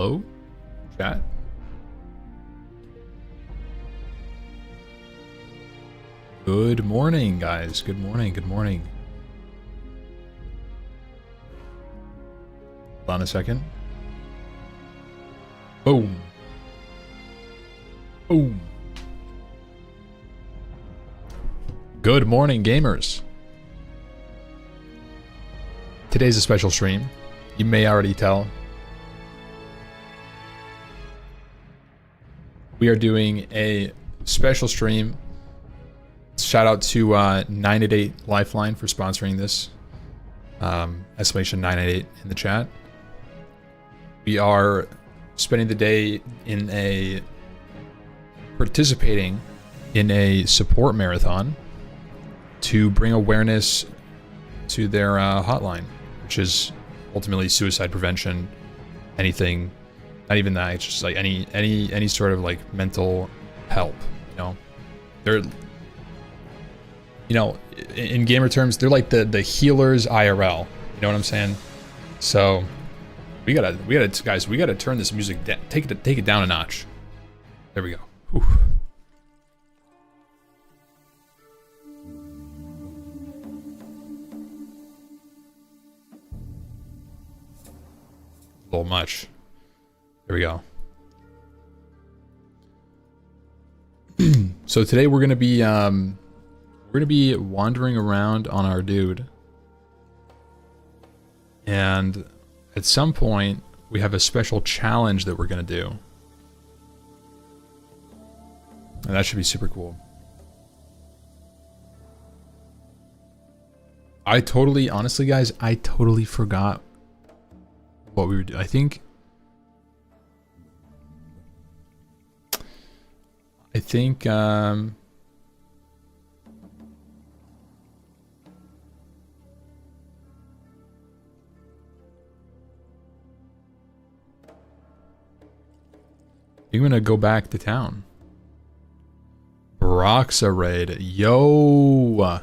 hello, chat. Good morning, guys. Good morning. Good morning. Hold on a second. Boom. Boom. Good morning, gamers. Today's a special stream. You may already tell. We are doing a special stream. Shout out to 988 Lifeline for sponsoring this. Exclamation 988 in the chat. We are spending the day in participating in a support marathon to bring awareness to their hotline, which is ultimately suicide prevention. Anything, not even that. It's just like any sort of like mental help. You know, they're, you know, in gamer terms, they're like the healers IRL. You know what I'm saying? So we gotta guys, we gotta turn this music down, take it down a notch. There we go. Whew. A little much. There we go. So today we're gonna be wandering around on our dude, and at some point we have a special challenge that we're gonna do, and that should be super cool. Honestly guys, I totally forgot what we were doing. I think I'm gonna go back to town. Broxa raid. Yo!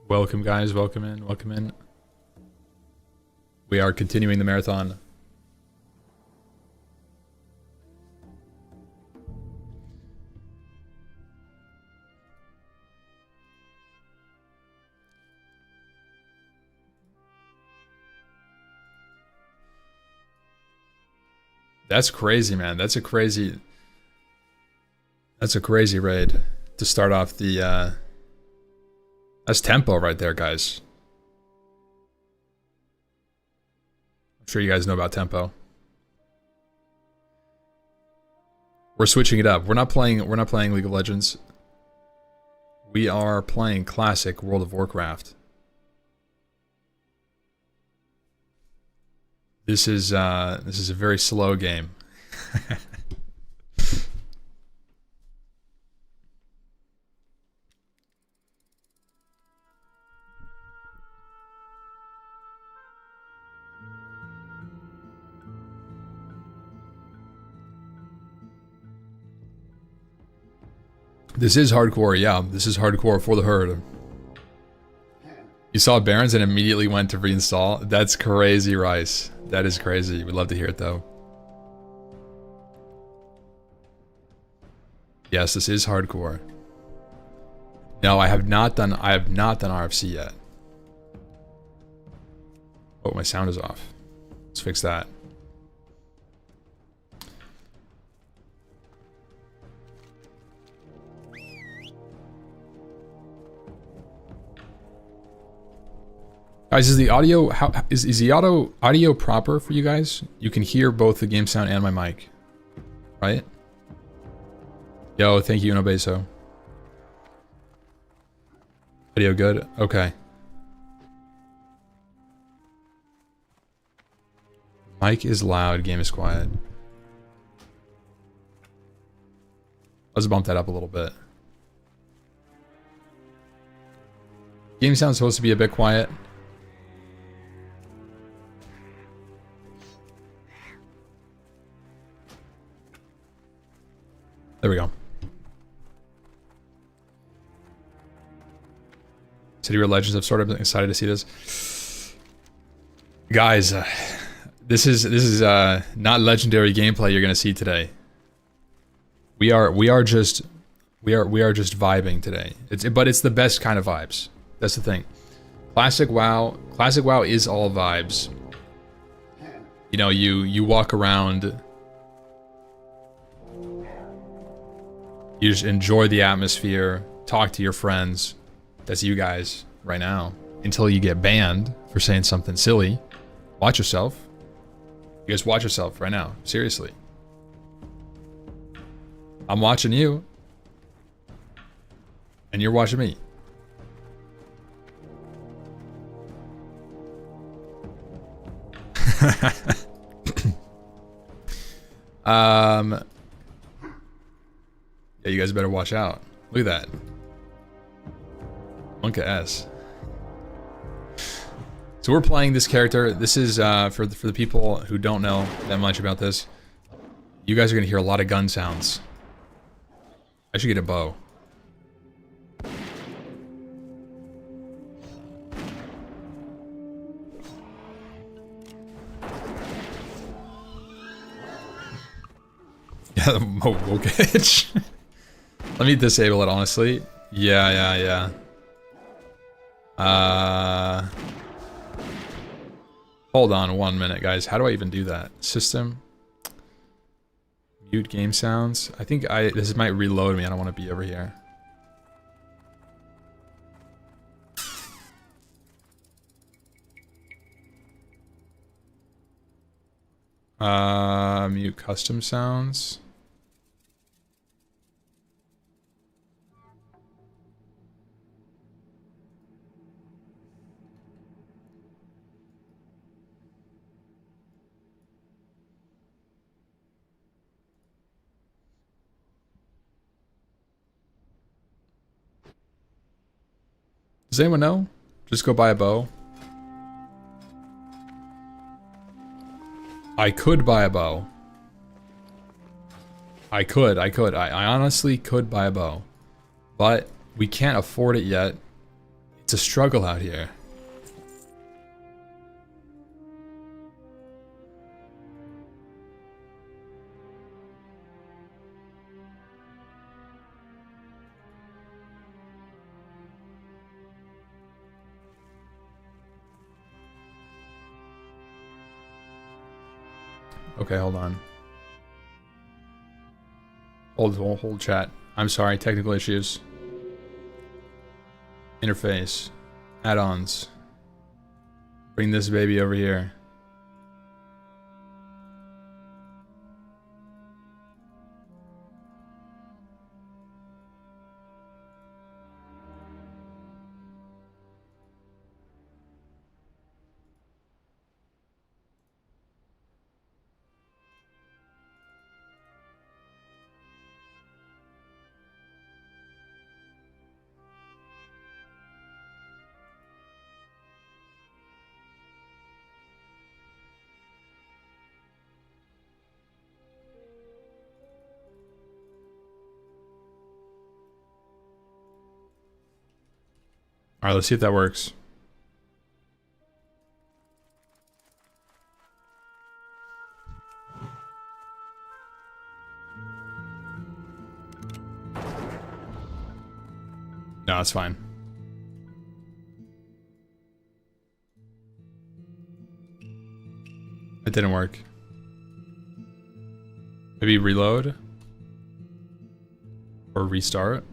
Welcome guys, welcome in, welcome in. We are continuing the marathon. That's crazy, man. That's a crazy raid to start off the that's tempo right there, guys. I'm sure you guys know about tempo. We're switching it up. We're not playing League of Legends. We are playing classic World of Warcraft. This is a very slow game. This is hardcore, yeah. This is hardcore for the herd. You saw Barons and immediately went to reinstall? That's crazy, Rice. That is crazy. We'd love to hear it though. Yes, this is hardcore. No, I have not done RFC yet. Oh, my sound is off. Let's fix that. Guys, is the audio is the audio proper for you guys? You can hear both the game sound and my mic, right? Yo, thank you, Unobeso. Audio good? Okay. Mic is loud, game is quiet. Let's bump that up a little bit. Game sound's supposed to be a bit quiet. There we go. City of Legends of sort of excited to see this. Guys, This is not legendary gameplay you're gonna see today. We are just vibing today. But it's the best kind of vibes. That's the thing. Classic WoW is all vibes. You know, you walk around, you just enjoy the atmosphere, talk to your friends. That's you guys right now. Until you get banned for saying something silly. Watch yourself. You guys watch yourself right now. Seriously. I'm watching you. And you're watching me. Yeah, you guys better watch out. Look at that. Monka S. So we're playing this character. This is for the people who don't know that much about this. You guys are gonna hear a lot of gun sounds. I should get a bow. Yeah, the mobile catch. Let me disable it, honestly. Yeah. Hold on 1 minute, guys. How do I even do that? System. Mute game sounds. I think this might reload me. I don't want to be over here. Mute custom sounds. Does anyone know? Just go buy a bow. I could buy a bow. I honestly could buy a bow. But we can't afford it yet. It's a struggle out here. Okay, hold on. Hold chat. I'm sorry, technical issues. Interface. Add-ons. Bring this baby over here. Alright, let's see if that works. No, it's fine. It didn't work. Maybe reload? Or restart?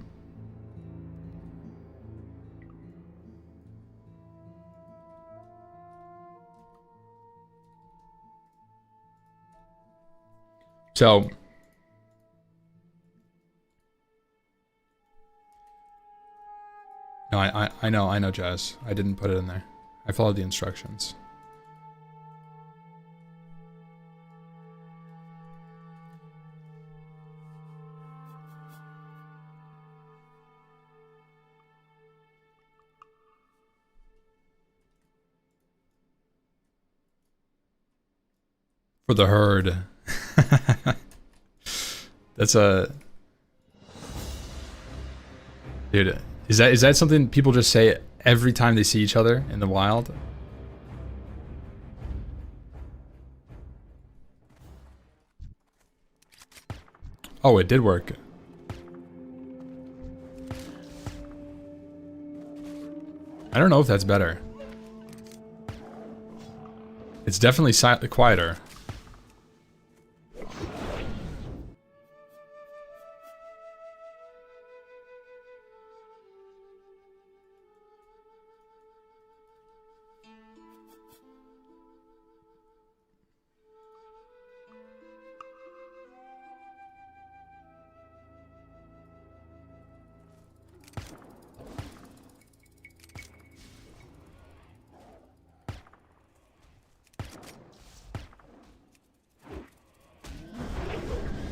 So, no, I know, Jazz. I didn't put it in there. I followed the instructions. For the herd. That's a... Dude, is that something people just say every time they see each other in the wild? Oh, it did work. I don't know if that's better. It's definitely quieter.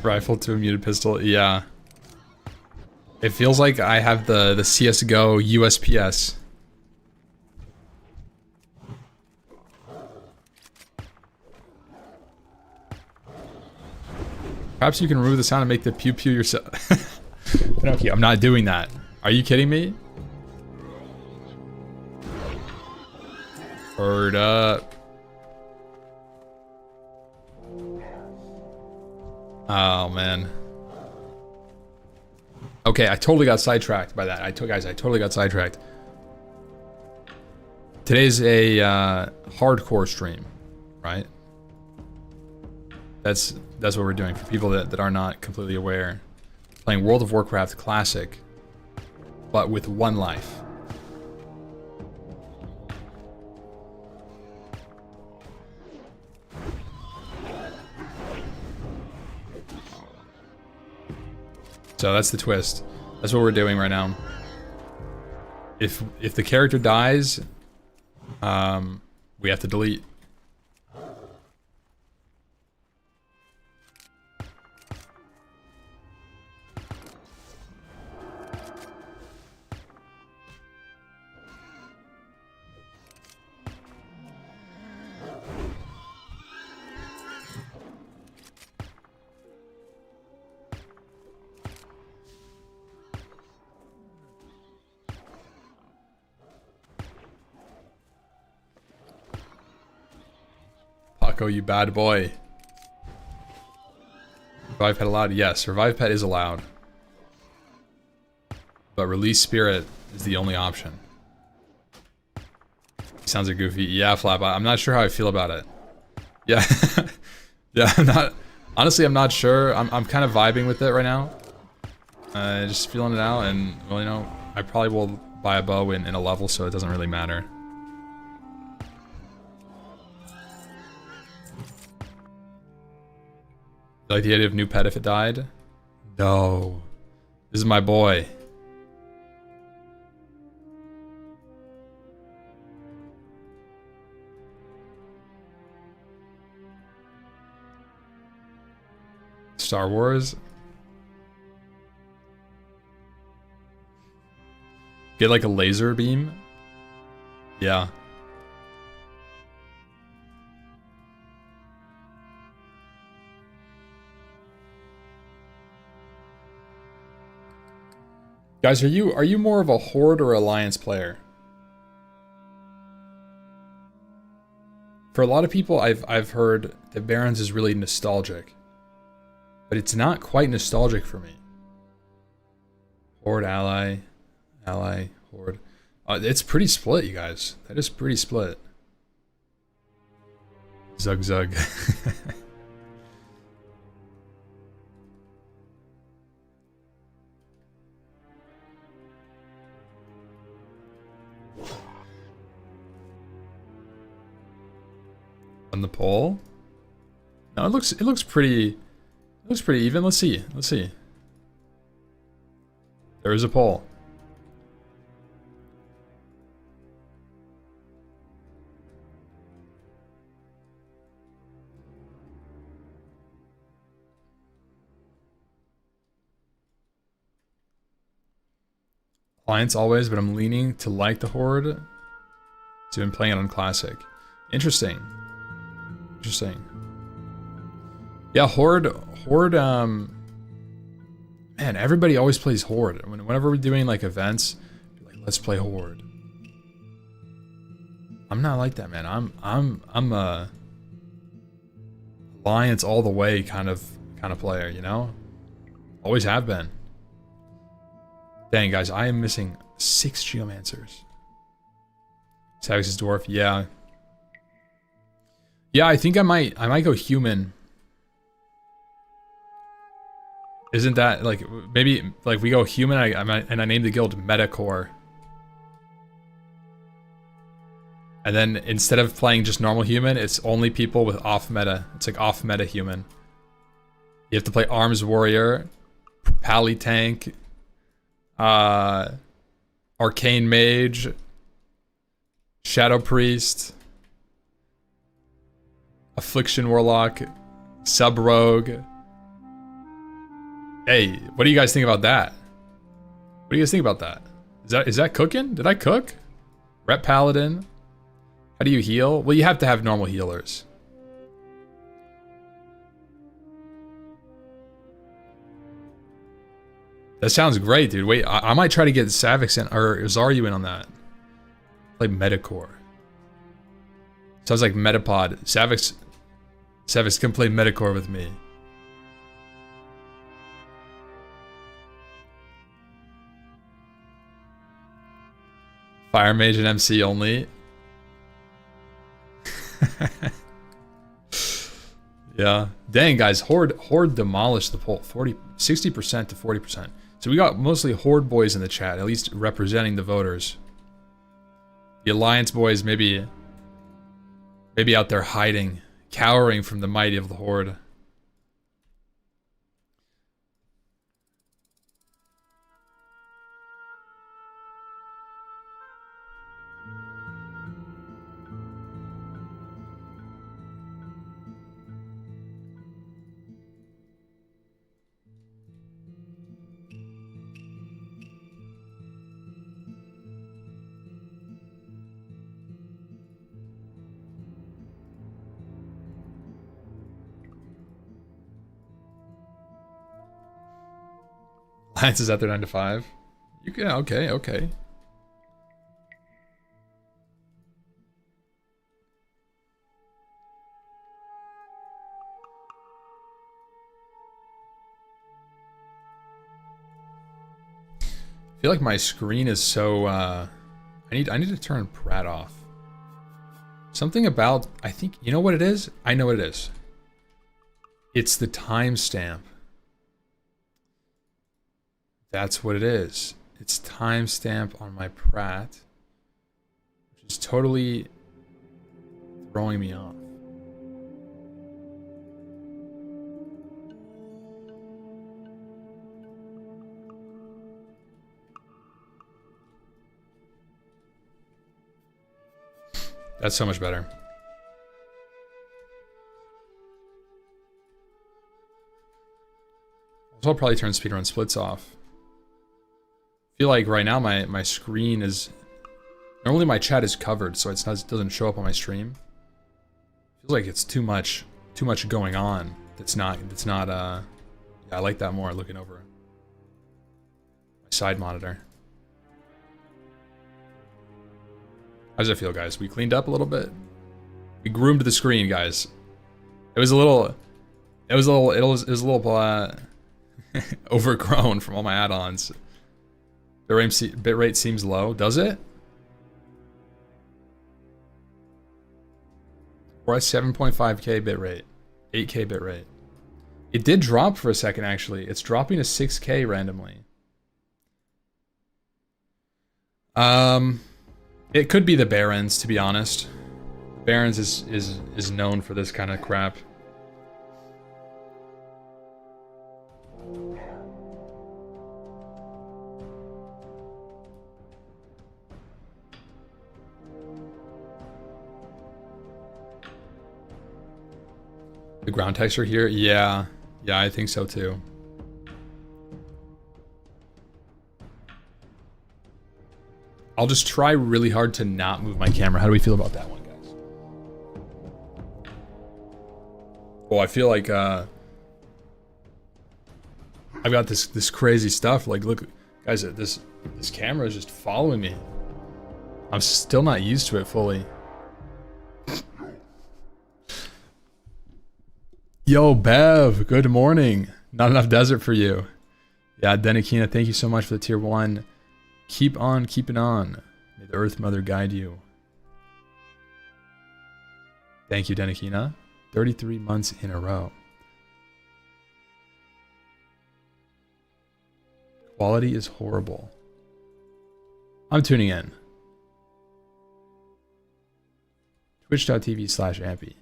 Rifle to a muted pistol, yeah. It feels like I have the CSGO USPS. Perhaps you can remove the sound and make the pew pew yourself. Pinocchio, I'm not doing that. Are you kidding me? Herd up. Oh man. Okay, I totally got sidetracked by that. Guys, I totally got sidetracked. Today's a hardcore stream, right? That's what we're doing for people that are not completely aware. Playing World of Warcraft Classic, but with one life. So that's the twist. That's what we're doing right now. If the character dies, we have to delete. Paco, you bad boy. Revive pet allowed? Yes, revive pet is allowed. But release spirit is the only option. Sounds like goofy. Yeah, Flap, I'm not sure how I feel about it. Yeah. Yeah, honestly, I'm not sure. I'm kind of vibing with it right now. Just feeling it out, and, well, you know, I probably will buy a bow in a level, so it doesn't really matter. Like the idea of new pet if it died? No. This is my boy. Star Wars? Get like a laser beam? Yeah. Guys, are you more of a Horde or Alliance player? For a lot of people, I've heard that Barons is really nostalgic, but it's not quite nostalgic for me. Horde, Ally, Horde. It's pretty split, you guys. That is pretty split. Zug zug. On the pole? No, it looks pretty even. Let's see. There is a pole. Alliance always, but I'm leaning to like the Horde. So I'm playing it on Classic. Interesting. Yeah, Horde, man, everybody always plays Horde. Whenever we're doing like events, like, let's play Horde. I'm not like that, man. I'm a Alliance all the way kind of player, you know? Always have been. Dang, guys, I am missing 6 Geomancers. Savix's Dwarf, yeah. Yeah, I think I might go human. Isn't that, like, maybe, like, we go human and I name the guild Metacore. And then instead of playing just normal human, it's only people with off meta. It's like off meta human. You have to play Arms Warrior, Pally Tank, Arcane Mage, Shadow Priest, Affliction Warlock, Sub Rogue. Hey, what do you guys think about that? What do you guys think about that? Is that cooking? Did I cook? Rep Paladin. How do you heal? Well, you have to have normal healers. That sounds great, dude. Wait, I might try to get Savix in, or Zaryu in on that. Play Metacore. Sounds like Metapod. Savix, come play Metacore with me. Fire Mage and MC only. Yeah. Dang, guys, Horde demolished the poll. 60% to 40%. So we got mostly Horde boys in the chat, at least representing the voters. The Alliance boys maybe out there hiding, cowering from the mighty of the Horde. Lance is at their 9 to 5. You can, okay. I feel like my screen is so I need to turn Pratt off. Something about, I think, you know what it is? I know what it is. It's the timestamp. That's what it is. It's timestamp on my Pratt, which is totally throwing me off. That's so much better. Also, I'll probably turn speedrun splits off. I feel like right now my screen is, normally my chat is covered, so it doesn't show up on my stream. Feels like it's too much going on. Yeah, I like that more, looking over my side monitor. How does it feel, guys? We cleaned up a little bit. We groomed the screen, guys. It was a little overgrown from all my add-ons. The bitrate seems low. Does it? We're at 7.5k bitrate. 8k bitrate. It did drop for a second, actually. It's dropping to 6k randomly. It could be the Barons, to be honest. The Barons is known for this kind of crap. The ground texture here? Yeah, I think so too. I'll just try really hard to not move my camera. How do we feel about that one, guys? Oh, I feel like I've got this crazy stuff. Like, look, guys, this camera is just following me. I'm still not used to it fully. Yo, Bev, good morning. Not enough desert for you. Yeah, Denakina, thank you so much for the tier 1. Keep on keeping on. May the Earth Mother guide you. Thank you, Denakina. 33 months in a row. Quality is horrible. I'm tuning in. Twitch.tv/Ampy.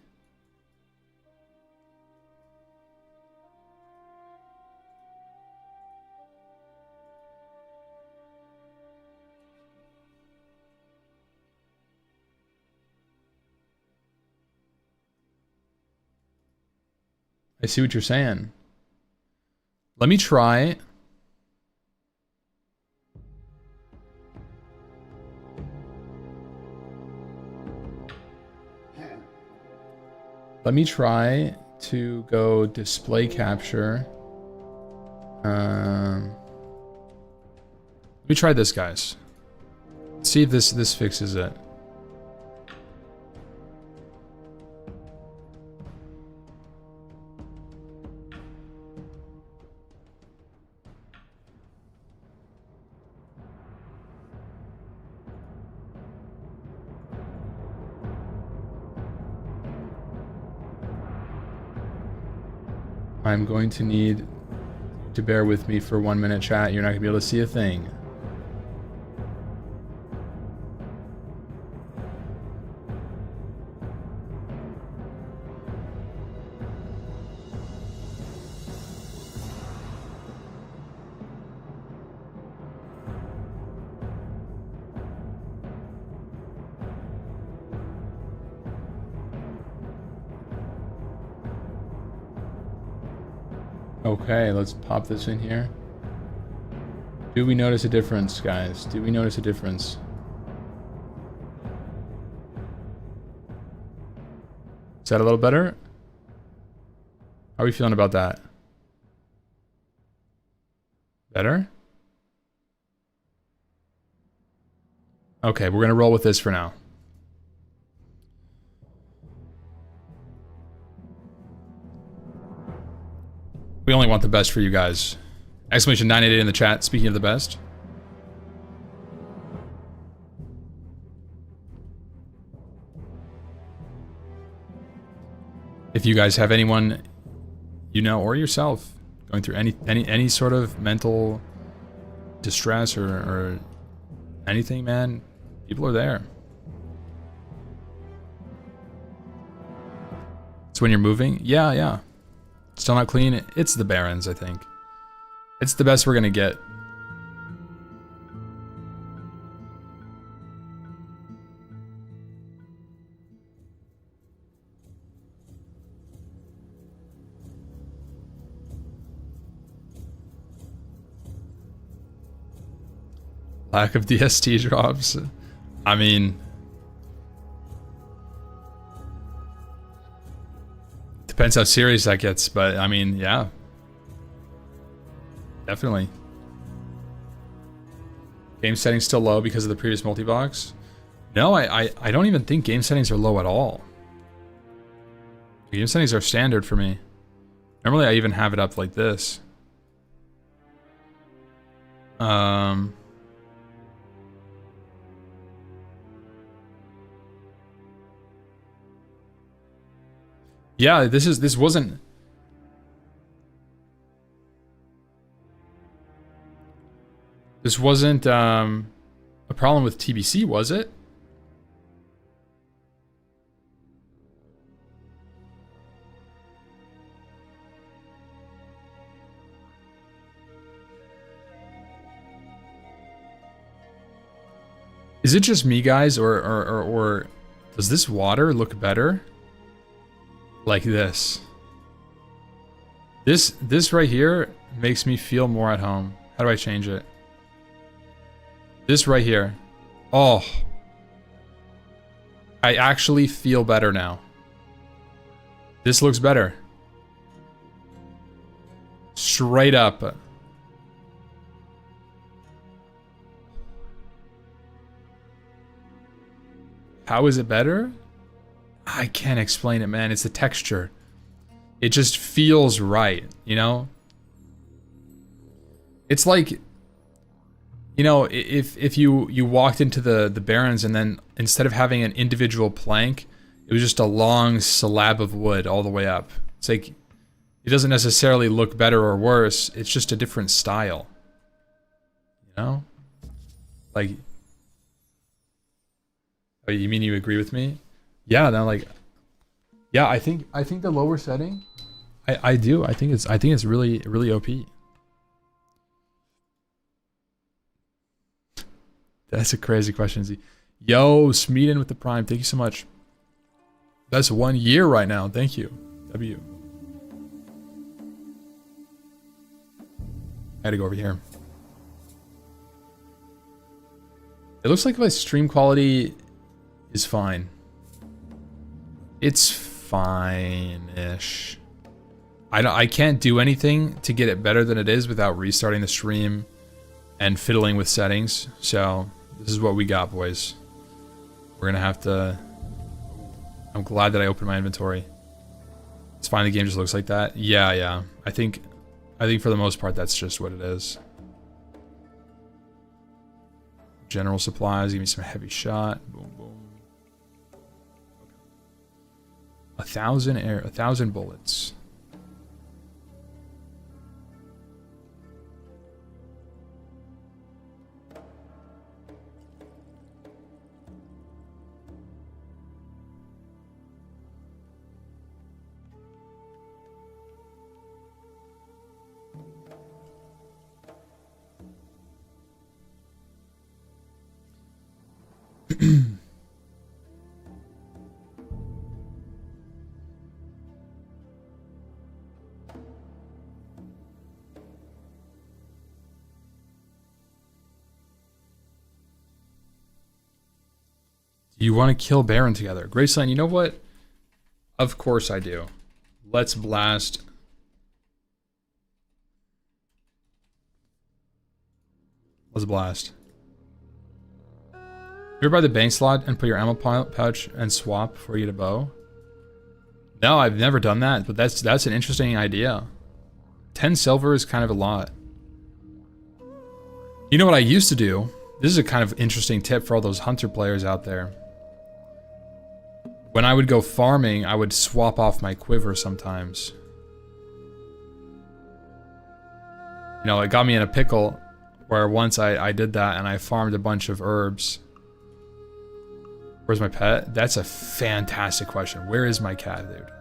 I see what you're saying. Let me try. Let me try to go display capture. Let me try this, guys. See if this fixes it. I'm going to need to bear with me for 1 minute, chat. You're not going to be able to see a thing. Okay, let's pop this in here. Do we notice a difference, guys? Do we notice a difference? Is that a little better? How are we feeling about that? Better? Okay, we're gonna roll with this for now. We only want the best for you guys. Exclamation 988 in the chat, speaking of the best. If you guys have anyone you know or yourself going through any sort of mental distress or anything, man, people are there. It's when you're moving? Yeah. Still not clean? It's the Barons, I think. It's the best we're gonna get. Lack of DST drops. I mean... Depends how serious that gets, but I mean, yeah. Definitely. Game settings still low because of the previous multi-box? No, I don't even think game settings are low at all. Game settings are standard for me. Normally I even have it up like this. Yeah, this wasn't a problem with TBC, was it? Is it just me, guys, or does this water look better? Like this. This right here makes me feel more at home. How do I change it? This right here. Oh. I actually feel better now. This looks better. Straight up. How is it better? I can't explain it, man. It's the texture. It just feels right, you know? It's like, you know, if you walked into the Barrens and then instead of having an individual plank, it was just a long slab of wood all the way up. It's like, it doesn't necessarily look better or worse. It's just a different style. You know? Like, oh, you mean you agree with me? Yeah, then like, yeah, I think the lower setting, I do. I think it's really OP. That's a crazy question, Z. Yo, Smeeden with the Prime. Thank you so much. That's 1 year right now. Thank you. W. I had to go over here. It looks like my stream quality is fine. It's fine-ish. I can't do anything to get it better than it is without restarting the stream and fiddling with settings. So this is what we got, boys. We're gonna have to... I'm glad that I opened my inventory. It's fine, the game just looks like that. Yeah. I think for the most part that's just what it is. General supplies, give me some heavy shot. Boom, boom. 1,000 bullets. You want to kill Baron together. Graceland, you know what? Of course I do. Let's blast. Let's blast. You're by the bank slot and put your ammo pouch and swap before you get a bow. No, I've never done that, but that's an interesting idea. 10 silver is kind of a lot. You know what I used to do? This is a kind of interesting tip for all those hunter players out there. When I would go farming, I would swap off my quiver sometimes. You know, it got me in a pickle where once I did that and I farmed a bunch of herbs. Where's my pet? That's a fantastic question. Where is my cat, dude?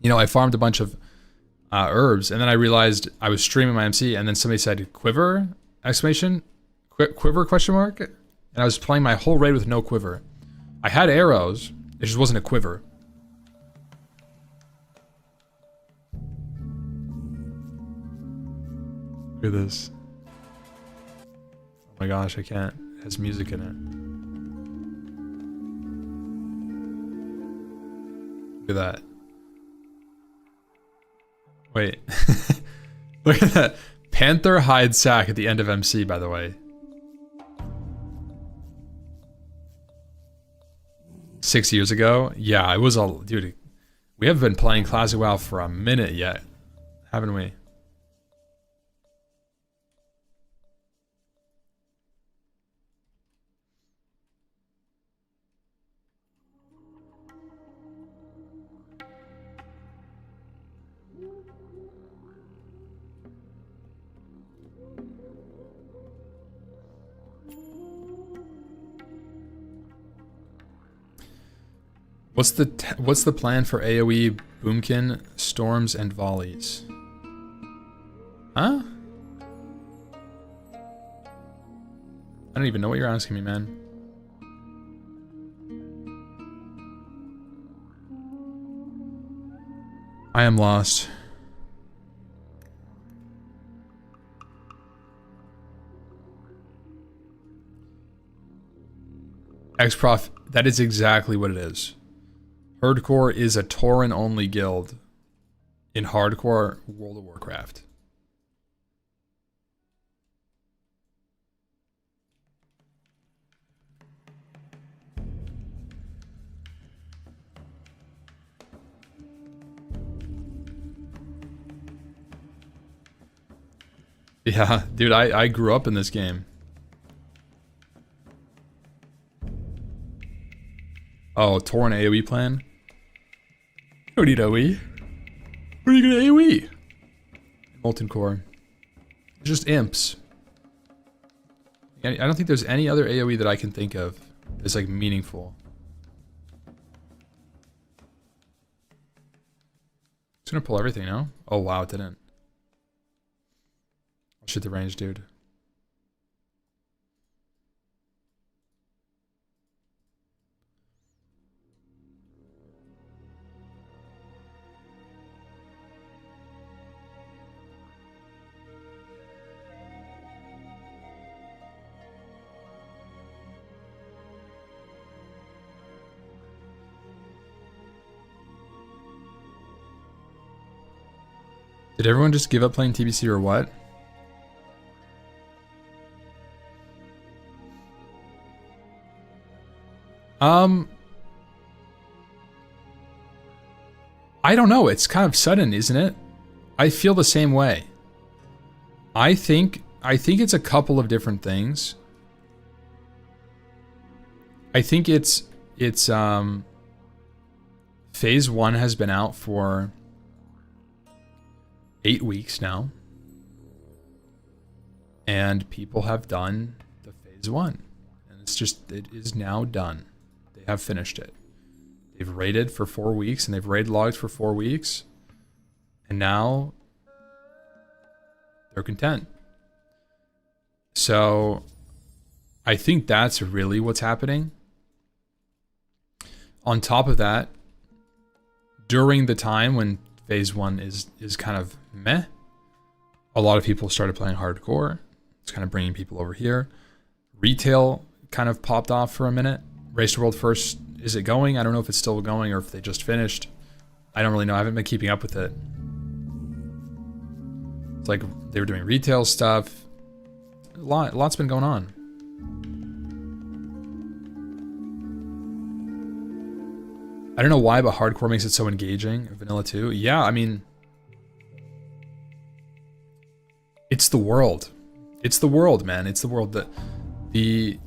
You know, I farmed a bunch of herbs and then I realized I was streaming my MC and then somebody said, quiver? Exclamation? Quiver question mark? And I was playing my whole raid with no quiver. I had arrows, it just wasn't a quiver. Look at this. Oh my gosh, I can't. It has music in it. Look at that. Wait. Look at that. Panther hide sack at the end of MC, by the way. 6 years ago? Yeah, it was all... Dude, we haven't been playing Classic WoW for a minute yet, haven't we? What's the plan for AoE, boomkin, storms, and volleys? Huh? I don't even know what you're asking me, man. I am lost. X-Prof, that is exactly what it is. Herdcore is a Tauren-only guild in hardcore World of Warcraft. Yeah, dude, I grew up in this game. Oh, Torrent AoE plan? You don't need AoE. What are you gonna AoE? Molten Core. It's just imps. I don't think there's any other AoE that I can think of that's like meaningful. It's gonna pull everything, no? Oh wow, it didn't. I'll shoot the range, dude. Did everyone just give up playing TBC or what? I don't know. It's kind of sudden, isn't it? I feel the same way. I think it's a couple of different things. I think it's phase 1 has been out for 8 weeks now. And people have done the phase 1. And it is now done. They have finished it. They've raided for 4 weeks and they've raid logged for 4 weeks. And now they're content. So I think that's really what's happening. On top of that, during the time when phase 1 is kind of meh, a lot of people started playing hardcore. It's kind of bringing people over here. Retail kind of popped off for a minute. Race to World First, is it going? I don't know if it's still going or if they just finished. I don't really know. I haven't been keeping up with it. It's like they were doing retail stuff. Lots been going on. I don't know why, but hardcore makes it so engaging. Vanilla too. Yeah, I mean, it's the world. It's the world, man. It's the world. That the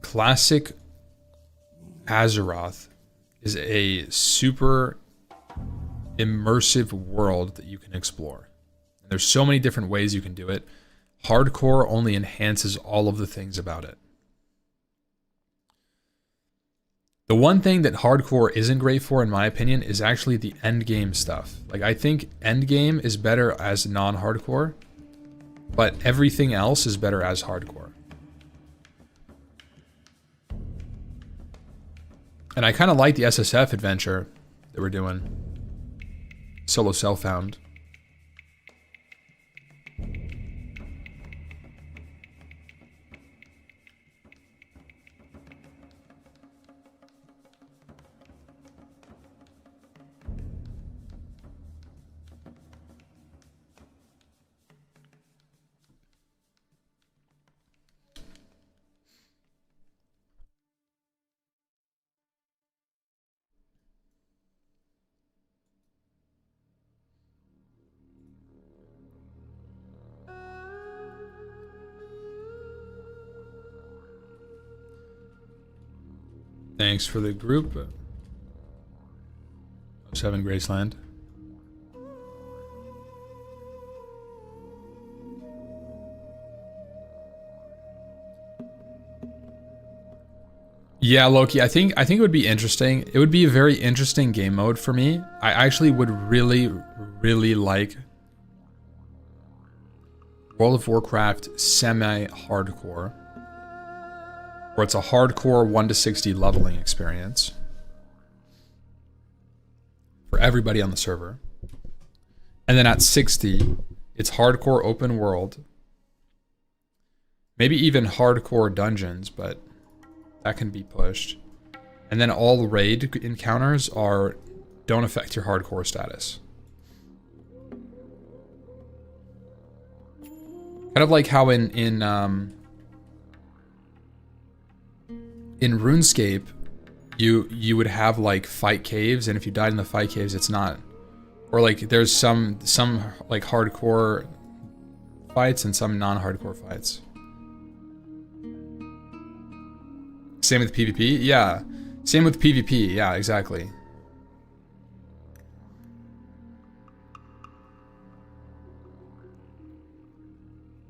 classic Azeroth is a super immersive world that you can explore. And there's so many different ways you can do it. Hardcore only enhances all of the things about it. The one thing that hardcore isn't great for, in my opinion, is actually the end game stuff. Like, I think end game is better as non-hardcore, but everything else is better as hardcore. And I kind of like the SSF adventure that we're doing. Solo Self-Found. Thanks for the group. 07 Graceland. Yeah, Loki, I think it would be interesting. It would be a very interesting game mode for me. I actually would really, really like World of Warcraft semi-hardcore, where it's a hardcore 1 to 60 leveling experience for everybody on the server. And then at 60, it's hardcore open world. Maybe even hardcore dungeons, but that can be pushed. And then all raid encounters don't affect your hardcore status. Kind of like how in RuneScape, you would have like fight caves, and if you died in the fight caves, it's not. Or like there's some like hardcore fights and some non-hardcore fights. Same with PvP? Yeah. Same with PvP, yeah, exactly.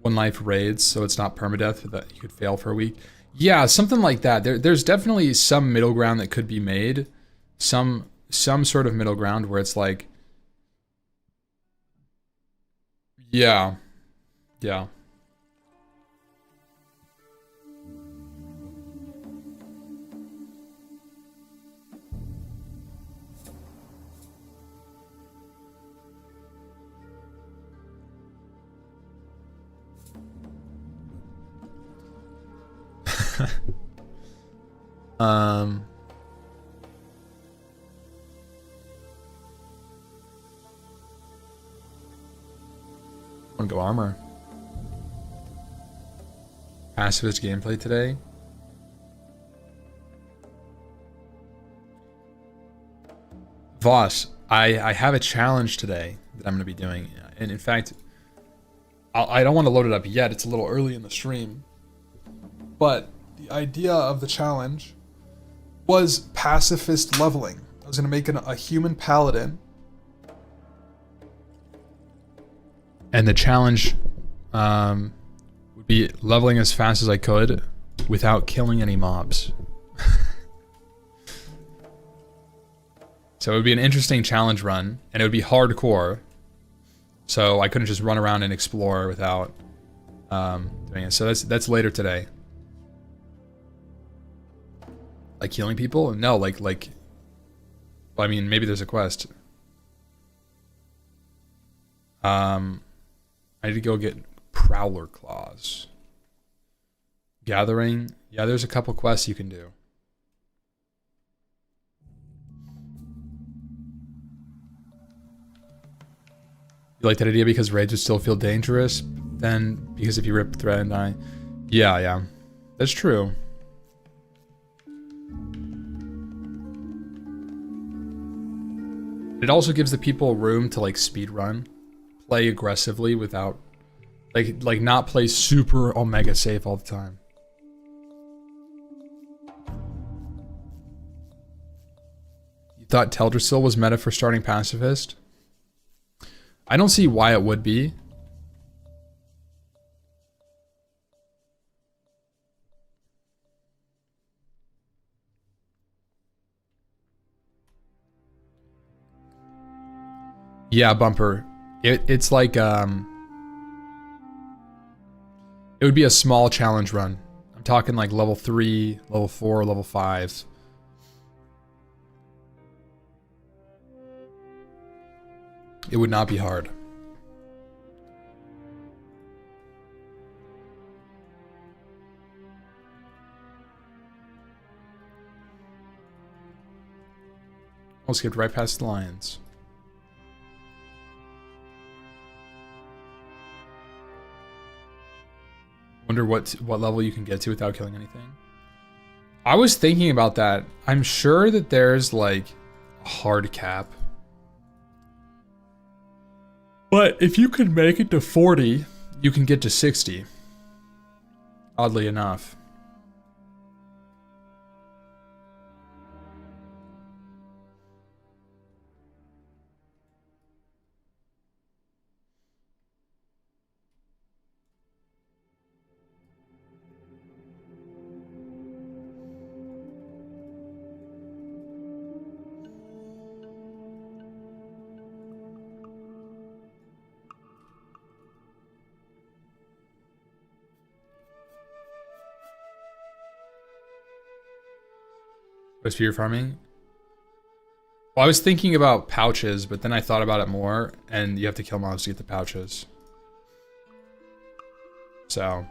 One life raids, so it's not permadeath, that you could fail for a week. Yeah, something like that. There's definitely some middle ground that could be made. Some sort of middle ground where it's like, yeah, yeah. Wanna go armor. Pacifist gameplay today. Voss, I have a challenge today that I'm gonna be doing, and in fact, I don't want to load it up yet. It's a little early in the stream, but the idea of the challenge was pacifist leveling. I was gonna make a human paladin, and the challenge would be leveling as fast as I could without killing any mobs. So it would be an interesting challenge run, and it would be hardcore. So I couldn't just run around and explore without doing it. So that's later today. Like healing people? No, like. Well, I mean, maybe there's a quest. I need to go get Prowler Claws. Gathering. Yeah, there's a couple quests you can do. You like that idea because raids would still feel dangerous? Then, because if you rip thread and die. Yeah. That's true. It also gives the people room to like speedrun. Play aggressively without like not play super omega safe all the time. You thought Teldrassil was meta for starting Pacifist? I don't see why it would be. Yeah, Bumper. It's like it would be a small challenge run. I'm talking like level 3, level 4, level 5. It would not be hard. I'll skip right past the lions. Wonder what level you can get to without killing anything. I was thinking about that. I'm sure that there's like a hard cap. But if you can make it to 40, you can get to 60. Oddly enough. Was spear farming? Well, I was thinking about pouches, but then I thought about it more, and you have to kill mobs to get the pouches. So.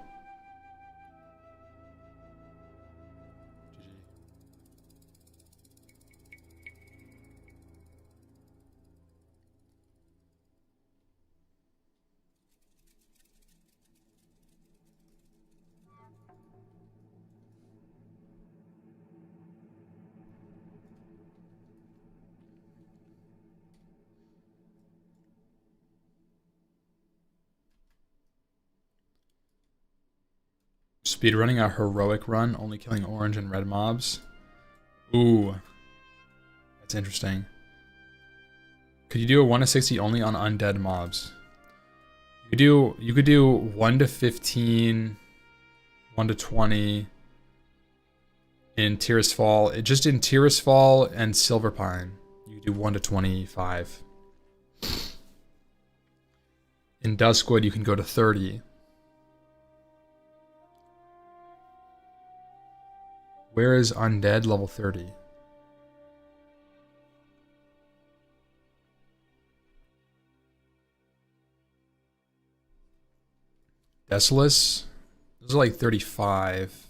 Speedrunning a heroic run, only killing orange and red mobs. Ooh. That's interesting. Could you do a 1 to 60 only on undead mobs? You could do 1 to 15, 1 to 20 in Tirisfal. Just in Tirisfal and Silverpine. You could do 1 to 25. In Duskwood, you can go to 30. Where is Undead level 30? Desolus? Those are like 35.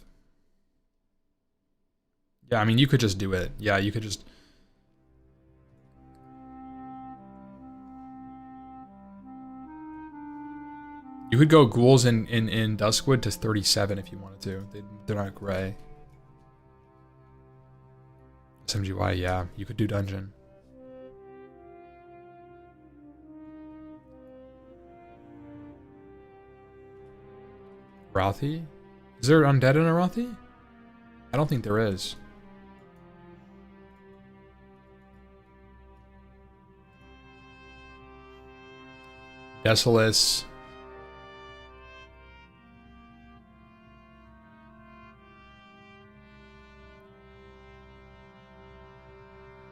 Yeah, I mean, you could just do it. Yeah, you could just... You could go ghouls in Duskwood to 37 if you wanted to. They're not gray. SMGY, yeah. You could do dungeon. Rothy? Is there undead in a Rothy? I don't think there is. Desolus.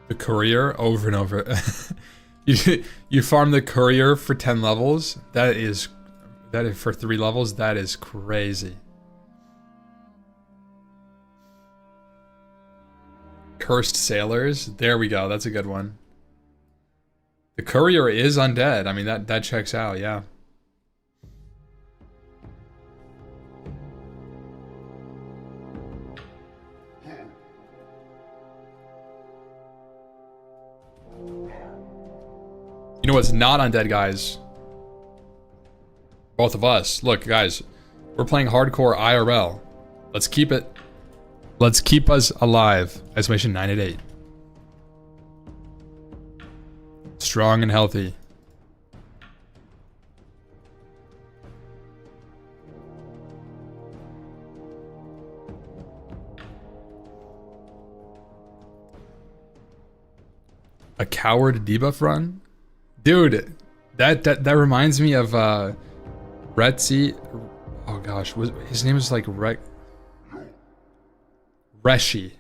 The courier over and over. you farm the courier for 10 levels. That is for 3 levels. That is crazy. Cursed sailors. There we go. That's a good one. The courier is undead. I mean, that checks out. Yeah. You know what's not undead, guys? Both of us. Look, guys, we're playing hardcore IRL. Let's keep it. Let's keep us alive. Exclamation 988. Strong and healthy. A coward debuff run? Dude, that reminds me of Retzi. Oh gosh, his name was like Reshi.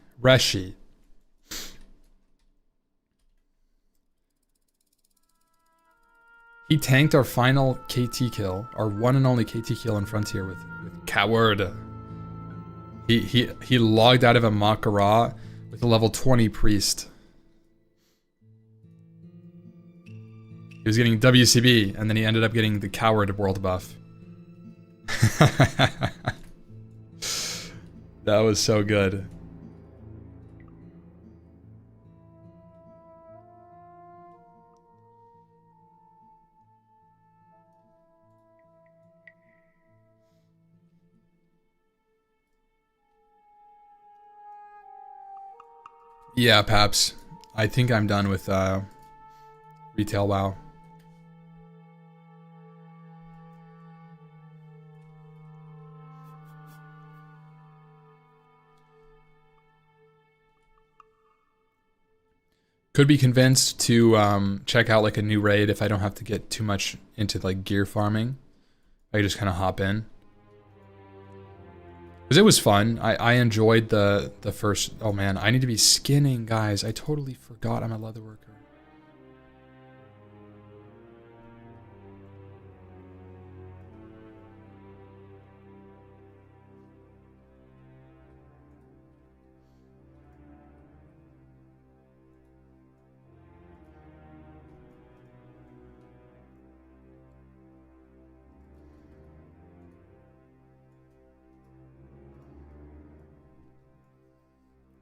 He tanked our final KT kill, our one and only KT kill in Frontier with Coward. He logged out of a Makara with a level 20 priest. He was getting WCB, and then he ended up getting the Coward world buff. That was so good. Yeah, Paps. I think I'm done with retail WoW. Could be convinced to check out like a new raid if I don't have to get too much into like gear farming. I just kind of hop in. Because it was fun. I enjoyed the first... Oh man, I need to be skinning, guys. I totally forgot I'm a leather worker.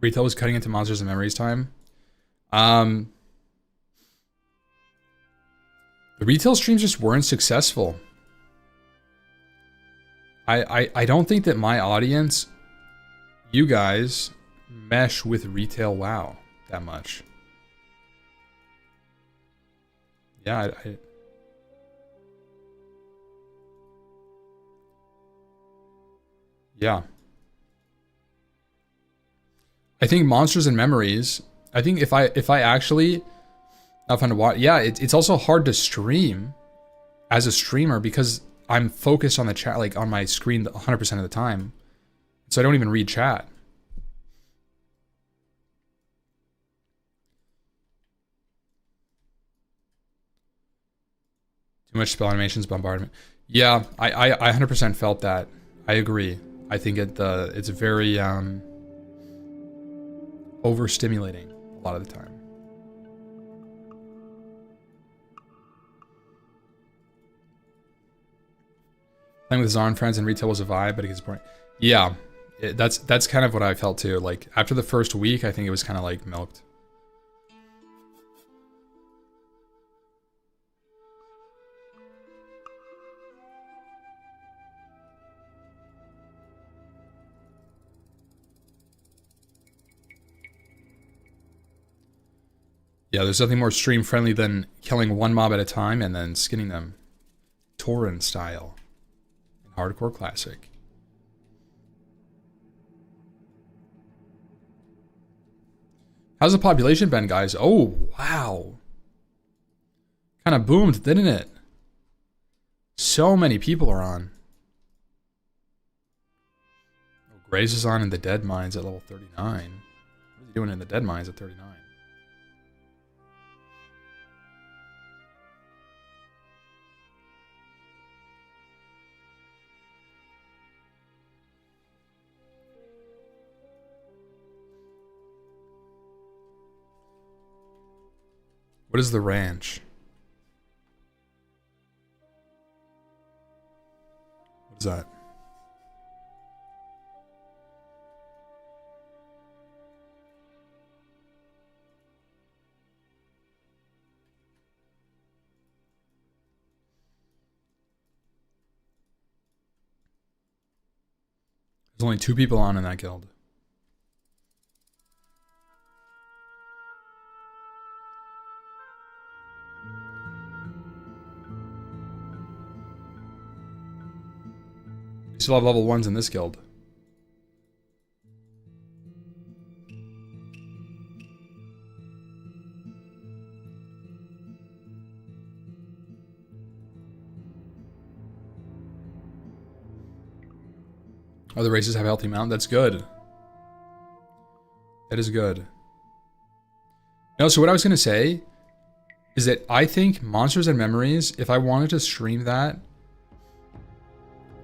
Retail was cutting into Monsters and Memories time. The retail streams just weren't successful. I don't think that my audience, you guys, mesh with retail WoW that much. Yeah, Yeah. I think Monsters and Memories, I think if I actually not fun to watch, yeah, it's also hard to stream as a streamer because I'm focused on the chat, like on my screen 100% of the time. So I don't even read chat. Too much spell animations, bombardment. Yeah, I 100% felt that. I agree. I think it's very overstimulating a lot of the time. Playing with Zara and friends in retail was a vibe, but it gets boring. Yeah, that's kind of what I felt too. Like after the first week, I think it was kind of like milked. Yeah, there's nothing more stream friendly than killing one mob at a time and then skinning them, Torin style, in Hardcore Classic. How's the population been, guys? Oh, wow. Kind of boomed, didn't it? So many people are on. Oh, Graves is on in the Dead Mines at level 39. What is he doing in the Dead Mines at 39? What is the ranch? What is that? There's only 2 people on in that guild. We still have level 1s in this guild. Other races have healthy mount. That's good. That is good. No, so what I was going to say is that I think Monsters and Memories, if I wanted to stream that,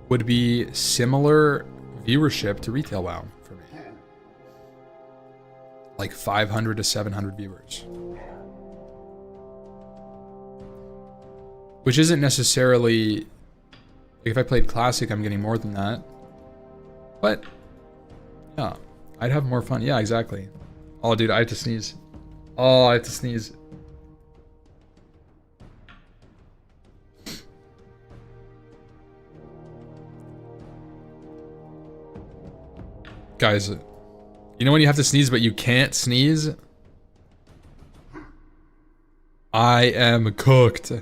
would be similar viewership to Retail WoW for me. Like 500 to 700 viewers. Which isn't necessarily... Like if I played Classic, I'm getting more than that. But, yeah, I'd have more fun. Yeah, exactly. Oh, dude, I have to sneeze. Oh, I have to sneeze. Guys, you know when you have to sneeze but you can't sneeze? I am cooked.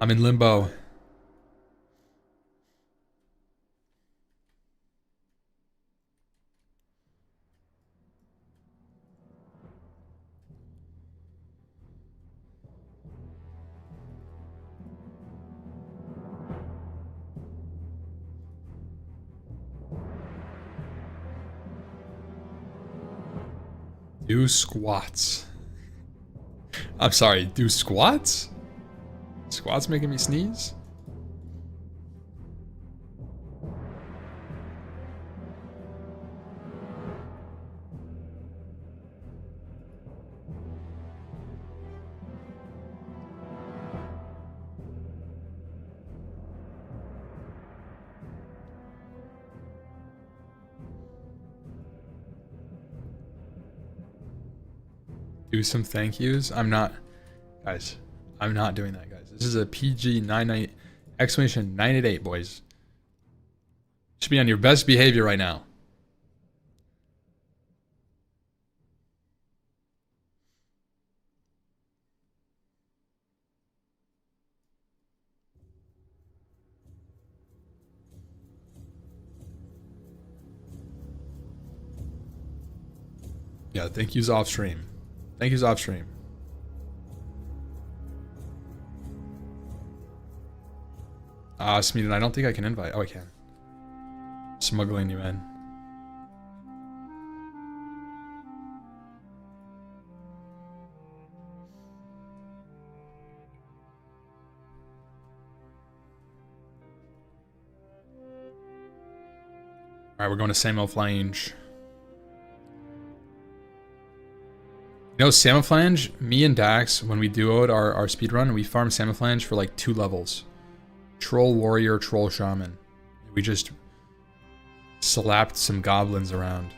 I'm in limbo. Do squats. I'm sorry, do squats? Squats making me sneeze? Do some thank yous? I'm not, guys, I'm not doing that, guys. This is a PG 99 exclamation 988, boys. Should be on your best behavior right now. Yeah, thank yous off stream. Thank yous off stream. Smeeden, I don't think I can invite. Oh, I can. Smuggling you in. Alright, we're going to Samuel Flange. You know, Samoflange, me and Dax, when we duoed our speedrun, we farmed Samoflange for like 2 levels. Troll Warrior, Troll Shaman. We just slapped some goblins around.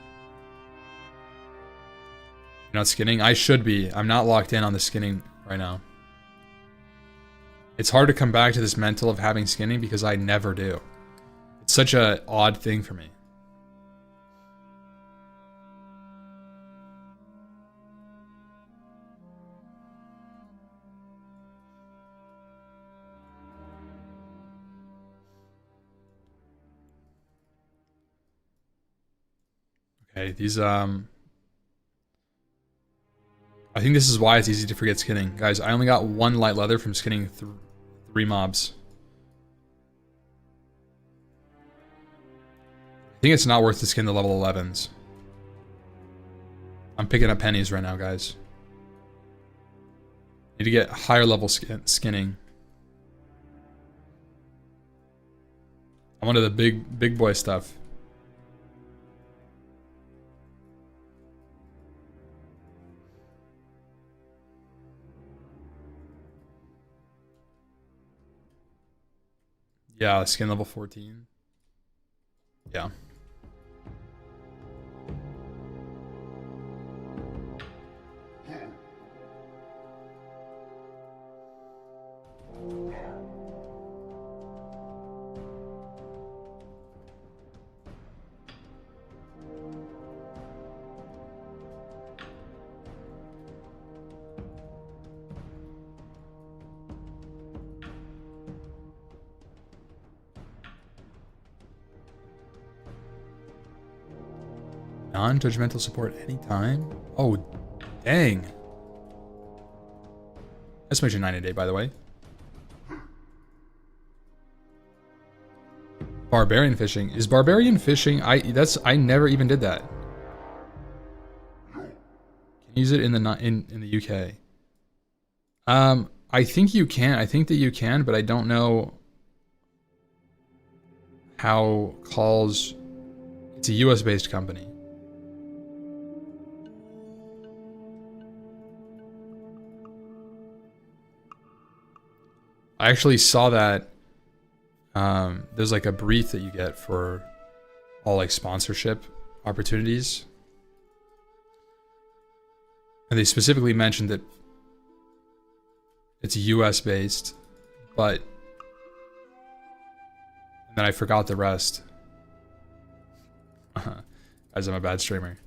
You're not skinning? I should be. I'm not locked in on the skinning right now. It's hard to come back to this mental of having skinning because I never do. It's such an odd thing for me. Okay, these, I think this is why it's easy to forget skinning. Guys, I only got 1 light leather from skinning 3 mobs. I think it's not worth to skin the level 11s. I'm picking up pennies right now, guys. Need to get higher level skinning. I wanted the big boy stuff. Yeah, skin level 14. Yeah. Non-judgmental support anytime? Oh, dang. That's major 9 a day, by the way. Barbarian fishing. Is barbarian fishing... I never even did that. Can you use it in the UK? I think you can. I think that you can, but I don't know how calls... It's a US-based company. I actually saw that there's like a brief that you get for all like sponsorship opportunities. And they specifically mentioned that it's US based, but and then I forgot the rest. As I'm a bad streamer.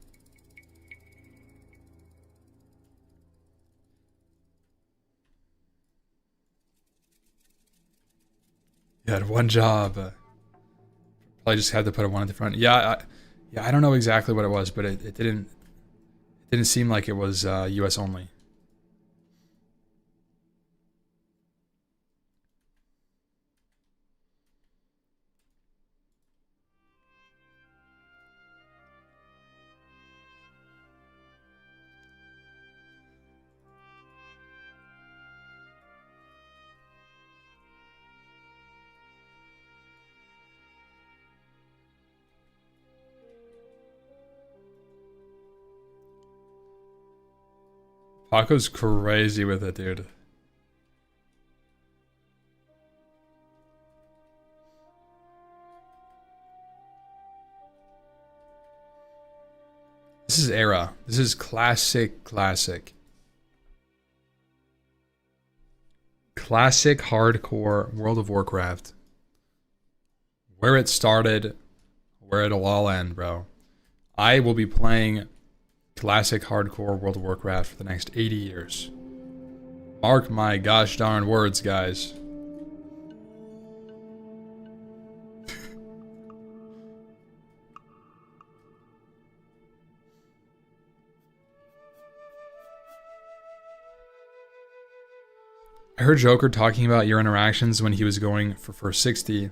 You had one job. Probably just had to put a 1 at the front. Yeah, I don't know exactly what it was, but it didn't seem like it was US only. Paco's crazy with it, dude. This is era. This is classic. Classic hardcore World of Warcraft. Where it started, where it'll all end, bro. I will be playing classic hardcore World of Warcraft for the next 80 years. Mark my gosh darn words, guys. heard Joker talking about your interactions when he was going for first 60.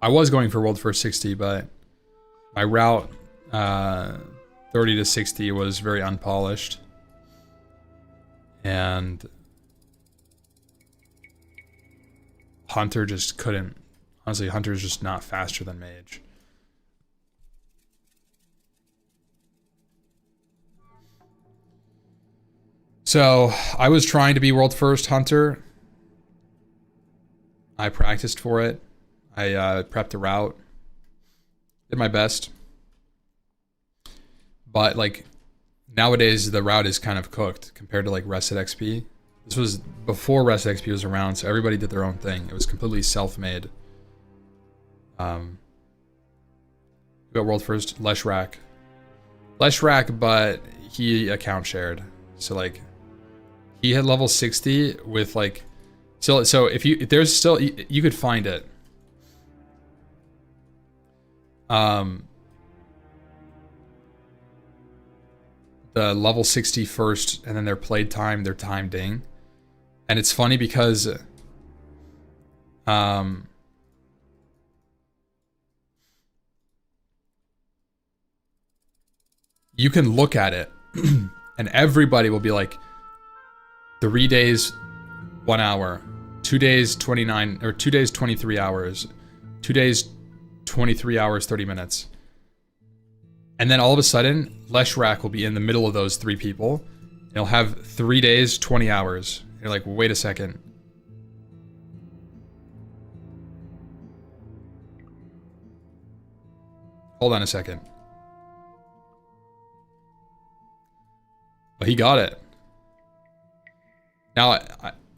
I was going for world first 60, but my route 30 to 60 was very unpolished. And Hunter just couldn't. Honestly, Hunter's just not faster than Mage. So I was trying to be world first Hunter. I practiced for it. I prepped a route. Did my best. But like nowadays the route is kind of cooked compared to like Rested XP. This was before Rested XP was around, so everybody did their own thing. It was completely self-made. We got world first, Leshrac. Leshrac, but he account shared. So like he had level 60 with like so if there's still you could find it. The level 60 first, and then their played time, their time ding. And it's funny because you can look at it and everybody will be like 3 days 1 hour, 2 days 29 or 2 days 23 hours, 2 days 23 hours 30 minutes. And then all of a sudden Leshrac will be in the middle of those three people. He'll have 3 days 20 hours. You're like, wait a second. Hold on a second. But he got it. Now,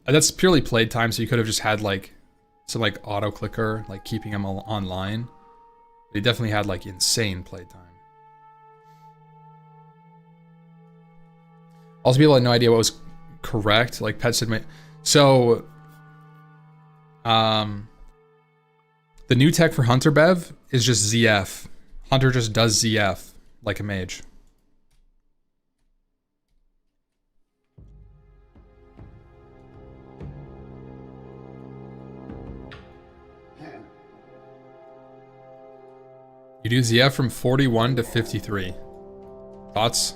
that's purely played time, so you could have just had like some like auto clicker, like keeping him online. But he definitely had like insane play time. Also, people had no idea what was correct. Like Pet said, so the new tech for Hunter Bev is just ZF. Hunter just does ZF like a mage. You do ZF from 41 to 53. Thoughts?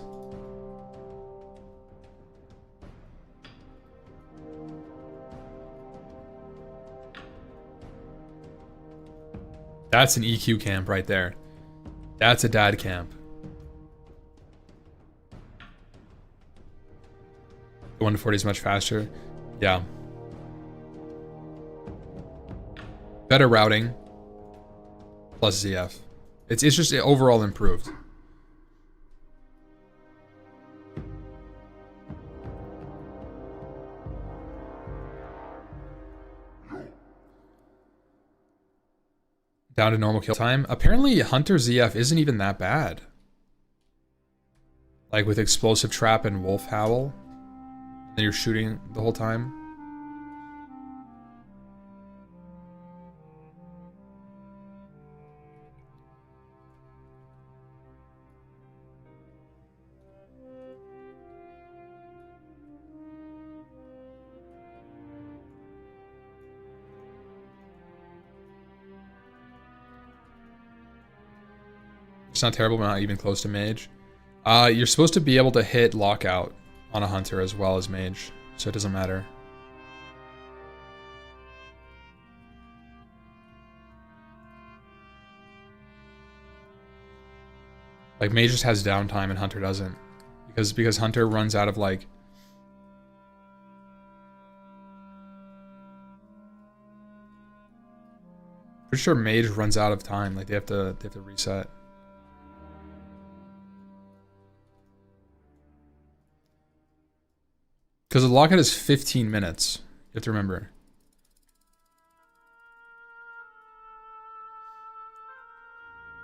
That's an EQ camp right there. That's a dad camp. The 1 to 40 is much faster. Yeah. Better routing. Plus ZF. It's just overall improved. Down to normal kill time. Apparently Hunter ZF isn't even that bad. Like with Explosive Trap and Wolf Howl. And you're shooting the whole time. It's not terrible, but not even close to Mage. You're supposed to be able to hit Lockout on a Hunter as well as Mage, so it doesn't matter. Like Mage just has downtime and Hunter doesn't. Because Hunter runs out of like... Pretty sure Mage runs out of time, like they have to reset. Because the lockout is 15 minutes. You have to remember.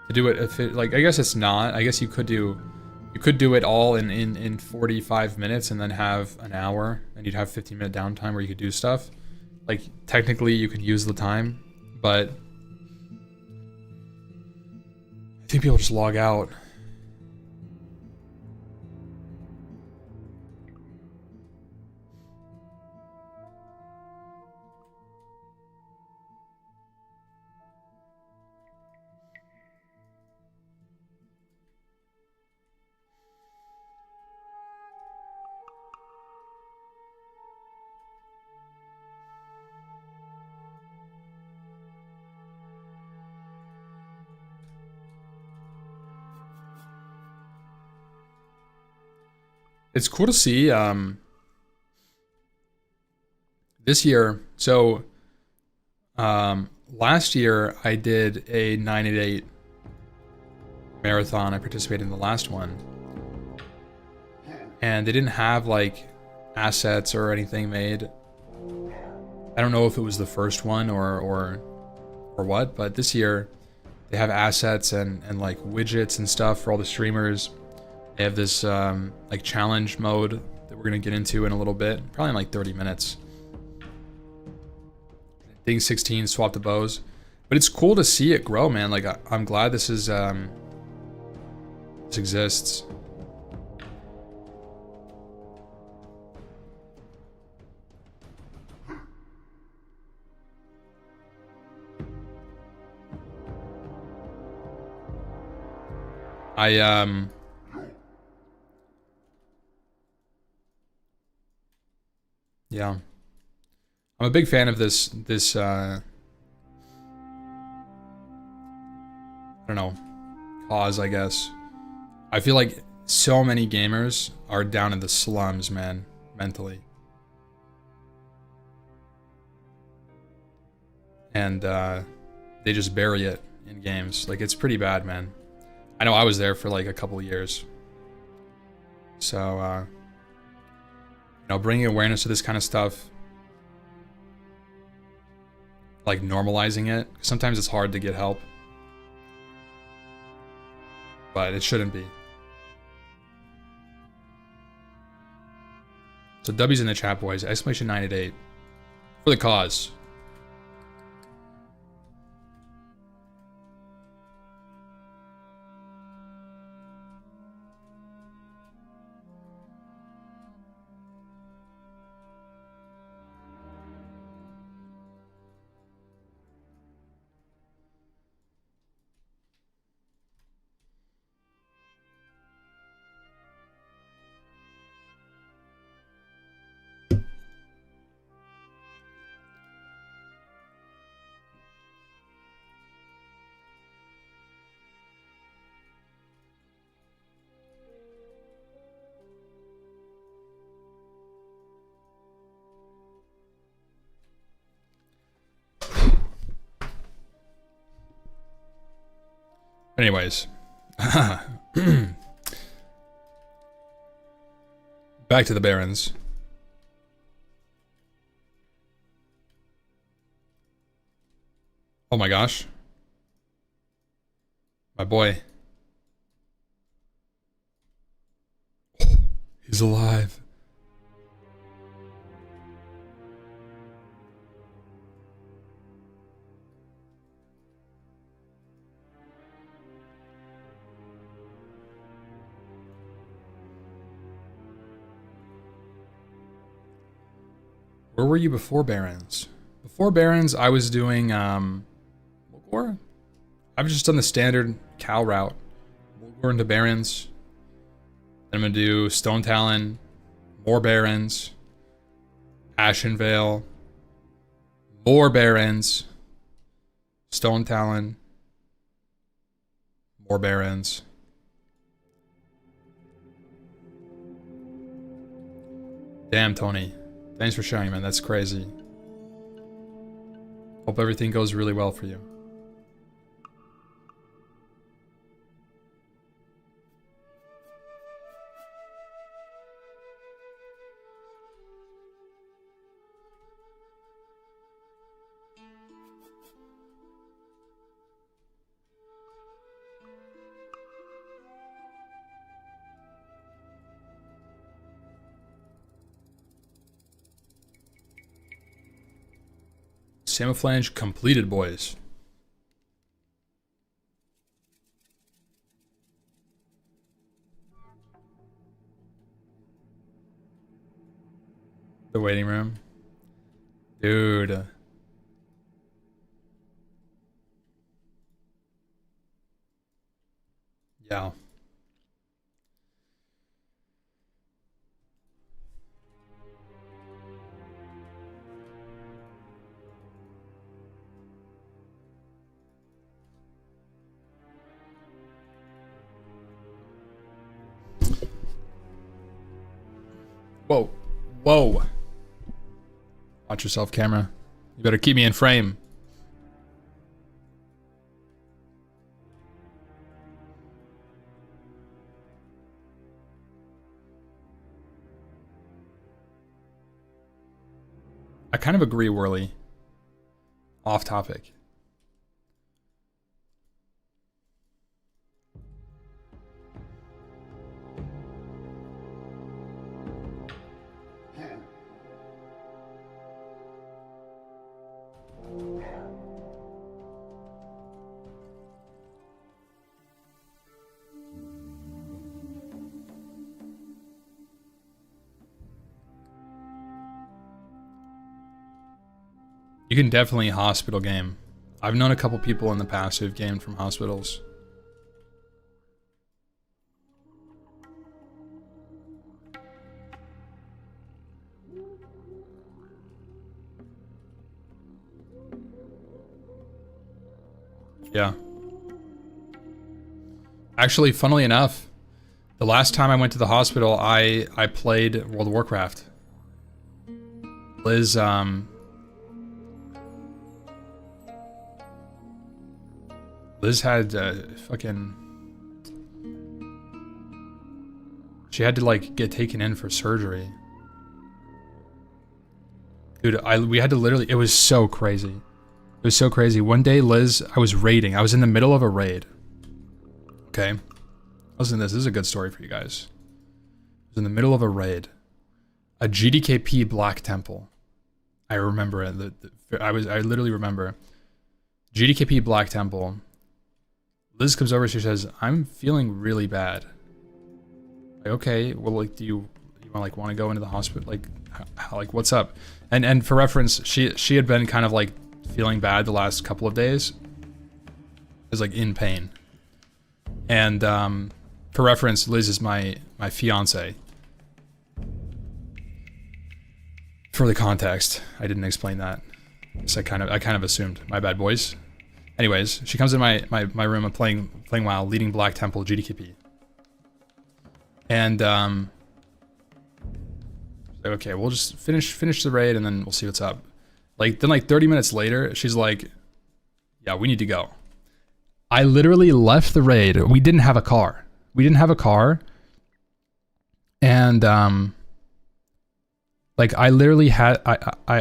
To do it, if it, like, I guess it's not. I guess you could do it all in 45 minutes and then have an hour, and you'd have 15-minute downtime where you could do stuff. Like, technically you could use the time, but I think people just log out. It's cool to see this year. So last year I did a 988 marathon. I participated in the last one, and they didn't have like assets or anything made. I don't know if it was the first one or what, but this year they have assets and like widgets and stuff for all the streamers. They have this like challenge mode that we're gonna get into in a little bit, probably in like 30 minutes. Ding 16 swap the bows, but it's cool to see it grow, man. Like I'm glad this is this exists. Yeah, I'm a big fan of this I don't know, cause, I guess. I feel like so many gamers are down in the slums, man, mentally. And they just bury it in games. Like, it's pretty bad, man. I know I was there for like a couple of years. So, you know, bringing awareness to this kind of stuff, like normalizing it. Sometimes it's hard to get help, but it shouldn't be. So W's in the chat, boys. Exclamation 988 for the cause. Anyways, back to the Barons. Oh my gosh. My boy. He's alive. Where were you before Barons? Before Barons, I was doing, Mulgore? I've just done the standard Cal route. Mulgore into Barons. Then I'm gonna do Stone Talon, more Barons, Ashenvale, more Barons, Stone Talon, more Barons. Damn, Tony. Thanks for sharing, man. That's crazy. Hope everything goes really well for you. Samoflange completed, boys. The waiting room. Dude. Yeah. Whoa. Watch yourself, camera. You better keep me in frame. I kind of agree, Whirly. Off topic. You can definitely hospital game. I've known a couple people in the past who've gamed from hospitals. Yeah. Actually, funnily enough, the last time I went to the hospital, I played World of Warcraft. Liz, Liz had fucking... She had to like get taken in for surgery. Dude, we had to literally... It was so crazy. It was so crazy. One day, Liz, I was raiding. I was in the middle of a raid. Okay. Listen to this. This is a good story for you guys. I was in the middle of a raid. A GDKP Black Temple. I remember it. I literally remember. GDKP Black Temple. Liz comes over, she says, I'm feeling really bad. Like, okay, well, like, do you want to go into the hospital? Like, like, what's up? And for reference, she had been kind of like feeling bad the last couple of days. Is like in pain. And for reference, Liz is my fiance. For the context, I didn't explain that. So I kind of assumed. My bad, boys. Anyways, she comes in my room and playing WoW, leading Black Temple GDKP. And okay, we'll just finish the raid and then we'll see what's up. Like then 30 minutes later, she's like, yeah, we need to go. I literally left the raid. We didn't have a car. And like I literally had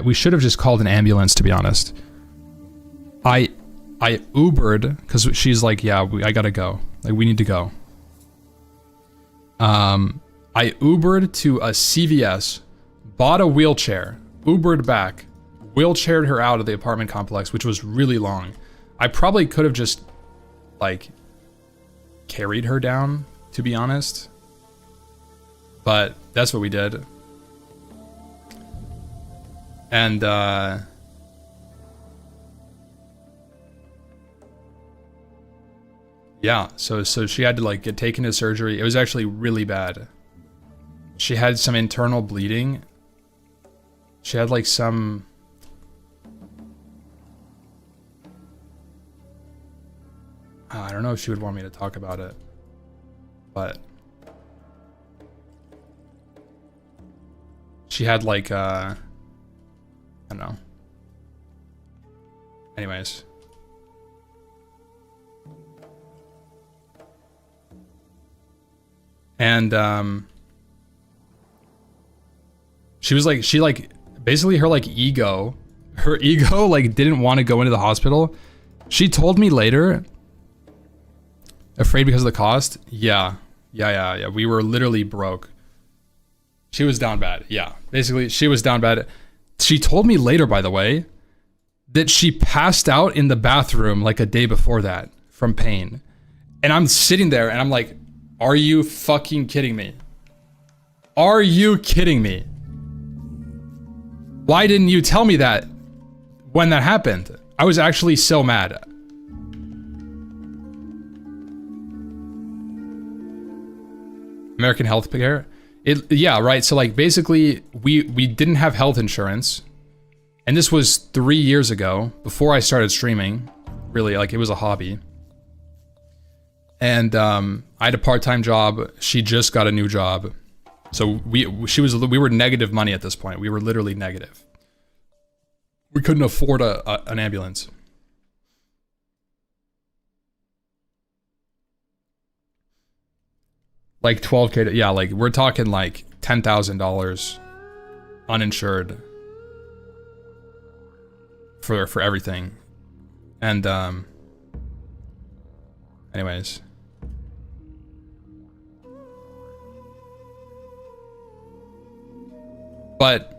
we should have just called an ambulance, to be honest. I Ubered, because she's like, yeah, I gotta go. Like, we need to go. I Ubered to a CVS, bought a wheelchair, Ubered back, wheelchaired her out of the apartment complex, which was really long. I probably could have just, like, carried her down, to be honest. But that's what we did. And, yeah, so she had to like get taken to surgery. It was actually really bad. She had some internal bleeding. She had like some... I don't know if she would want me to talk about it, but she had like I don't know. Anyways. And she was like, basically her ego like didn't want to go into the hospital. She told me later, afraid because of the cost. Yeah. We were literally broke. She was down bad. Yeah, basically she was down bad. She told me later, by the way, that she passed out in the bathroom like a day before that from pain. And I'm sitting there and I'm like, are you fucking kidding me? Are you kidding me? Why didn't you tell me that when that happened? I was actually so mad. American health care? Yeah, right. So like basically we didn't have health insurance. And this was 3 years ago, before I started streaming. Really, like it was a hobby. And I had a part-time job. She just got a new job. So we were negative money at this point. We were literally negative. We couldn't afford an ambulance. Like 12K, yeah, like we're talking like $10,000 uninsured for everything. And anyways. But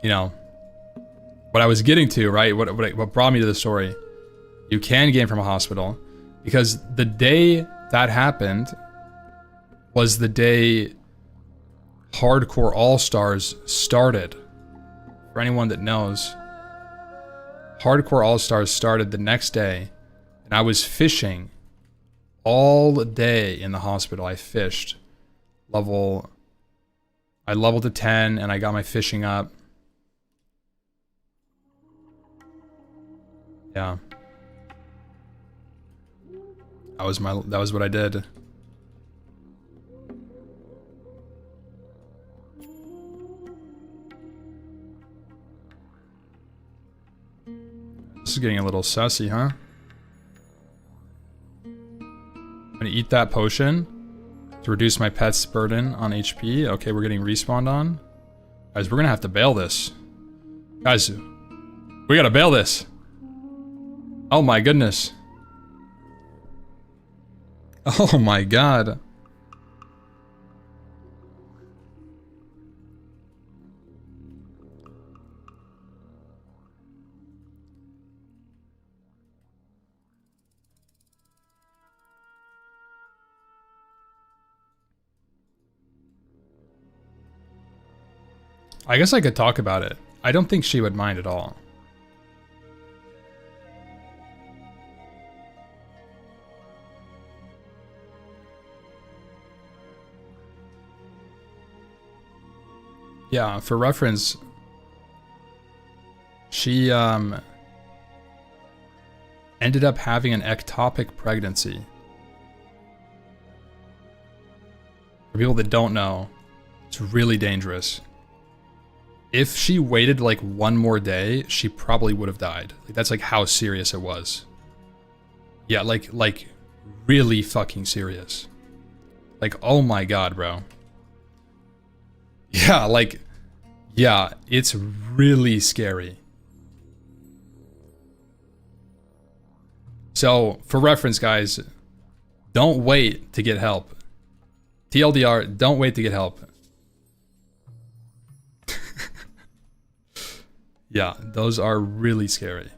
you know, what I was getting to, right? What brought me to the story? You can gain from a hospital, because the day that happened was the day Hardcore All-Stars started. For anyone that knows, Hardcore All-Stars started the next day, and I was fishing all day in the hospital. I fished. I leveled to 10 and I got my fishing up. Yeah. That was what I did. This is getting a little sussy, huh? I'm gonna eat that potion to reduce my pet's burden on HP. Okay, we're getting respawned on. Guys, we're gonna have to bail this. Guys, we gotta bail this. Oh my goodness. Oh my god. I guess I could talk about it. I don't think she would mind at all. Yeah, for reference, she ended up having an ectopic pregnancy. For people that don't know, it's really dangerous. If she waited like one more day, she probably would have died. Like, that's like how serious it was. Yeah, like really fucking serious. Like, oh my god, bro. Yeah, like, yeah, it's really scary. So, for reference, guys, don't wait to get help. TLDR, don't wait to get help. Yeah, those are really scary.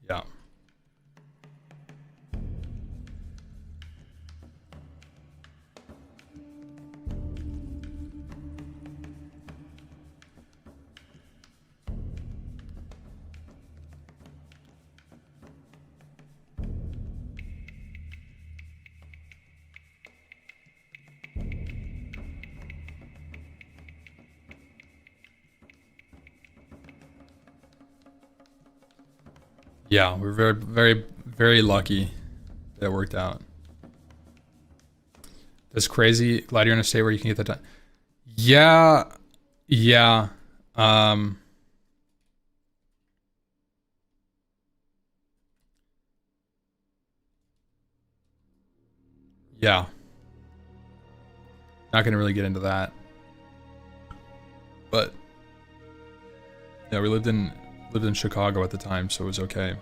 Yeah. Yeah, we're very, very, very lucky that it worked out. That's crazy. Glad you're in a state where you can get that done. Yeah, yeah. Yeah. Not gonna really get into that. But yeah, we lived in Chicago at the time, so it was okay.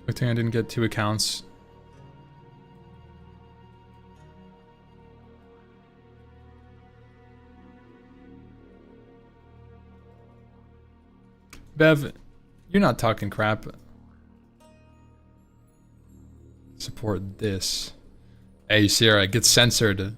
Good thing I didn't get 2 accounts. Bev, you're not talking crap. Support this. Hey, Sierra, get censored.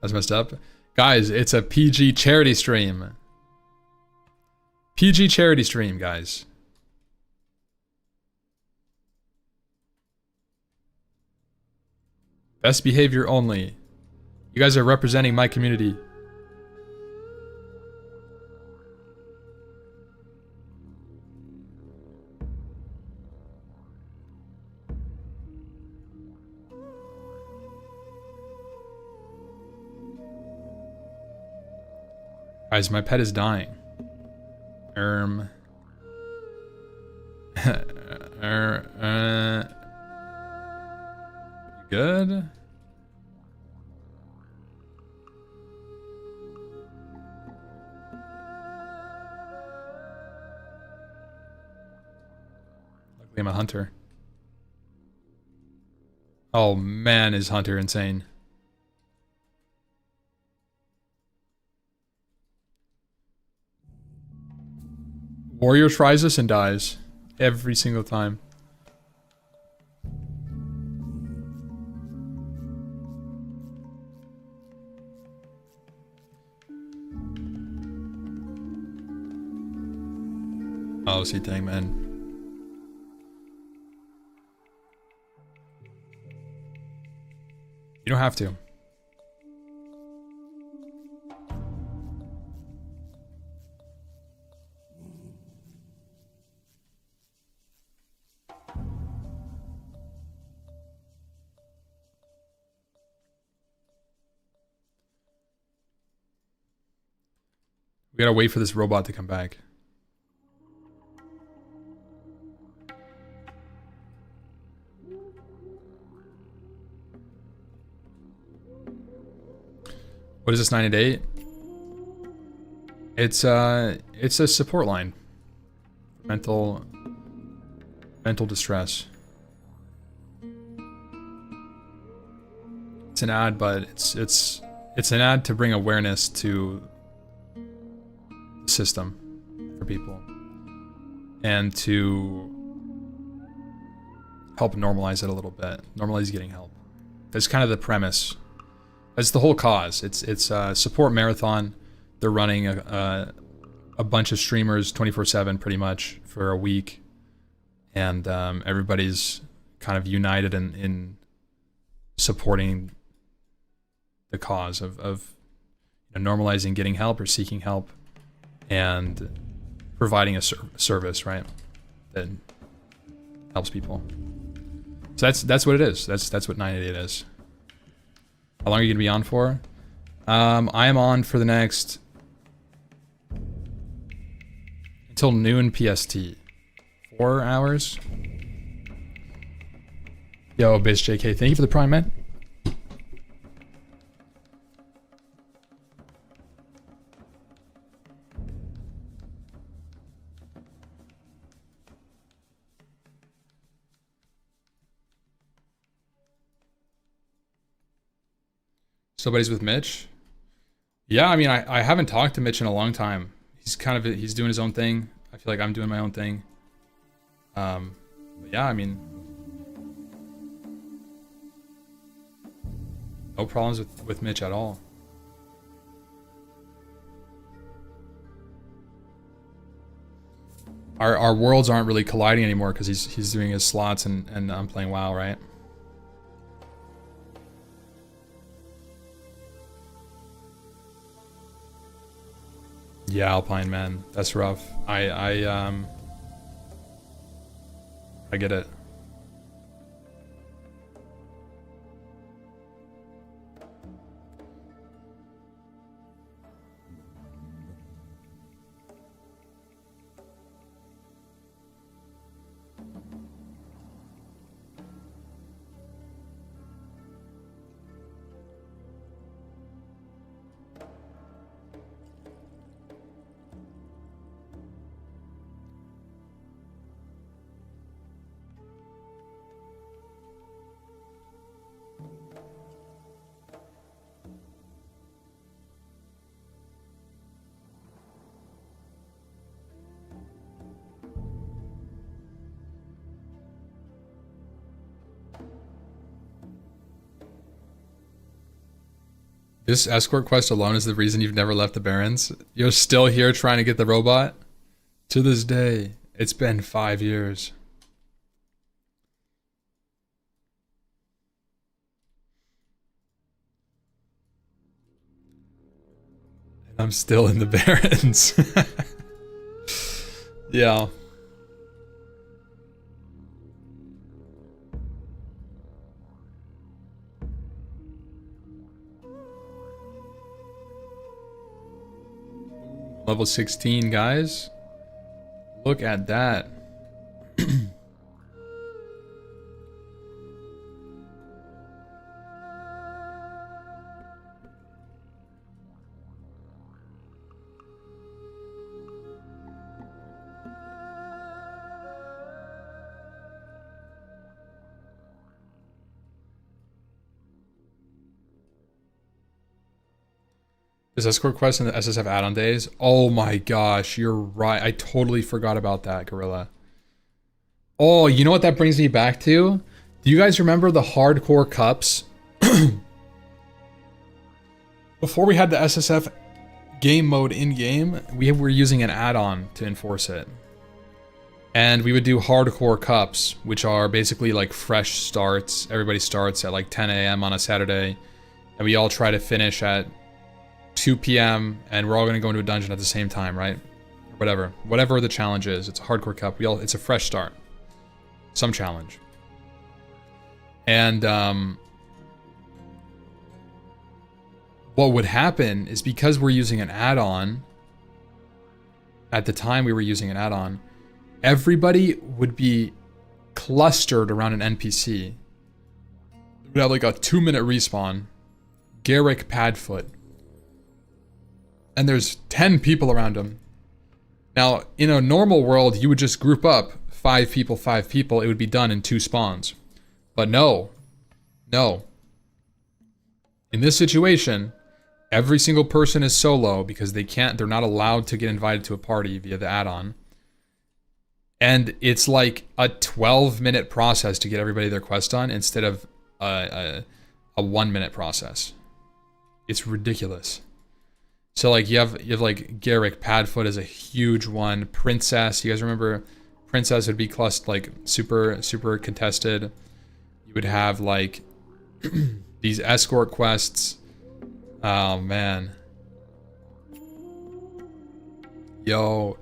That's messed up. Guys, it's a PG charity stream. PG charity stream, guys. Best behavior only. You guys are representing my community. Guys, my pet is dying. Good? Luckily I'm a hunter. Oh man, is Hunter insane. Warrior tries this and dies. Every single time. Oh, see, dang, man. You don't have to. We gotta wait for this robot to come back. What is this 988? It's a support line. Mental distress. It's an ad, but it's an ad to bring awareness to the system for people and to help normalize it a little bit. Normalize getting help. That's kind of the premise. That's the whole cause. It's a support marathon. They're running a bunch of streamers 24/7 pretty much for a week, and everybody's kind of united in supporting the cause of you know, normalizing getting help or seeking help and providing a service, right, that helps people. So that's what it is. That's what 988 is. How long are you gonna be on for? I am on for the next until noon PST. 4 hours. Yo, Biz JK, thank you for the prime, man. Still buddies with Mitch? Yeah, I mean, I haven't talked to Mitch in a long time. He's he's doing his own thing. I feel like I'm doing my own thing. But yeah, I mean, no problems with Mitch at all. Our worlds aren't really colliding anymore because he's doing his slots and I'm playing WoW, right? Yeah, Alpine, man, that's rough. I get it. This escort quest alone is the reason you've never left the Barrens. You're still here trying to get the robot? To this day, it's been 5 years. And I'm still in the Barrens. Yeah. Level 16, guys. Look at that. This escort quest in the SSF add-on days. Oh my gosh, you're right. I totally forgot about that, Gorilla. Oh, you know what that brings me back to? Do you guys remember the hardcore cups? Before we had the SSF game mode in-game, we were using an add-on to enforce it. And we would do hardcore cups, which are basically like fresh starts. Everybody starts at like 10 a.m. on a Saturday. And we all try to finish at 2 p.m. and we're all going to go into a dungeon at the same time, right? Whatever the challenge is, it's a hardcore cup. It's a fresh start, some challenge. And what would happen is, because we're using an add-on, at the time we were using an add-on, everybody would be clustered around an NPC. We'd have like a 2-minute respawn, Garrick Padfoot. And there's 10 people around him. Now, in a normal world, you would just group up 5 people, 5 people. It would be done in 2 spawns. But no. In this situation, every single person is solo because they're not allowed to get invited to a party via the add-on. And it's like a 12-minute process to get everybody their quest done instead of a 1-minute process. It's ridiculous. So like you have like Garrick Padfoot is a huge one. Princess, you guys remember Princess would be clustered like super contested. You would have like these escort quests. Oh man. Yo,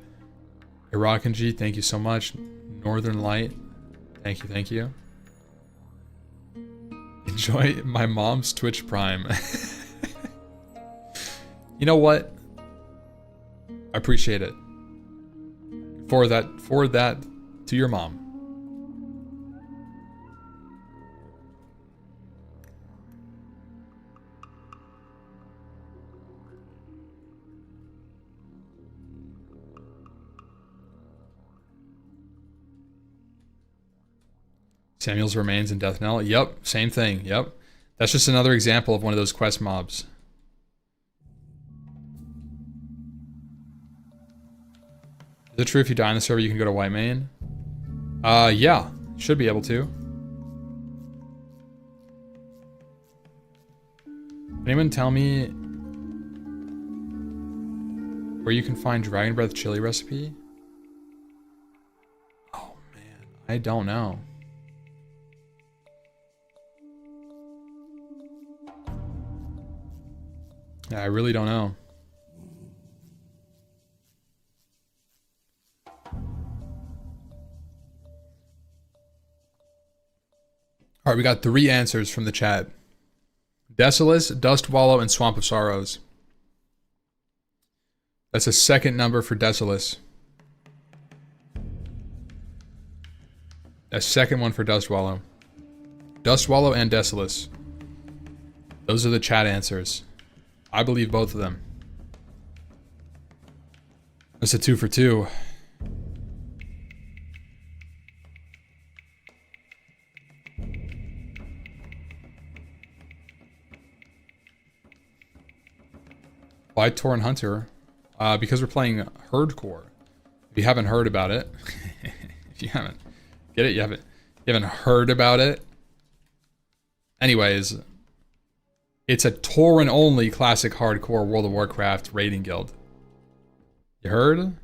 Irakanji, thank you so much. Northern Light, thank you. Enjoy my mom's Twitch Prime. You know what? I appreciate it. Forward that to your mom. Samuel's remains in Death Knell. Yep, same thing. Yep. That's just another example of one of those quest mobs. Is it true if you die on the server you can go to White Main? Yeah, should be able to. Can anyone tell me where you can find Dragon Breath chili recipe? Oh man, I don't know. Yeah, I really don't know. All right, we got 3 answers from the chat. Decilis, Dust Wallow, and Swamp of Sorrows. That's a second number for Decilis. A second one for Dust Wallow. Dust Wallow and Decilis. Those are the chat answers. I believe both of them. That's a 2 for 2. Why Torrent Hunter? Because we're playing Herdcore. If you haven't heard about it, if you haven't, get it? You haven't heard about it? Anyways, It's a Tauren only classic hardcore World of Warcraft raiding guild. You heard?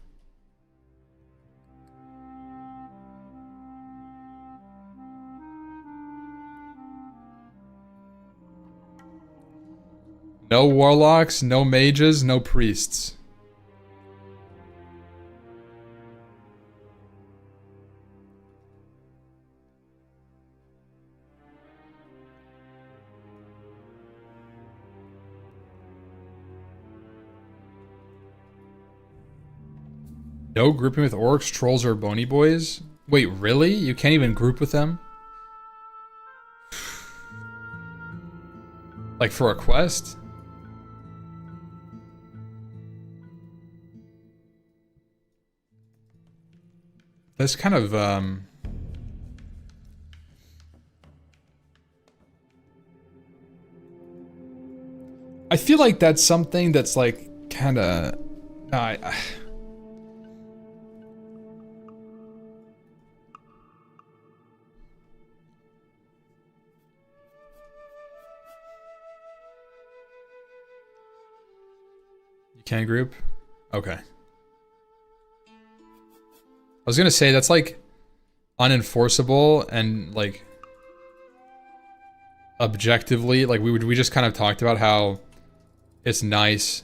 No warlocks, no mages, no priests. No grouping with orcs, trolls, or bony boys? Wait, really? You can't even group with them? Like for a quest? That's kind of, I feel like that's something that's like, kinda... You can't group? Okay. I was gonna say, that's like unenforceable and like objectively, like we just kind of talked about how it's nice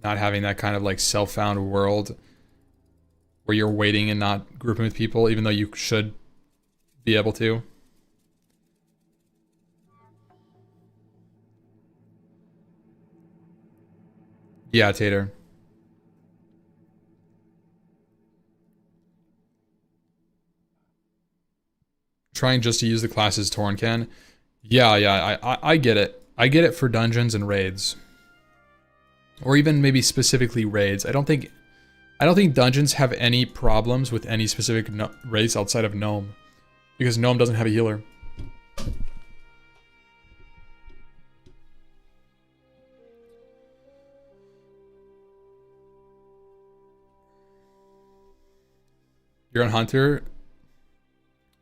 not having that kind of like self-found world where you're waiting and not grouping with people, even though you should be able to. Yeah, Tater. Trying just to use the classes Torn can. Yeah, I get it. I get it for dungeons and raids. Or even maybe specifically raids. I don't think dungeons have any problems with any specific race outside of Gnome. Because Gnome doesn't have a healer. You're on Hunter?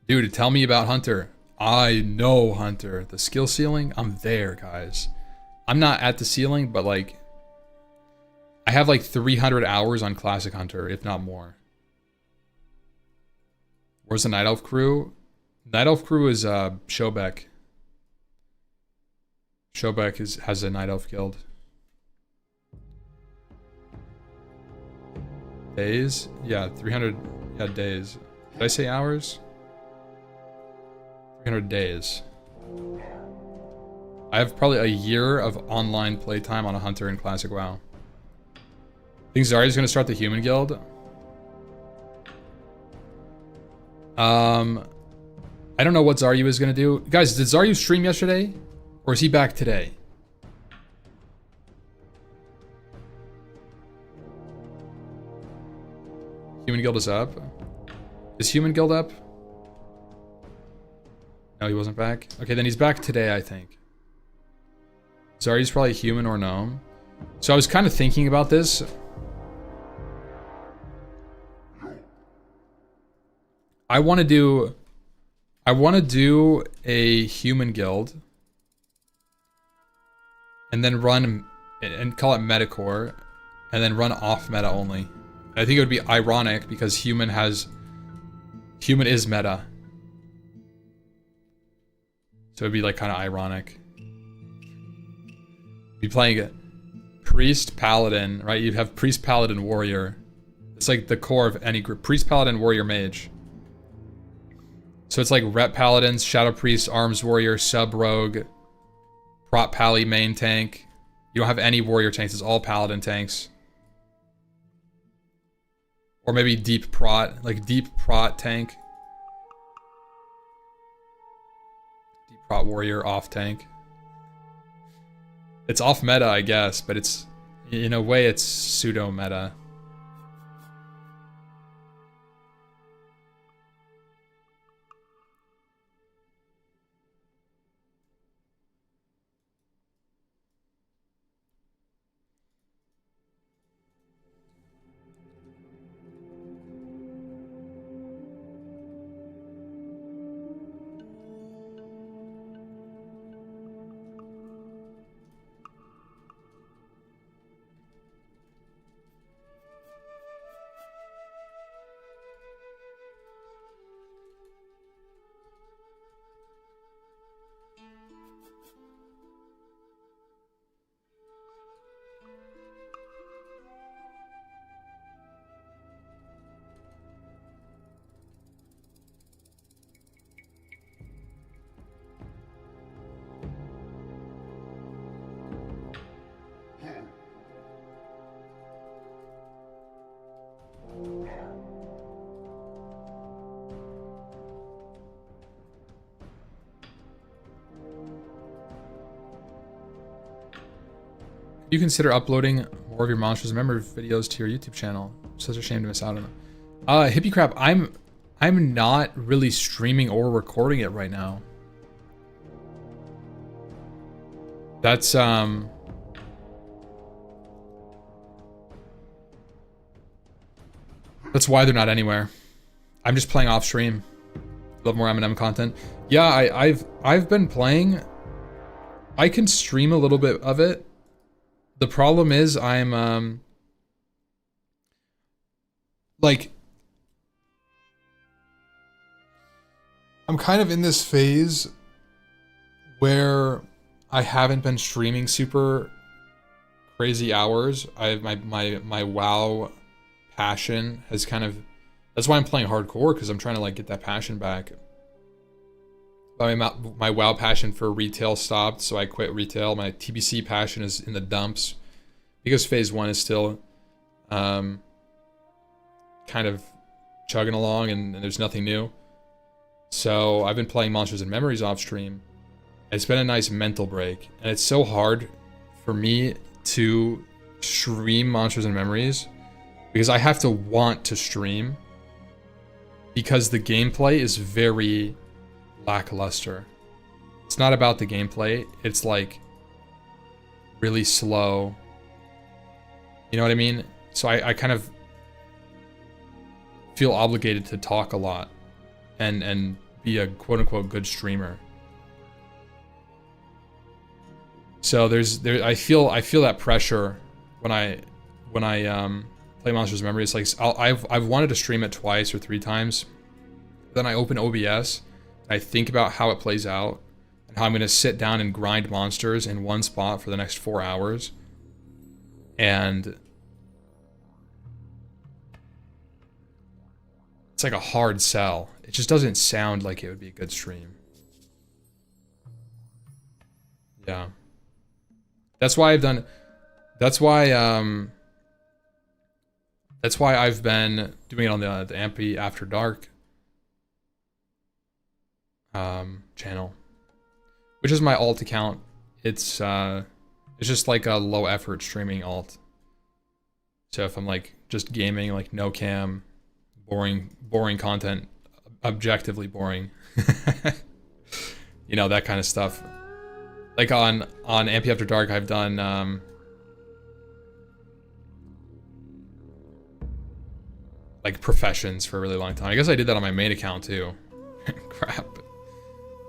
Dude, tell me about Hunter. I know Hunter. The skill ceiling, I'm there, guys. I'm not at the ceiling, but like... I have like 300 hours on Classic Hunter, if not more. Where's the Night Elf crew? Night Elf crew is Shobek. Shobek has a Night Elf guild. Days? Yeah, 300 days. Did I say hours? 300 days. I have probably a year of online playtime on a Hunter in Classic WoW. Think Zarya's gonna start the human guild? I don't know what Zarya is gonna do. Guys, did Zarya stream yesterday? Or is he back today? Human guild is up. Is human guild up? No, he wasn't back. Okay, then he's back today, I think. Zarya's probably human or gnome. So I was kind of thinking about this. I want to do a human guild and then run and call it Metacore and then run off meta only. I think it would be ironic because human is meta. So it'd be like kind of ironic. Be playing it. Priest, Paladin, right? You'd have Priest, Paladin, Warrior. It's like the core of any group. Priest, Paladin, Warrior, Mage. So it's like Rep Paladins, Shadow Priest, Arms Warrior, Sub Rogue, Prot Pally, main tank. You don't have any Warrior tanks, it's all Paladin tanks. Or maybe Deep Prot, like Deep Prot tank. Deep Prot Warrior, off tank. It's off meta, I guess, but it's, in a way, it's pseudo meta. You consider uploading more of your Monsters and Memory videos to your YouTube channel. Such a shame to miss out on it. Hippie Crap, I'm not really streaming or recording it right now. That's why they're not anywhere. I'm just playing off stream. Love more M&M content. Yeah, I've been playing. I can stream a little bit of it. The problem is I'm like I'm kind of in this phase where I haven't been streaming super crazy hours. My WoW passion has kind of, that's why I'm playing hardcore, because I'm trying to like get that passion back. My WoW passion for retail stopped, so I quit retail. My TBC passion is in the dumps because phase 1 is still kind of chugging along and there's nothing new. So I've been playing Monsters and Memories off stream. It's been a nice mental break, and it's so hard for me to stream Monsters and Memories because I have to want to stream because the gameplay is very lackluster. It's not about the gameplay, it's like really slow. You know what I mean? So I kind of feel obligated to talk a lot and be a quote-unquote good streamer. So I feel that pressure when I play Monsters Memory. It's like I've wanted to stream it twice or 3 times. Then I open OBS and I think about how it plays out and how I'm gonna sit down and grind monsters in one spot for the next 4 hours. And it's like a hard sell. It just doesn't sound like it would be a good stream. Yeah. That's why I've been doing it on the Ampy After Dark channel, which is my alt account. It's just like a low effort streaming alt. So if I'm like just gaming, like no cam, boring content, objectively boring, you know, that kind of stuff. Like on Ampy After Dark, I've done like professions for a really long time. I guess I did that on my main account too. Crap.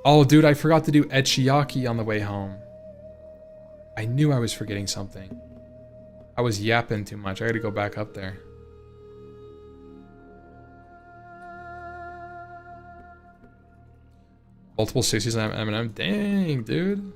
Oh, dude, I forgot to do Echiyaki on the way home. I knew I was forgetting something. I was yapping too much. I gotta go back up there. Multiple 60s on M&M. Dang, dude.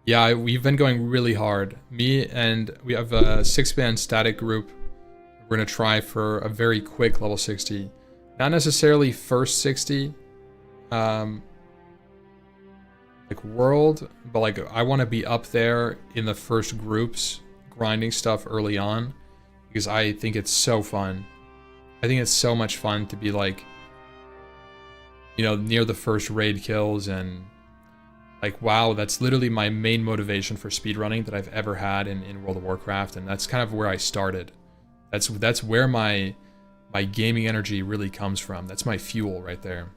Yeah, we've been going really hard. Me and we have a 6-man static group. We're gonna try for a very quick level 60. Not necessarily first 60, like world, but like I want to be up there in the first groups, grinding stuff early on, because I think it's so fun. I think it's so much fun to be like, you know, near the first raid kills and like, wow, that's literally my main motivation for speedrunning that I've ever had in World of Warcraft, and that's kind of where I started. That's where my gaming energy really comes from. That's my fuel right there.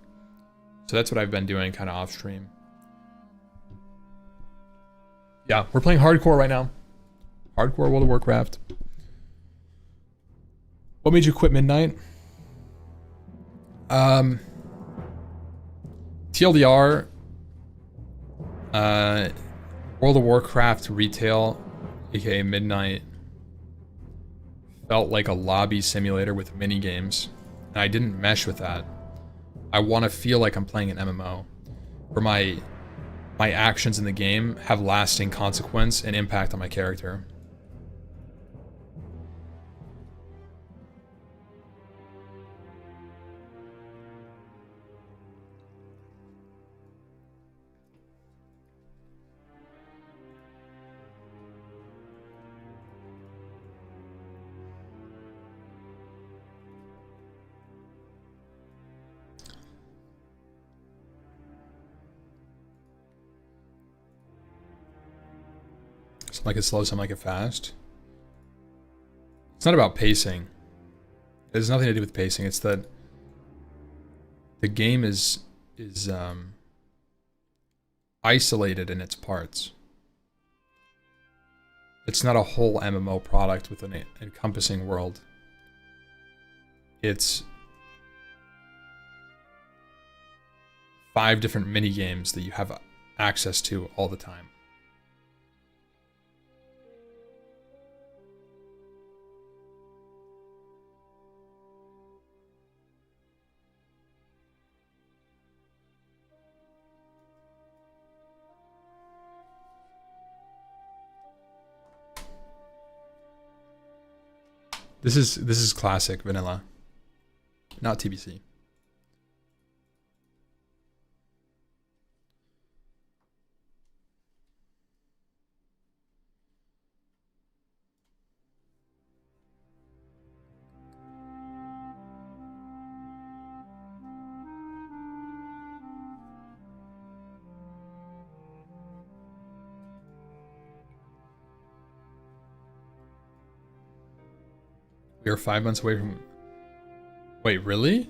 So that's what I've been doing kind of off stream. Yeah, we're playing hardcore right now. Hardcore World of Warcraft. What made you quit Midnight? TLDR, World of Warcraft retail, aka Midnight, felt like a lobby simulator with mini games, and I didn't mesh with that. I want to feel like I'm playing an MMO, where my actions in the game have lasting consequence and impact on my character. Some like it slow, some like it fast. It's not about pacing. It has nothing to do with pacing. It's that the game is isolated in its parts. It's not a whole MMO product with an encompassing world. It's 5 different mini games that you have access to all the time. This is classic vanilla, not TBC. We are 5 months away from... Wait, really?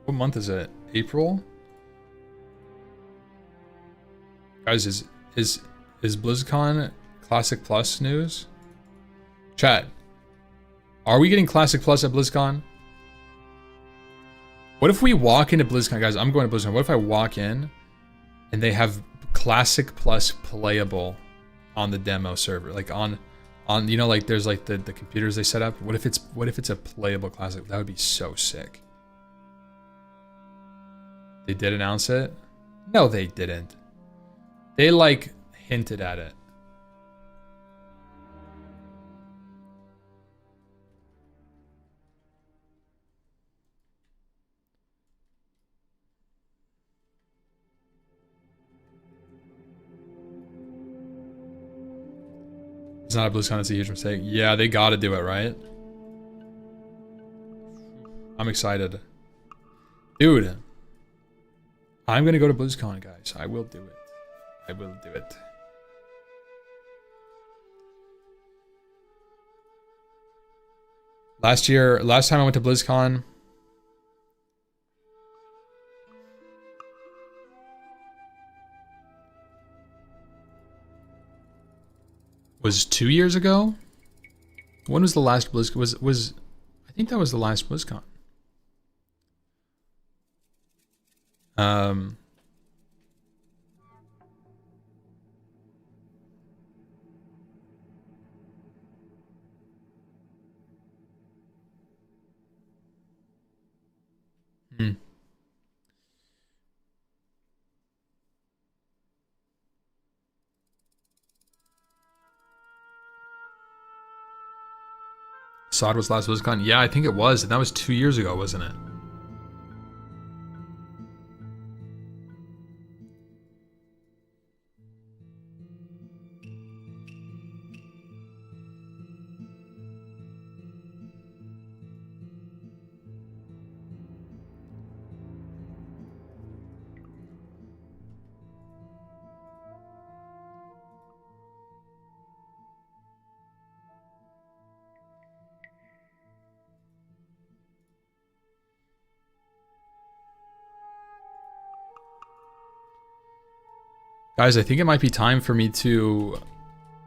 What month is it? April? Guys, is BlizzCon Classic Plus news? Chat. Are we getting Classic Plus at BlizzCon? What if we walk into BlizzCon? Guys, I'm going to BlizzCon. What if I walk in and they have Classic Plus playable on the demo server? Like on you know, like there's like the computers they set up. What if it's a playable classic? That would be so sick. They did announce it? No, they didn't. They like hinted at it. It's not a BlizzCon, it's a huge mistake. Yeah, they gotta do it, right? I'm excited. Dude. I'm gonna go to BlizzCon, guys. I will do it. I will do it. Last time I went to BlizzCon, was 2 years ago. When was the last BlizzCon? Was I think that was the last BlizzCon. Sod was last BlizzCon. Yeah, I think it was, and that was 2 years ago, wasn't it? Guys, I think it might be time for me to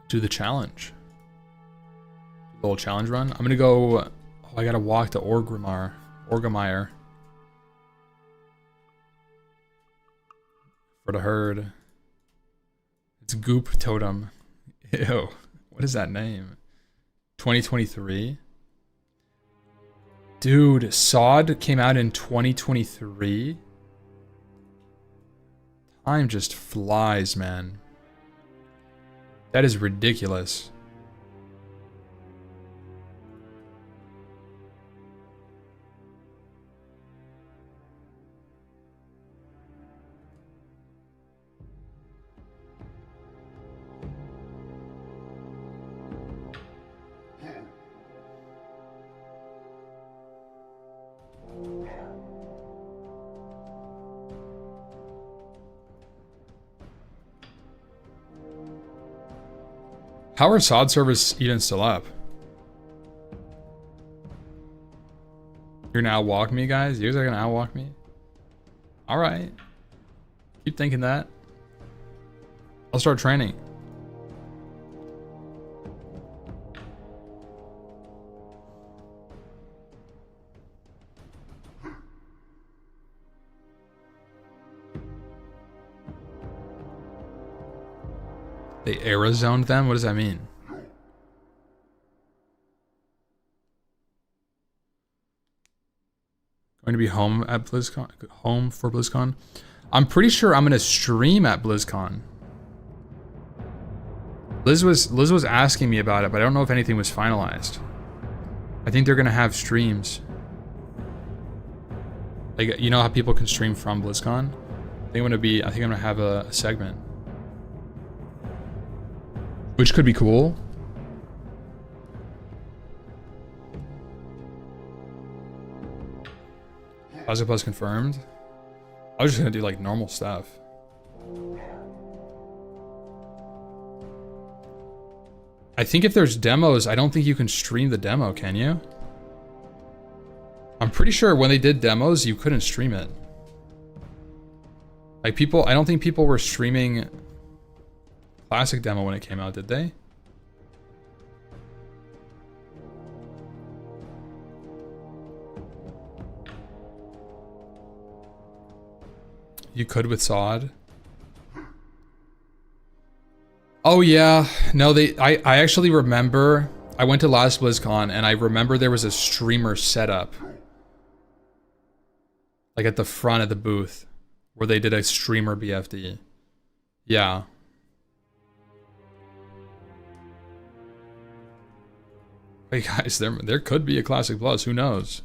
do the challenge. The little challenge run. I'm gonna go... Oh, I gotta walk to Orgrimmar. For the herd. It's Goop Totem. Ew. What is that name? 2023? Dude, Sod came out in 2023? Time just flies, man. That is ridiculous. How are SOD servers even still up? You're gonna outwalk me, guys? You guys are gonna outwalk me? Alright. Keep thinking that. I'll start training. They era zoned them? What does that mean? Going to be home at BlizzCon? Home for BlizzCon? I'm pretty sure I'm gonna stream at BlizzCon. Liz was asking me about it, but I don't know if anything was finalized. I think they're gonna have streams. Like, you know how people can stream from BlizzCon? I think I'm gonna have a segment. Which could be cool. Puzzle Plus confirmed. I was just gonna do like normal stuff. I think if there's demos, I don't think you can stream the demo, can you? I'm pretty sure when they did demos, you couldn't stream it. Like I don't think people were streaming Classic demo when it came out, did they? You could with SOD. Oh yeah, no, I actually remember, I went to last BlizzCon and I remember there was a streamer setup. Like at the front of the booth, where they did a streamer BFD. Yeah. Hey guys, there could be a Classic Plus, who knows?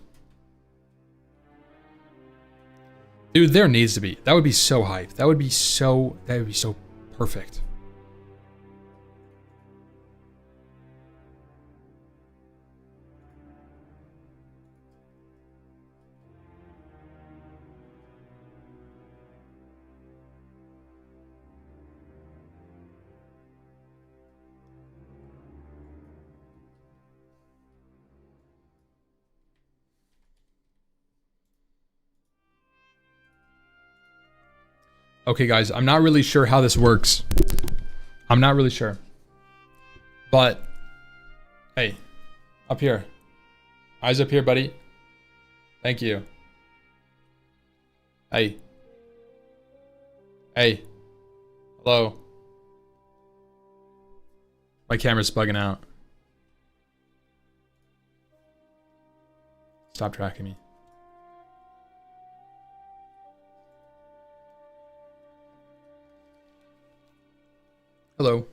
Dude, there needs to be. That would be so hyped. That would be so perfect. Okay, guys, I'm not really sure how this works. I'm not really sure. But, hey, up here. Eyes up here, buddy. Thank you. Hey. Hey. Hello. My camera's bugging out. Stop tracking me. Hello.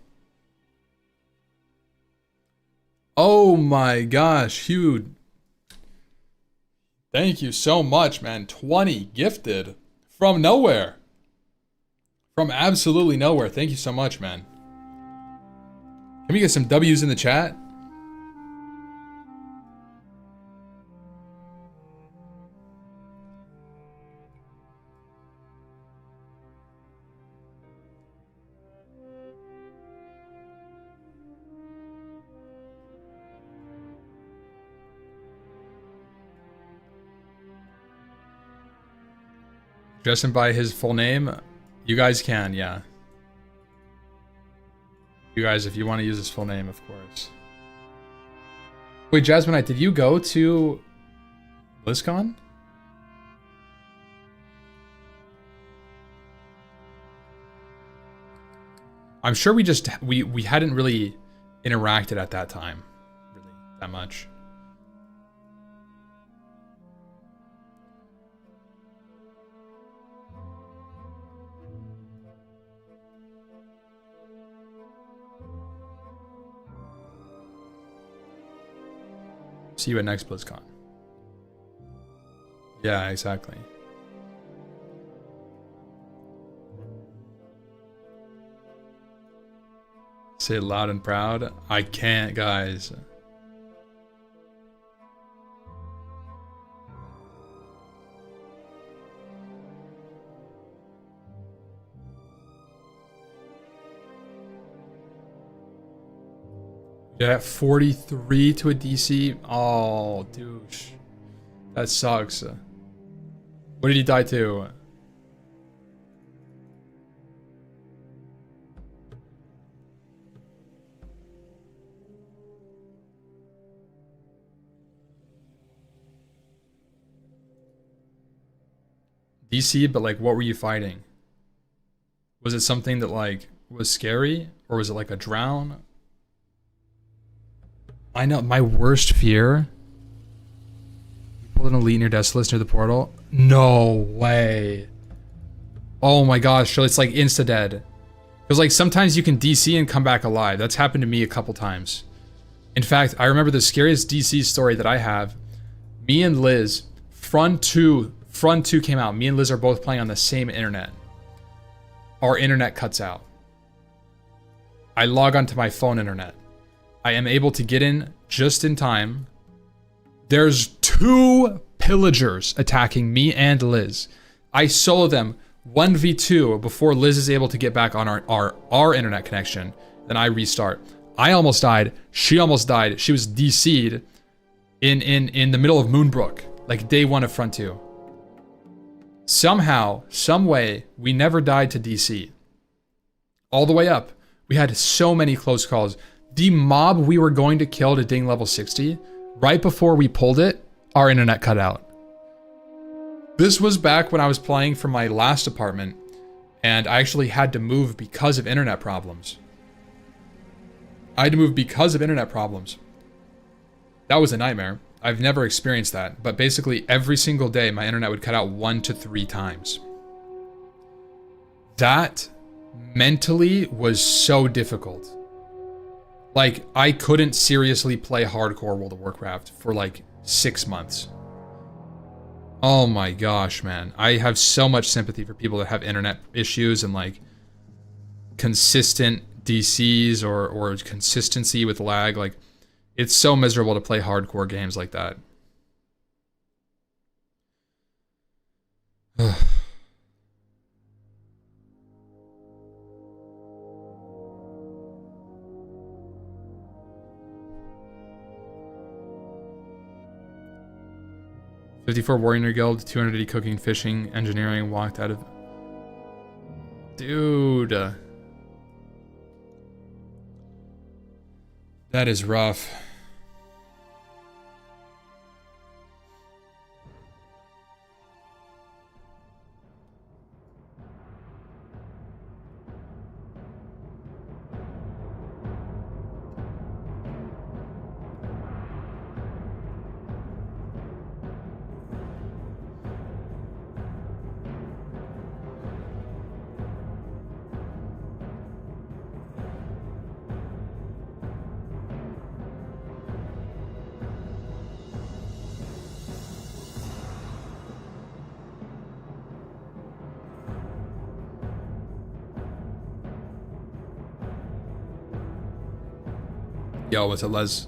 Oh my gosh, huge. Thank you so much, man. 20 gifted from nowhere. From absolutely nowhere. Thank you so much, man. Can we get some W's in the chat? Address him by his full name? You guys can, yeah. You guys, if you want to use his full name, of course. Wait, Jasmine, did you go to BlizzCon? I'm sure we hadn't really interacted at that time, really, that much. See you at next BlizzCon. Yeah, exactly. Say it loud and proud. I can't, guys. Yeah, 43 to a DC. Oh, douche. That sucks. What did he die to? DC, but like, what were you fighting? Was it something that like was scary, or was it like a drown? I know my worst fear. Pulled an elite near Desolus near the portal. No way. Oh my gosh, so it's like insta dead. Because like sometimes you can DC and come back alive. That's happened to me a couple times. In fact, I remember the scariest DC story that I have. Me and Liz, Front 2 came out. Me and Liz are both playing on the same internet. Our internet cuts out. I log onto my phone internet. I am able to get in just in time. There's 2 pillagers attacking me and Liz. I solo them 1v2 before Liz is able to get back on our internet connection. Then I restart. I almost died. She almost died. She was DC'd in the middle of Moonbrook, like day 1 of Front 2. Somehow, some way, we never died to DC. All the way up. We had so many close calls. The mob we were going to kill to ding level 60, right before we pulled it, our internet cut out. This was back when I was playing for my last apartment, and I actually had to move because of internet problems. I had to move because of internet problems. That was a nightmare. I've never experienced that, but basically every single day my internet would cut out 1 to 3 times. That mentally was so difficult. Like, I couldn't seriously play hardcore World of Warcraft for like 6 months. Oh my gosh, man. I have so much sympathy for people that have internet issues and like consistent DCs or consistency with lag. Like, it's so miserable to play hardcore games like that. 54 Warrior Guild, 280 cooking, fishing, engineering, walked out of... Dude. That is rough. Yo, what's up, Les?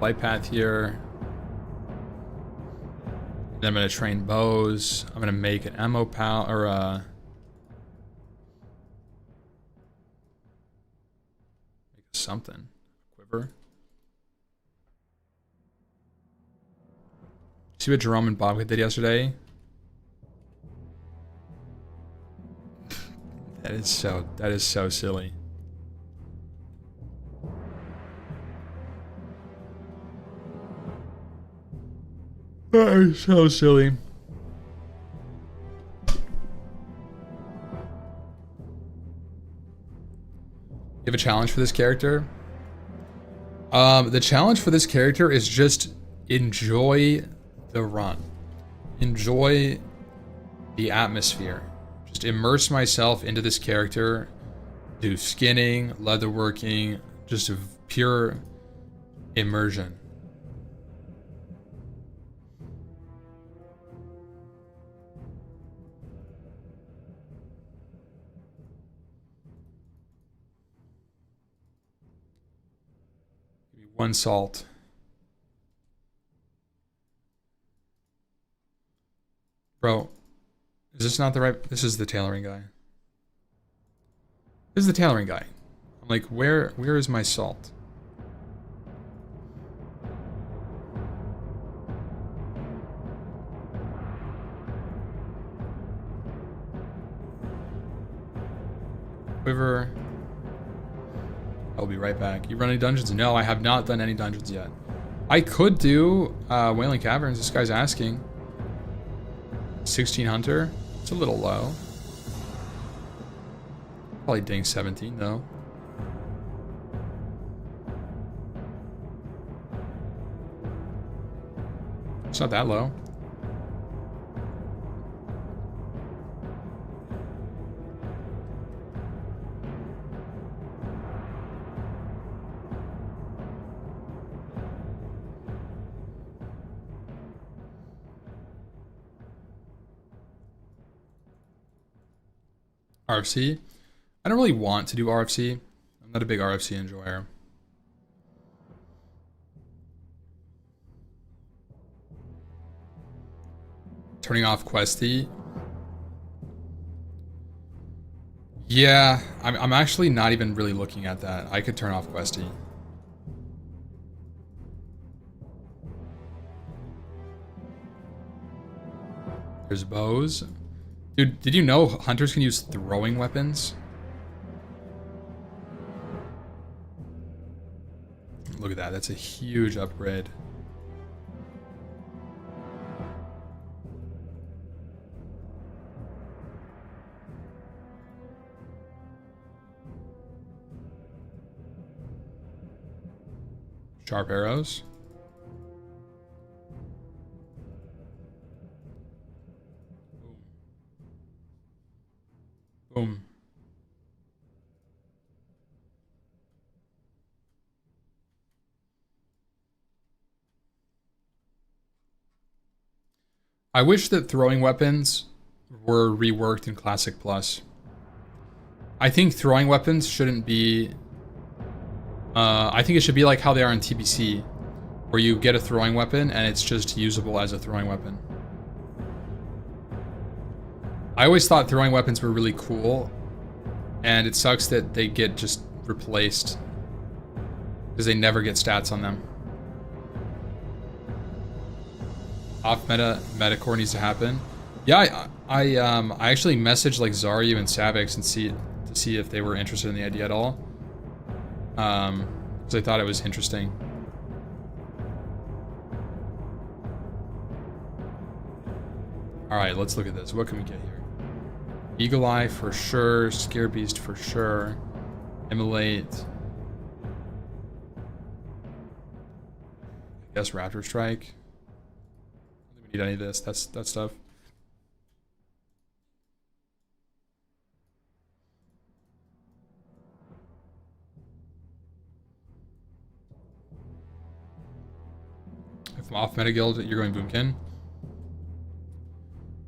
Flight path here. Then I'm gonna train bows. I'm gonna make an ammo pal or make something. Quiver. See what Jerome and Bob did yesterday? That is so silly. That is so silly. You have a challenge for this character? The challenge for this character is just enjoy the run. Enjoy the atmosphere. just immerse myself into this character, do skinning, leatherworking, just a pure immersion. Give me 1 salt. Bro, is this not the right... This is the tailoring guy. This is the tailoring guy. I'm like, where is my salt? Quiver. I'll be right back. You run any dungeons? No, I have not done any dungeons yet. I could do Wailing Caverns. This guy's asking. 16 Hunter. It's a little low. Probably ding 17 though. It's not that low. RFC. I don't really want to do RFC. I'm not a big RFC enjoyer. Turning off Questy. Yeah, I'm actually not even really looking at that. I could turn off Questy. There's bows. Dude, did you know hunters can use throwing weapons? Look at that, that's a huge upgrade. Sharp arrows. Boom. I wish that throwing weapons were reworked in Classic Plus. I think throwing weapons shouldn't be... I think it should be like how they are in TBC, where you get a throwing weapon and it's just usable as a throwing weapon. I always thought throwing weapons were really cool, and it sucks that they get just replaced because they never get stats on them. Off metacore needs to happen. Yeah, I actually messaged like Zaryu and Savix and to see if they were interested in the idea at all. Because I thought it was interesting. All right, let's look at this. What can we get here? Eagle Eye for sure. Scare Beast for sure. Immolate. I guess Raptor Strike. I don't think we need any of this. That stuff. If I'm off meta guild, you're going Boomkin.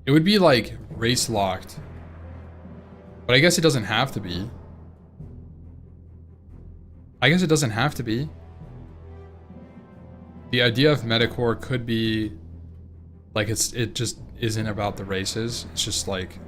It would be like race locked. But I guess it doesn't have to be. I guess it doesn't have to be. The idea of metacore could be like it just isn't about the races. It's just like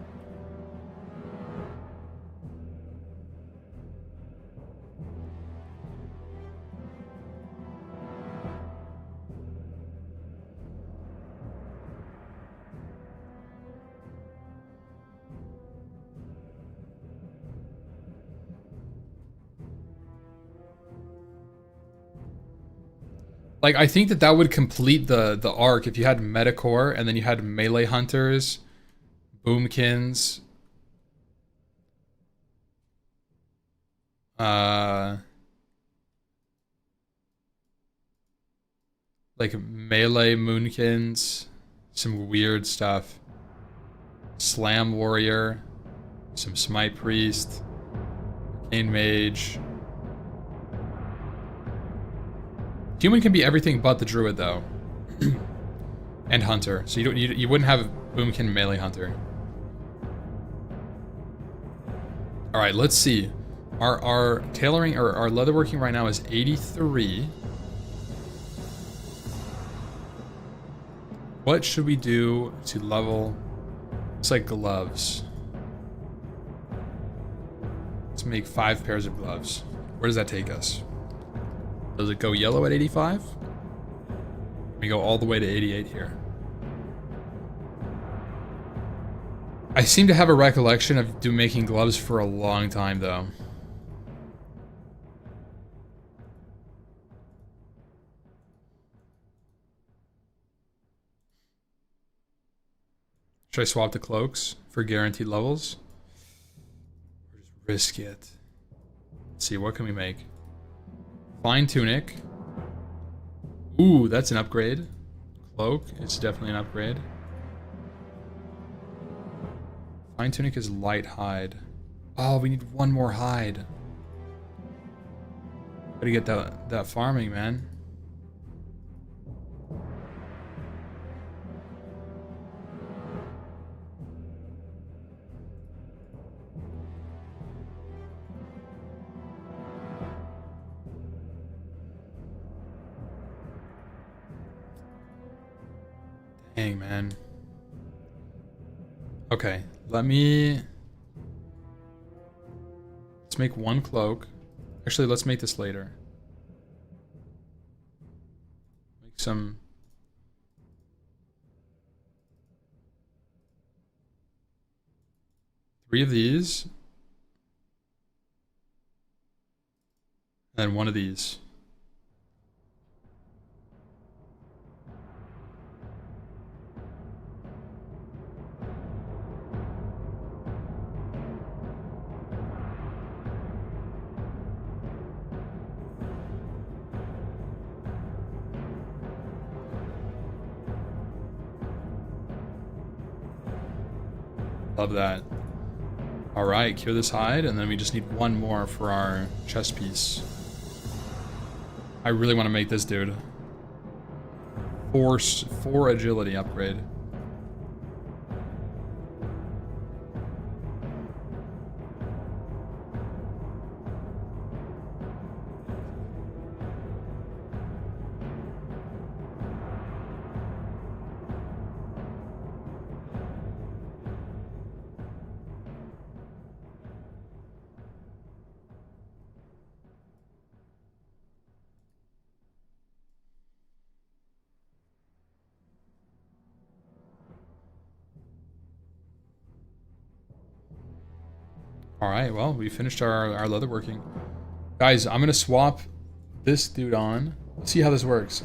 I think that would complete the arc if you had metacore and then you had melee hunters, boomkins, like melee moonkins, some weird stuff, slam warrior, Some Smite Priest. Arcane Mage. Human can be everything but the Druid, though. And Hunter. So you wouldn't have Boomkin melee Hunter. Alright, let's see. Our tailoring, or our leatherworking right now is 83. What should we do to level? It's like gloves. Let's make 5 pairs of gloves. Where does that take us? Does it go yellow at 85? We go all the way to 88 here. I seem to have a recollection of making gloves for a long time, though. Should I swap the cloaks for guaranteed levels? Or just risk it? Let's see, what can we make? Fine tunic. Ooh, that's an upgrade. Cloak is definitely an upgrade. Fine tunic is light hide. Oh, we need one more hide. Gotta get that farming, man. Dang, man. Okay, let's make one cloak. Actually, let's make this later. Make some... three of these. And then one of these. Love that. Alright, cure this hide, and then we just need one more for our chest piece. I really want to make this dude. 4 agility upgrade. Alright, well, we finished our leatherworking. Guys, I'm gonna swap this dude on. Let's see how this works.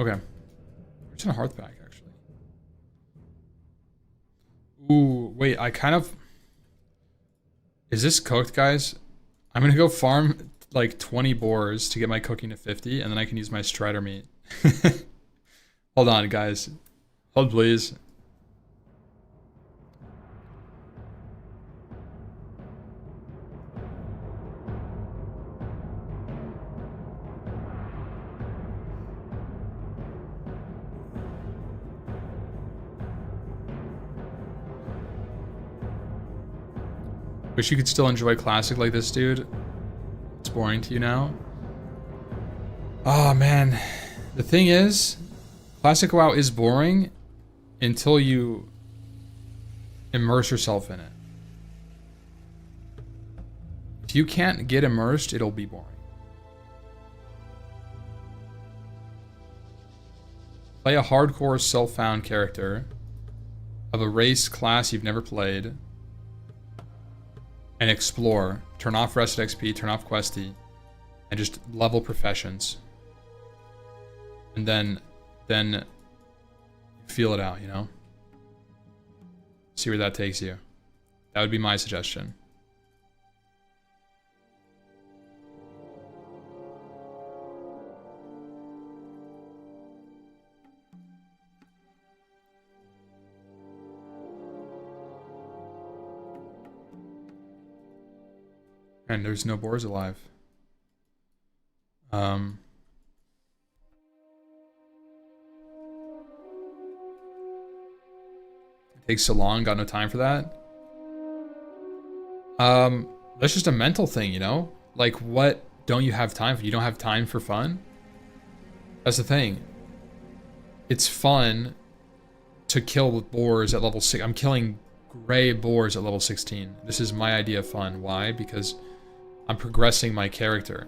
Okay. It's in a hearth pack, actually. Ooh, wait, I kind of... Is this cooked, guys? I'm gonna go farm like 20 boars to get my cooking to 50, and then I can use my strider meat. Hold on, guys. Hold, please. Wish you could still enjoy Classic like this, dude. It's boring to you now. Oh, man. The thing is, Classic WoW is boring until you immerse yourself in it. If you can't get immersed, it'll be boring. Play a hardcore self-found character of a race class you've never played and explore. Turn off rested XP, turn off questy, and just level professions. And then feel it out, you know? See where that takes you. That would be my suggestion. And there's no boars alive. It takes so long, got no time for that. That's just a mental thing, you know? Like, what don't you have time for? You don't have time for fun? That's the thing. It's fun to kill boars at level 6. I'm killing gray boars at level 16. This is my idea of fun. Why? Because I'm progressing my character.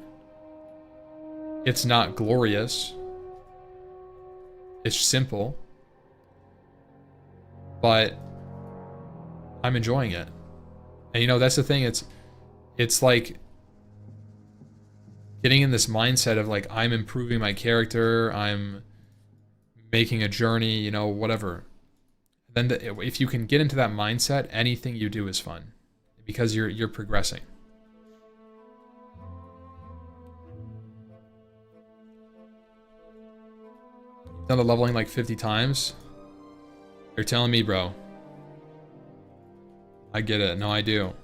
It's not glorious. It's simple. But I'm enjoying it. And you know, that's the thing, it's like getting in this mindset of like, I'm improving my character, I'm making a journey, you know, whatever. Then if you can get into that mindset, anything you do is fun because you're progressing. Done the leveling like 50 times. You're telling me, bro. I get it. No, I do.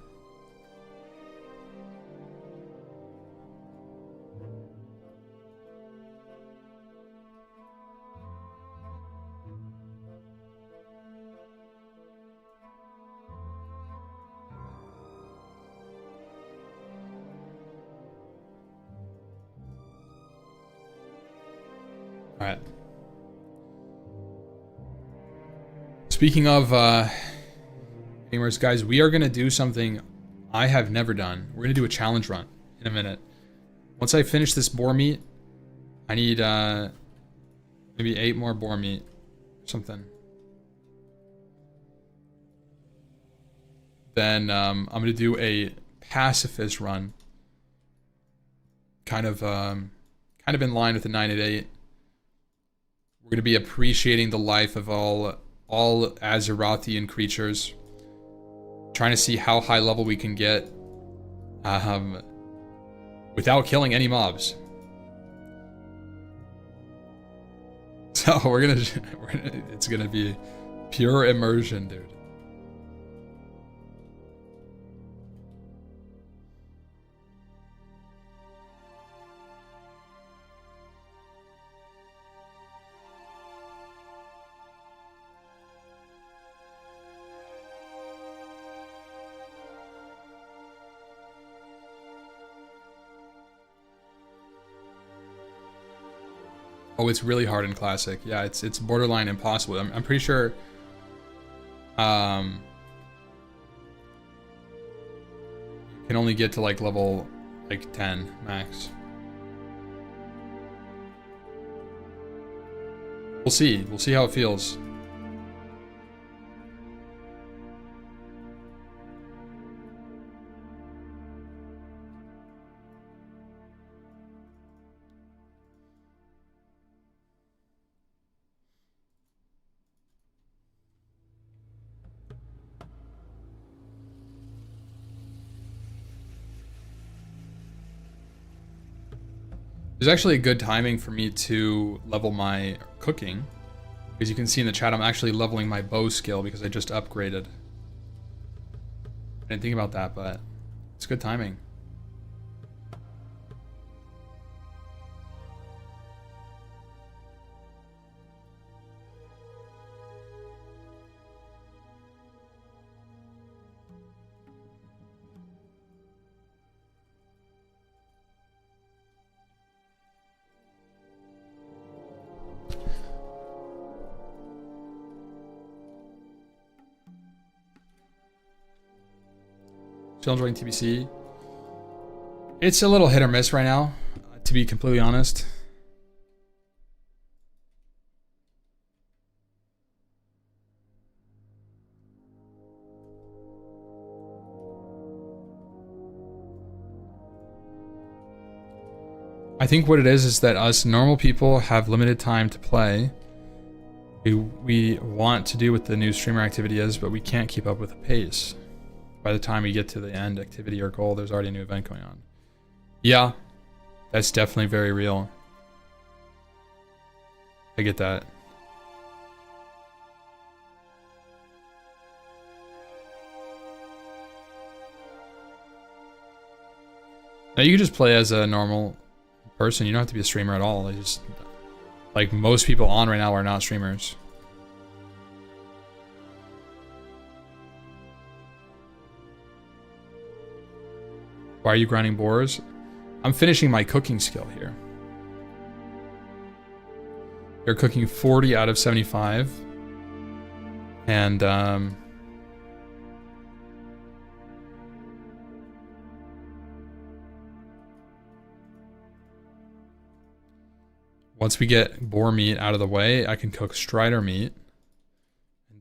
All right. Speaking of gamers, guys, we are going to do something I have never done. We're going to do a challenge run in a minute. Once I finish this boar meat, I need maybe 8 more boar meat or something. Then I'm going to do a pacifist run. Kind of in line with the 988. We're going to be appreciating the life of all Azerothian creatures. Trying to see how high level we can get without killing any mobs. So it's gonna be pure immersion, dude. Oh, it's really hard in Classic. Yeah, it's borderline impossible. I'm pretty sure. You can only get to like level 10 max. We'll see. We'll see how it feels. There's actually a good timing for me to level my cooking. As you can see in the chat, I'm actually leveling my bow skill because I just upgraded. I didn't think about that, but it's good timing. Still enjoying TBC. It's a little hit or miss right now, to be completely honest. I think what it is that us normal people have limited time to play. We want to do what the new streamer activity is, but we can't keep up with the pace. By the time we get to the end activity or goal, there's already a new event going on. Yeah, that's definitely very real. I get that. Now you can just play as a normal person. You don't have to be a streamer at all. Just like most people on right now are not streamers. Why are you grinding boars? I'm finishing my cooking skill here. You're cooking 40 out of 75. And once we get boar meat out of the way, I can cook strider meat.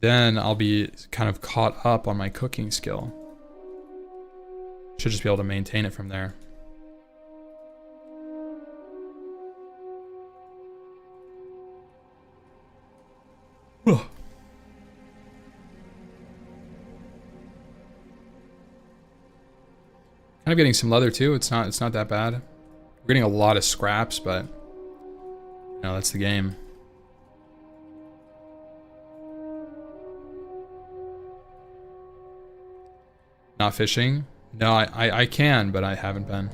Then I'll be kind of caught up on my cooking skill. Should just be able to maintain it from there. Kind of getting some leather too. It's not that bad. We're getting a lot of scraps, but you know, that's the game. Not fishing? No, I can, but I haven't been.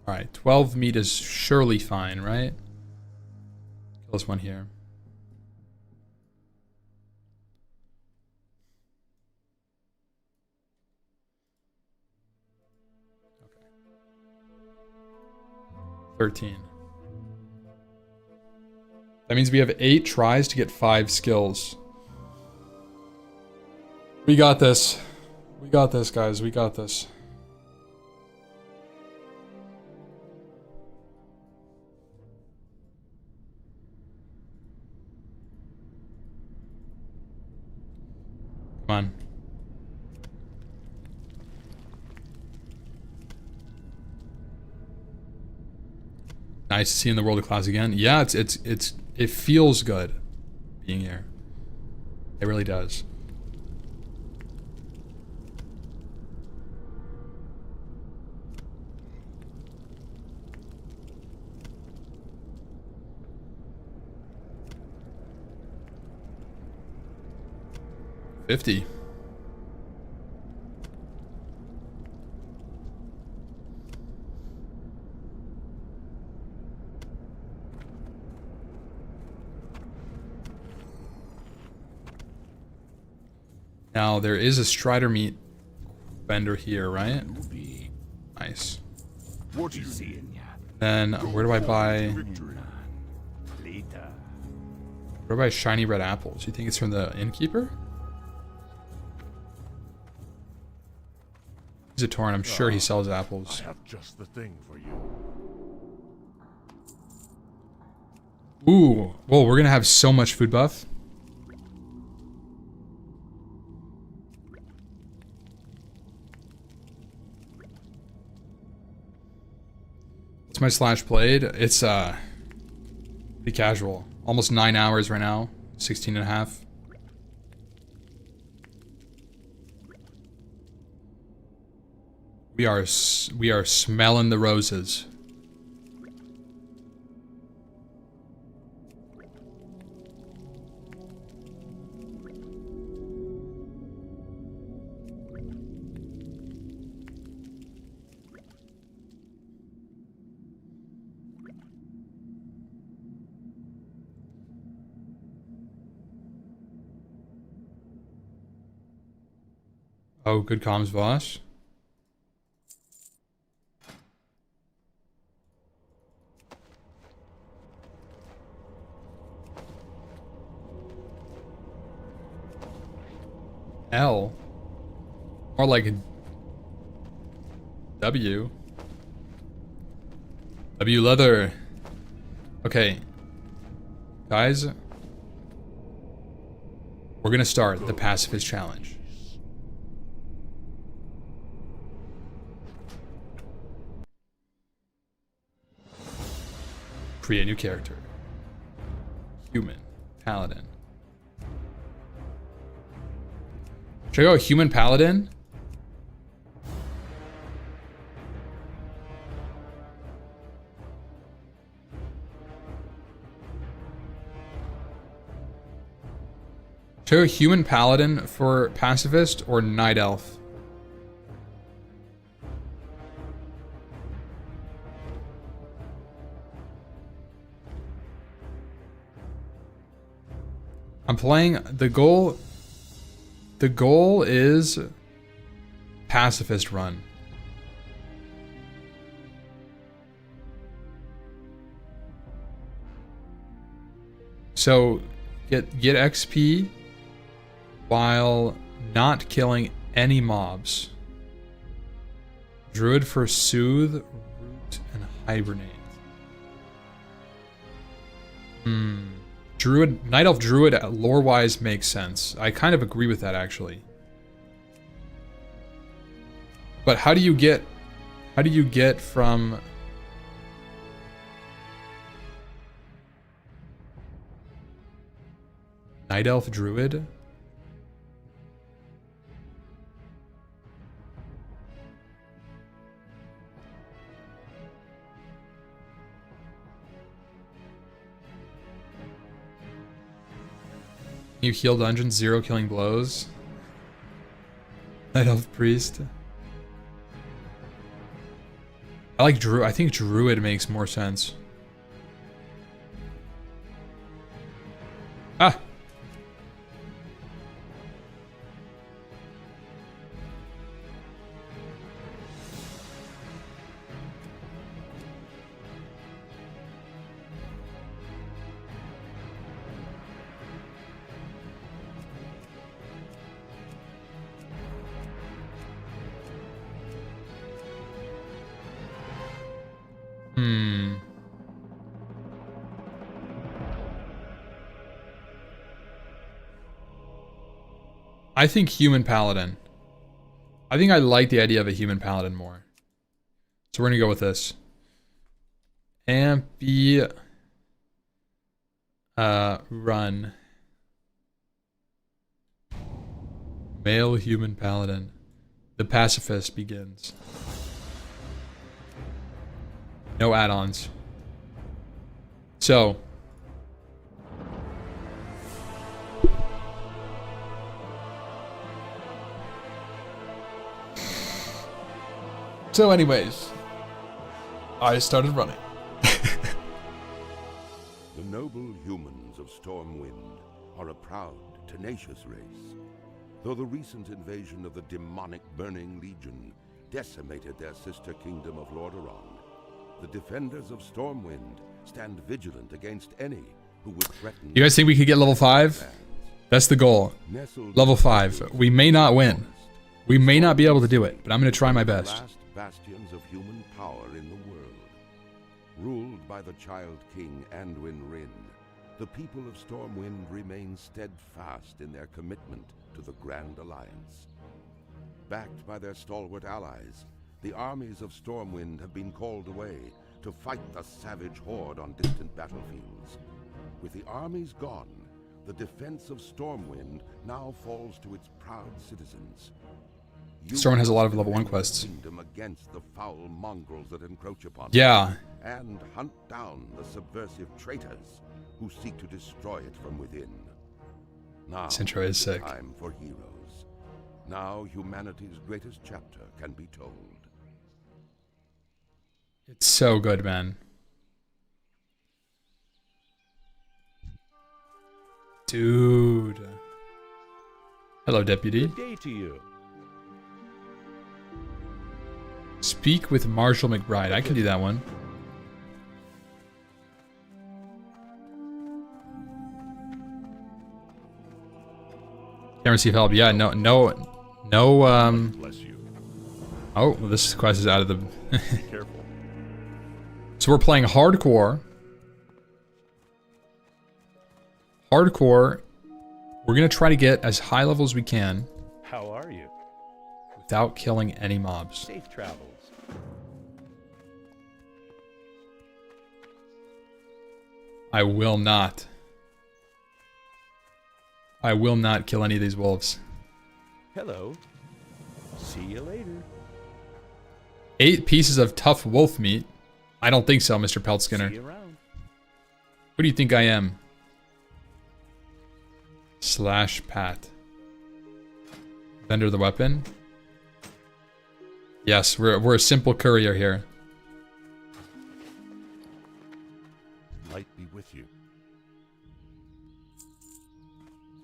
Alright, 12 meat is surely fine, right? Kill this one here. Okay. 13. That means we have 8 tries to get 5 skills. We got this. We got this, guys. We got this. Come on. Nice to see in the world of class again. Yeah, it feels good being here. It really does. $50. Now there is a strider meat vendor here, right? Nice. What do you see? Then where do I buy? Where do I buy shiny red apples? You think it's from the innkeeper? He's a Tauren. I'm sure he sells apples. I have just the thing for you. Ooh, whoa, we're gonna have so much food buff. What's my slash played? It's pretty casual. Almost 9 hours right now. 16 and a half. We are smelling the roses. Oh, good comms, boss. L. More like a W. W leather. Okay. Guys. We're gonna start the Pacifist challenge. Create new character. Human. Paladin. Should I go human paladin? Should I go human paladin for pacifist or night elf? I'm playing the goal. The goal is pacifist run. So get XP while not killing any mobs. Druid for soothe, root, and hibernate. Druid, Night Elf Druid lore-wise makes sense. I kind of agree with that actually. But how do you get from Night Elf Druid? You heal dungeons, 0 killing blows. Night Elf Priest. I like Druid. I think Druid makes more sense. Ah! I think human paladin. I think I like the idea of a human paladin more. So we're gonna go with this. Ampy run. Male human paladin. The pacifist begins. No add-ons. So anyways, I started running. The noble humans of Stormwind are a proud, tenacious race. Though the recent invasion of the demonic Burning Legion decimated their sister kingdom of Lordaeron, the defenders of Stormwind stand vigilant against any who would threaten. You guys think we could get level 5? That's the goal. Level 5. We may not win. We may not be able to do it, but I'm going to try my best. Last bastions of human power in the world. Ruled by the Child King Anduin Wrynn, the people of Stormwind remain steadfast in their commitment to the Grand Alliance. Backed by their stalwart allies, the armies of Stormwind have been called away to fight the savage horde on distant battlefields. With the armies gone, the defense of Stormwind now falls to its proud citizens. Stormwind has a lot of level 1 quests. Against the foul mongrels that encroach upon Yeah. it, and hunt down the subversive traitors who seek to destroy it from within. Now This intro is sick. time for heroes. Now humanity's greatest chapter can be told. It's so good, man. Dude. Hello, deputy. Good day to you. Speak with Marshal McBride. I can do that one. Can't receive help. Yeah, no. Bless you. Oh, well, this quest is out of the. Be careful. So we're playing hardcore. Hardcore. We're gonna try to get as high level as we can How are you? without killing any mobs. Safe travels. I will not. I will not kill any of these wolves. Hello. See you later. 8 pieces of tough wolf meat? I don't think so, Mr. Pelt Skinner. See you around. Who do you think I am? Slash Pat. Vendor of the weapon? Yes, we're a simple courier here. Light be with you.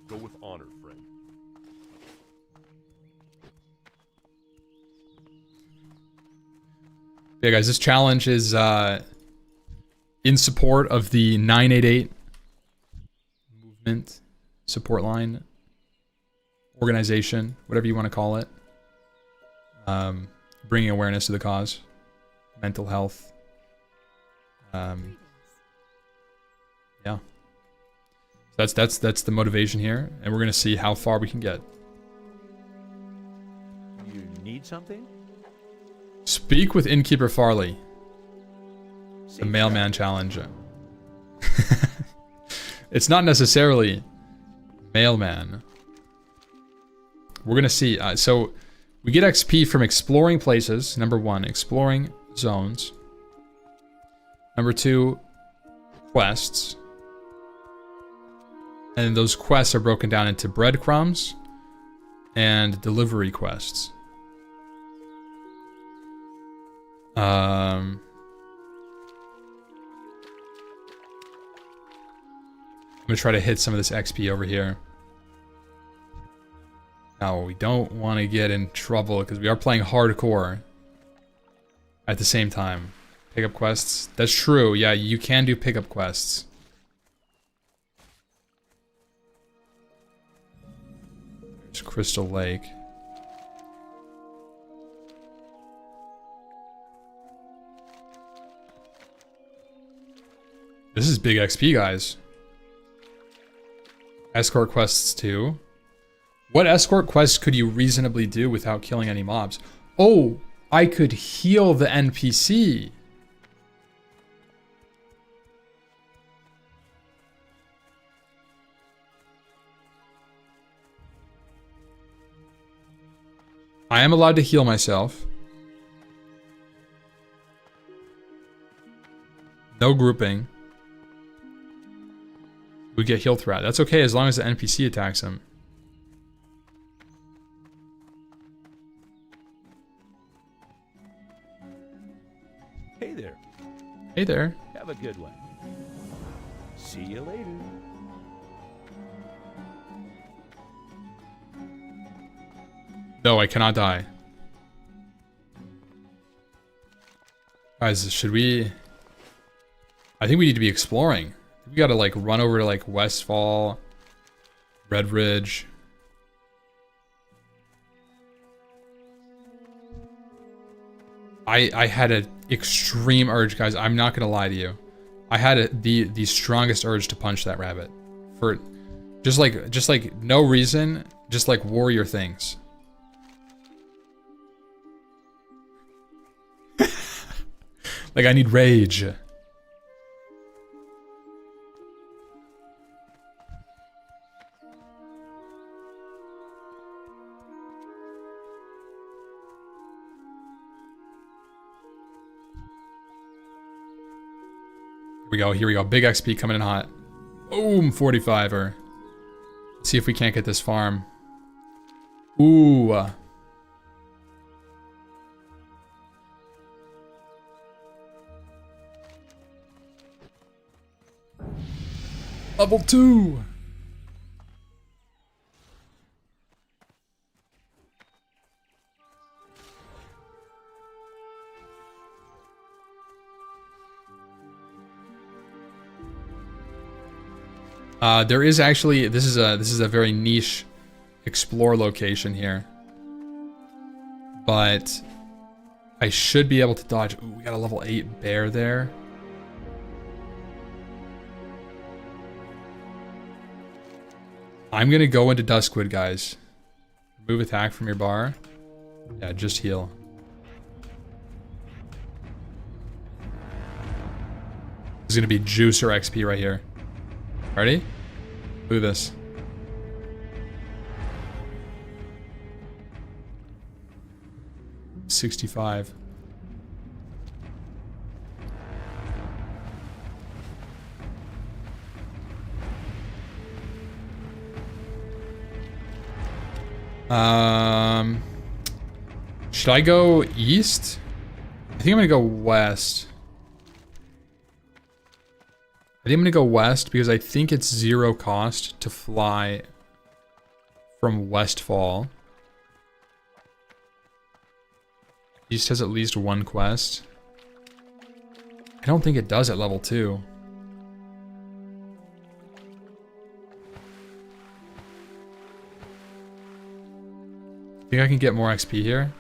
Go with honor, friend. Yeah, guys, this challenge is in support of the 988 movement, support line, organization, whatever you want to call it. Bringing awareness to the cause, mental health. Yeah. That's the motivation here, and we're gonna see how far we can get. You need something? Speak with Innkeeper Farley. The Safe mailman challenge. It's not necessarily mailman. We're gonna see. So we get XP from exploring places. Number 1, exploring zones. Number 2, quests. And those quests are broken down into breadcrumbs and delivery quests. I'm gonna try to hit some of this XP over here. Now, we don't want to get in trouble because we are playing hardcore at the same time. Pickup quests. That's true. Yeah, you can do pickup quests. There's Crystal Lake. This is big XP, guys. Escort quests too. What escort quests could you reasonably do without killing any mobs? Oh, I could heal the NPC. I am allowed to heal myself. No grouping. We get heal threat. That's okay as long as the NPC attacks him. Hey there. Hey there. Have a good one. See you later. No, I cannot die. Guys, should we... I think we need to be exploring. We gotta like run over to like Westfall, Red Ridge. I had an extreme urge, guys. I'm not gonna lie to you. I had the strongest urge to punch that rabbit for just like no reason, just like warrior things. Like I need rage. Here we go, here we go. Big XP coming in hot. Boom, 45er. Let's see if we can't get this farm. Ooh. Level 2. There is actually this is a very niche explore location here, but I should be able to dodge. Ooh, we got a level 8 bear there. I'm gonna go into Duskwood, guys. Remove attack from your bar. Yeah, just heal. This is gonna be juicer XP right here. Ready? Look at this. $65. Should I go east? I think I'm gonna go west. I think I'm gonna go west because I think it's 0 cost to fly from Westfall. East has at least 1 quest. I don't think it does at level 2. Think I can get more XP here?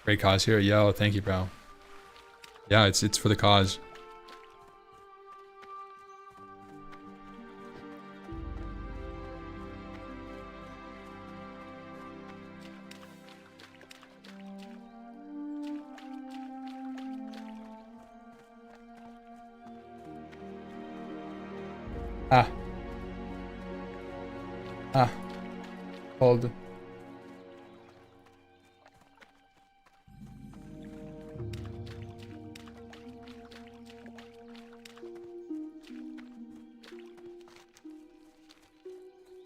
Great cause here. Yo, thank you, bro. Yeah, it's for the cause. Hold. Did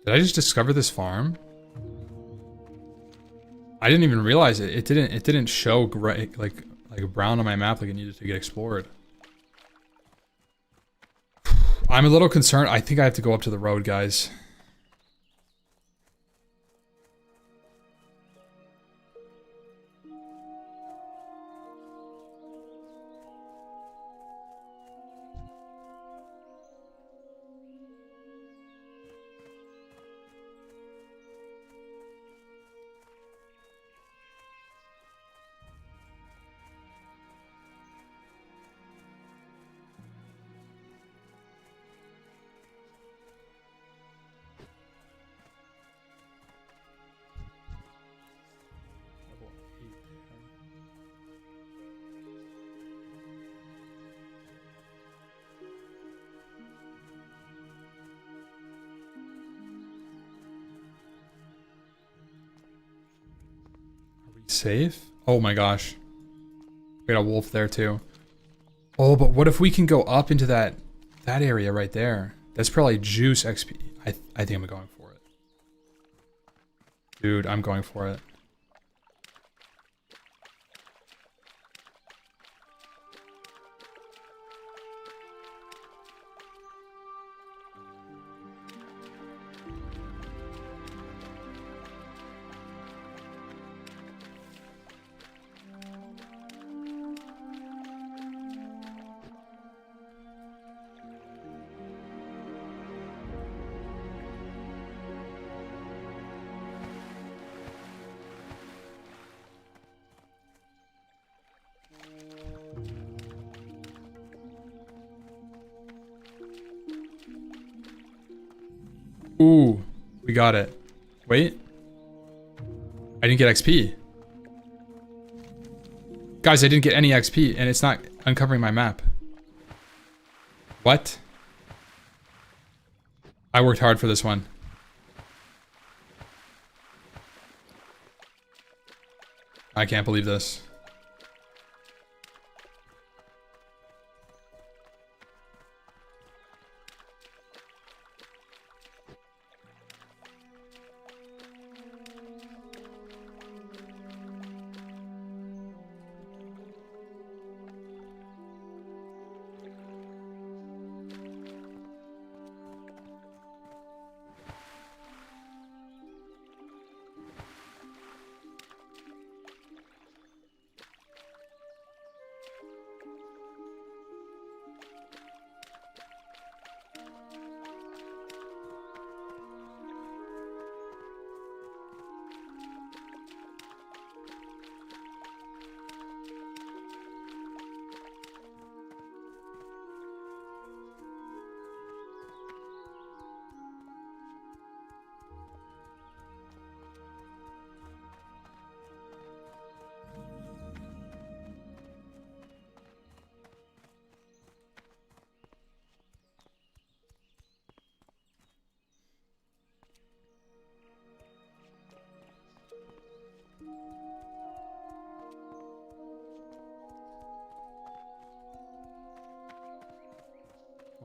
I just discover this farm? I didn't even realize it. It didn't show gray, like brown on my map like it needed to get explored. I'm a little concerned. I think I have to go up to the road, guys. Safe? Oh my gosh. We got a wolf there too. Oh, but what if we can go up into that area right there? That's probably juice XP. I think I'm going for it. Dude, I'm going for it. Ooh, we got it. Wait. I didn't get XP. Guys, I didn't get any XP, and it's not uncovering my map. What? I worked hard for this one. I can't believe this.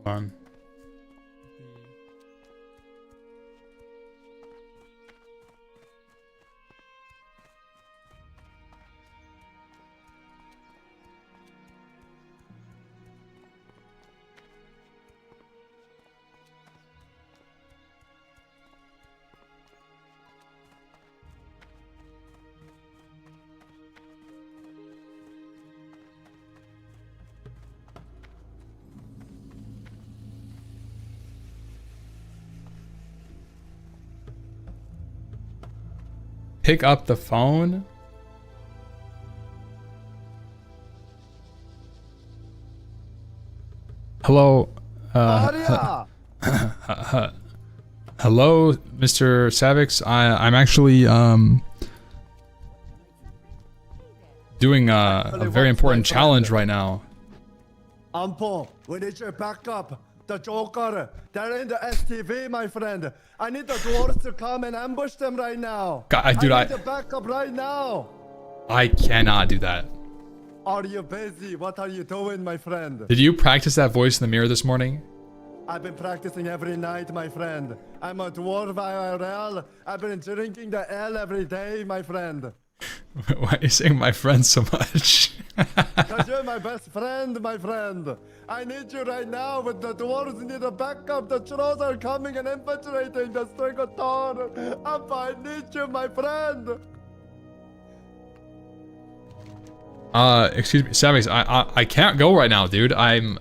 on. Pick up the phone? Hello? Hello, Mr. Savix. I'm actually doing a very important challenge right now. Ampo, we need your backup. The Joker, they're in the STV, my friend. I need the dwarves to come and ambush them right now. Dude, I need the backup right now. I cannot do that. Are you busy? What are you doing, my friend? Did you practice that voice in the mirror this morning? I've been practicing every night, my friend. I'm a dwarf IRL. I've been drinking the L every day, my friend. Why are you saying my friend so much? Because you're my best friend, my friend. I need you right now, but the dwarves need a backup. The trolls are coming and infiltrating the Strigoton. I need you, my friend. Excuse me, Savix, I can't go right now, dude. I'm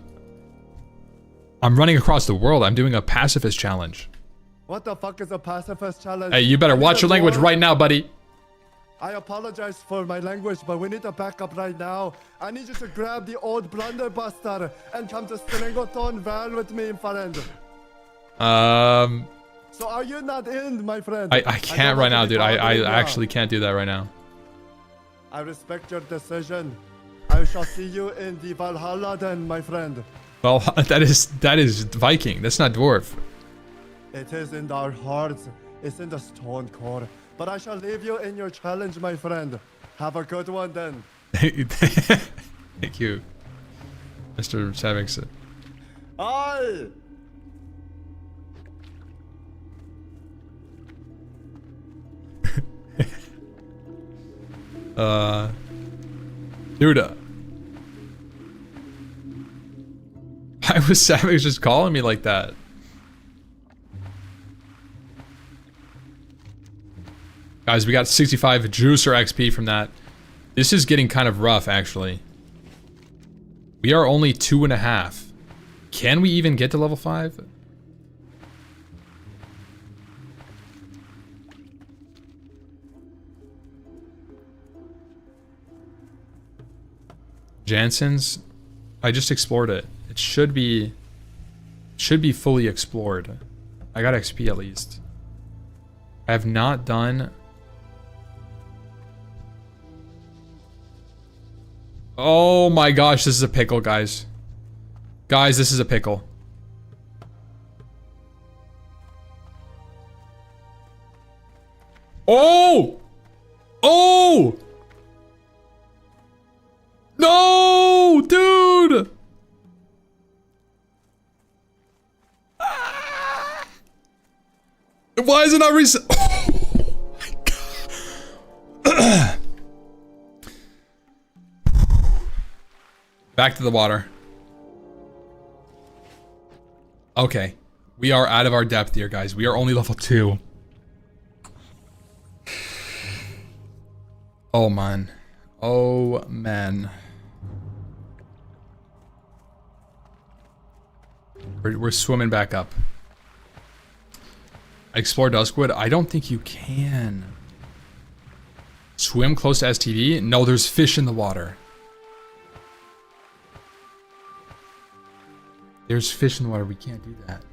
running across the world. I'm doing a pacifist challenge. What the fuck is a pacifist challenge? Hey, you better watch your language right now, buddy. I apologize for my language, but we need a backup right now. I need you to grab the old blunderbuster and come to Stringoton Vale with me, friend. So are you not in, my friend? I can't right now, dude. I actually can't do that right now. I respect your decision. I shall see you in the Valhalla then, my friend. Well, that is Viking. That's not dwarf. It is in our hearts. It's in the stone core. But I shall leave you in your challenge, my friend. Have a good one then. Thank you, Mr. Savix. Aye! Dude, why was Savage just calling me like that? Guys, we got 65 juicer XP from that. This is getting kind of rough, actually. We are only 2.5. Can we even get to level 5? Jansen's, I just explored it. It should be fully explored. I got XP at least. I have not done. Oh my gosh, this is a pickle, guys. Guys, this is a pickle. Oh! Oh! No, dude! Ah! Why is it not reset? Oh my god. Back to the water. Okay. We are out of our depth here, guys. We are only level 2. Oh, man. Oh, man. We're swimming back up. Explore Duskwood? I don't think you can. Swim close to STV? No, there's fish in the water. There's fish in the water. We can't do that.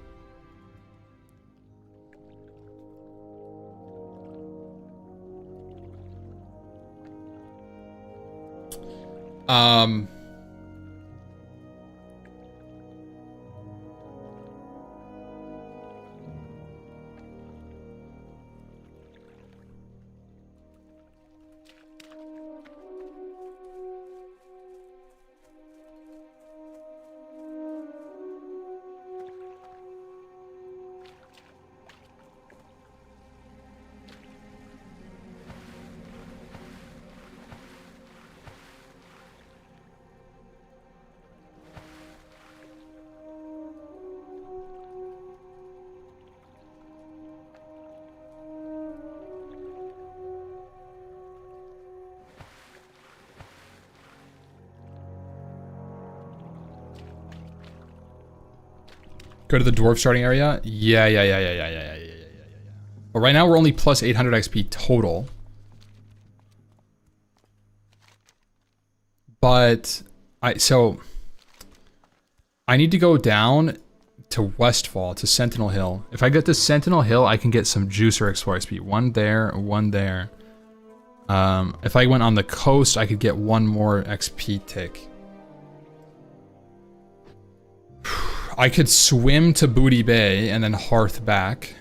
Go to the dwarf starting area. Yeah. But right now we're only plus 800 XP total. But I need to go down to Westfall, to Sentinel Hill. If I get to Sentinel Hill, I can get some juicer explorer XP. One there, one there. If I went on the coast, I could get one more XP tick. I could swim to Booty Bay and then Hearth back.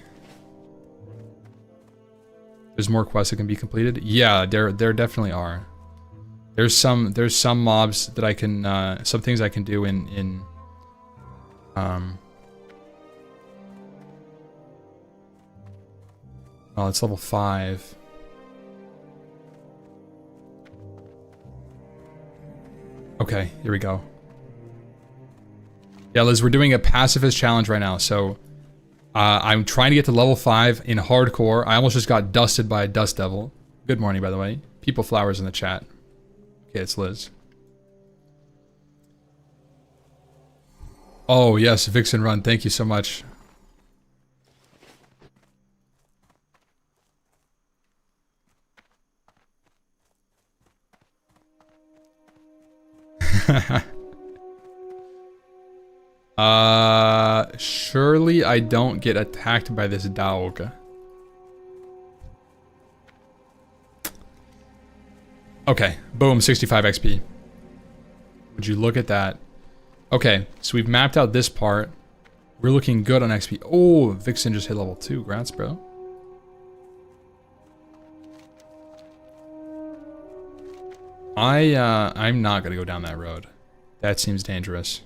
There's more quests that can be completed. Yeah, there definitely are. There's some mobs that I can some things I can do in oh, it's level 5. Okay, here we go. Yeah, Liz, we're doing a pacifist challenge right now, so I'm trying to get to level 5 in hardcore. I almost just got dusted by a dust devil. Good morning, by the way. People flowers in the chat. Okay, it's Liz. Oh, yes, Vixen Run. Thank you so much. Surely I don't get attacked by this dog. Okay, boom, 65 XP. Would you look at that? Okay, so we've mapped out this part. We're looking good on XP. Oh, Vixen just hit level 2. Grats, bro. I'm not gonna go down that road. That seems dangerous.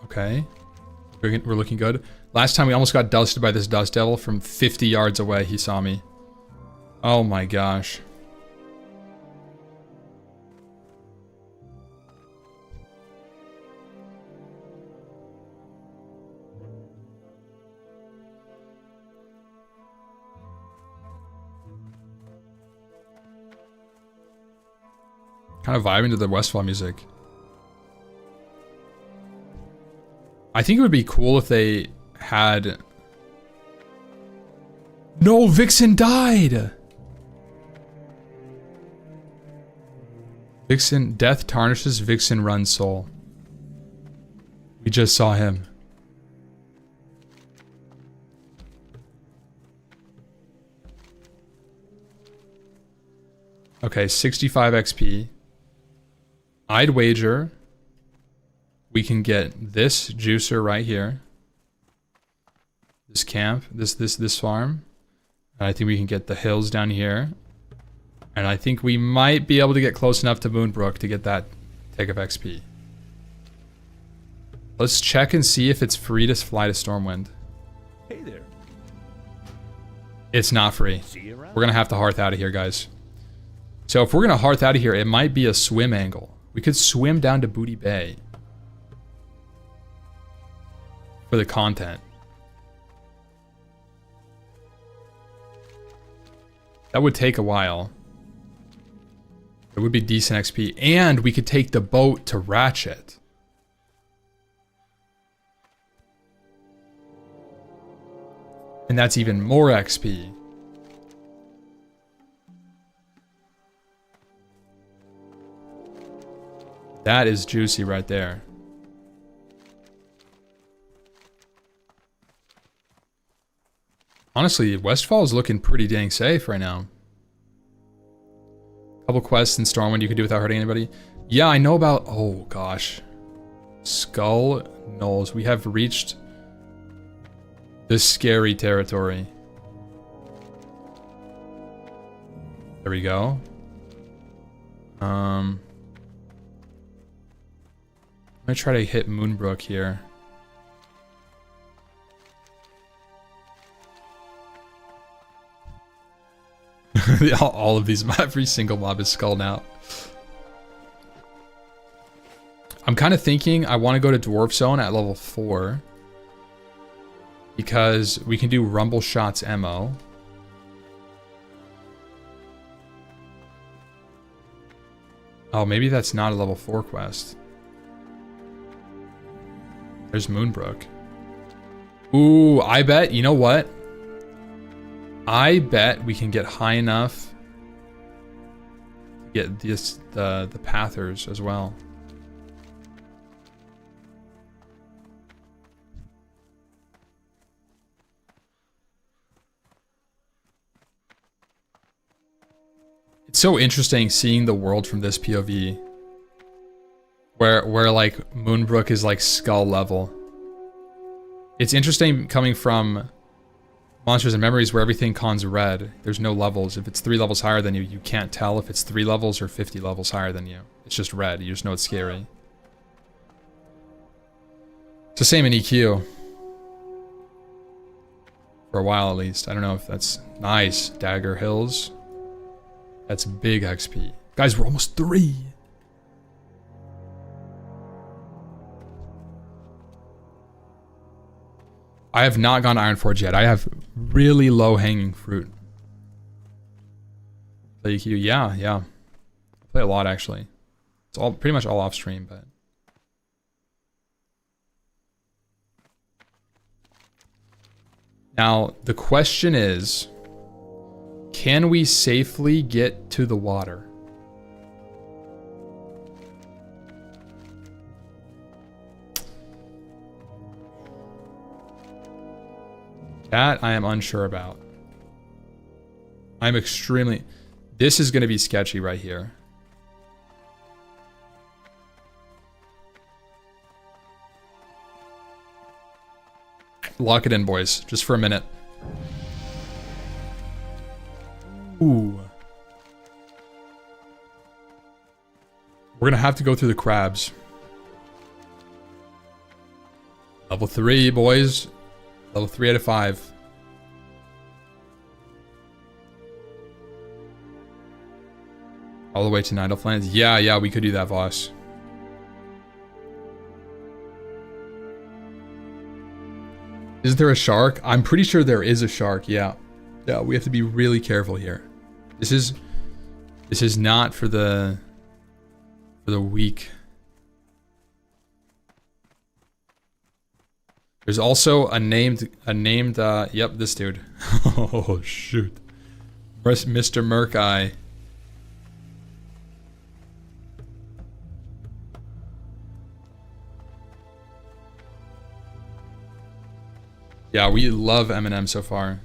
Okay. We're looking good. Last time we almost got dusted by this dust devil from 50 yards away. He saw me. Oh my gosh. Kind of vibing to the Westfall music. I think it would be cool if they had... No, Vixen died! Vixen, death tarnishes Vixen Run's soul. We just saw him. Okay, 65 XP. I'd wager we can get this juicer right here. This camp, this farm. And I think we can get the hills down here. And I think we might be able to get close enough to Moonbrook to get that tick of XP. Let's check and see if it's free to fly to Stormwind. Hey there. It's not free. See you around. We're gonna have to hearth out of here, guys. So if we're gonna hearth out of here, it might be a swim angle. We could swim down to Booty Bay for the content. That would take a while. It would be decent XP. And we could take the boat to Ratchet. And that's even more XP. That is juicy right there. Honestly, Westfall is looking pretty dang safe right now. Couple quests in Stormwind you could do without hurting anybody. Yeah, I know about... Oh, gosh. Skull Knolls. We have reached the scary territory. There we go. I'm gonna try to hit Moonbrook here. All of these, every single mob is skull now. I'm kind of thinking I want to go to Dwarf Zone at level 4. Because we can do Rumble Shots MO. Oh, maybe that's not a level 4 quest. There's Moonbrook. Ooh, I bet, you know what? I bet we can get high enough to get this, the Pathers as well. It's so interesting seeing the world from this POV. Where like Moonbrook is like skull level. It's interesting coming from Monsters and Memories where everything cons red. There's no levels. If it's 3 levels higher than you, you can't tell if it's 3 levels or 50 levels higher than you. It's just red. You just know it's scary. It's the same in EQ. For a while at least. I don't know if that's nice. Dagger Hills. That's big XP. Guys, we're almost 3. I have not gone Ironforge yet. I have really low hanging fruit. Play EQ, yeah. I play a lot actually. It's all pretty much all off stream, but now the question is, can we safely get to the water? That I am unsure about. I'm extremely... This is going to be sketchy right here. Lock it in, boys. Just for a minute. Ooh. We're going to have to go through the crabs. Level 3, boys. Level 3 out of 5. All the way to Night Elf Lands. Yeah, we could do that, Voss. Is there a shark? I'm pretty sure there is a shark, yeah. Yeah, we have to be really careful here. This is not for the weak. There's also a named yep, this dude. Oh shoot. Mr. Merkeye. Yeah, we love Eminem so far.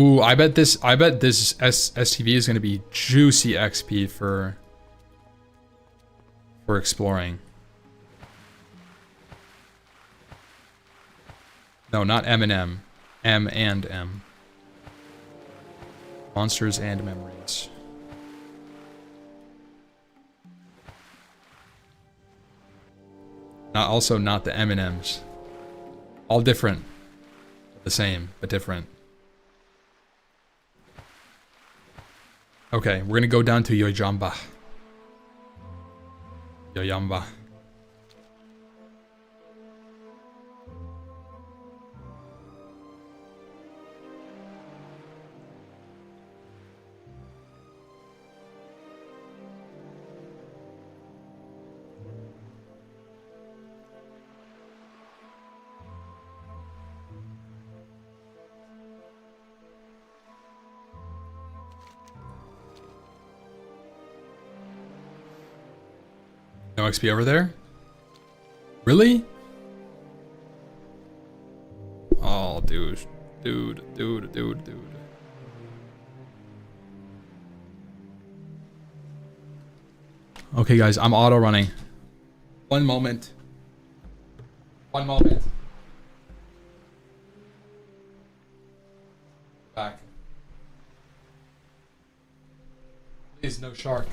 Ooh, I bet this STV is going to be juicy XP for exploring. No, not Eminem. M and M. Monsters and Memories. Also not the M&Ms. All different. The same, but different. Okay, we're gonna go down to Yoyamba. Yoyamba. No XP over there? Really? Oh, dude. Dude. Okay, guys, I'm auto running. One moment. Back. Please, no shark.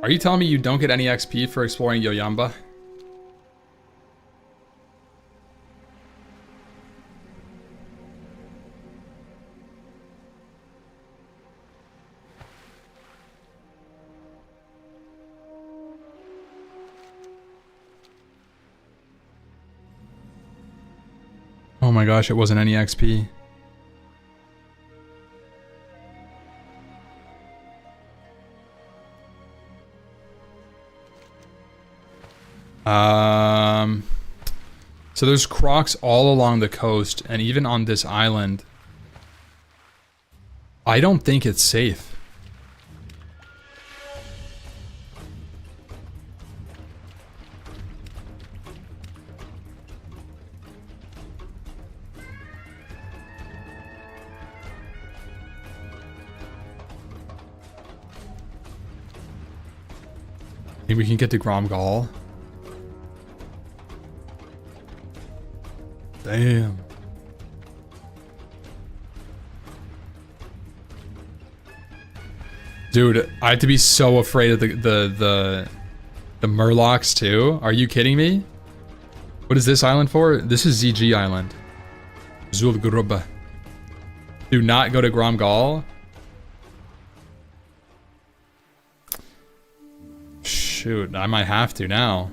Are you telling me you don't get any XP for exploring Yoyamba? Oh my gosh, it wasn't any XP. So there's crocs all along the coast and even on this island. I don't think it's safe. Think we can get to Gromgal. Damn. Dude, I have to be so afraid of the Murlocs too. Are you kidding me? What is this island for? This is ZG Island. Zulgrubba. Do not go to Gromgal. Shoot, I might have to now.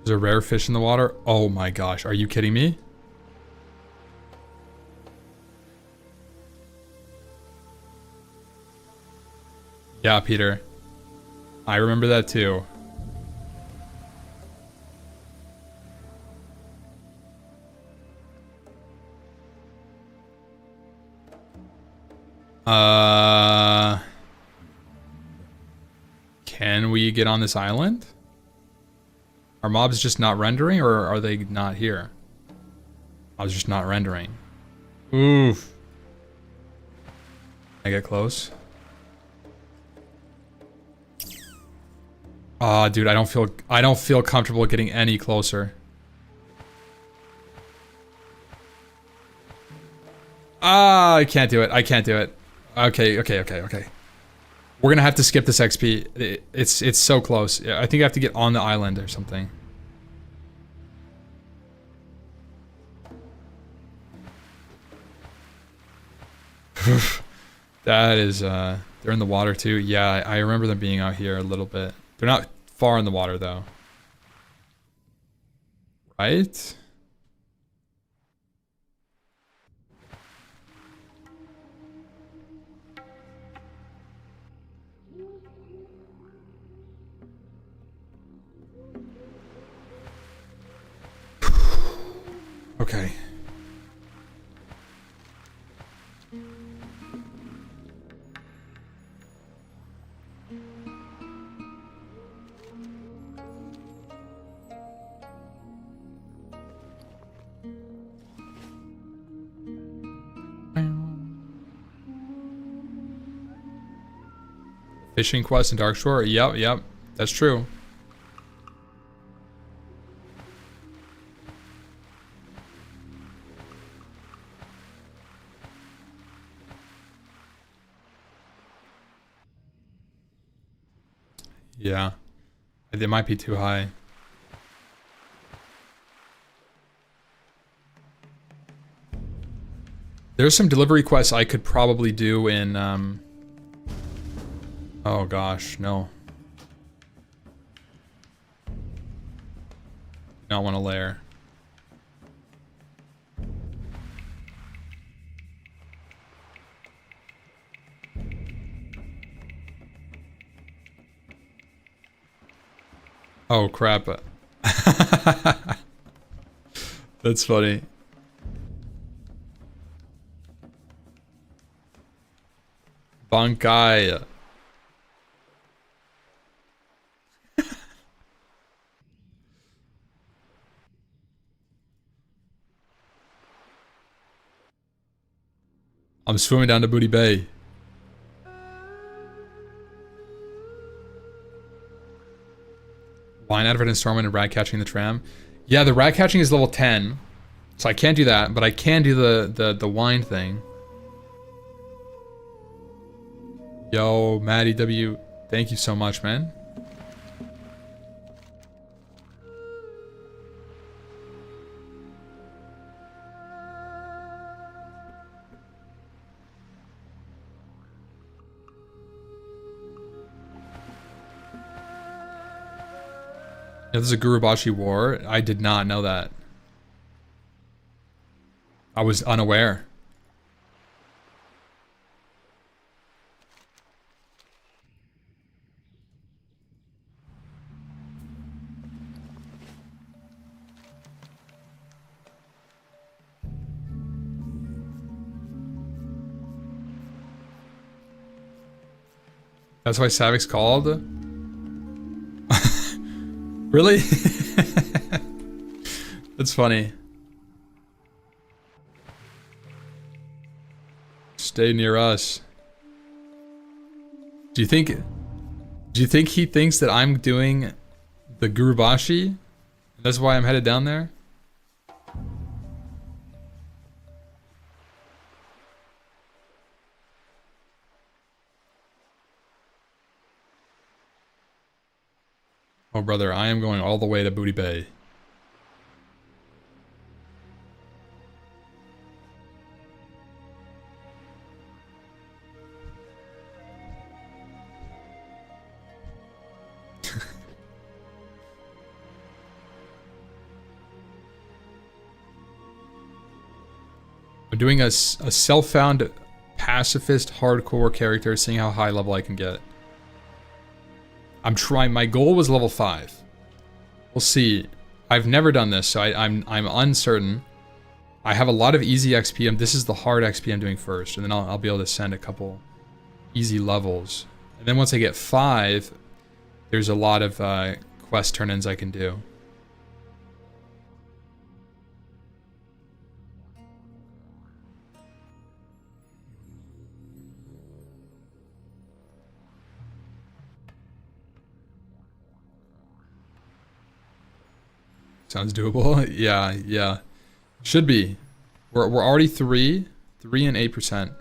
There's a rare fish in the water. Oh my gosh, are you kidding me? Yeah, Peter. I remember that too. Can we get on this island? Are mobs just not rendering, or are they not here? I was just not rendering. Oof. Can I get close? Ah, dude, I don't feel comfortable getting any closer. Ah, I can't do it. I can't do it. Okay. We're gonna have to skip this XP. It's so close. I think I have to get on the island or something. That is, they're in the water too. Yeah, I remember them being out here a little bit. They're not far in the water though. Right? Okay. Fishing quest in Darkshore? Yep, that's true. Yeah, it might be too high. There's some delivery quests I could probably do in, oh gosh, no. Not want to lair. Oh crap. That's funny. Bunkai. I'm swimming down to Booty Bay. Wine advert in Stormwind and rat catching the tram. Yeah, the rat catching is level 10. So I can't do that, but I can do the wine thing. Yo, Maddie W, thank you so much, man. Yeah, this is a Gurubashi war. I did not know that. I was unaware. That's why Savik's called? Really? That's funny. Stay near us. Do you think he thinks that I'm doing the Gurubashi? That's why I'm headed down there? Oh, brother, I am going all the way to Booty Bay. I'm doing a self-found pacifist hardcore character, seeing how high level I can get. I'm trying. My goal was level 5. We'll see. I've never done this, so I'm uncertain. I have a lot of easy XP. This is the hard XP I'm doing first, and then I'll be able to send a couple easy levels. And then once I get 5, there's a lot of quest turn-ins I can do. Sounds doable. Yeah. Should be. We're already 3 and 8%.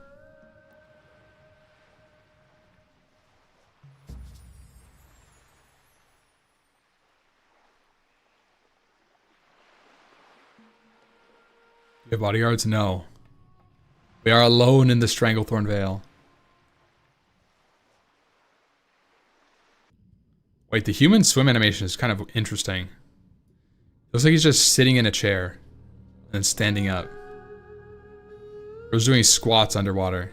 You have bodyguards? No. We are alone in the Stranglethorn Vale. Wait, the human swim animation is kind of interesting. Looks like he's just sitting in a chair and standing up. Or was doing squats underwater.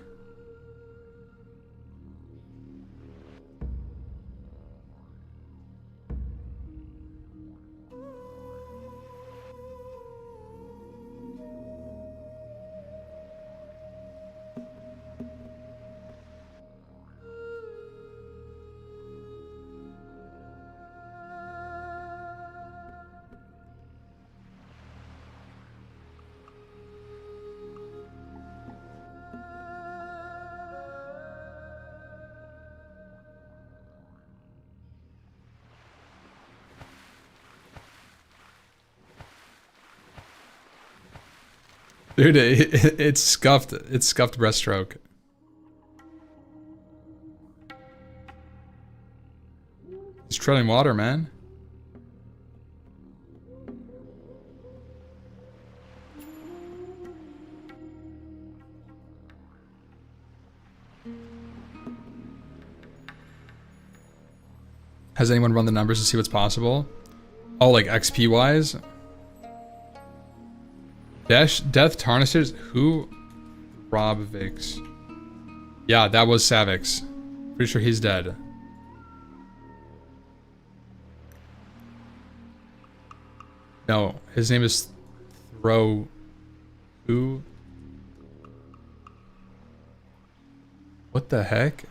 Dude, it's scuffed. It's scuffed breaststroke. He's treading water, man. Has anyone run the numbers to see what's possible? Oh, like XP wise? Death tarnishes who? Robvix. Yeah, that was Savix. Pretty sure he's dead. No, his name is Throw. Who? What the heck?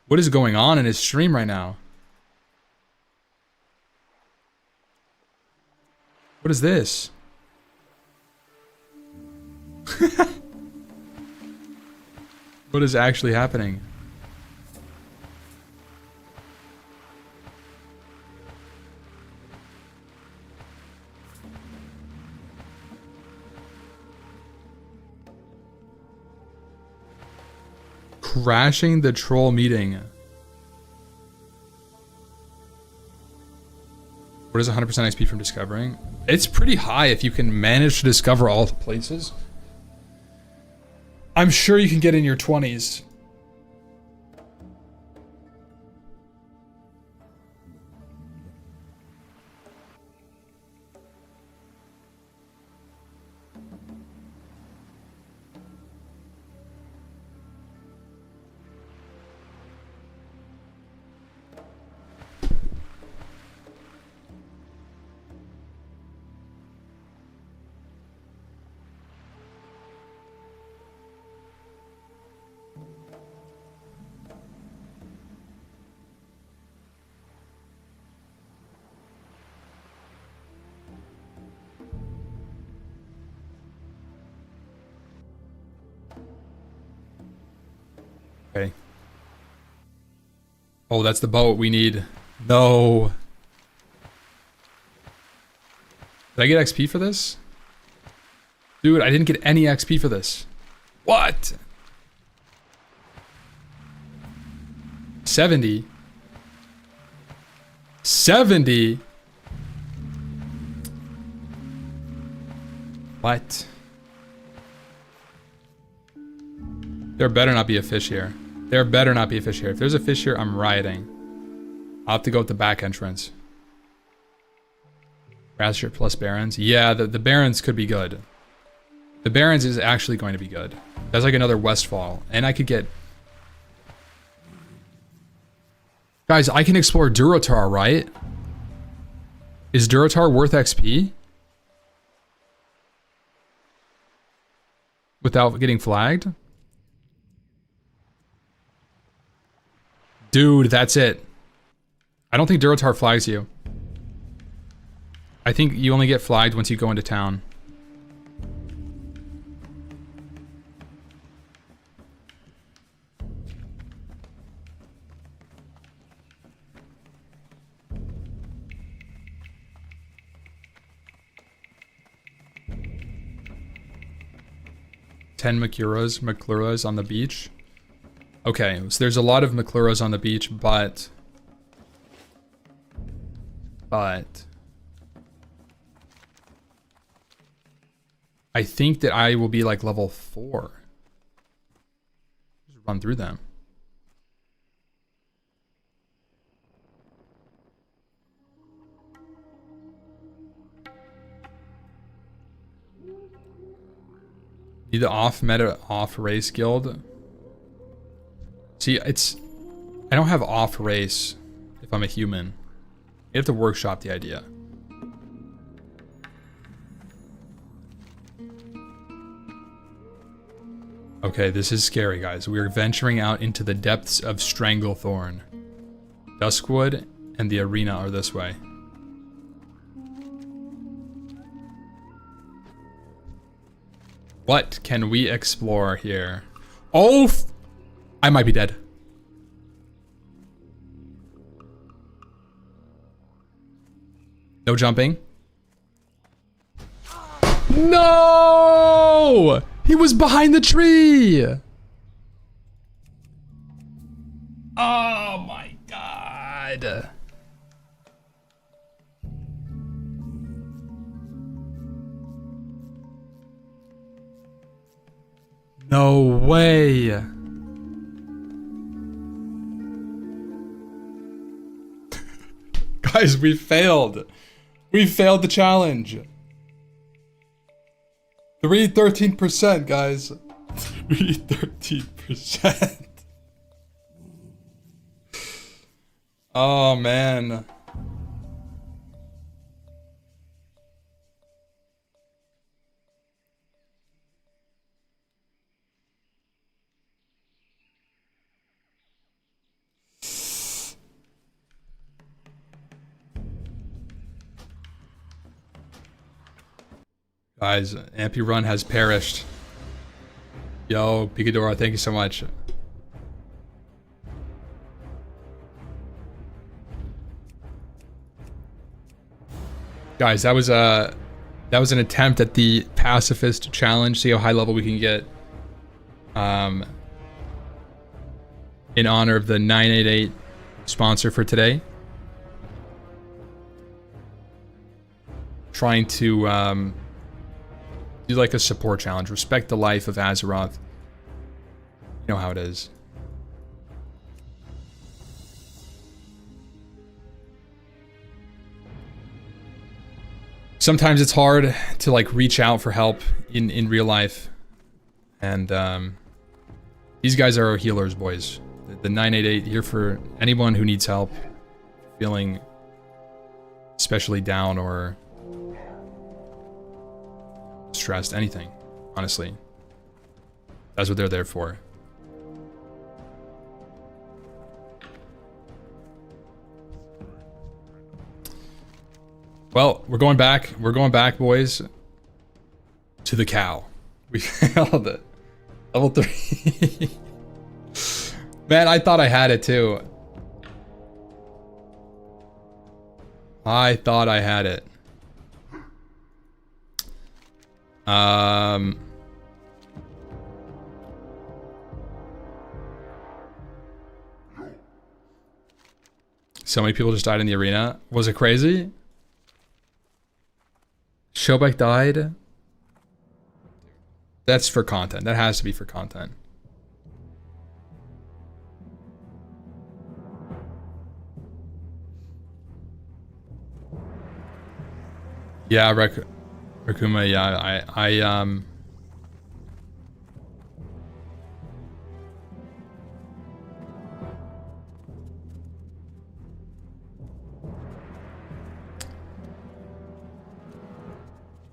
What is going on in his stream right now? What is this? What is actually happening? Crashing the troll meeting. What is 100% XP from discovering? It's pretty high if you can manage to discover all the places. I'm sure you can get in your 20s. Okay. Oh, that's the boat we need. No. Did I get XP for this? Dude, I didn't get any XP for this. What? 70? 70? What? There better not be a fish here. There better not be a fish here. If there's a fish here, I'm rioting. I'll have to go with the back entrance. Ratchet plus Barons. Yeah, the Barons could be good. The Barons is actually going to be good. That's like another Westfall. And I could get... Guys, I can explore Durotar, right? Is Durotar worth XP? Without getting flagged? Dude, that's it. I don't think Durotar flags you. I think you only get flagged once you go into town. Ten McCluras on the beach. Okay, so there's a lot of McCluras on the beach, but I think that I will be like level 4. Just run through them. Need the off-meta, off-race guild. See, I don't have off-race if I'm a human. You have to workshop the idea. Okay, this is scary, guys. We are venturing out into the depths of Stranglethorn. Duskwood and the arena are this way. What can we explore here? Oh, I might be dead. No jumping. No! He was behind the tree! Oh my god. No way. Guys, we failed. We failed the challenge. 13%, guys. 13%. Oh, man. Guys, Ampy Run has perished. Yo, Picadora, thank you so much. Guys, that was an attempt at the Pacifist challenge. See how high level we can get. in honor of the 988 sponsor for today. Trying to do like a support challenge. Respect the life of Azeroth. You know how it is. Sometimes it's hard to like reach out for help in real life. And these guys are our healers, boys. The 988 here for anyone who needs help, feeling especially down or stressed, anything, honestly. That's what they're there for. Well, we're going back, boys, to the cow. We failed it. Level 3. Man, I thought I had it too. I thought I had it. So many people just died in the arena. Was it crazy? Shobek died? That's for content. That has to be for content. Yeah, Rakuma, yeah,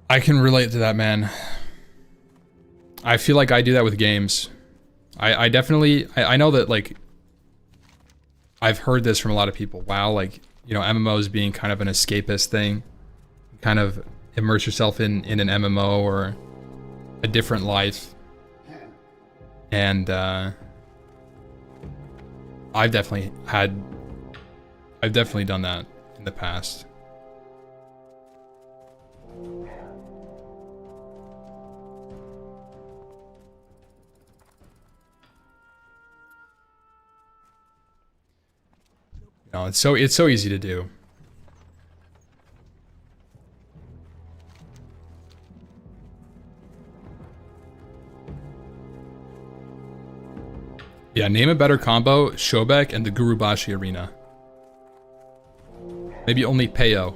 I can relate to that, man. I feel like I do that with games. I definitely, I know that, like, I've heard this from a lot of people. Wow, like, you know, MMOs being kind of an escapist thing. Kind of immerse yourself in an MMO or a different life. And I've definitely done that in the past. You know, it's so easy to do. Yeah, name a better combo, Shobek and the Gurubashi Arena. Maybe only Peyo.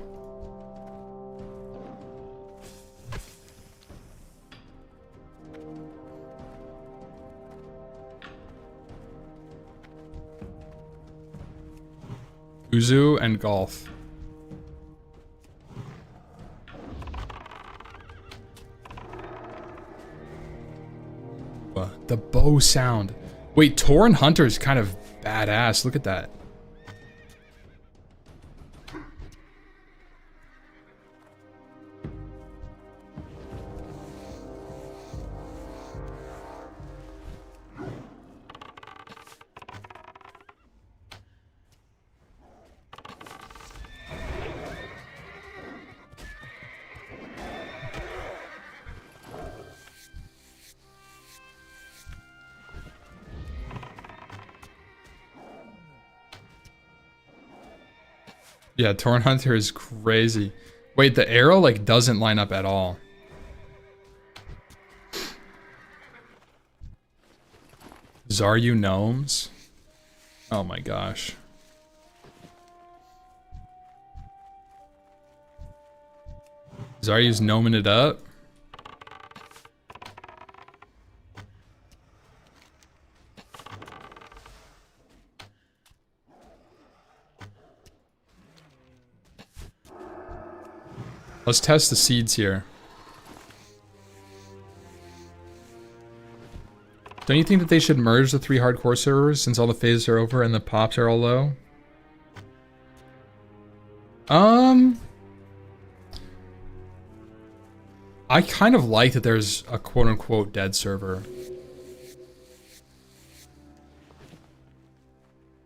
Uzu and Golf. The bow sound. Wait, Tauren Hunter is kind of badass. Look at that. Yeah, Tauren Hunter is crazy. Wait, the arrow like doesn't line up at all. Zaryu gnomes? Oh my gosh. Zaryu's gnoming it up. Let's test the seeds here. Don't you think that they should merge the 3 hardcore servers since all the phases are over and the pops are all low? I kind of like that there's a quote-unquote dead server.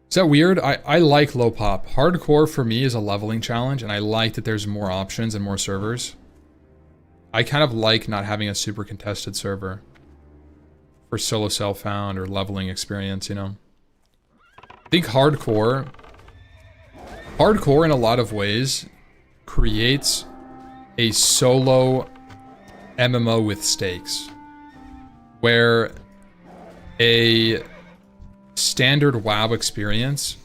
Is that weird? I like low pop. Hardcore for me is a leveling challenge, and I like that there's more options and more servers. I kind of like not having a super contested server for solo self-found or leveling experience, you know? think hardcore in a lot of ways creates a solo MMO with stakes, where a standard WoW experience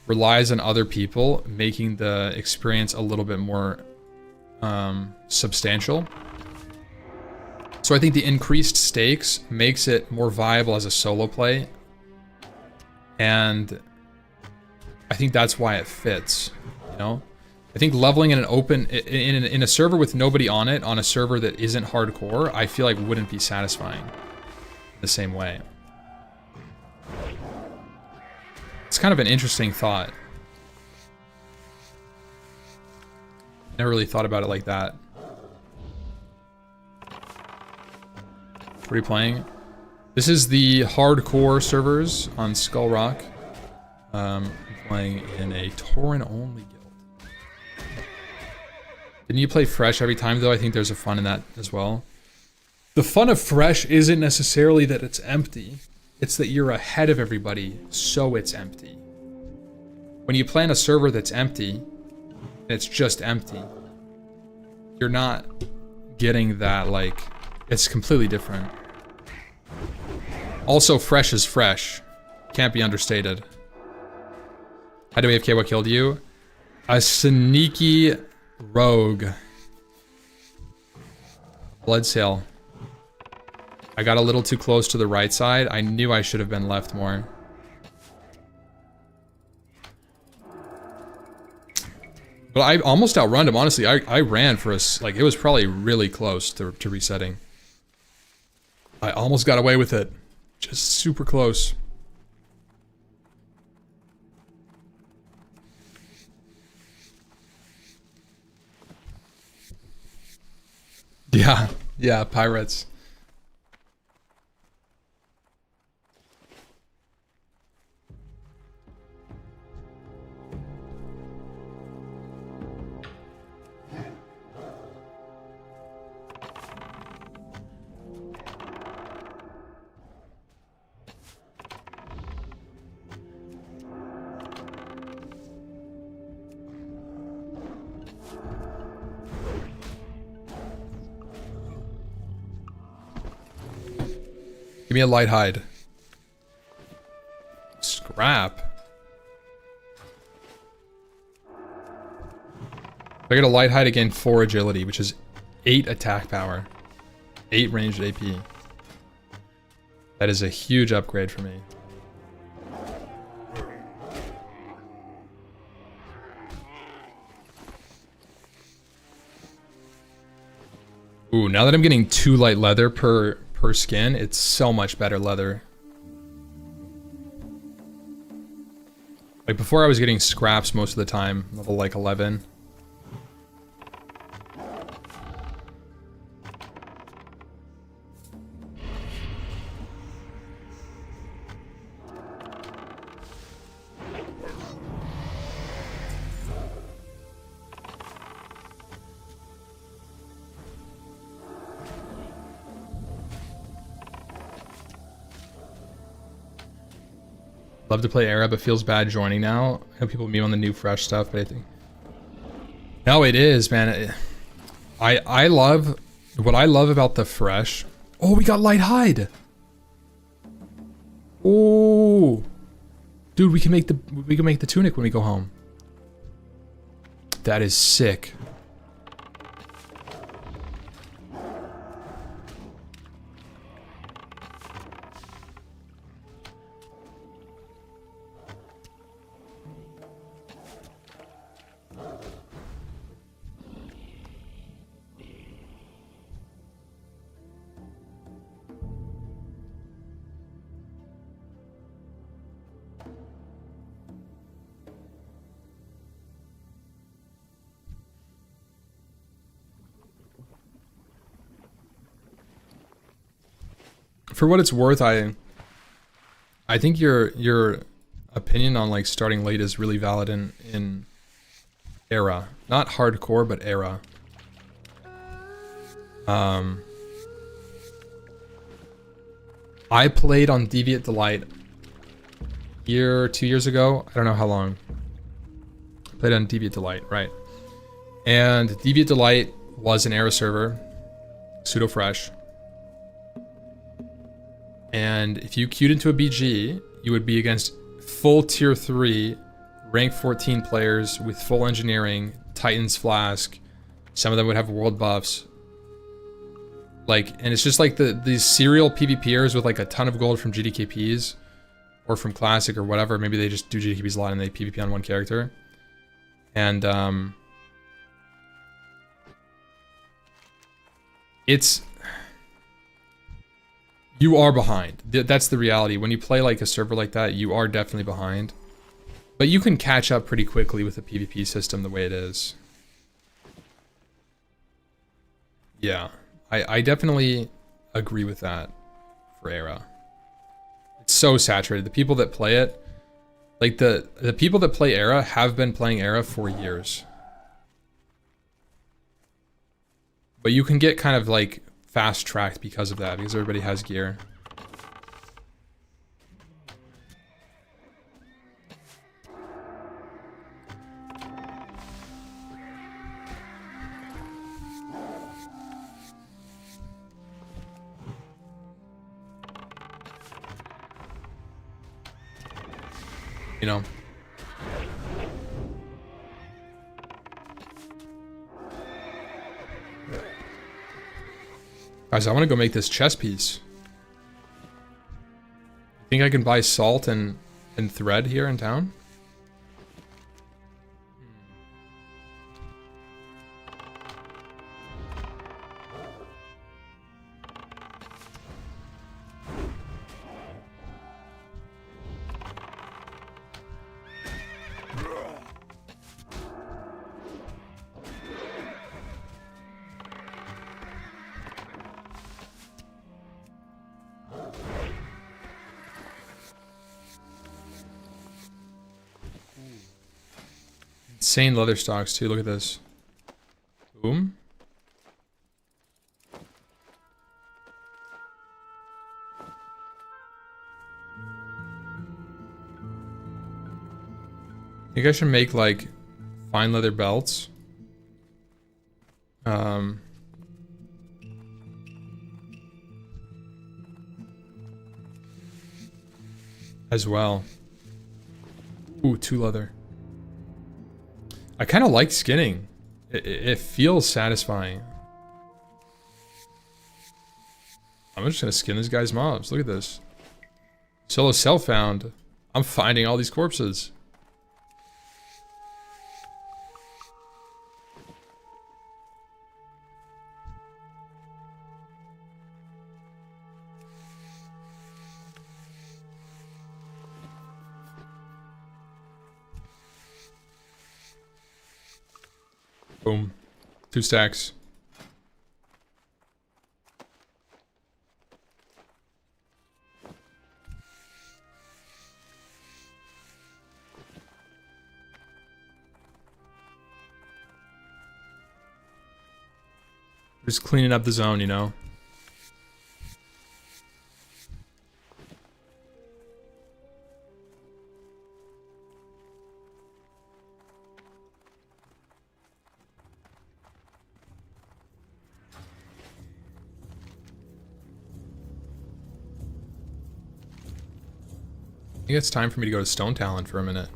relies on other people making the experience a little bit more substantial. So I think the increased stakes makes it more viable as a solo play, and I think that's why it fits, you know? I think leveling in an open, in a server with nobody on it, on a server that isn't hardcore, I feel like wouldn't be satisfying the same way. It's kind of an interesting thought. Never really thought about it like that. What are you playing? This is the hardcore servers on Skull Rock. I'm playing in a Tauren-only guild. Didn't you play Fresh every time, though? I think there's a fun in that as well. The fun of Fresh isn't necessarily that it's empty. It's that you're ahead of everybody, so it's empty. When you play on a server that's empty, and it's just empty, you're not getting that, like, it's completely different. Also, Fresh is fresh. Can't be understated. How do we AFK? What killed you? A sneaky rogue. Blood Sail. I got a little too close to the right side. I knew I should have been left more. But I almost outrun him, honestly. I ran for us, like, it was probably really close to resetting. I almost got away with it. Just super close. Yeah, pirates. Give me a light hide. Scrap. I get a light hide again, 4 agility, which is 8 attack power. 8 ranged AP. That is a huge upgrade for me. Ooh, now that I'm getting 2 light leather per skin, it's so much better leather. Like before I was getting scraps most of the time, level like 11. Love to play Era, but feels bad joining now. I know people meme on the new fresh stuff, but I think... No, it is, man. I love... What I love about the fresh... Oh, we got light hide! Oh! Dude, we can make the tunic when we go home. That is sick. For what it's worth, I think your opinion on like starting late is really valid in Era. Not hardcore, but Era. I played on Deviant Delight year, 2 years ago. I don't know how long. Played on Deviant Delight, right? And Deviant Delight was an era server, pseudo fresh. And if you queued into a BG, you would be against full tier 3, rank 14 players with full engineering, Titan's Flask. Some of them would have world buffs. Like, and it's just like these serial PvPers with like a ton of gold from GDKPs or from Classic or whatever. Maybe they just do GDKPs a lot and they PvP on one character. And you are behind. That's the reality. When you play like a server like that, you are definitely behind. But you can catch up pretty quickly with the PvP system the way it is. Yeah, I definitely agree with that for Era. It's so saturated. The people that play it, like the people that play Era have been playing Era for years. But you can get kind of like fast-tracked because of that, because everybody has gear. You know. Guys, I want to go make this chess piece. Think I can buy salt and thread here in town? Insane leather stocks too. Look at this. Boom. I think I should make like fine leather belts. As well. Ooh, 2 leather. I kind of like skinning. It feels satisfying. I'm just gonna skin this guy's mobs. Look at this. Solo self found. I'm finding all these corpses. Boom. 2 stacks. Just cleaning up the zone, you know? I think it's time for me to go to Stone Talent for a minute.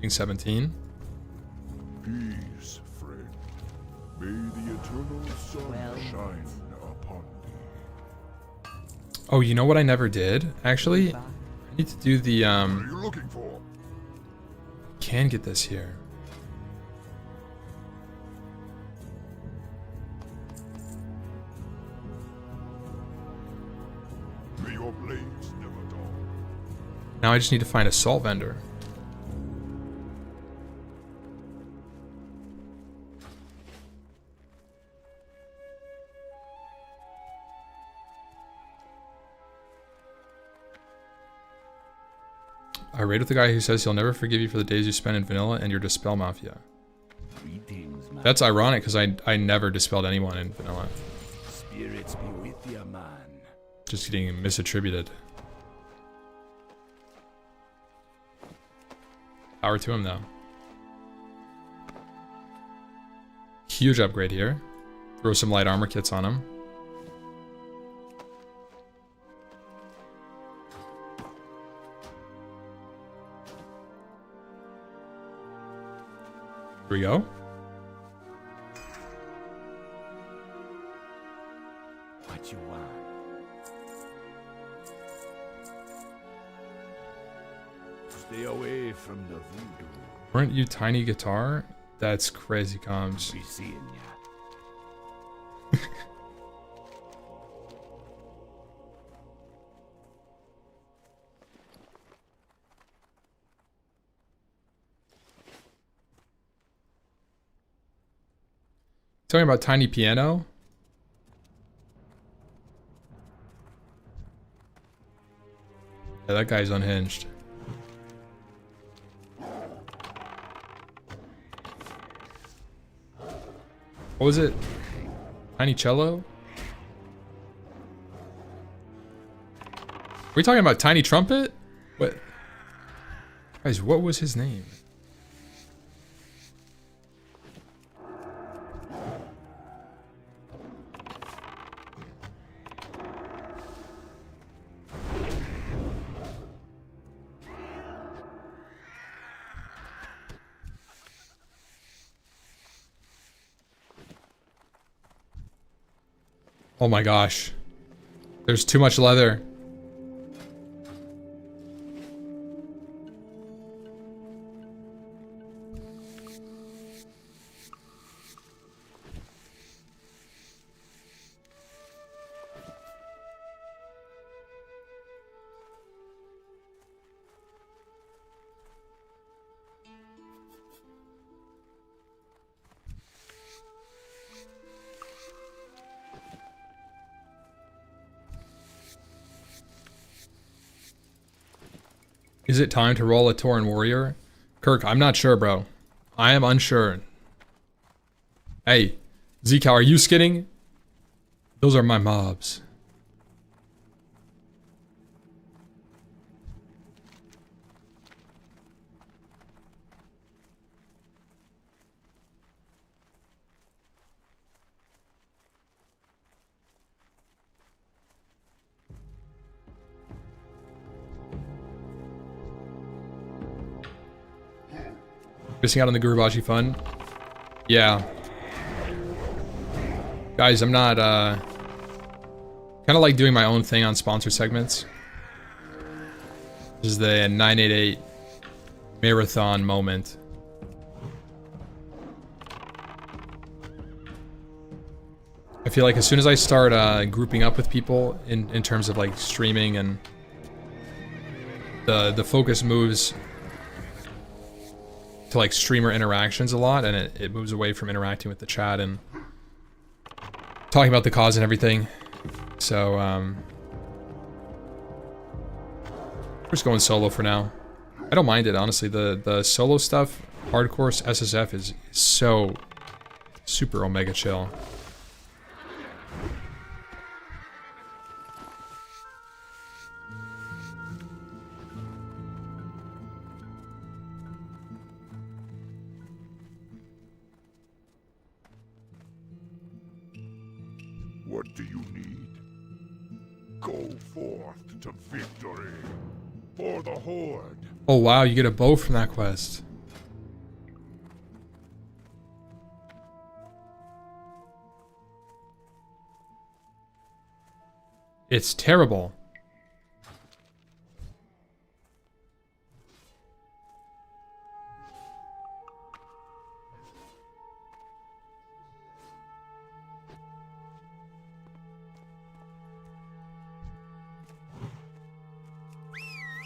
Being 17. Peace, friend. May the eternal sun shine upon thee. Oh, you know what I never did? Actually, I need to do the, What are you looking for? can get this here. May your blades never dull. Now I just need to find a salt vendor. I raid with the guy who says he'll never forgive you for the days you spent in vanilla and your Dispel Mafia. Greetings, man. That's ironic because I never dispelled anyone in vanilla. Spirits be with you, man. Just getting misattributed. Power to him, though. Huge upgrade here. Throw some light armor kits on him. Here we go. What you want? Stay away from the voodoo. Weren't you tiny guitar? That's crazy comms. Be seeing ya. Talking about tiny piano? Yeah, that guy's unhinged. What was it? Tiny cello? Are we talking about tiny trumpet? What? Guys, what was his name? Oh my gosh. There's too much leather. Is it time to roll a Tauren warrior? Kirk, I'm not sure, bro. I am unsure. Hey, Zcal, are you skidding? Those are my mobs. Missing out on the Gurubashi fun? Yeah. Guys, I'm not, kind of like doing my own thing on sponsor segments. This is the 988 marathon moment. I feel like as soon as I start grouping up with people in terms of like streaming, and the focus moves to like streamer interactions a lot, and it moves away from interacting with the chat and talking about the cause and everything. So we're just going solo for now. I don't mind it, honestly. The solo stuff, hardcore SSF is so super omega chill. What do you need? Go forth to victory for the Horde. Oh wow, you get a bow from that quest. It's terrible.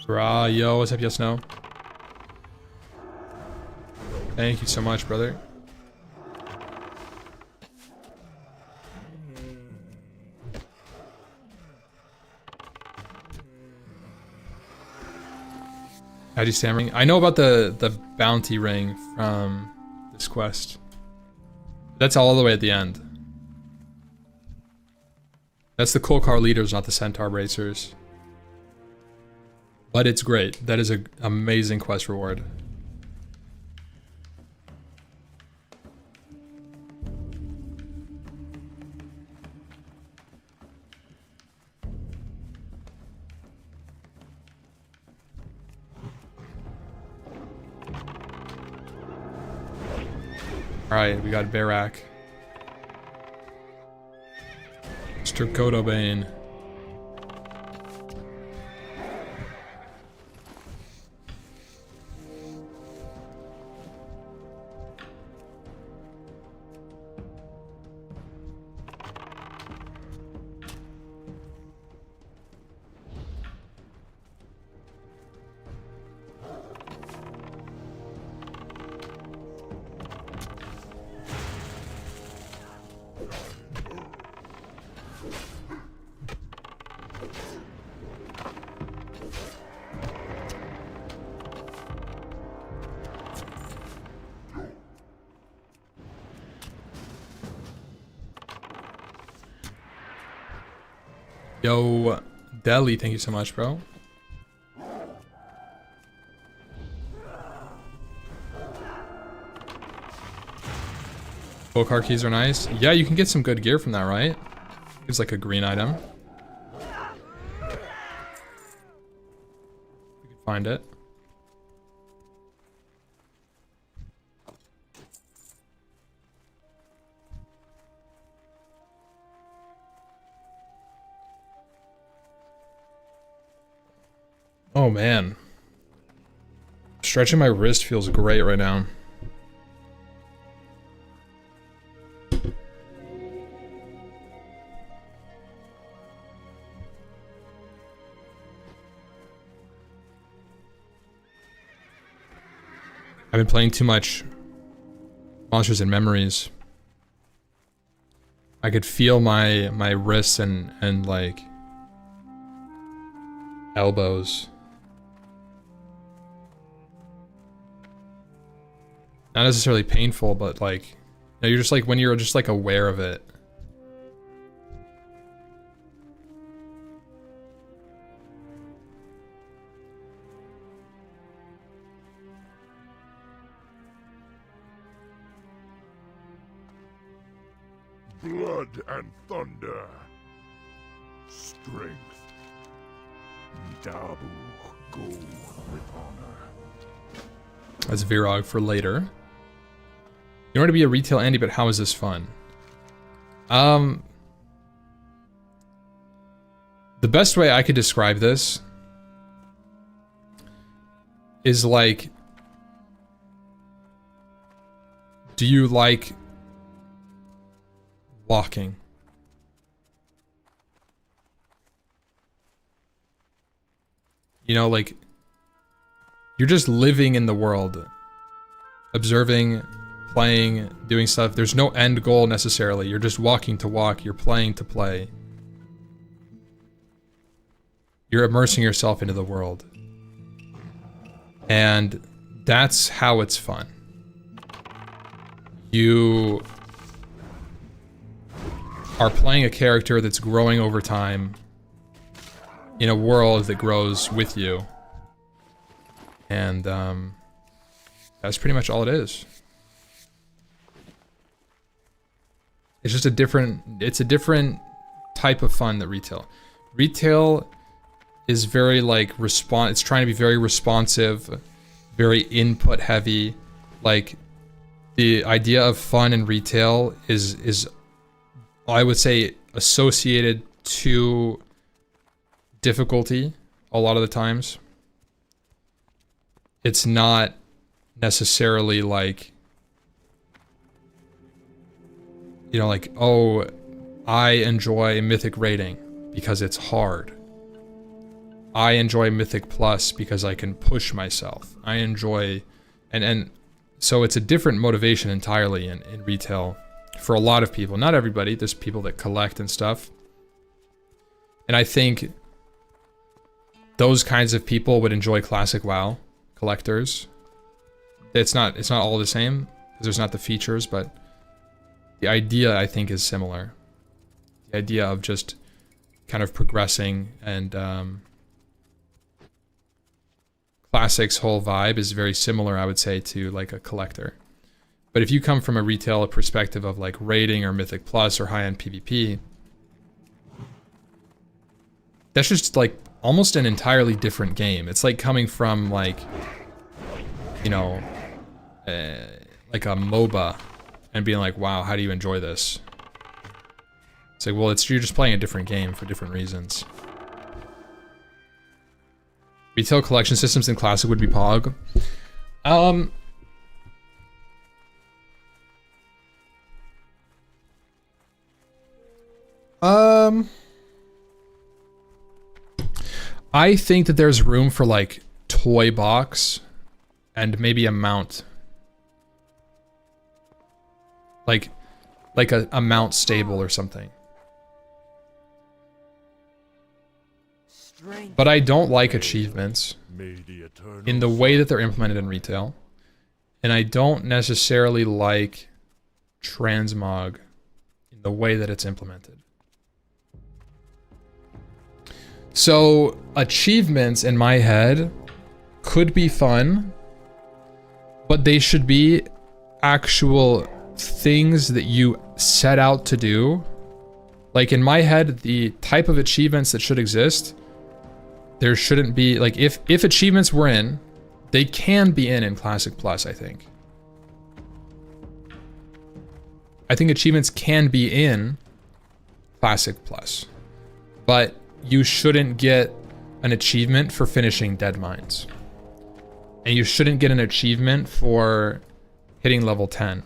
Rah, yo, what's up, yes, no? Thank you so much, brother. How'd you stammering? I know about the bounty ring from this quest. That's all the way at the end. That's the Kolkar leaders, not the Centaur racers. But it's great. That is an amazing quest reward. Alright, we got Barak. Mr. Kodobane. Yo, Deli, thank you so much, bro. Full car keys are nice. Yeah, you can get some good gear from that, right? It's like a green item. We can find it. Oh man. Stretching my wrist feels great right now. I've been playing too much Monsters and Memories. I could feel my wrists and like elbows. Not necessarily painful, but like, you know, you're just like, when you're just like aware of it. Blood and thunder. Strength. Dabu, go with honor. That's Virog for later. You want to be a retail Andy, but how is this fun? The best way I could describe this is like, do you like walking? You know, like, you're just living in the world, observing, playing, doing stuff. There's no end goal necessarily. You're just walking to walk. You're playing to play. You're immersing yourself into the world. And that's how it's fun. You are playing a character that's growing over time in a world that grows with you. And that's pretty much all it is. It's just a different type of fun that retail is very like it's trying to be very responsive, very input heavy. Like, the idea of fun in retail is I would say associated to difficulty a lot of the times. It's not necessarily like, you know, like, oh, I enjoy Mythic rating because it's hard. I enjoy Mythic Plus because I can push myself. I enjoy, and so it's a different motivation entirely in retail for a lot of people. Not everybody, there's people that collect and stuff. And I think those kinds of people would enjoy classic WoW collectors. It's not all the same because there's not the features, but the idea I think is similar. The idea of just kind of progressing, and Classic's whole vibe is very similar, I would say, to like a collector. But if you come from a retail perspective of like rating or Mythic Plus or high-end PvP, that's just like almost an entirely different game. It's like coming from like, you know, like a MOBA and being like, wow, how do you enjoy this? It's like, well, you're just playing a different game for different reasons. Retail collection systems in Classic would be Pog. I think that there's room for like toy box and maybe a mount. Like a mount stable or something. But I don't like achievements in the way that they're implemented in retail. And I don't necessarily like transmog in the way that it's implemented. So achievements in my head could be fun, but they should be actual things that you set out to do. Like in my head, the type of achievements that should exist, there shouldn't be, like if achievements were in, they can be in Classic Plus, I think. I think achievements can be in Classic Plus, but you shouldn't get an achievement for finishing Dead Mines. And you shouldn't get an achievement for hitting level 10.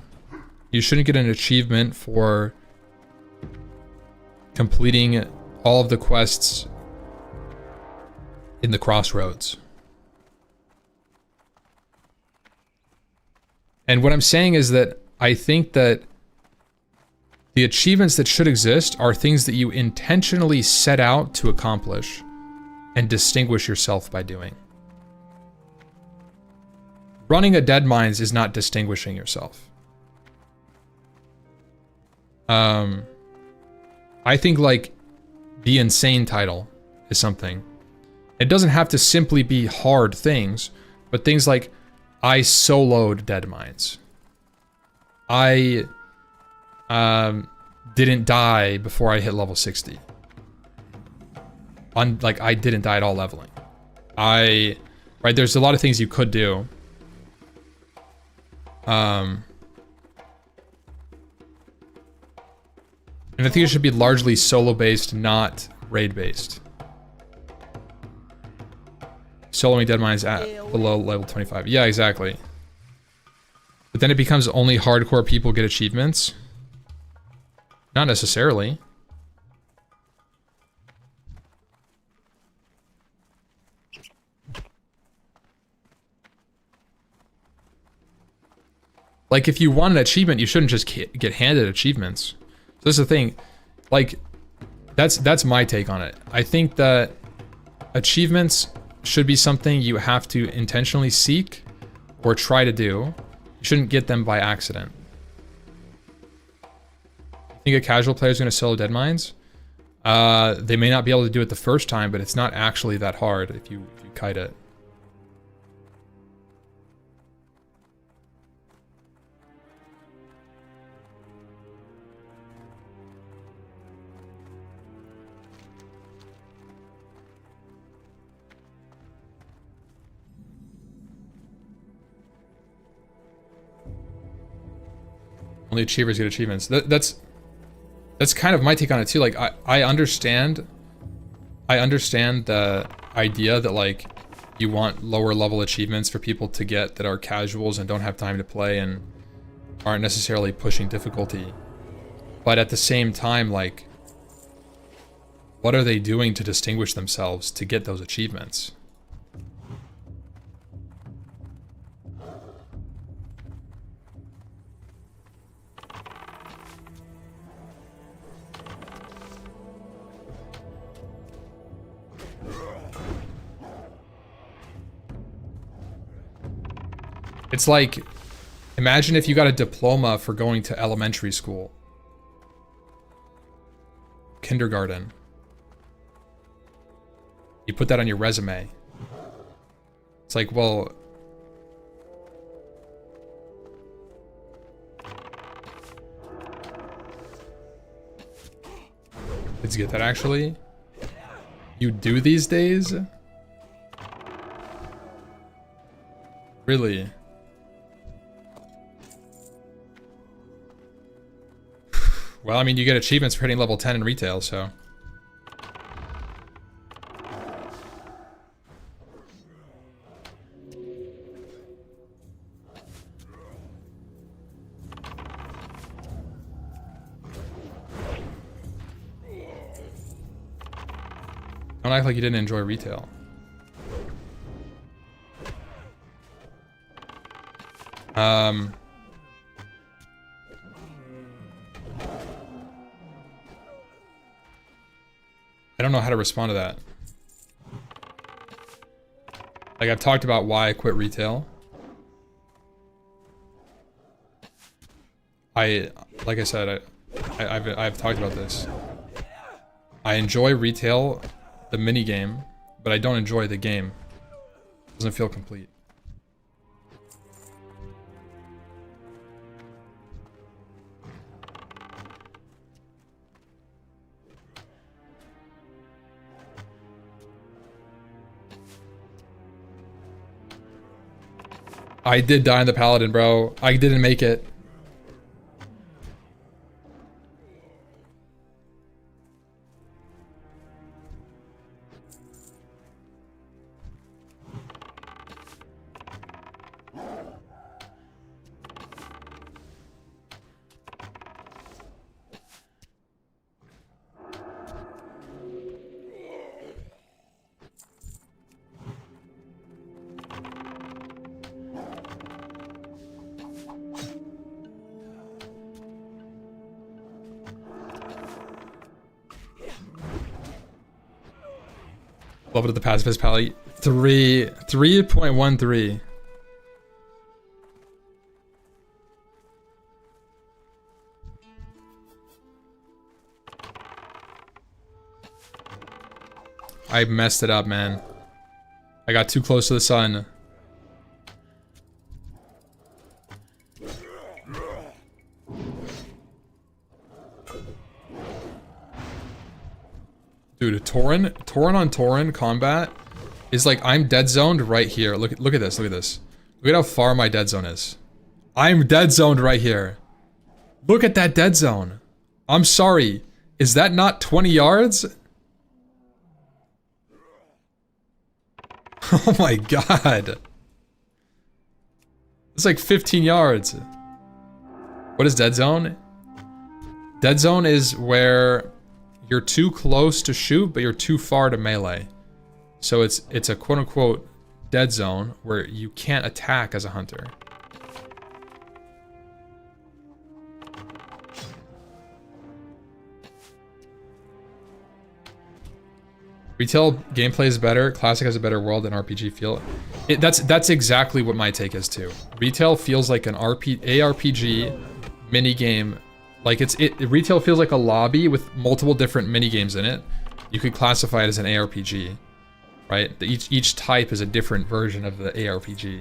You shouldn't get an achievement for completing all of the quests in the Crossroads. And what I'm saying is that I think that the achievements that should exist are things that you intentionally set out to accomplish and distinguish yourself by doing. Running a Dead Mines is not distinguishing yourself. I think like the insane title is something. It doesn't have to simply be hard things, but things like I soloed Dead Mines. I didn't die before I hit level 60. Like I didn't die at all leveling. Right, there's a lot of things you could do. And I think it should be largely solo based, not raid based. Soloing Dead Mines at below level 25. Yeah, exactly. But then it becomes only hardcore people get achievements. Not necessarily. Like if you want an achievement, you shouldn't just get handed achievements. So this is the thing. Like that's my take on it. I think that achievements should be something you have to intentionally seek or try to do. You shouldn't get them by accident. You think a casual player is going to solo Dead Mines? They may not be able to do it the first time, but it's not actually that hard if you kite it. Only achievers get achievements. That's kind of my take on it too. Like I understand the idea that like you want lower level achievements for people to get that are casuals and don't have time to play and aren't necessarily pushing difficulty. But at the same time, like, what are they doing to distinguish themselves to get those achievements? It's like, imagine if you got a diploma for going to elementary school. Kindergarten. You put that on your resume. It's like, well... Did you get that actually? You do these days? Really? Well, I mean, you get achievements for hitting level 10 in retail, so. Don't act like you didn't enjoy retail. I don't know how to respond to that. Like, I've talked about why I quit retail. Like I said, I've talked about this. I enjoy retail, the mini game, but I don't enjoy the game. It doesn't feel complete. I did die in the Paladin, bro. I didn't make it. Welcome to the Pacifist Pally. 3.13. I messed it up, man. I got too close to the sun. Dude, Tauren on Tauren combat is like, I'm dead zoned right here. Look at this, look at this. Look at how far my dead zone is. I'm dead zoned right here. Look at that dead zone. I'm sorry. Is that not 20 yards? Oh my god. It's like 15 yards. What is dead zone? Dead zone is where you're too close to shoot, but you're too far to melee. So it's a quote-unquote dead zone where you can't attack as a hunter. Retail gameplay is better. Classic has a better world and RPG feel. That's exactly what my take is too. Retail feels like an ARPG mini game. Like retail feels like a lobby with multiple different mini games in it. You could classify it as an ARPG, right? Each type is a different version of the ARPG,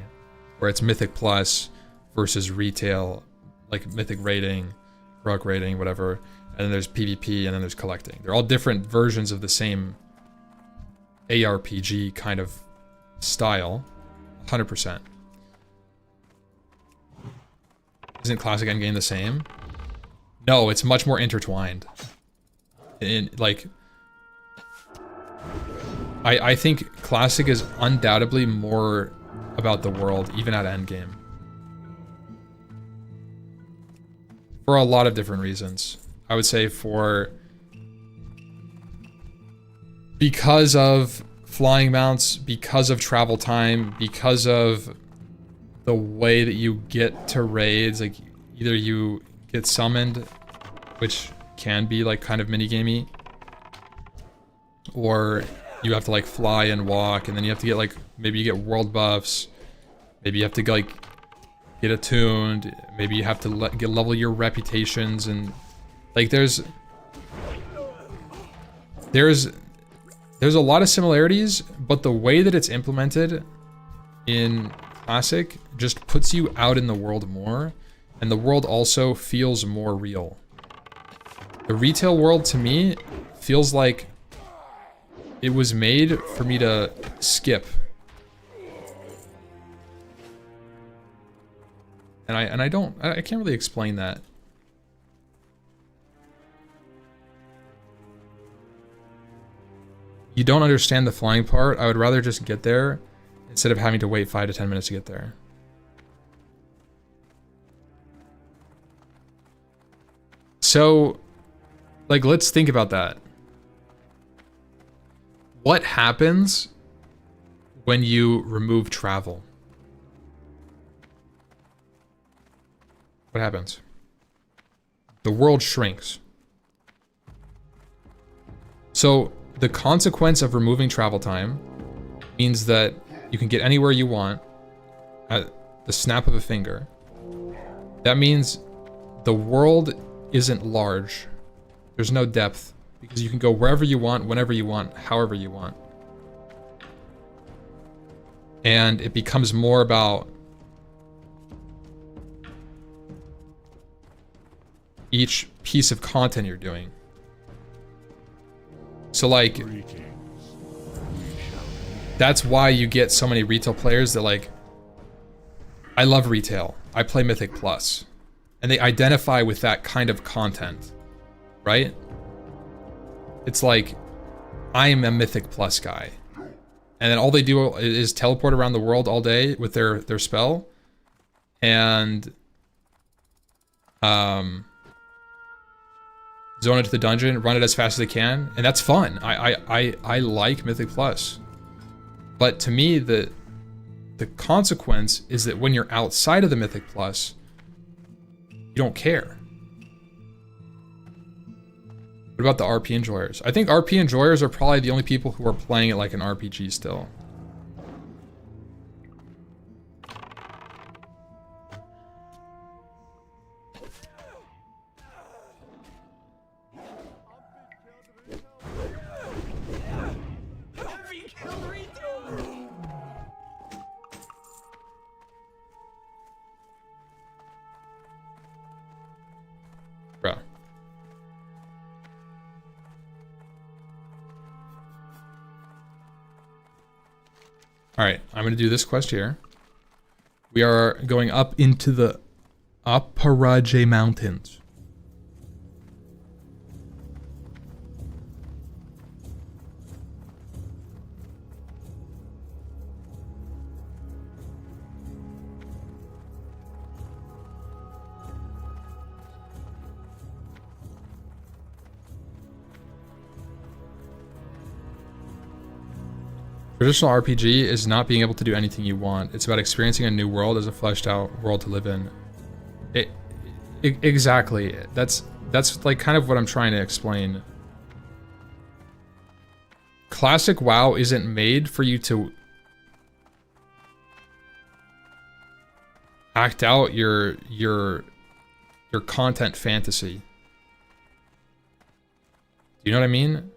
where it's Mythic Plus versus retail, like Mythic rating, Heroic rating, whatever. And then there's PvP, and then there's collecting. They're all different versions of the same ARPG kind of style, 100%. Isn't Classic Endgame the same? No, it's much more intertwined. I think Classic is undoubtedly more about the world, even at Endgame. For a lot of different reasons. I would say because of flying mounts, because of travel time, because of the way that you get to raids, like either you get summoned, which can be like kind of minigamey, or you have to like fly and walk, and then you have to get like, maybe you get world buffs, maybe you have to like get attuned, maybe you have to level your reputations, and like there's a lot of similarities, but the way that it's implemented in Classic just puts you out in the world more, and the world also feels more real. The retail world, to me, feels like it was made for me to skip. And I can't really explain that. you don't understand the flying part, I would rather just get there instead of having to wait 5 to 10 minutes to get there. So, like, let's think about that. What happens when you remove travel? What happens? The world shrinks. So the consequence of removing travel time means that you can get anywhere you want at the snap of a finger. That means the world isn't large. There's no depth because you can go wherever you want, whenever you want, however you want. And it becomes more about each piece of content you're doing. So like, that's why you get so many retail players that like, I love retail, I play Mythic Plus, and they identify with that kind of content, right? It's like, I am a Mythic Plus guy. And then all they do is teleport around the world all day with their spell. And zone into the dungeon, run it as fast as they can, and that's fun. I like Mythic Plus. But to me, the consequence is that when you're outside of the Mythic Plus, you don't care. What about the RP enjoyers? I think RP enjoyers are probably the only people who are playing it like an RPG still. Bro. Alright, I'm going to do this quest here. We are going up into the Aparaje Mountains. Traditional RPG is not being able to do anything you want. It's about experiencing a new world as a fleshed out world to live in. Exactly. That's like kind of what I'm trying to explain. Classic WoW isn't made for you to act out your content fantasy. Do you know what I mean?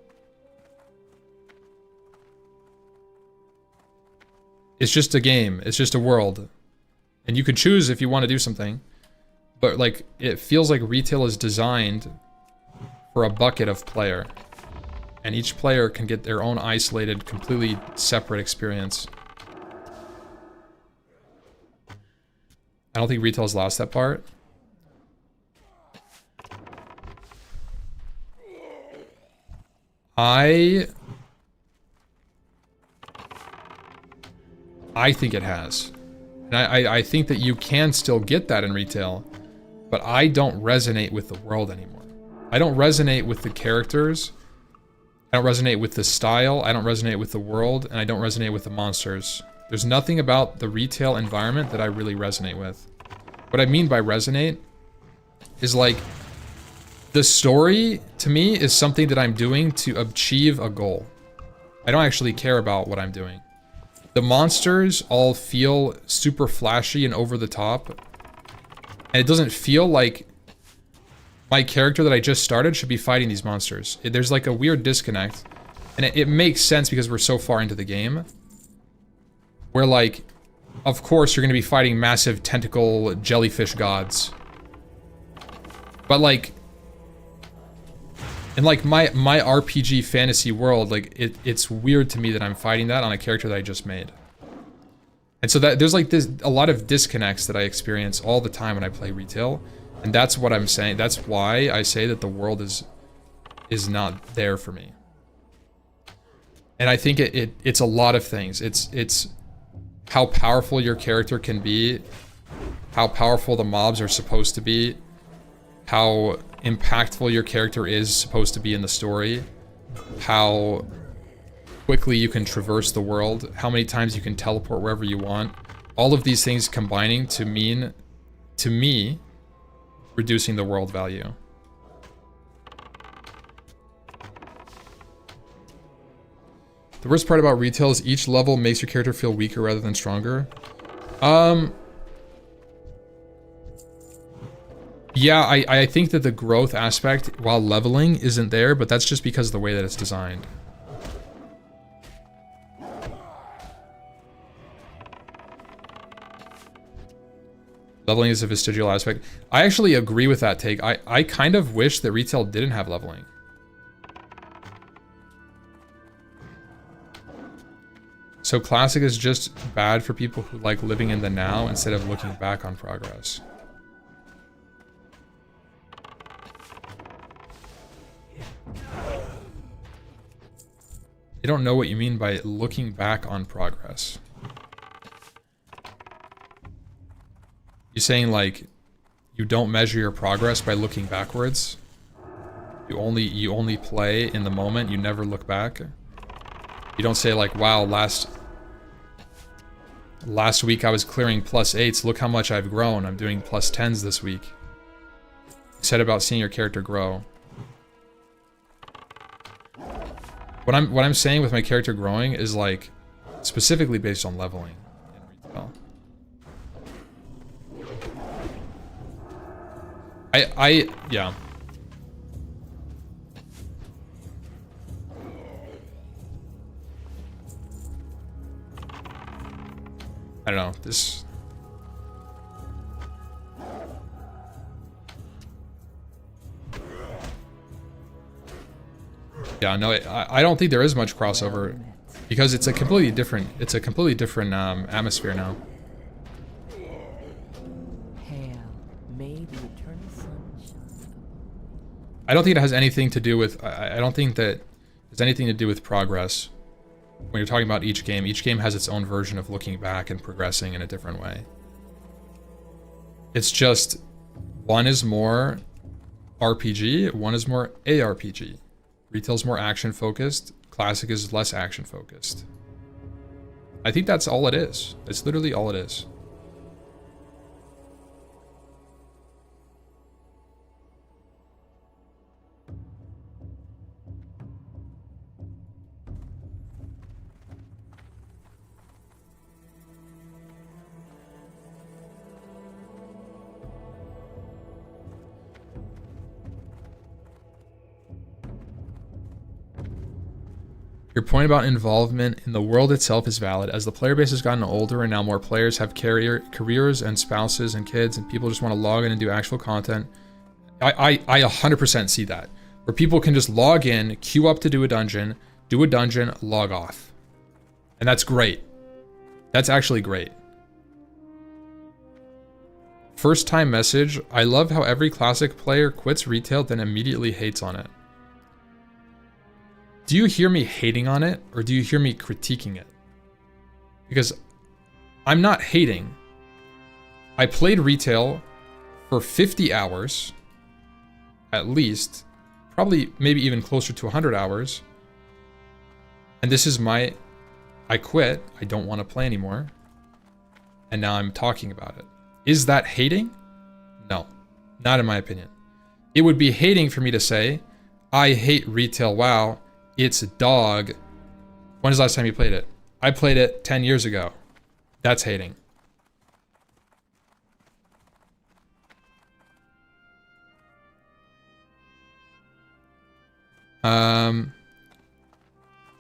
It's just a game. It's just a world. And you can choose if you want to do something. But like, it feels like retail is designed for a bucket of player. And each player can get their own isolated, completely separate experience. I don't think retail's lost that part. I think it has. And I think that you can still get that in retail, but I don't resonate with the world anymore. I don't resonate with the characters. I don't resonate with the style. I don't resonate with the world, and I don't resonate with the monsters. There's nothing about the retail environment that I really resonate with. What I mean by resonate is like, the story to me is something that I'm doing to achieve a goal. I don't actually care about what I'm doing. The monsters all feel super flashy and over the top. And it doesn't feel like my character that I just started should be fighting these monsters. There's like a weird disconnect. And it makes sense because we're so far into the game. Where like, of course you're going to be fighting massive tentacle jellyfish gods. But like, in like my RPG fantasy world, like it's weird to me that I'm fighting that on a character that I just made. And so that there's like a lot of disconnects that I experience all the time when I play retail. And that's what I'm saying. That's why I say that the world is not there for me. And I think it's a lot of things. It's how powerful your character can be, how powerful the mobs are supposed to be, how impactful your character is supposed to be in the story, how quickly you can traverse the world, how many times you can teleport wherever you want. All of these things combining to mean, to me, reducing the world value. The worst part about retail is each level makes your character feel weaker rather than stronger. Yeah, I think that the growth aspect while leveling isn't there, but that's just because of the way that it's designed. Leveling is a vestigial aspect. I actually agree with that take. I kind of wish that retail didn't have leveling. So classic is just bad for people who like living in the now instead of looking back on progress. I don't know what you mean by looking back on progress. You saying like you don't measure your progress by looking backwards? You only play in the moment, you never look back? You don't say like, wow, last week I was clearing +8s, look how much I've grown. I'm doing +10s this week. You said about seeing your character grow. What I'm saying with my character growing is like specifically based on leveling in retail. Yeah. I don't know, this... Yeah, no, I don't think there is much crossover because it's a completely different atmosphere now. I don't think it has anything to do with, I don't think that there's anything to do with progress. When you're talking about each game has its own version of looking back and progressing in a different way. It's just, one is more RPG, one is more ARPG. Retail's more action focused, classic is less action focused. I think that's all it is. It's literally all it is. Your point about involvement in the world itself is valid, as the player base has gotten older and now more players have careers and spouses and kids, and people just want to log in and do actual content. I 100% see that. Where people can just log in, queue up to do a dungeon, log off. And that's great. That's actually great. First time message, I love how every classic player quits retail then immediately hates on it. Do you hear me hating on it, or do you hear me critiquing it? Because I'm not hating. I played retail for 50 hours, at least, probably maybe even closer to 100 hours. And this is I quit, I don't want to play anymore. And now I'm talking about it. Is that hating? No, not in my opinion. It would be hating for me to say, I hate retail WoW. It's dog. When was the last time you played it? I played it 10 years ago. That's hating.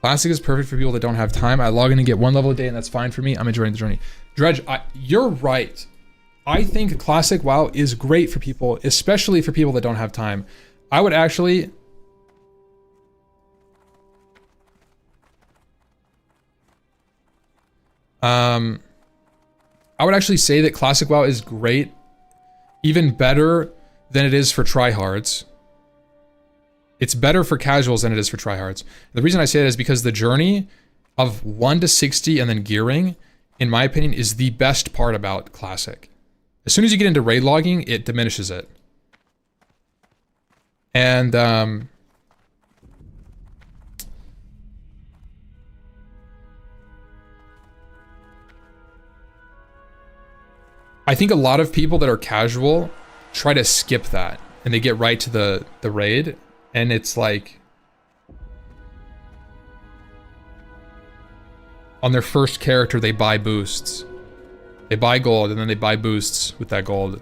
Classic is perfect for people that don't have time. I log in and get one level a day and that's fine for me. I'm enjoying the journey. Dredge, you're right. I think Classic WoW is great for people, especially for people that don't have time. I would actually... I would actually say that Classic WoW is great, even better than it is for tryhards. It's better for casuals than it is for tryhards. The reason I say that is because the journey of 1 to 60 and then gearing, in my opinion, is the best part about Classic. As soon as you get into raid logging, it diminishes it. And I think a lot of people that are casual try to skip that and they get right to the raid, and it's like on their first character they buy boosts. They buy gold and then they buy boosts with that gold.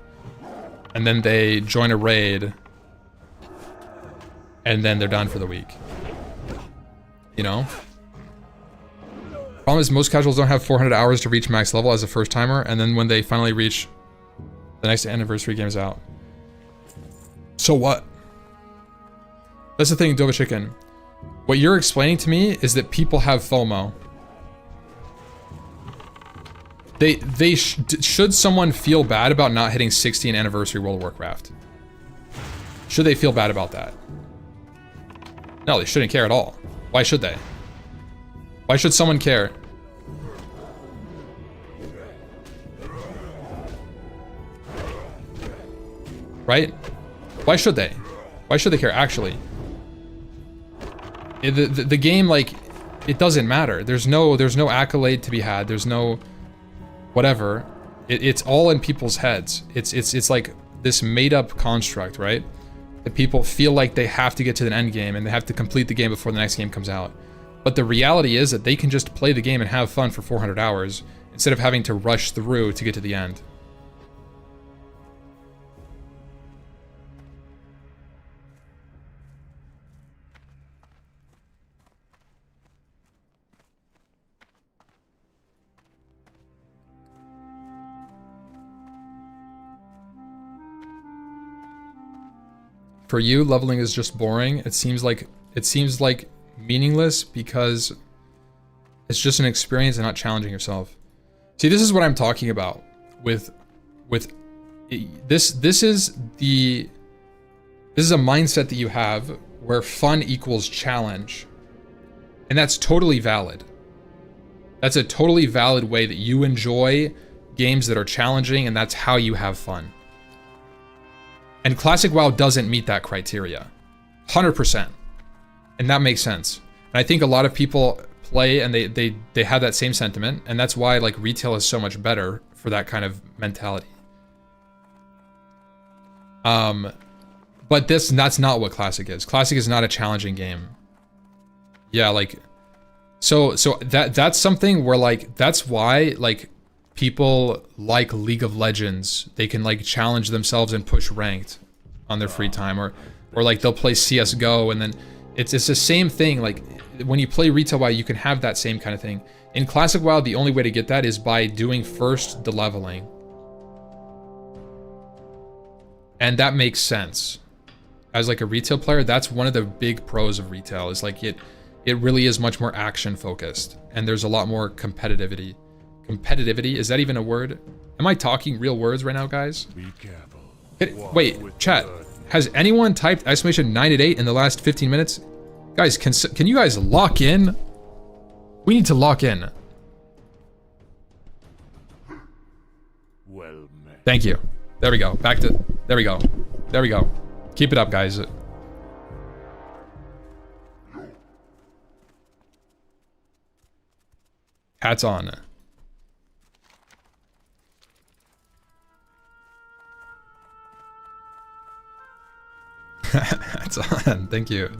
And then they join a raid and then they're done for the week. You know? Problem is most casuals don't have 400 hours to reach max level as a first timer, and then when they finally reach, the next anniversary game is out. So what? That's the thing, Dova Chicken. What you're explaining to me is that people have FOMO. Should someone feel bad about not hitting 60 in anniversary World of Warcraft? Should they feel bad about that? No, they shouldn't care at all. Why should they? Why should someone care? Right? Why should they? Why should they care, actually? The game, like, it doesn't matter. There's no accolade to be had. There's no whatever. It's all in people's heads. It's like this made-up construct, right? That people feel like they have to get to an end game and they have to complete the game before the next game comes out. But the reality is that they can just play the game and have fun for 400 hours instead of having to rush through to get to the end. For you, leveling is just boring. It seems like meaningless because it's just an experience and not challenging yourself. See, this is what I'm talking about with this. This is a mindset that you have where fun equals challenge, and that's totally valid. That's a totally valid way that you enjoy games that are challenging, and that's how you have fun. And Classic WoW doesn't meet that criteria, 100%, and that makes sense. And I think a lot of people play and they have that same sentiment, and that's why like retail is so much better for that kind of mentality. But that's not what Classic is. Classic is not a challenging game. Yeah, like so that's something where like that's why like people like League of Legends, they can like challenge themselves and push ranked on their free time, or like they'll play CS:GO, and then it's the same thing. Like when you play retail WoW, you can have that same kind of thing. In Classic WoW, the only way to get that is by doing first the leveling, and that makes sense. As like a retail player, that's one of the big pros of retail, is like it really is much more action focused, and there's a lot more competitivity. Competitivity, is that even a word? Am I talking real words right now, guys? Be careful. Wait, chat. Has anyone typed !988 in the last 15 minutes? Guys, can you guys lock in? We need to lock in. Well met. Thank you. There we go. There we go. There we go. Keep it up, guys. Hats on. Hats on. Thank you.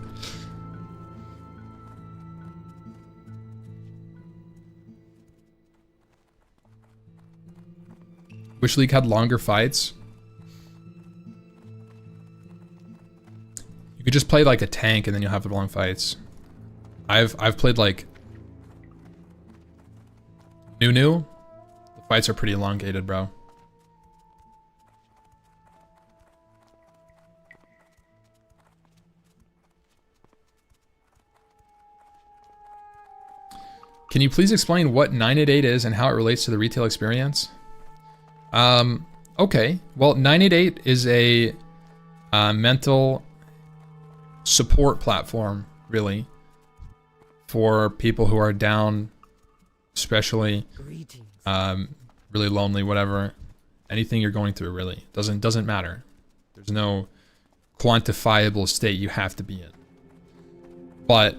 Wish League had longer fights. You could just play like a tank and then you'll have the long fights. I've played like new. The fights are pretty elongated, bro. Can you please explain what 988 is and how it relates to the retail experience? Okay, well, 988 is a mental support platform, really, for people who are down, especially really lonely, whatever. Anything you're going through, really doesn't matter. There's no quantifiable state you have to be in, but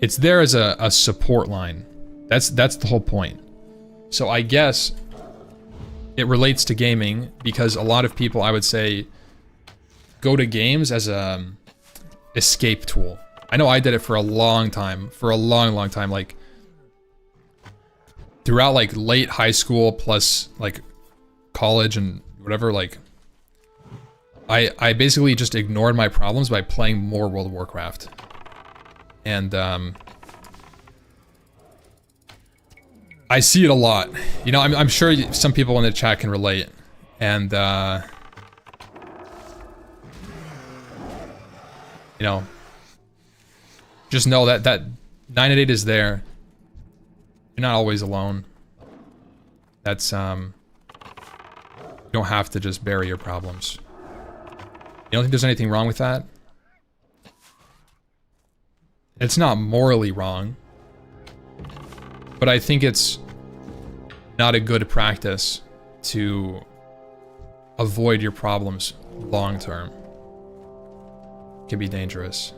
it's there as a support line. That's the whole point. So I guess it relates to gaming because a lot of people, I would say, go to games as a escape tool. I know I did it for a long time, long time, like throughout like late high school plus like college and whatever. Like I basically just ignored my problems by playing more World of Warcraft. And I see it a lot. You know, I'm sure some people in the chat can relate. And you know, just know that 9 at 8 is there. You're not always alone. That's you don't have to just bury your problems. You don't think there's anything wrong with that? It's not morally wrong, but I think it's not a good practice to avoid your problems long term. It can be dangerous.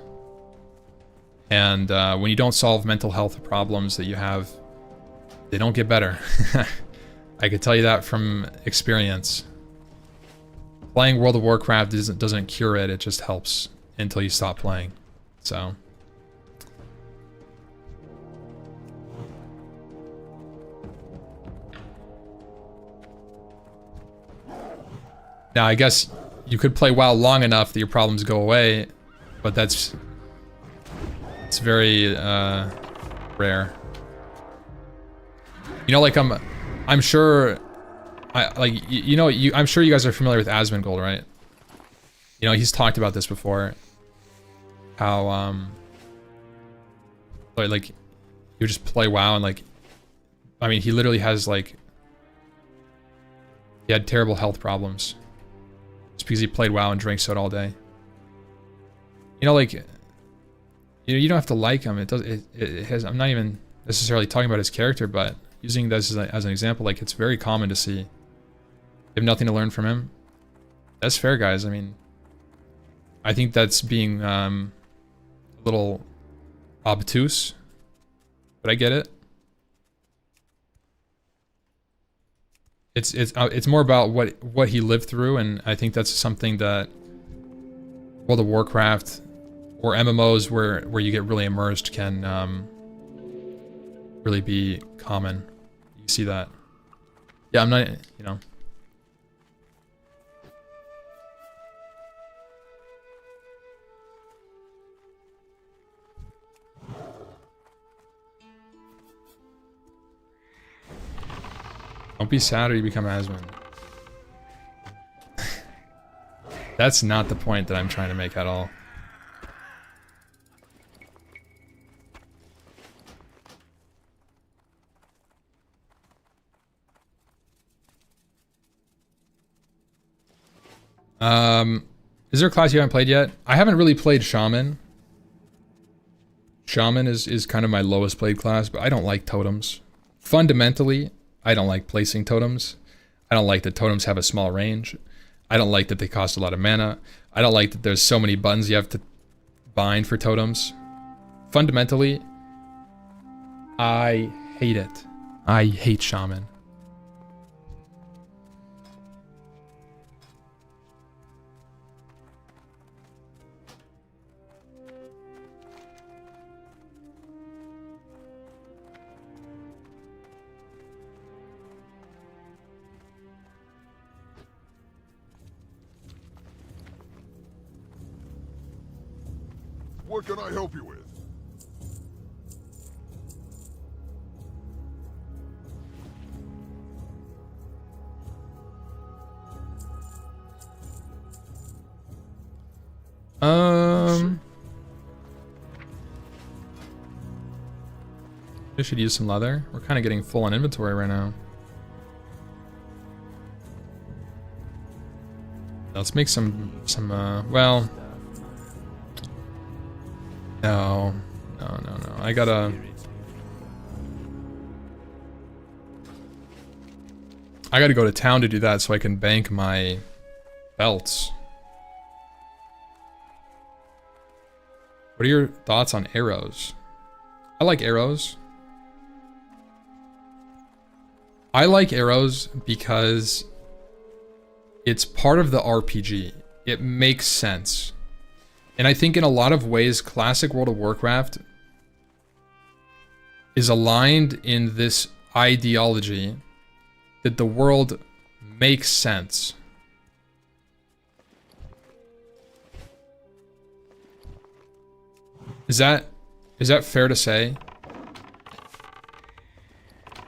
And when you don't solve mental health problems that you have, they don't get better. I can tell you that from experience. Playing World of Warcraft doesn't cure it, it just helps until you stop playing. So now I guess you could play WoW long enough that your problems go away, but it's very rare. You know, like I'm sure I'm sure you guys are familiar with Asmongold, right? You know, he's talked about this before. How like you just play WoW and like, I mean, he literally has like, he had terrible health problems just because he played WoW and drank soda all day. You know, like, you know, you don't have to like him. It has. I'm not even necessarily talking about his character, but using this as an example, like, it's very common to see. You have nothing to learn from him. That's fair, guys. I mean, I think that's being a little obtuse, but I get it. It's more about what he lived through, and I think that's something that World of Warcraft or MMOs where you get really immersed can really be common. You see that. Yeah, I'm not, you know. Don't be sad or you become Asmon. That's not the point that I'm trying to make at all. Is there a class you haven't played yet? I haven't really played Shaman. Shaman is kind of my lowest played class, but I don't like totems. Fundamentally, I don't like placing totems. I don't like that totems have a small range. I don't like that they cost a lot of mana. I don't like that there's so many buttons you have to bind for totems. Fundamentally, I hate it. I hate Shaman. What can I help you with? I should use some leather. We're kind of getting full on inventory right now. Let's make some well, No. No. I gotta go to town to do that so I can bank my belts. What are your thoughts on arrows? I like arrows. I like arrows because it's part of the RPG. It makes sense. And I think in a lot of ways, classic World of Warcraft is aligned in this ideology that the world makes sense. Is that fair to say?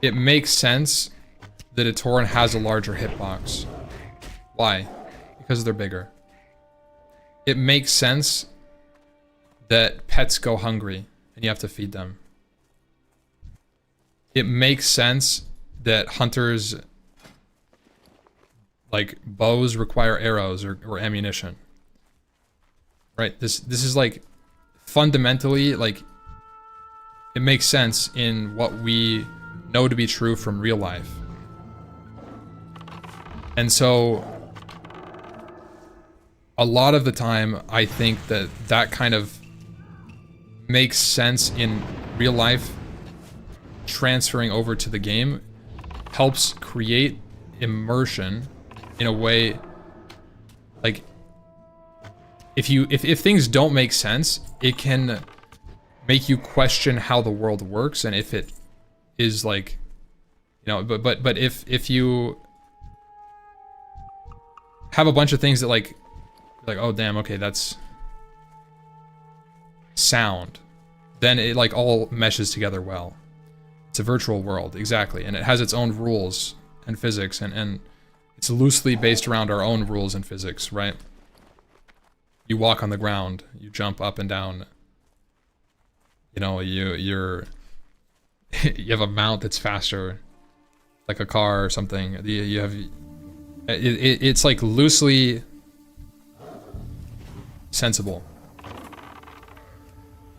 It makes sense that a Tauren has a larger hitbox. Why? Because they're bigger. It makes sense that pets go hungry and you have to feed them. It makes sense that hunters, like bows, require arrows or ammunition. Right? This is like fundamentally, like, it makes sense in what we know to be true from real life. And so a lot of the time I think that kind of makes sense in real life. Transferring over to the game helps create immersion in a way, like, if things don't make sense, it can make you question how the world works, and if it is like, you know, but if you have a bunch of things that like oh damn, okay, that's sound, then it like all meshes together well. It's a virtual world, exactly, and it has its own rules and physics, and it's loosely based around our own rules and physics, right? You walk on the ground, you jump up and down. You know, you have a mount that's faster, like a car or something. You have it's like loosely sensible.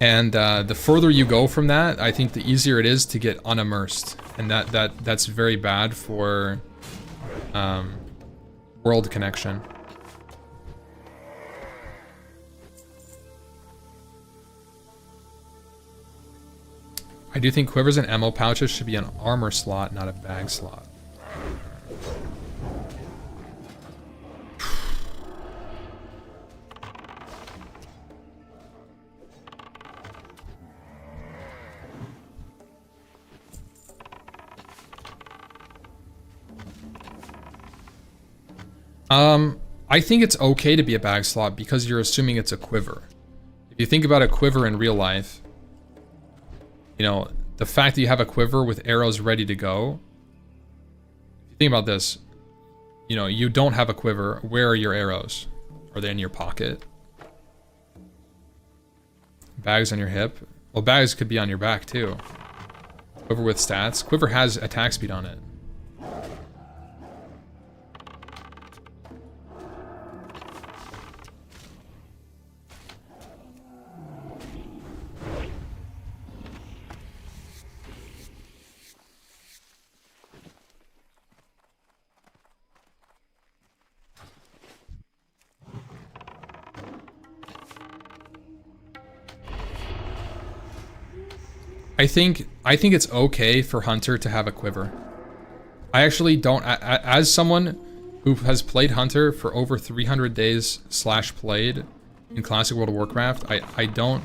And the further you go from that, I think the easier it is to get unimmersed, and that's very bad for world connection. I do think quivers and ammo pouches should be an armor slot, not a bag slot. I think it's okay to be a bag slot because you're assuming it's a quiver. If you think about a quiver in real life, you know, the fact that you have a quiver with arrows ready to go, if you think about this, you know, you don't have a quiver, where are your arrows? Are they in your pocket? Bags on your hip? Well, bags could be on your back too. Quiver with stats. Quiver has attack speed on it. I think it's okay for Hunter to have a quiver. I actually don't, as someone who has played Hunter for over 300 days / played in Classic World of Warcraft, I don't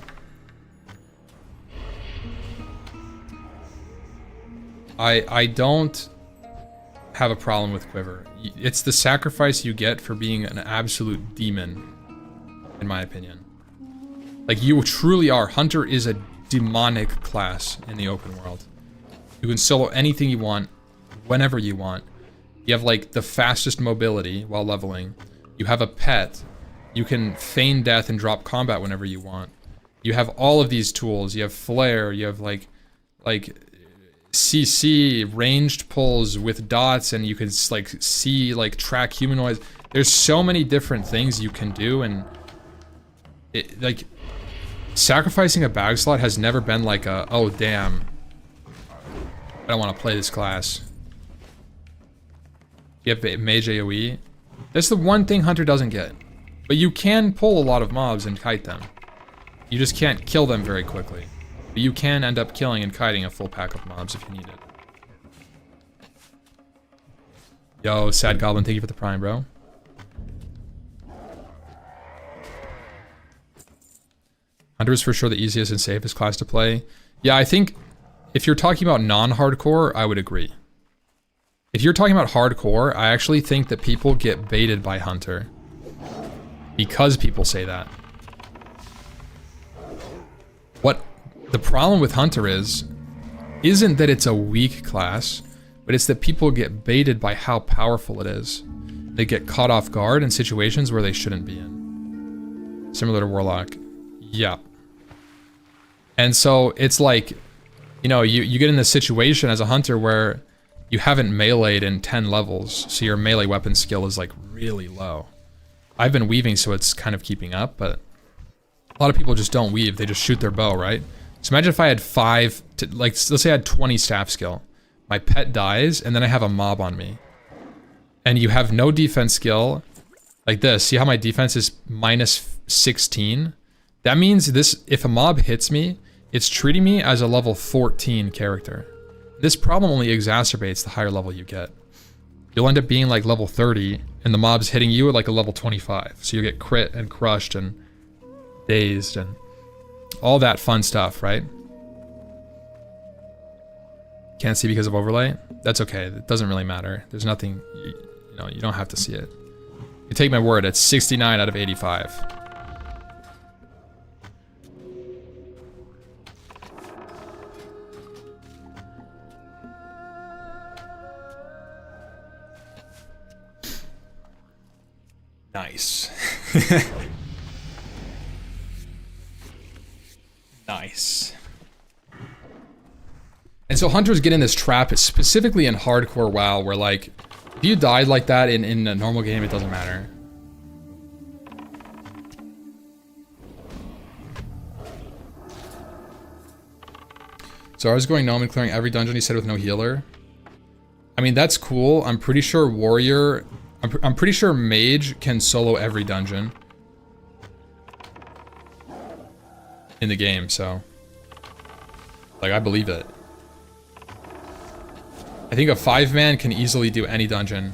have a problem with quiver. It's the sacrifice you get for being an absolute demon, in my opinion. Like, you truly are. Hunter is a demonic class in the open world. You can solo anything you want, whenever you want. You have like the fastest mobility while leveling. You have a pet. You can feign death and drop combat whenever you want. You have all of these tools. You have flare. You have like CC ranged pulls with dots, and you can like see like track humanoids. There's so many different things you can do, and it like sacrificing a bag slot has never been like a, oh damn, I don't want to play this class. You have mage AoE. That's the one thing Hunter doesn't get. But you can pull a lot of mobs and kite them. You just can't kill them very quickly. But you can end up killing and kiting a full pack of mobs if you need it. Yo, Sad Goblin, thank you for the prime, bro. Hunter is for sure the easiest and safest class to play. Yeah, I think if you're talking about non-hardcore, I would agree. If you're talking about hardcore, I actually think that people get baited by Hunter. Because people say that. What the problem with Hunter isn't that it's a weak class, but it's that people get baited by how powerful it is. They get caught off guard in situations where they shouldn't be in. Similar to Warlock. Yeah. And so it's like, you know, you get in this situation as a hunter where you haven't meleeed in 10 levels, so your melee weapon skill is like really low. I've been weaving, so it's kind of keeping up, but a lot of people just don't weave, they just shoot their bow, right? So imagine if I had let's say I had 20 staff skill. My pet dies, and then I have a mob on me. And you have no defense skill, like this. See how my defense is minus 16? That means this, if a mob hits me, it's treating me as a level 14 character. This problem only exacerbates the higher level you get. You'll end up being like level 30, and the mob's hitting you at like a level 25. So you get crit and crushed and dazed and all that fun stuff, right? Can't see because of overlay? That's okay, it doesn't really matter. There's nothing, you know, you don't have to see it. You take my word, it's 69 out of 85. Nice. Nice. And so hunters get in this trap, specifically in hardcore WoW, where like, if you died like that in a normal game, it doesn't matter. So I was going gnome and clearing every dungeon, he said, with no healer. I mean, that's cool. I'm pretty sure warrior... I'm pretty sure mage can solo every dungeon in the game, so like I believe it. I think a 5-man can easily do any dungeon.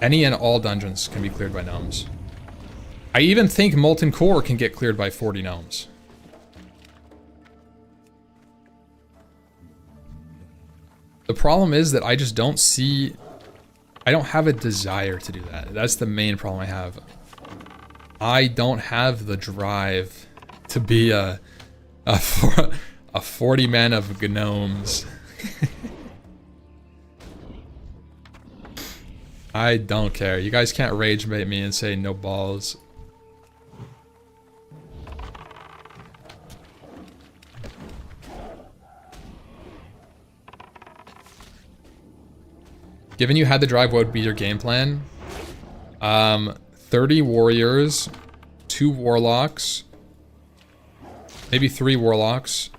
Any and all dungeons can be cleared by gnomes. I even think Molten Core can get cleared by 40 gnomes. The problem is that I just don't see... I don't have a desire to do that. That's the main problem I have. I don't have the drive to be a 40 man of gnomes. I don't care. You guys can't rage bait me and say no balls. Given you had the drive, what would be your game plan? 30 warriors, 2 warlocks, maybe 3 warlocks,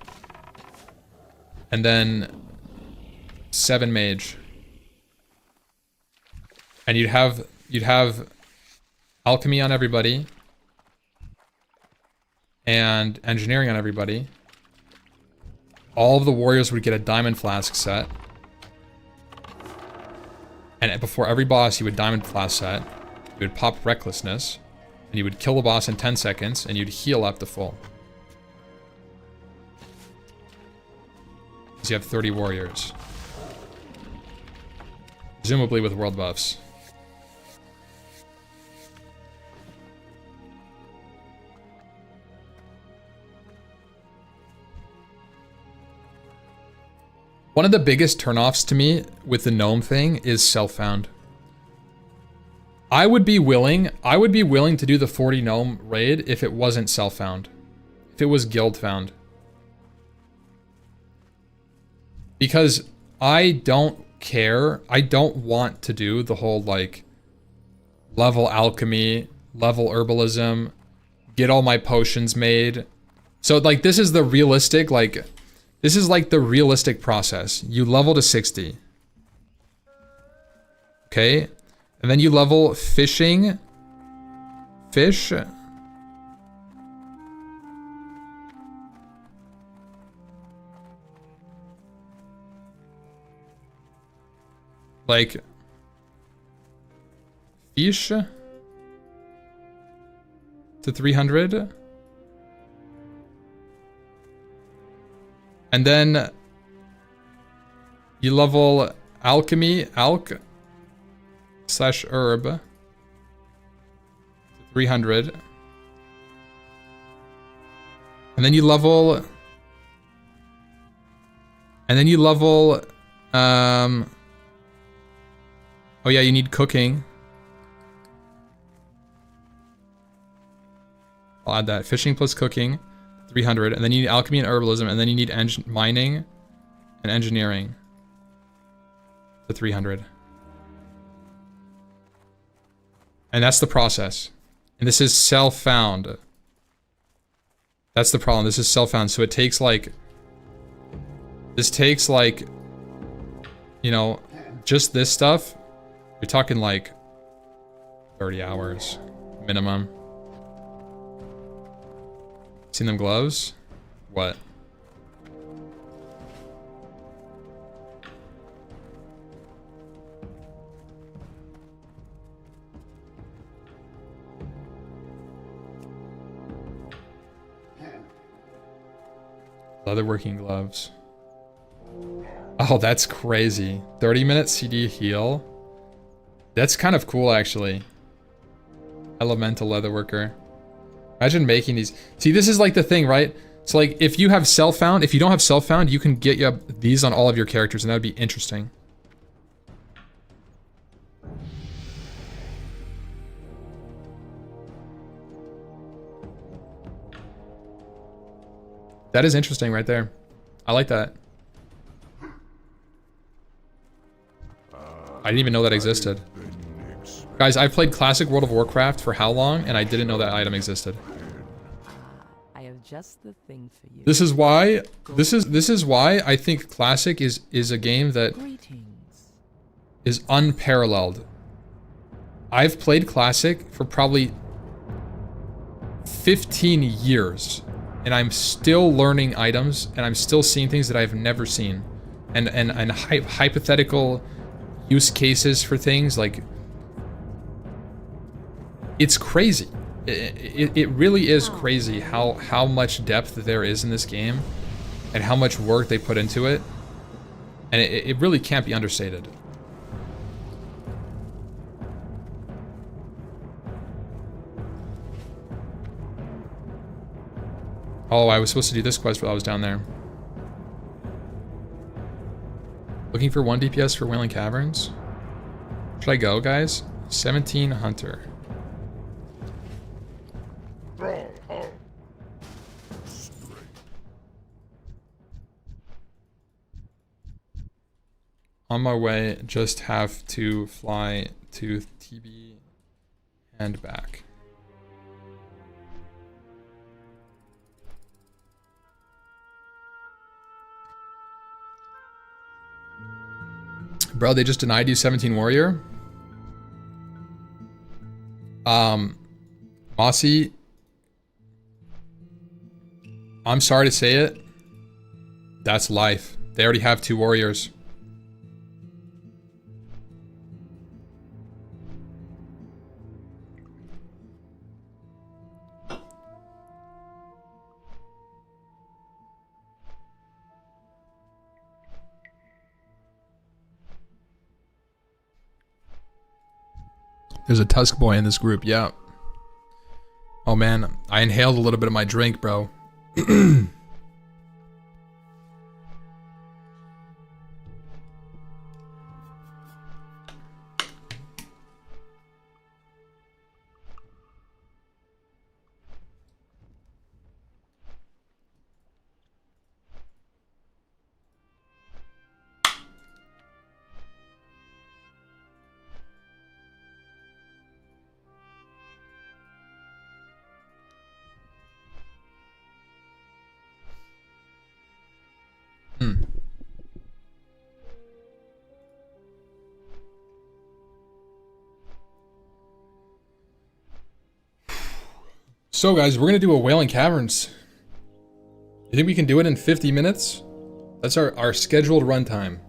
and then 7 mage. And you'd have alchemy on everybody, and engineering on everybody. All of the warriors would get a diamond flask set. And before every boss, you would diamond flask set, you would pop recklessness, and you would kill the boss in 10 seconds, and you'd heal up to full. So you have 30 warriors. Presumably with world buffs. One of the biggest turnoffs to me with the gnome thing is self-found. I would be willing to do the 40 gnome raid if it wasn't self-found. If it was guild found. Because I don't care. I don't want to do the whole like level alchemy, level herbalism, get all my potions made, So like this is the realistic, like this is like the realistic process. You level to 60. Okay. And then you level fishing. Fish. Like fish to 300. And then you level alchemy, alch / herb to 300. And then you level oh yeah, you need cooking. I'll add that. Fishing plus cooking, 300. And then you need alchemy and herbalism. And then you need mining and engineering to 300. And that's the process. And this is self-found. That's the problem. This is self-found. So it takes like... This takes like... You know, just this stuff. You're talking like 30 hours minimum. Seen them gloves? What? Leatherworking gloves. Oh, that's crazy. 30-minute CD heal. That's kind of cool, actually. Elemental leatherworker. Imagine making these. See, this is like the thing, right? So like, if you have self-found, if you don't have self-found, you can get these on all of your characters, and that would be interesting. That is interesting right there. I like that. I didn't even know that existed. Guys, I've played classic World of Warcraft for how long, and I didn't know that item existed. I have just the thing for you. This is why I think classic is a game that is unparalleled. I've played classic for probably 15 years, and I'm still learning items, and I'm still seeing things that I've never seen, and hypothetical use cases for things. Like, it's crazy. It really is crazy how much depth there is in this game and how much work they put into it, and it really can't be understated. Oh, I was supposed to do this quest while I was down there. Looking for 1 DPS for Wailing Caverns? Should I go, guys? 17 Hunter. On my way, just have to fly to TB and back. Bro, they just denied you 17 Warrior? Mossy, I'm sorry to say it. That's life. They already have 2 Warriors. There's a Tusk boy in this group, yeah. Oh man, I inhaled a little bit of my drink, bro. So guys, we're gonna do a Wailing Caverns. You think we can do it in 50 minutes? That's our scheduled runtime.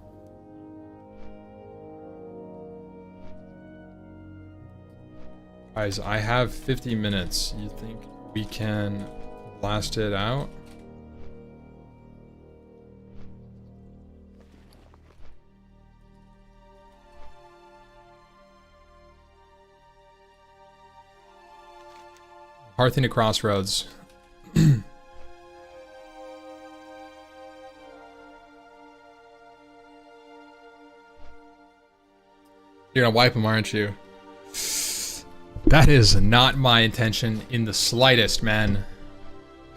Guys, I have 50 minutes. You think we can blast it out? Hearthing to Crossroads. You're gonna wipe them, aren't you? That is not my intention in the slightest, man.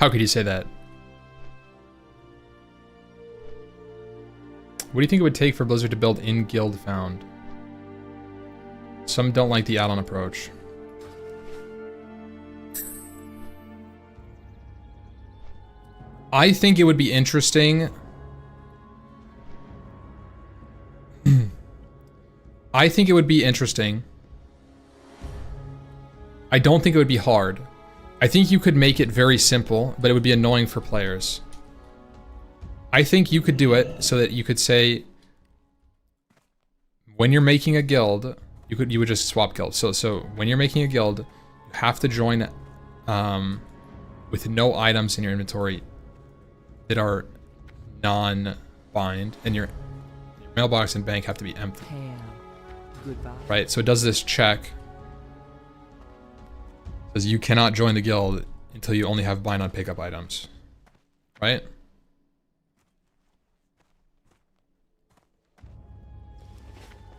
How could you say that? What do you think it would take for Blizzard to build in Guild Found? Some don't like the add-on approach. I think it would be interesting. I think it would be interesting. I don't think it would be hard. I think you could make it very simple, but it would be annoying for players. I think you could do it so that you could say, when you're making a guild, you would just swap guilds. So when you're making a guild, you have to join with no items in your inventory that are non-bind, and your mailbox and bank have to be empty. Goodbye. Right, so it does this check. It says you cannot join the guild until you only have bind on pickup items. Right?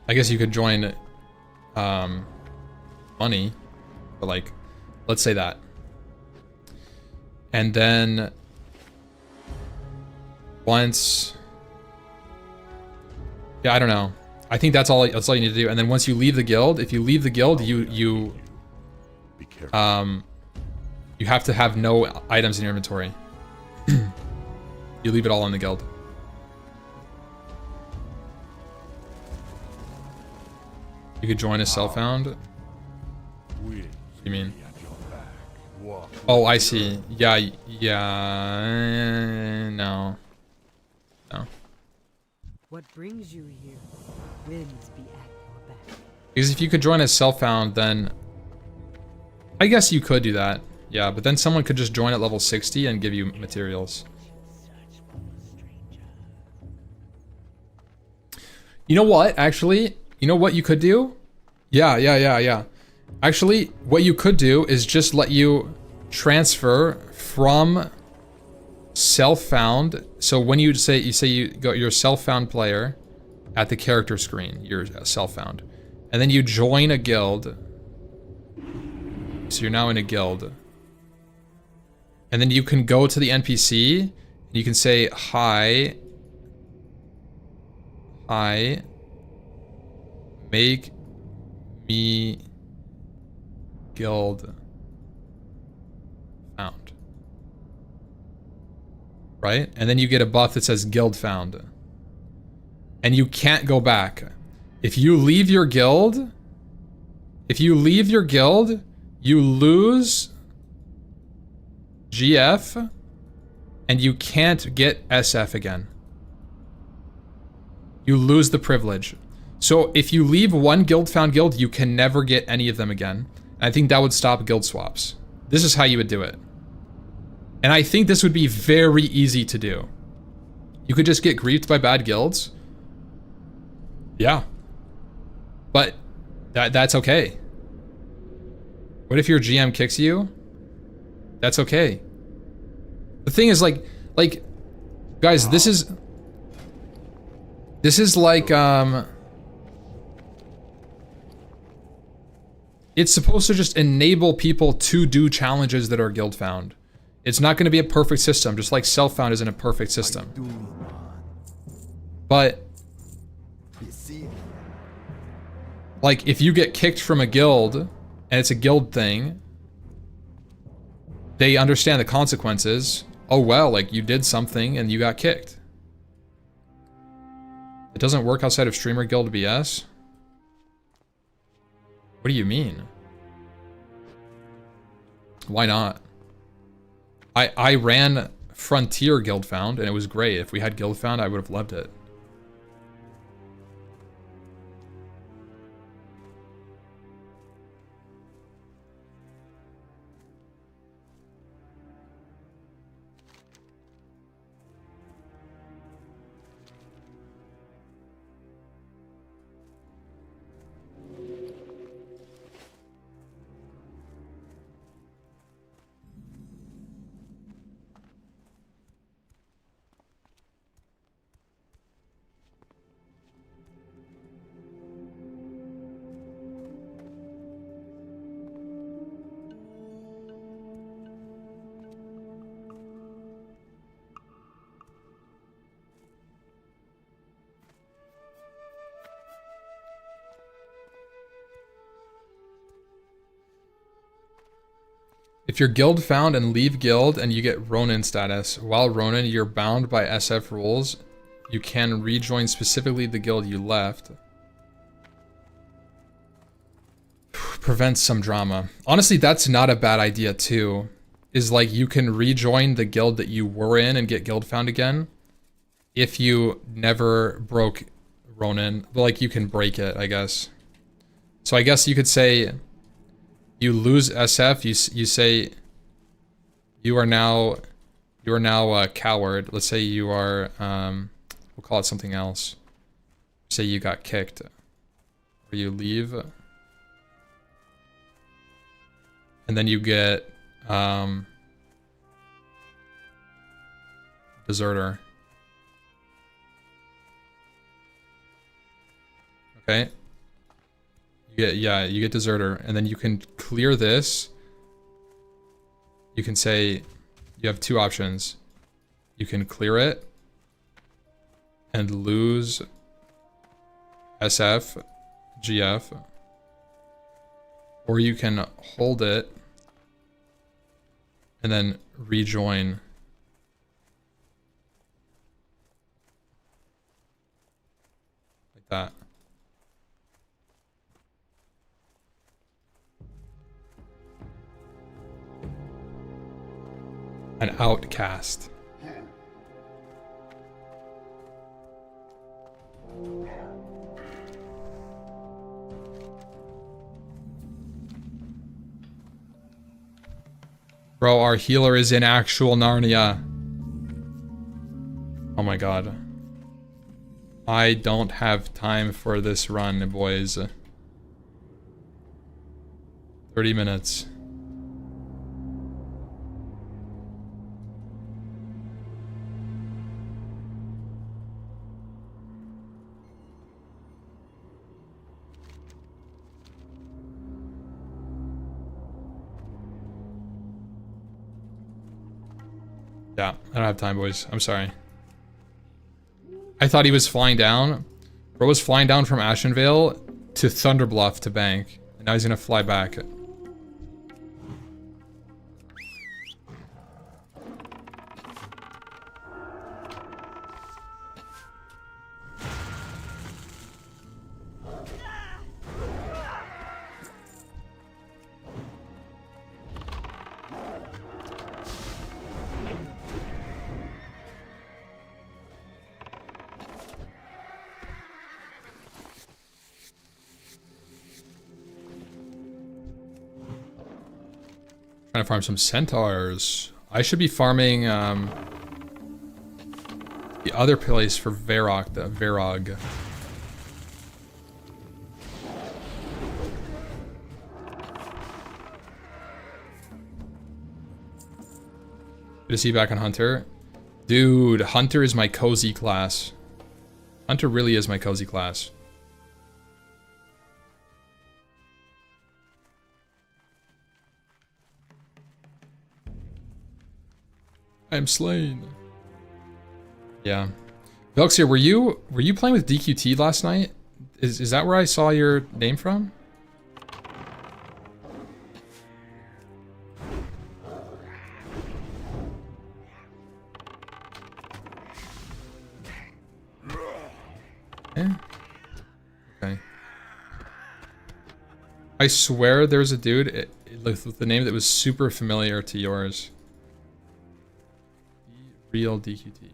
I guess you could join money, but like, let's say that. And then once, yeah, I don't know. I think that's all you need to do. And then once you leave the guild, if you leave the guild, you have to have no items in your inventory. You leave it all in the guild. You could join as self-found. You mean? Oh, I see. Yeah, no. No. What brings you here? Winds be at your back. Because if you could join as self-found, then I guess you could do that. Yeah, but then someone could just join at level 60 and give you materials. You know what, actually? You know what you could do? Yeah. Actually, what you could do is just let you transfer from self-found. So when you're a self-found player at the character screen, you're self-found. And then you join a guild. So you're now in a guild. And then you can go to the NPC and you can say, hi, make me guild found. Right? And then you get a buff that says guild found. And you can't go back. If you leave your guild, you lose GF and you can't get SF again. You lose the privilege. So if you leave one guild found guild, you can never get any of them again. And I think that would stop guild swaps. This is how you would do it. And I think this would be very easy to do. You could just get griefed by bad guilds. Yeah. But that's okay. What if your GM kicks you? That's okay. The thing is like guys, this is like it's supposed to just enable people to do challenges that are guild found. It's not going to be a perfect system, just like self-found isn't a perfect system. But like if you get kicked from a guild and it's a guild thing, they understand the consequences. Oh well, like you did something and you got kicked. It doesn't work outside of streamer guild BS? What do you mean? Why not? I ran Frontier Guildfound and it was great. If we had Guildfound, I would have loved it. If you're guild found and leave guild and you get Ronin status, while Ronin, you're bound by SF rules. You can rejoin specifically the guild you left. Prevents some drama. Honestly, that's not a bad idea too. Is like you can rejoin the guild that you were in and get guild found again. If you never broke Ronin, but like you can break it, I guess. So I guess you could say you lose SF, you say you are now a coward. Let's say you are we'll call it something else. Say you got kicked. Or you leave. And then you get deserter. Okay. You get deserter, and then you can clear this. You can say you have two options. You can clear it and lose SF, GF, or you can hold it and then rejoin. Like that. An outcast. Bro, our healer is in actual Narnia. Oh my god. I don't have time for this run, boys. 30 minutes. Yeah, I don't have time, boys. I'm sorry. I thought he was flying down. Bro was flying down from Ashenvale to Thunderbluff to bank. And now he's gonna fly back. Trying to farm some centaurs. I should be farming the other place for Varrock, the Varrog. Good to see you back on Hunter. Dude, Hunter is my cozy class. Hunter really is my cozy class. I am slain. Yeah. Velxier, were you playing with DQT last night? Is that where I saw your name from? Yeah. Okay. I swear there's a dude, with the name that was super familiar to yours. Real DQT.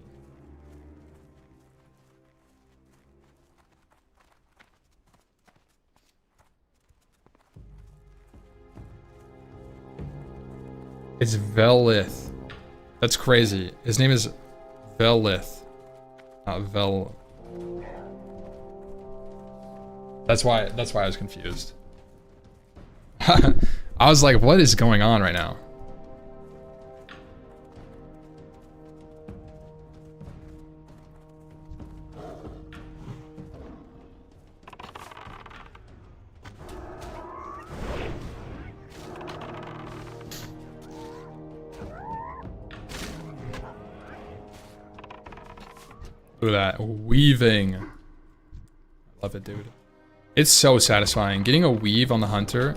It's Velith. That's crazy. His name is Velith, not Vel. That's why I was confused. I was like, what is going on right now? Look at that weaving. I love it, dude. It's so satisfying. Getting a weave on the hunter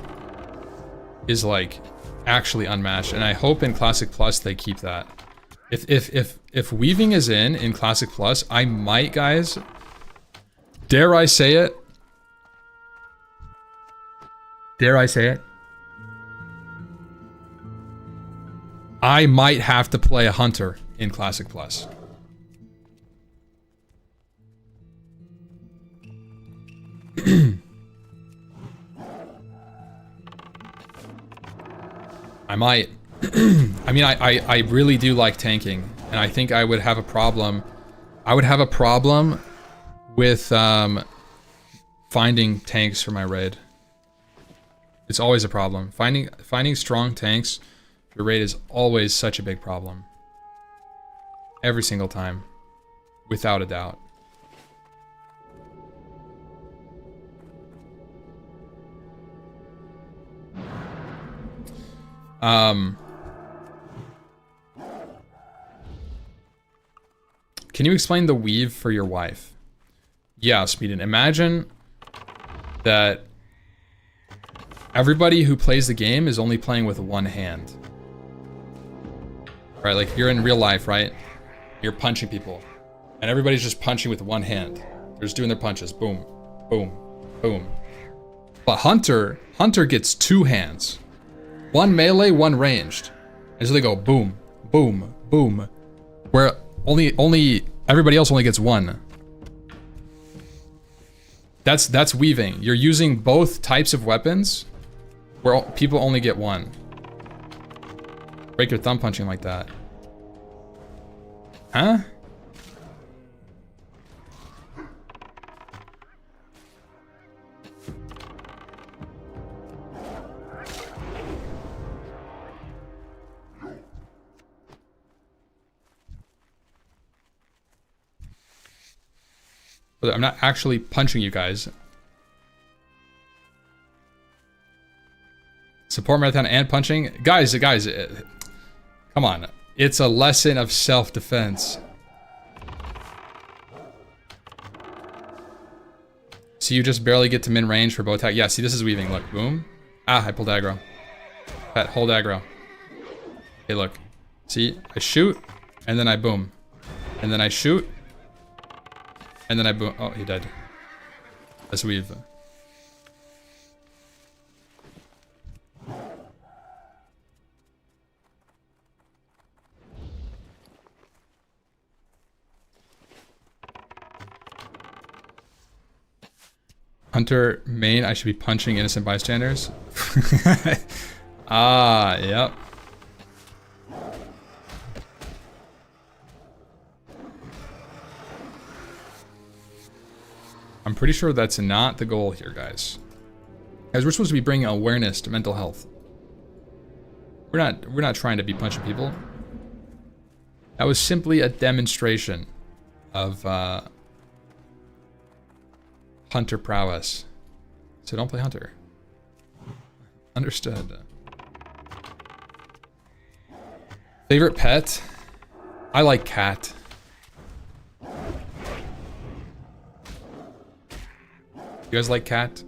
is like actually unmatched, and I hope in Classic Plus they keep that. If weaving is in Classic Plus, I might, guys, dare I say it? Dare I say it? I might have to play a hunter in Classic Plus. I might. I mean, I really do like tanking, and I think I would have a problem. I would have a problem with finding tanks for my raid. It's always a problem. Finding strong tanks for your raid is always such a big problem. Every single time, without a doubt. Can you explain the weave for your wife? Yeah, Speedin. Imagine that everybody who plays the game is only playing with one hand. Right, like if you're in real life, right? You're punching people. And everybody's just punching with one hand. They're just doing their punches. Boom, boom, boom. But Hunter gets two hands. One melee, one ranged. And so they go boom, boom, boom. Where only everybody else only gets one. That's weaving. You're using both types of weapons where people only get one. Break your thumb punching like that. Huh? But I'm not actually punching you guys. Support marathon and punching? Guys, come on. It's a lesson of self-defense. So you just barely get to min range for bow attack. Yeah, see, this is weaving. Look, boom. Ah, I pulled aggro. That hold aggro. Okay, look. See, I shoot, and then I boom. And then I shoot, and then I boom. Oh, he died. Let's weave. Hunter main, I should be punching innocent bystanders. Ah, yep. I'm pretty sure that's not the goal here, guys. Guys, we're supposed to be bringing awareness to mental health. We're not trying to be punching people. That was simply a demonstration of Hunter prowess. So don't play Hunter. Understood. Favorite pet? I like cat. You guys like cat?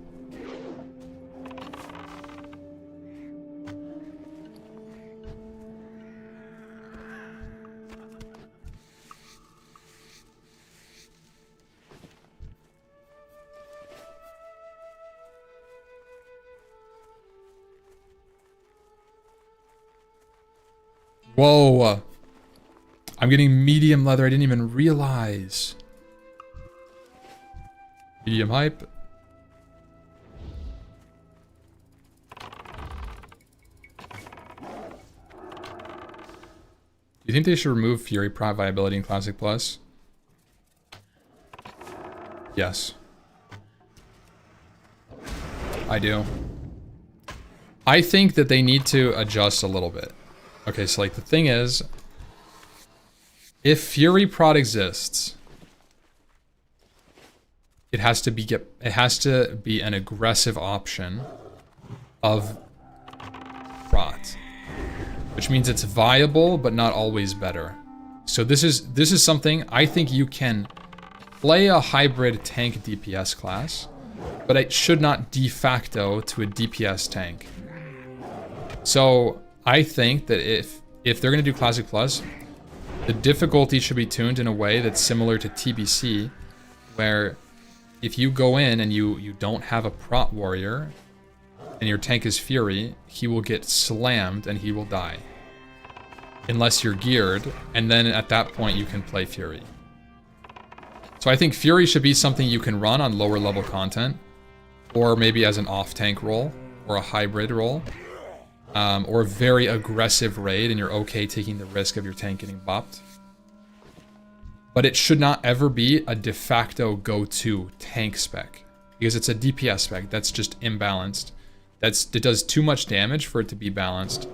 Whoa. I'm getting medium leather. I didn't even realize. Medium hype. Do you think they should remove Fury Prot viability in Classic Plus? Yes. I do. I think that they need to adjust a little bit. Okay, so like the thing is, if Fury Prot exists, it has to be an aggressive option of Prot, which means it's viable but not always better. So this is something I think you can play a hybrid tank DPS class, but it should not de facto to a DPS tank. So I think that if they're gonna do Classic Plus, the difficulty should be tuned in a way that's similar to TBC, where if you go in and you don't have a Prot warrior and your tank is Fury, he will get slammed and he will die. Unless you're geared, and then at that point you can play Fury. So I think Fury should be something you can run on lower level content, or maybe as an off-tank role, or a hybrid role, or a very aggressive raid and you're okay taking the risk of your tank getting bopped. But it should not ever be a de facto go-to tank spec, because it's a DPS spec that's just imbalanced. It does too much damage for it to be balanced.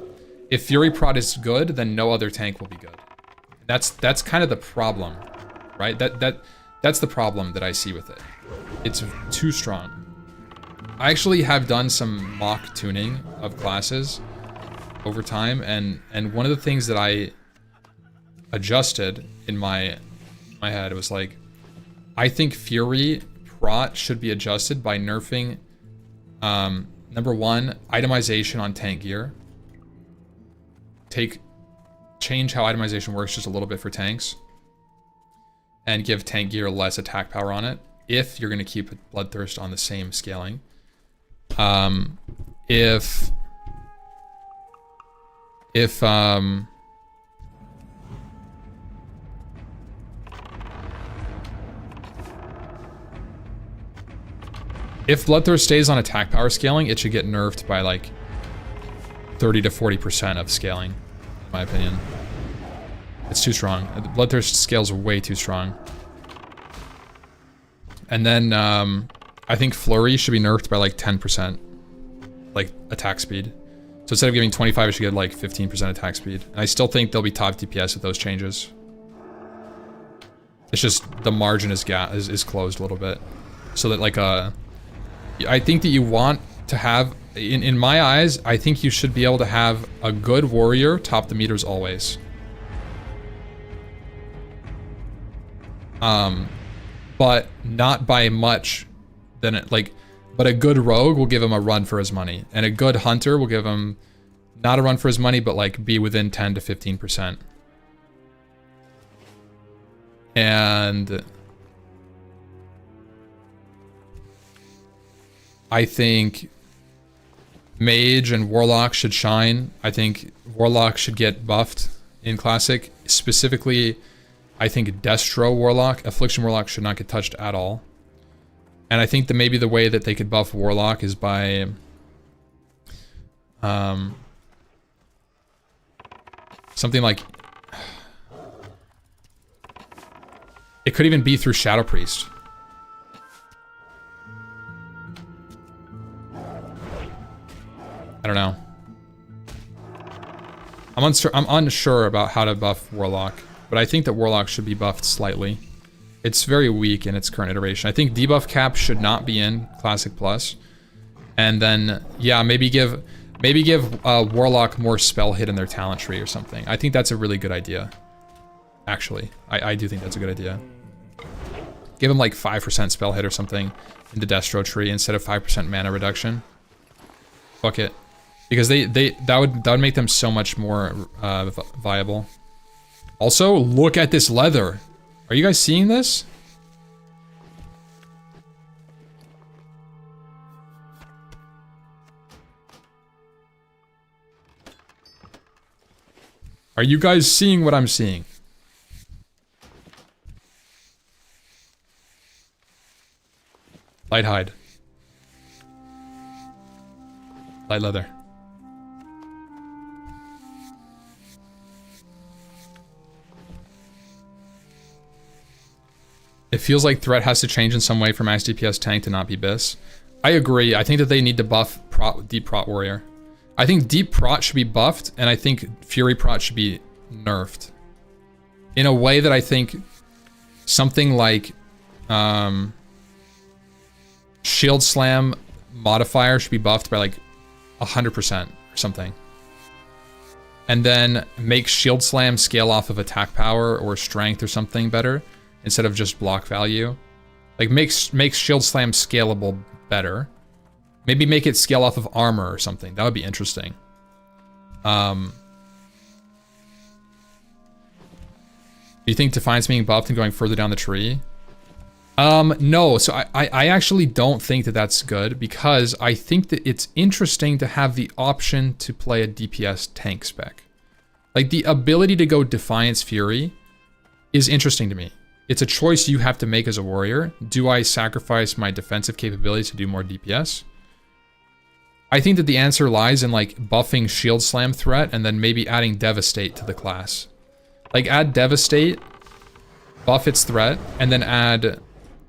If Fury Prot is good, then no other tank will be good. That's kind of the problem, right? That's the problem that I see with it. It's too strong. I actually have done some mock tuning of classes over time, and one of the things that I adjusted in my head was like, I think Fury Prot should be adjusted by nerfing number one, itemization on tank gear. Change how itemization works just a little bit for tanks, and give tank gear less attack power on it if you're going to keep Bloodthirst on the same scaling. If Bloodthirst stays on attack power scaling, it should get nerfed by like 30 to 40% of scaling, in my opinion. It's too strong. Bloodthirst scales way too strong. And then I think Flurry should be nerfed by like 10%, like attack speed. So instead of giving 25, it should get like 15% attack speed. And I still think they'll be top DPS with those changes. It's just the margin is closed a little bit, so that like I think that you want to have, in my eyes, I think you should be able to have a good warrior top the meters always. But not by much. Then it like, but a good rogue will give him a run for his money, and a good hunter will give him not a run for his money, but like be within 10 to 15%. And I think Mage and Warlock should shine. I think Warlock should get buffed in Classic. Specifically, I think Destro Warlock, Affliction Warlock should not get touched at all. And I think that maybe the way that they could buff Warlock is by something like, it could even be through Shadow Priest. I don't know. I'm unsure about how to buff Warlock, but I think that Warlock should be buffed slightly. It's very weak in its current iteration. I think debuff cap should not be in Classic Plus. And then, yeah, maybe give Warlock more spell hit in their talent tree or something. I think that's a really good idea. Actually, I do think that's a good idea. Give him like 5% spell hit or something in the Destro tree instead of 5% mana reduction. Fuck it. Because that would make them so much more viable. Also, look at this leather. Are you guys seeing this? Are you guys seeing what I'm seeing? Light hide. Light leather. It feels like threat has to change in some way for max DPS tank to not be BIS. I agree. I think that they need to buff Deep Prot Warrior. I think Deep Prot should be buffed, and I think Fury Prot should be nerfed. In a way that I think something like Shield Slam modifier should be buffed by like 100% or something. And then make Shield Slam scale off of attack power or strength or something better instead of just block value. Like make Shield Slam scalable better. Maybe make it scale off of armor or something. That would be interesting. Do you think Defiance being buffed and going further down the tree? No, so I actually don't think that that's good, because I think that it's interesting to have the option to play a DPS tank spec. Like, the ability to go Defiance Fury is interesting to me. It's a choice you have to make as a warrior. Do I sacrifice my defensive capabilities to do more DPS? I think that the answer lies in like buffing Shield Slam threat and then maybe adding Devastate to the class. Like, add Devastate, buff its threat, and then add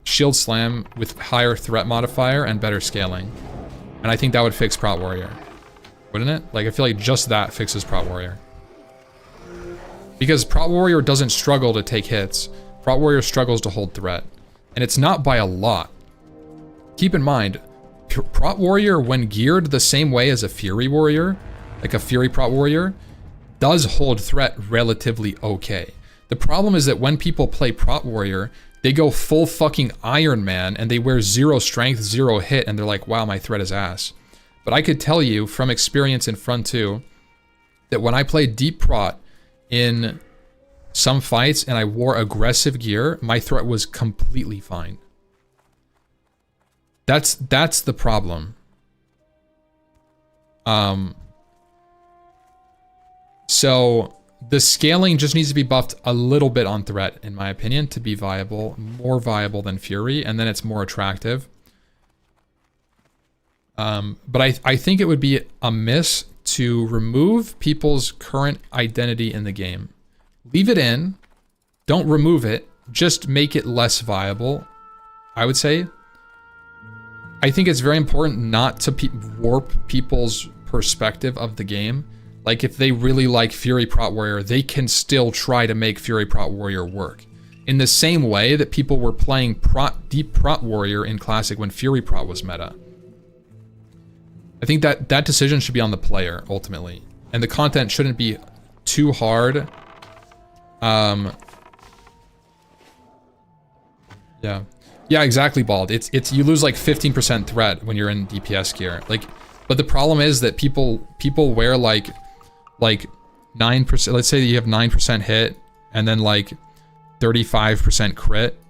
Shield Slam with higher threat modifier and better scaling. And I think that would fix Prot Warrior. Wouldn't it? Like, I feel like just that fixes Prot Warrior. Because Prot Warrior doesn't struggle to take hits. Prot Warrior struggles to hold threat. And it's not by a lot. Keep in mind, Prot Warrior, when geared the same way as a Fury Warrior, like a Fury Prot Warrior, does hold threat relatively okay. The problem is that when people play Prot Warrior, they go full fucking Iron Man and they wear 0 strength, 0 hit, and they're like, wow, my threat is ass. But I could tell you from experience in Front 2 that when I played Deep Prot in some fights and I wore aggressive gear, my threat was completely fine. That's the problem. So the scaling just needs to be buffed a little bit on threat, in my opinion, to be viable, more viable than Fury, and then it's more attractive. But I think it would be amiss to remove people's current identity in the game. Leave it in, don't remove it, just make it less viable, I would say. I think it's very important not to warp people's perspective of the game. Like, if they really like Fury Prot Warrior, they can still try to make Fury Prot Warrior work. In the same way that people were playing Deep Prot Warrior in Classic when Fury Prot was meta. I think that decision should be on the player, ultimately. And the content shouldn't be too hard. Yeah. Yeah, exactly, Bald. It's you lose like 15% threat when you're in DPS gear. Like, but the problem is that people wear like 9%. Let's say that you have 9% hit and then like 35% crit,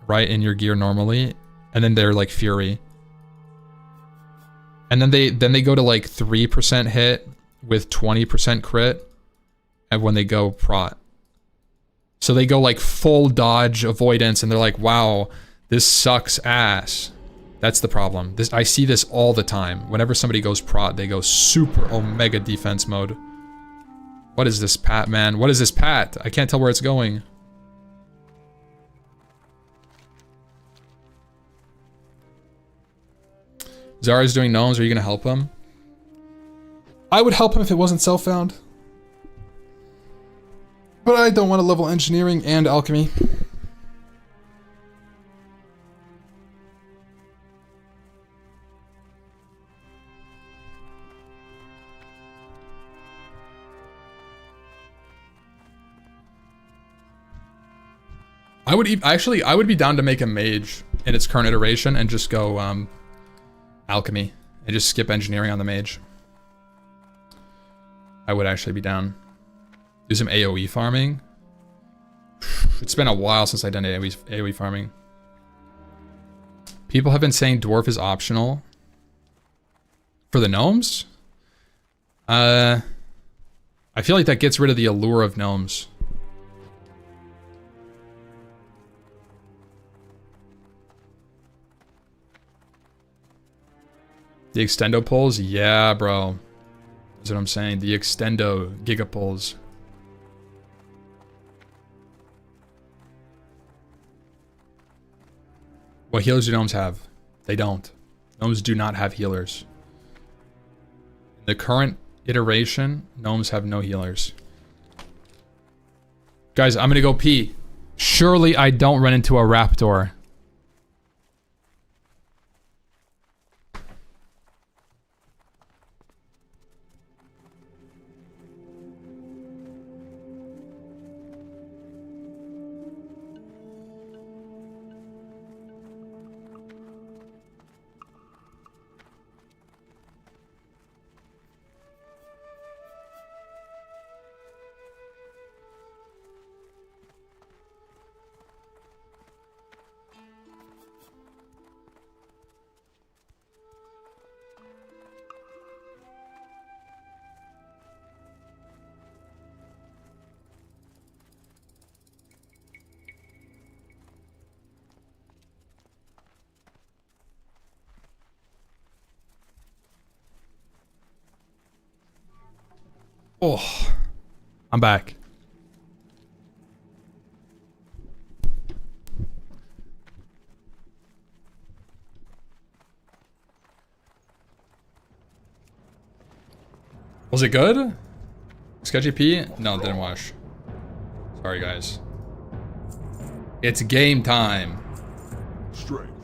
right, in your gear normally, and then they're like Fury. And then they go to like 3% hit with 20% crit, and when they go Prot. So they go like full dodge avoidance, and they're like, wow, this sucks ass. That's the problem. I see this all the time. Whenever somebody goes Prot, they go super Omega defense mode. What is this Pat, man? What is this Pat? I can't tell where it's going. Zara's doing gnomes. Are you gonna help him? I would help him if it wasn't self-found. But I don't want to level engineering and alchemy. I would be down to make a mage in its current iteration and just go alchemy and just skip engineering on the mage. I would actually be down. Do some AoE farming. It's been a while since I've done AoE farming. People have been saying dwarf is optional for the gnomes. I I feel like that gets rid of the allure of gnomes. The extendo pulls? Yeah, bro. That's what I'm saying. The extendo gigapulls. What healers do gnomes have? They don't. Gnomes do not have healers. In the current iteration, gnomes have no healers. Guys, I'm gonna go pee. Surely I don't run into a raptor. Oh, I'm back. Was it good? Sketchy P? No, it didn't wash. Sorry, guys. It's game time. Strength.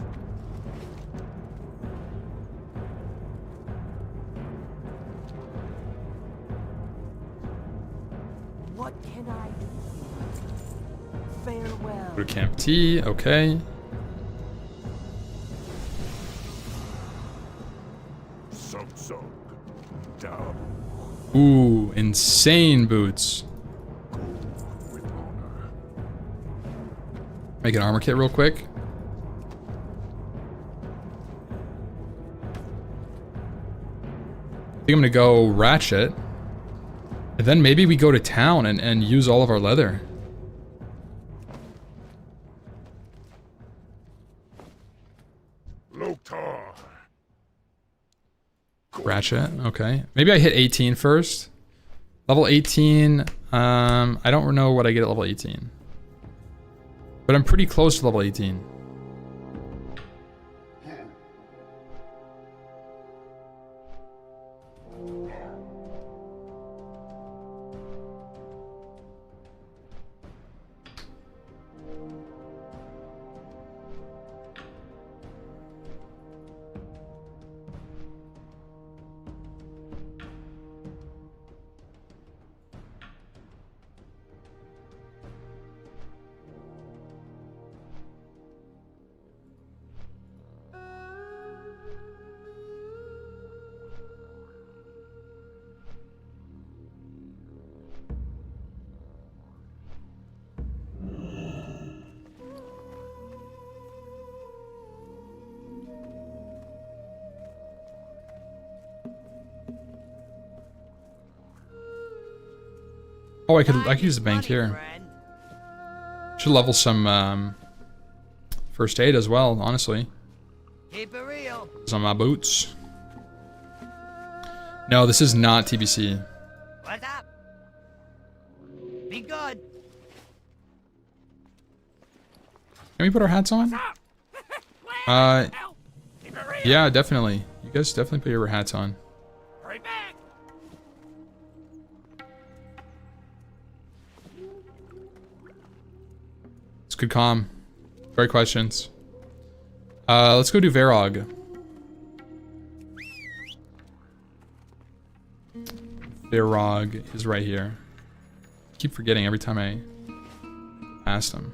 What can I do? Farewell. Go to Camp T, okay. Sunk. Down. Ooh, insane boots. With honor. Make an armor kit real quick. I think I'm gonna go ratchet. And then maybe we go to town and use all of our leather. Loktar. Ratchet, okay. Maybe I hit 18 first. Level 18, I don't know what I get at level 18. But I'm pretty close to level 18. Oh, I could use the bank here. Should level some first aid as well, honestly. Keep it real. Some of my boots. No, this is not TBC. What's up? Be good. Can we put our hats on? Yeah, definitely. You guys definitely put your hats on. Hurry back. It's good comm. Great questions. Let's go do Varog. Varog is right here. Keep forgetting every time I ask him.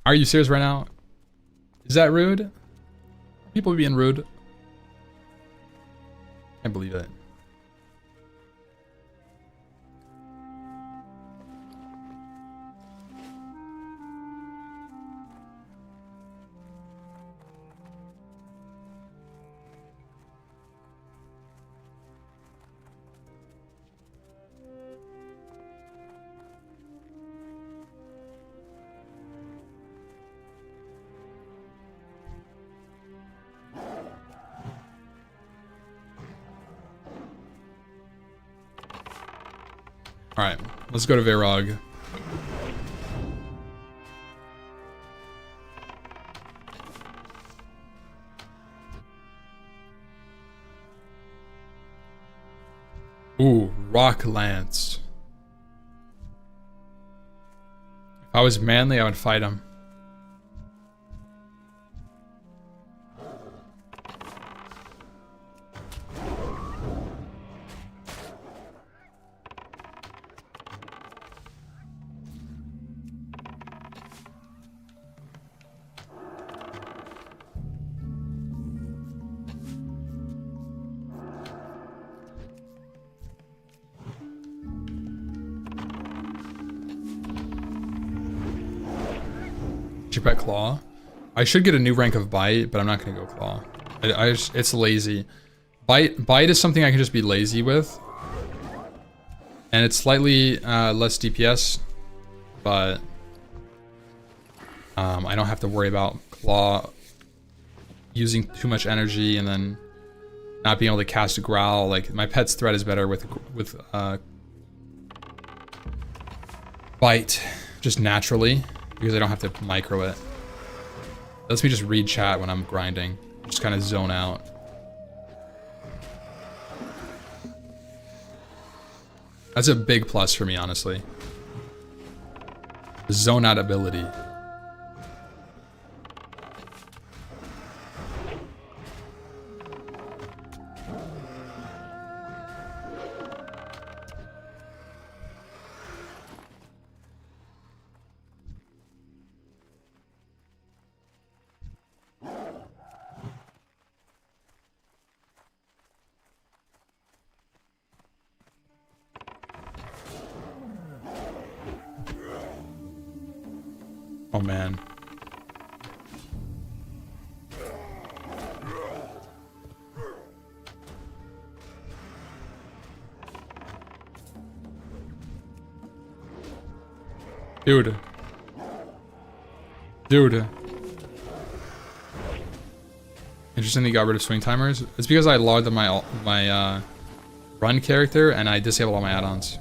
Are you serious right now? Is that rude? People being rude. Can't believe it. Alright, let's go to Veyrog. Ooh, Rock Lance. If I was manly, I would fight him. Bet Claw. I should get a new rank of Bite, but I'm not gonna go Claw. It's lazy. Bite is something I can just be lazy with, and it's slightly less DPS, but I don't have to worry about Claw using too much energy and then not being able to cast a Growl. Like my pet's threat is better with Bite, just naturally. Because I don't have to micro it. Lets me just read chat when I'm grinding. Just kind of zone out. That's a big plus for me, honestly. The zone out ability. Oh man. Dude. Interesting they got rid of swing timers. It's because I logged on my run character and I disabled all my add-ons.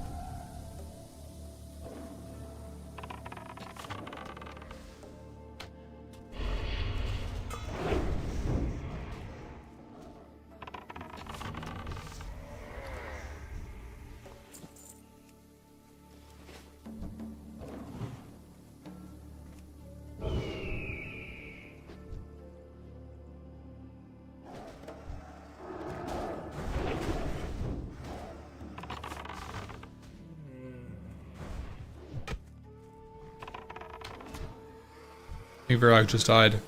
I think Veyrog just died.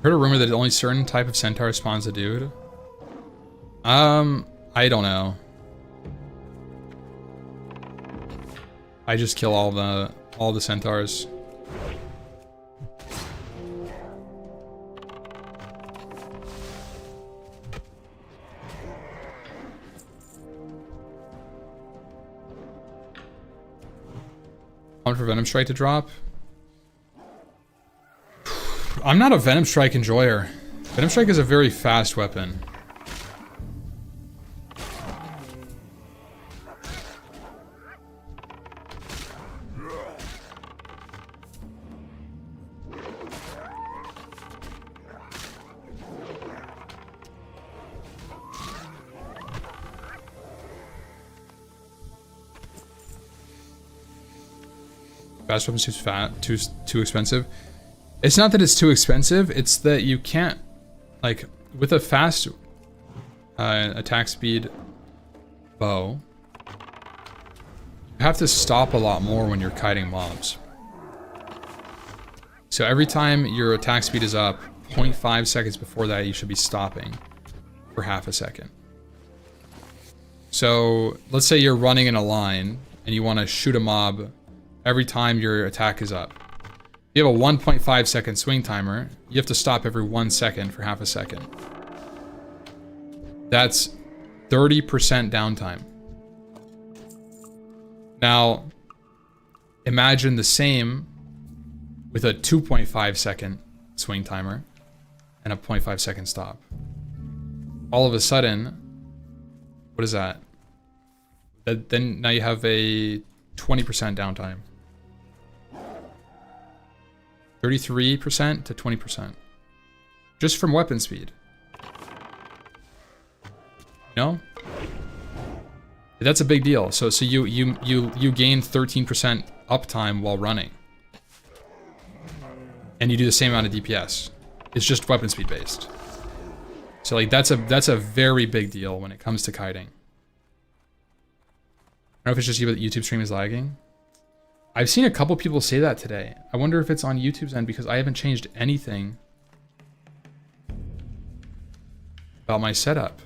Heard a rumor that only certain type of centaur spawns a dude. I don't know. I just kill all the centaurs. One for Venom Strike to drop. I'm not a Venom Strike enjoyer. Venom Strike is a very fast weapon. Fast weapons too expensive. It's not that it's too expensive, it's that you can't, like, with a fast attack speed bow, you have to stop a lot more when you're kiting mobs. So every time your attack speed is up, 0.5 seconds before that you should be stopping for half a second. So let's say you're running in a line and you want to shoot a mob every time your attack is up. You have a 1.5 second swing timer. You have to stop every 1 second for half a second. That's 30% downtime. Now, imagine the same with a 2.5 second swing timer and a 0.5 second stop. All of a sudden, what is that? Then now you have a 20% downtime. 33% to 20%. Just from weapon speed. You know? That's a big deal. So you gain 13% uptime while running. And you do the same amount of DPS. It's just weapon speed based. So like that's a very big deal when it comes to kiting. I don't know if it's just you, but the YouTube stream is lagging. I've seen a couple people say that today. I wonder if it's on YouTube's end because I haven't changed anything about my setup.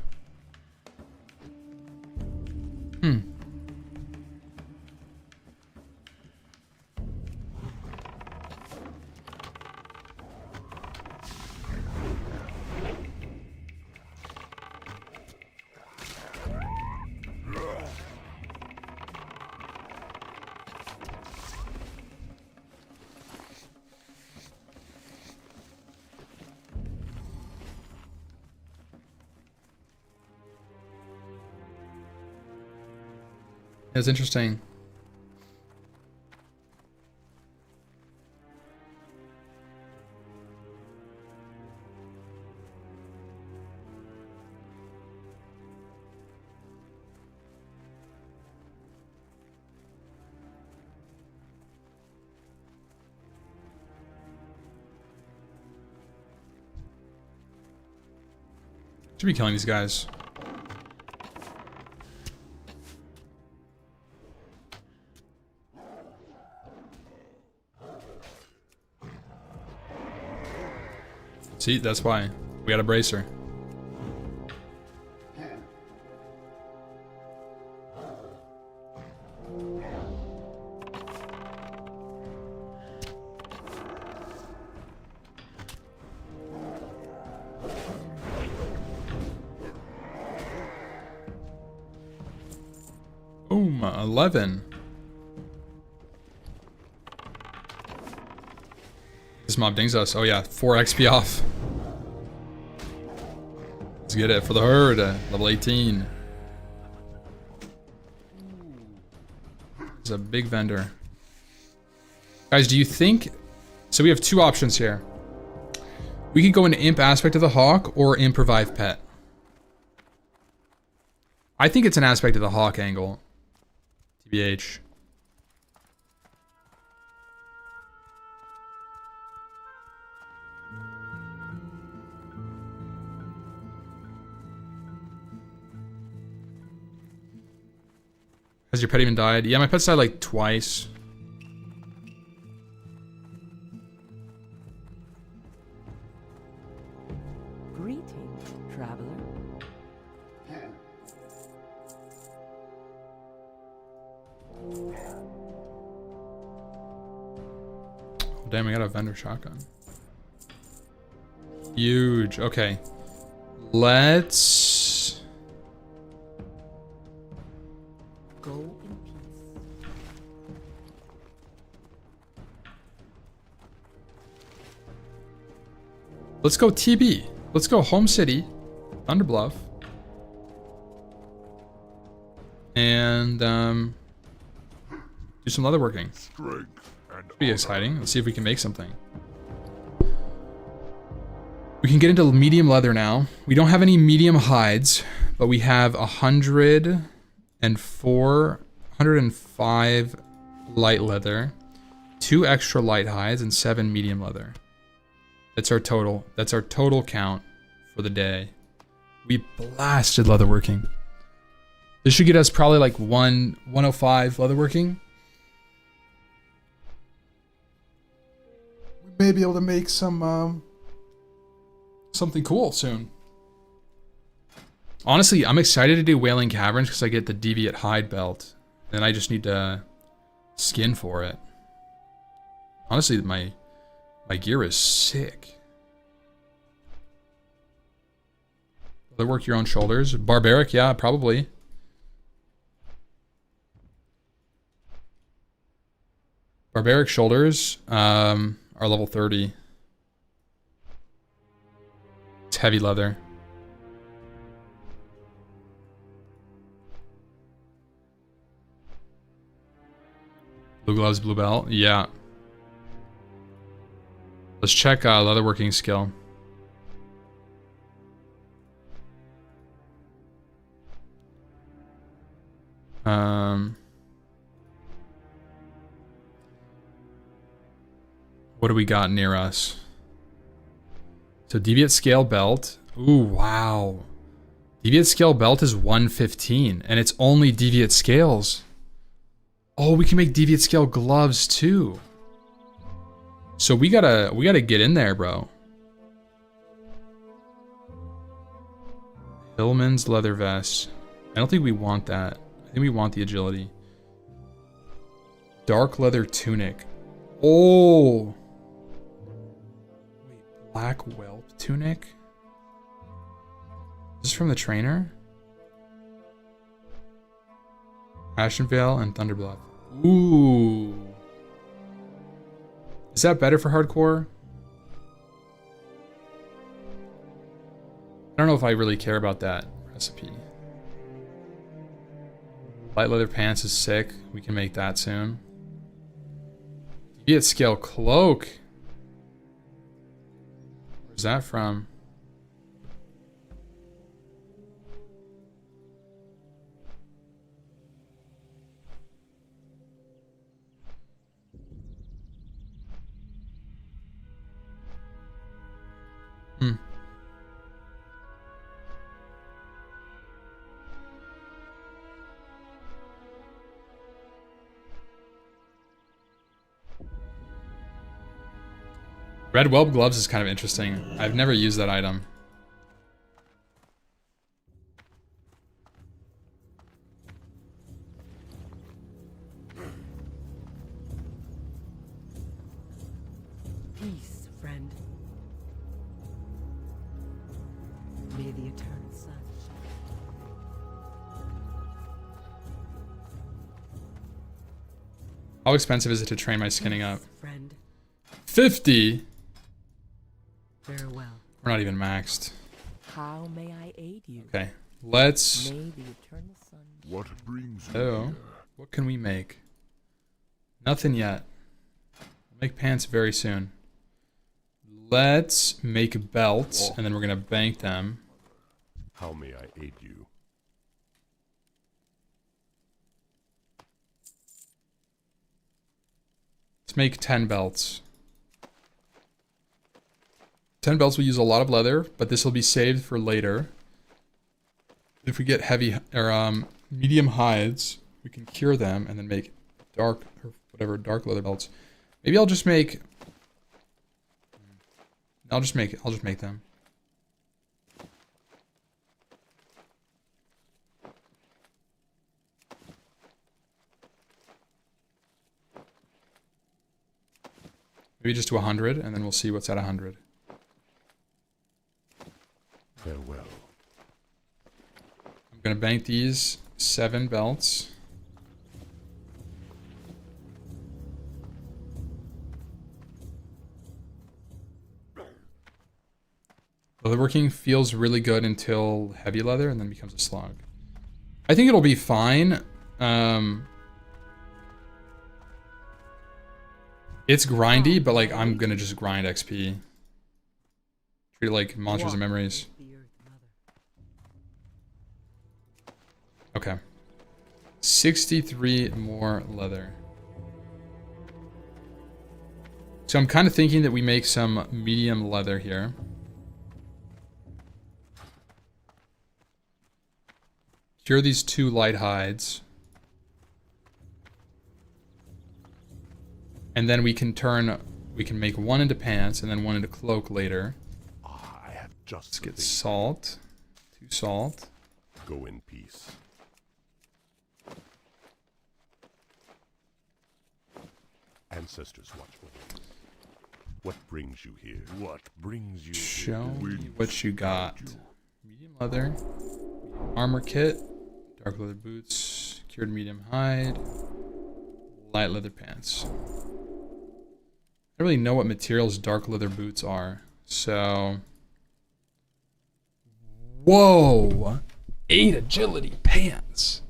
It's interesting. Should be killing these guys. See, that's why. We got a bracer. Boom, 11. This mob dings us. Oh yeah, 4 XP off. Let's get it for the herd. Level 18. It's a big vendor. Guys, do you think... So we have two options here. We could go into imp aspect of the hawk or imp revive pet. I think it's an aspect of the hawk angle. TBH. Has your pet even died? Yeah, my pet's died like twice. Greetings, traveler. Oh, damn, I got a vendor shotgun. Huge. Okay. Let's... Go in peace. Let's go TB. Let's go home city, Thunderbluff. And do some leatherworking. Strength and Be exciting. Let's see if we can make something. We can get into medium leather now. We don't have any medium hides, but we have 105 light leather, 2 extra light hides, and 7 medium leather. That's our total. That's our total count for the day. We blasted leatherworking. This should get us probably like 105 leatherworking. We may be able to make some something cool soon. Honestly, I'm excited to do Wailing Caverns because I get the Deviate Hide belt. Then I just need to skin for it. Honestly, my gear is sick. Leatherwork your own shoulders. Barbaric, yeah, probably. Barbaric shoulders are level 30. It's heavy leather. Blue gloves, blue belt. Yeah. Let's check leatherworking skill. What do we got near us? So Deviate Scale Belt. Ooh, wow. Deviate Scale Belt is 115, and it's only Deviate Scales. Oh, we can make Deviate Scale gloves too. So we gotta get in there, bro. Hillman's leather vest. I don't think we want that. I think we want the agility. Dark leather tunic. Oh. Wait, black whelp tunic? Is this from the trainer? Ashenvale and Thunderbluff. Ooh. Is that better for hardcore? I don't know if I really care about that recipe. Light leather pants is sick. We can make that soon. Deviate Scale Cloak. Where's that from? Red whelp gloves is kind of interesting. I've never used that item. Peace, friend. May the eternal sun shine. How expensive is it to train my skinning up? Friend. 50? Farewell. We're not even maxed. How may I aid you? Okay, let's... May the eternal sun shine. What brings you Oh, here? what can we make? Nothing yet. We'll make pants very soon. Let's make belts, and then we're gonna bank them. How may I aid you? Let's make 10 belts. 10 belts will use a lot of leather, but this will be saved for later. If we get heavy or medium hides, we can cure them and then make dark or whatever dark leather belts. Maybe I'll just make them. Maybe just to 100, and then we'll see what's at 100. Farewell. I'm gonna bank these 7 belts. Leatherworking feels really good until heavy leather and then becomes a slog. I think it'll be fine. It's grindy, but like I'm gonna just grind XP. Treat it like Monsters and Memories. Okay. 63 more leather. So I'm kind of thinking that we make some medium leather here. Cure these 2 light hides. And then we can make 1 into pants and then 1 into cloak later. I have just Let's get salt. 2 salt. Go in peace. Ancestors watch for you. What brings you here? What brings you Show here? me what you got. Medium leather. Armor kit. Dark leather boots. Cured medium hide. Light leather pants. I don't really know what materials dark leather boots are. So... Whoa! 8 agility pants.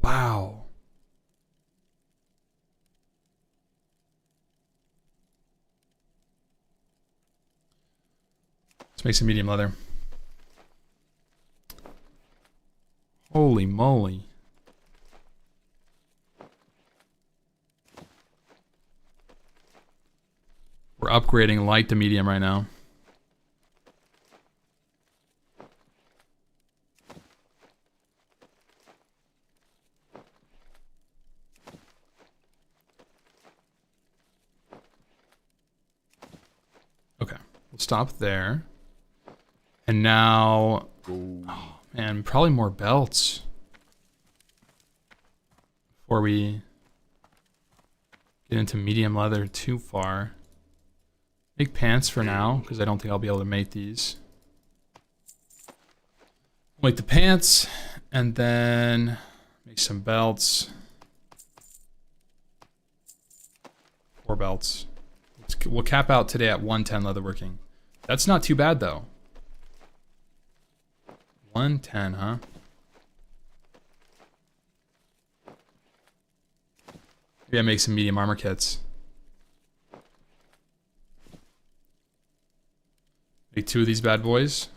Wow. Let's make some medium leather. Holy moly. We're upgrading light to medium right now. Okay, we'll stop there. And now, oh man, probably more belts before we get into medium leather too far. Make pants for now, because I don't think I'll be able to make these. Make the pants, and then make some belts. 4 belts. We'll cap out today at 110 leatherworking. That's not too bad, though. 110, huh? Maybe I make some medium armor kits. Make 2 of these bad boys.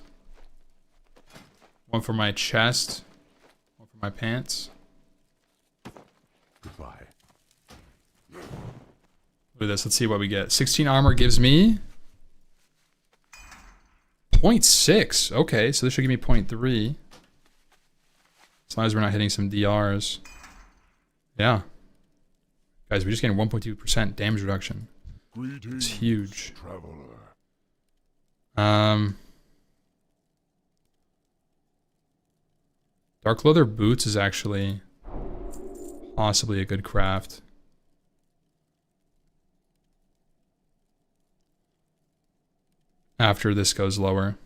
1 for my chest. 1 for my pants. Goodbye. Look at this. Let's see what we get. 16 armor gives me 0.6. Okay, so this should give me 0.3. As long as we're not hitting some DRs. Yeah. Guys, we're just getting 1.2% damage reduction. Greetings, It's huge. traveler. Dark leather boots is actually possibly a good craft. After this goes lower.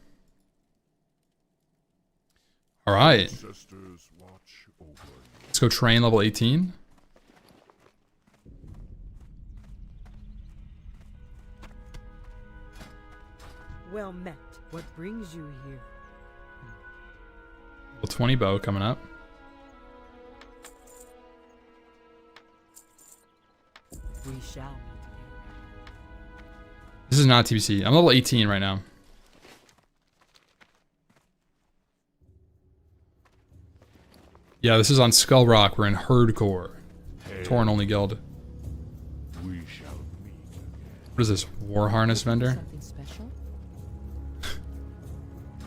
Alright. Ancestors watch over you. Let's go train level 18. Well met. What brings you here? Level 20 bow coming up. We shall meet again. This is not TBC. I'm level 18 right now. Yeah, this is on Skull Rock. We're in Herdcore. Torn only guild. We shall meet again. What is this? War harness vendor? Something special?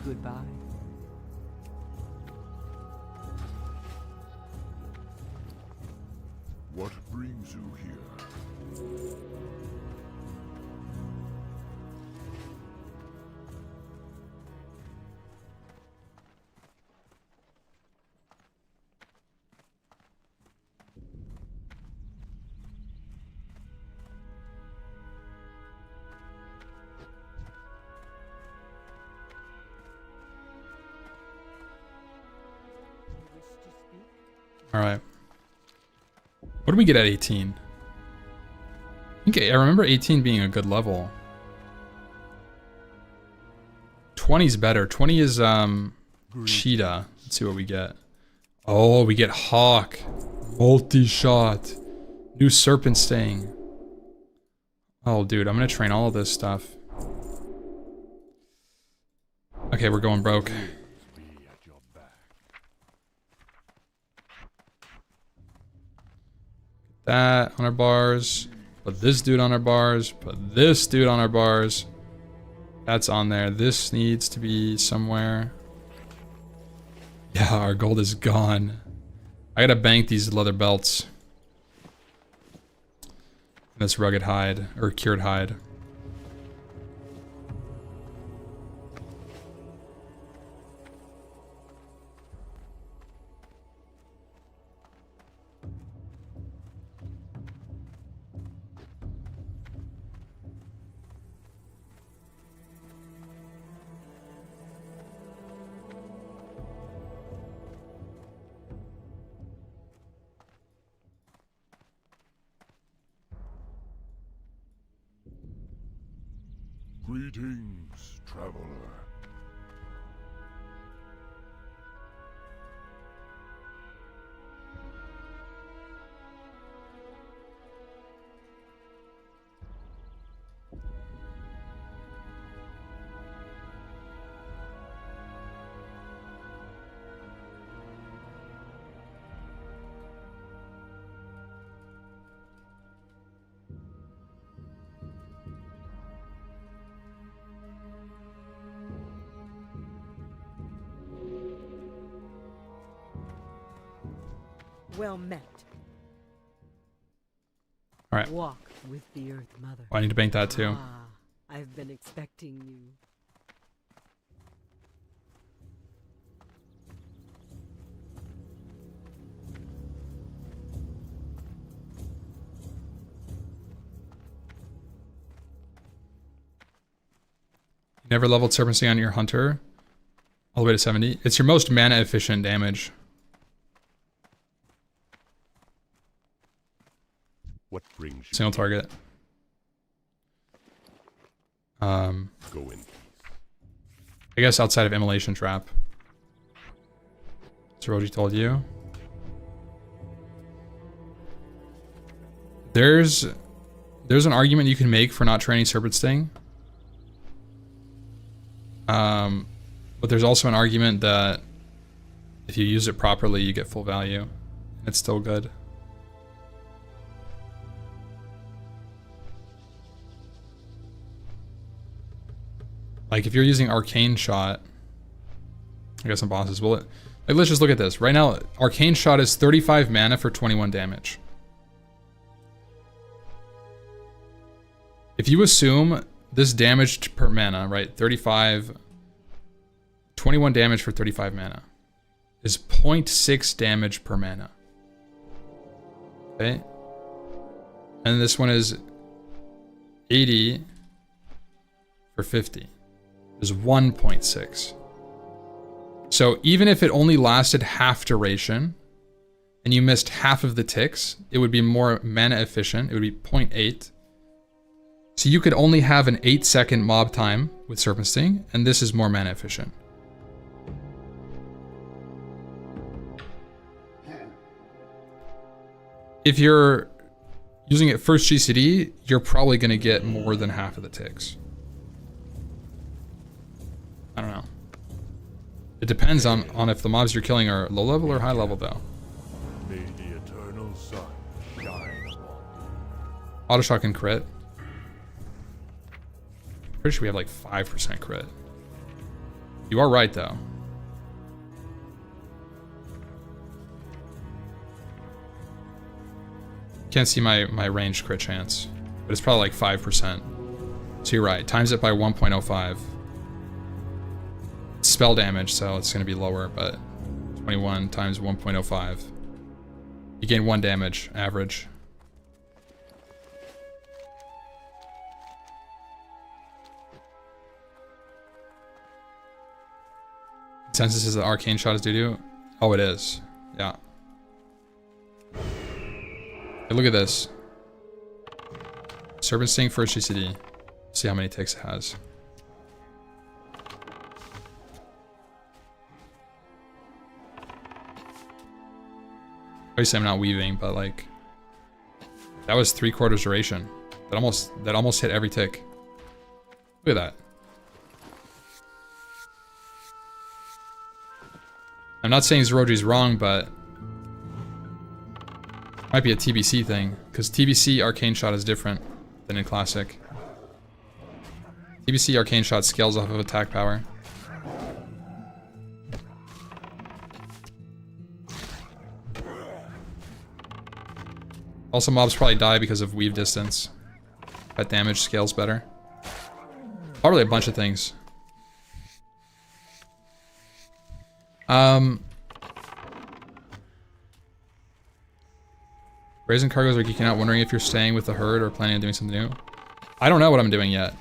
Goodbye. What brings you here? You wish to speak? Alright. What did we get at 18? I remember 18 being a good level. 20 is better. 20 is cheetah. Let's see what we get. Oh, we get hawk. Multi-shot. New serpent sting. Oh, dude, I'm gonna train all of this stuff. Okay, we're going broke. That on our bars. Put this dude on our bars. Put this dude on our bars. That's on there. This needs to be somewhere. Yeah, our gold is gone. I gotta bank these leather belts. This rugged hide, or cured hide. Greetings, traveler. Well met. All right. Walk with the Earth Mother. Oh, I need to bank that too. Ah, I've been expecting you. You never leveled serpent sting on your hunter all the way to 70. It's your most mana efficient damage. What brings you? Single target. Go in. I guess outside of immolation trap. So Roji told you. There's an argument you can make for not training serpent sting. But there's also an argument that if you use it properly, you get full value. It's still good. Like if you're using arcane shot, I got some bosses. Well, like, let's just look at this. Right now, arcane shot is 35 mana for 21 damage. If you assume this damage per mana, right? 21 damage for 35 mana is 0.6 damage per mana. Okay. And this one is 80 for 50. Is 1.6. So even if it only lasted half duration and you missed half of the ticks, it would be more mana efficient. It would be 0.8. So you could only have an 8-second mob time with Serpent Sting, and this is more mana efficient. If you're using it first GCD, you're probably going to get more than half of the ticks. I don't know. It depends on if the mobs you're killing are low level or high level though. May the eternal sun shine. Auto shot can crit. Pretty sure we have like 5% crit. You are right though. Can't see my ranged crit chance, but it's probably like 5%. So you're right. Times it by 1.05. Spell damage, so it's going to be lower, but 21 times 1.05. You gain 1 damage, average. Consensus is that arcane shot is doo-doo? Oh, it is. Yeah. Hey, look at this. Serpent Sting first GCD. See how many ticks it has. Obviously I'm not weaving, but like that was 3/4 duration. That almost hit every tick. Look at that. I'm not saying Zeroji's wrong, but it might be a TBC thing, because TBC Arcane Shot is different than in Classic. TBC Arcane Shot scales off of attack power. Also, mobs probably die because of weave distance. That damage scales better. Probably a bunch of things. Raising cargoes are geeking out, wondering if you're staying with the herd or planning on doing something new. I don't know what I'm doing yet.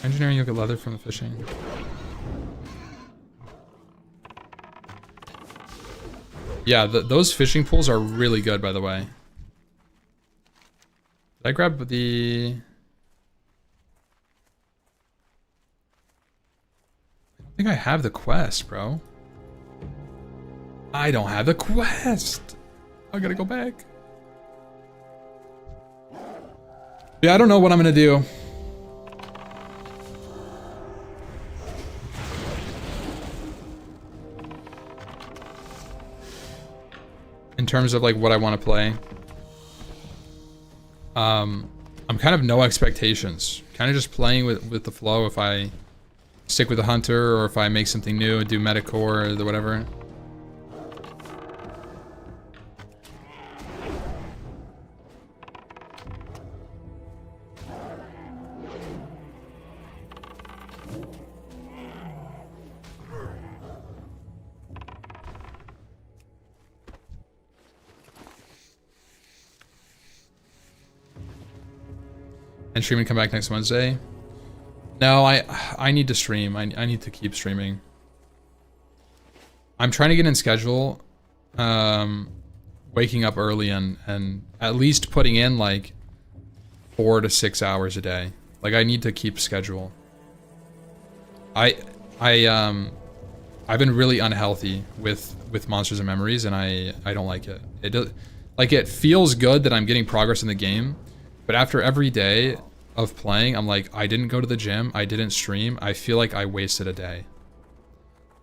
Engineering, you'll get leather from the fishing. Yeah, those fishing pools are really good, by the way. Did I grab the... I don't think I have the quest, bro. I don't have the quest! I gotta go back. Yeah, I don't know what I'm gonna do. In terms of like what I want to play, I'm kind of no expectations, kind of just playing with the flow. If I stick with the hunter or if I make something new and do metacore or whatever. And stream and come back next Wednesday. No, I need to stream. I need to keep streaming. I'm trying to get in schedule, waking up early and at least putting in like 4 to 6 hours a day. Like I need to keep schedule. I've been really unhealthy with Monsters and Memories, and I don't like it. It does, like, it feels good that I'm getting progress in the game, but after every day of playing, I'm like, I didn't go to the gym, I didn't stream, I feel like I wasted a day.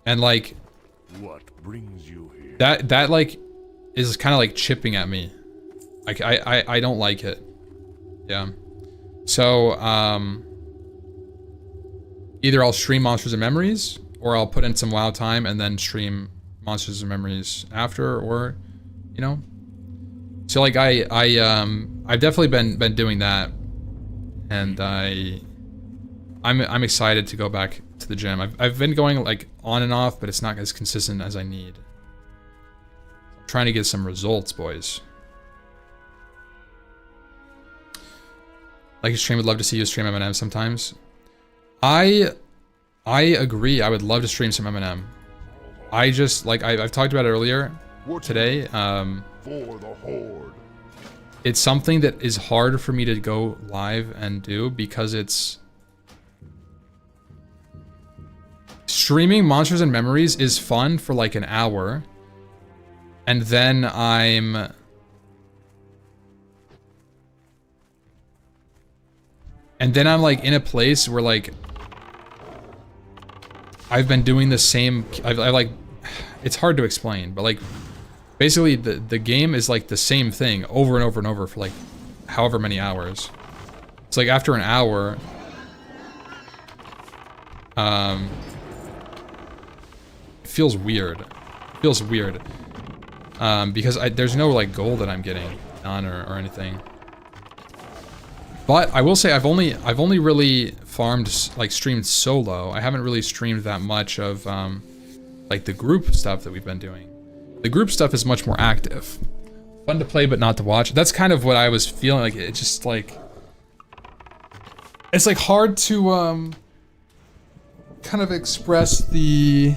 And like, What brings you here? that like is kind of like chipping at me. Like I don't like it. Yeah. So either I'll stream Monsters and Memories, or I'll put in some WoW time and then stream Monsters and Memories after, or you know. So like I've definitely been doing that, and I'm excited to go back to the gym. I've been going like on and off, but it's not as consistent as I need. I'm trying to get some results, boys. Like a stream, would love to see you stream M&M sometimes. I agree. I would love to stream some M&M. I just like I've talked about it earlier today. For the Horde. It's something that is hard for me to go live and do because it's streaming Monsters and Memories is fun for like an hour, and then I'm like in a place where like I've been doing the same. I like, it's hard to explain, but like basically the game is like the same thing over and over and over for like however many hours. It's like after an hour, it feels weird. It feels weird. Because there's no like goal that I'm getting done or anything. But I will say I've only really farmed, like streamed solo. I haven't really streamed that much of like the group stuff that we've been doing. The group stuff is much more active. Fun to play but not to watch. That's kind of what I was feeling like. It just like, it's like hard to kind of express the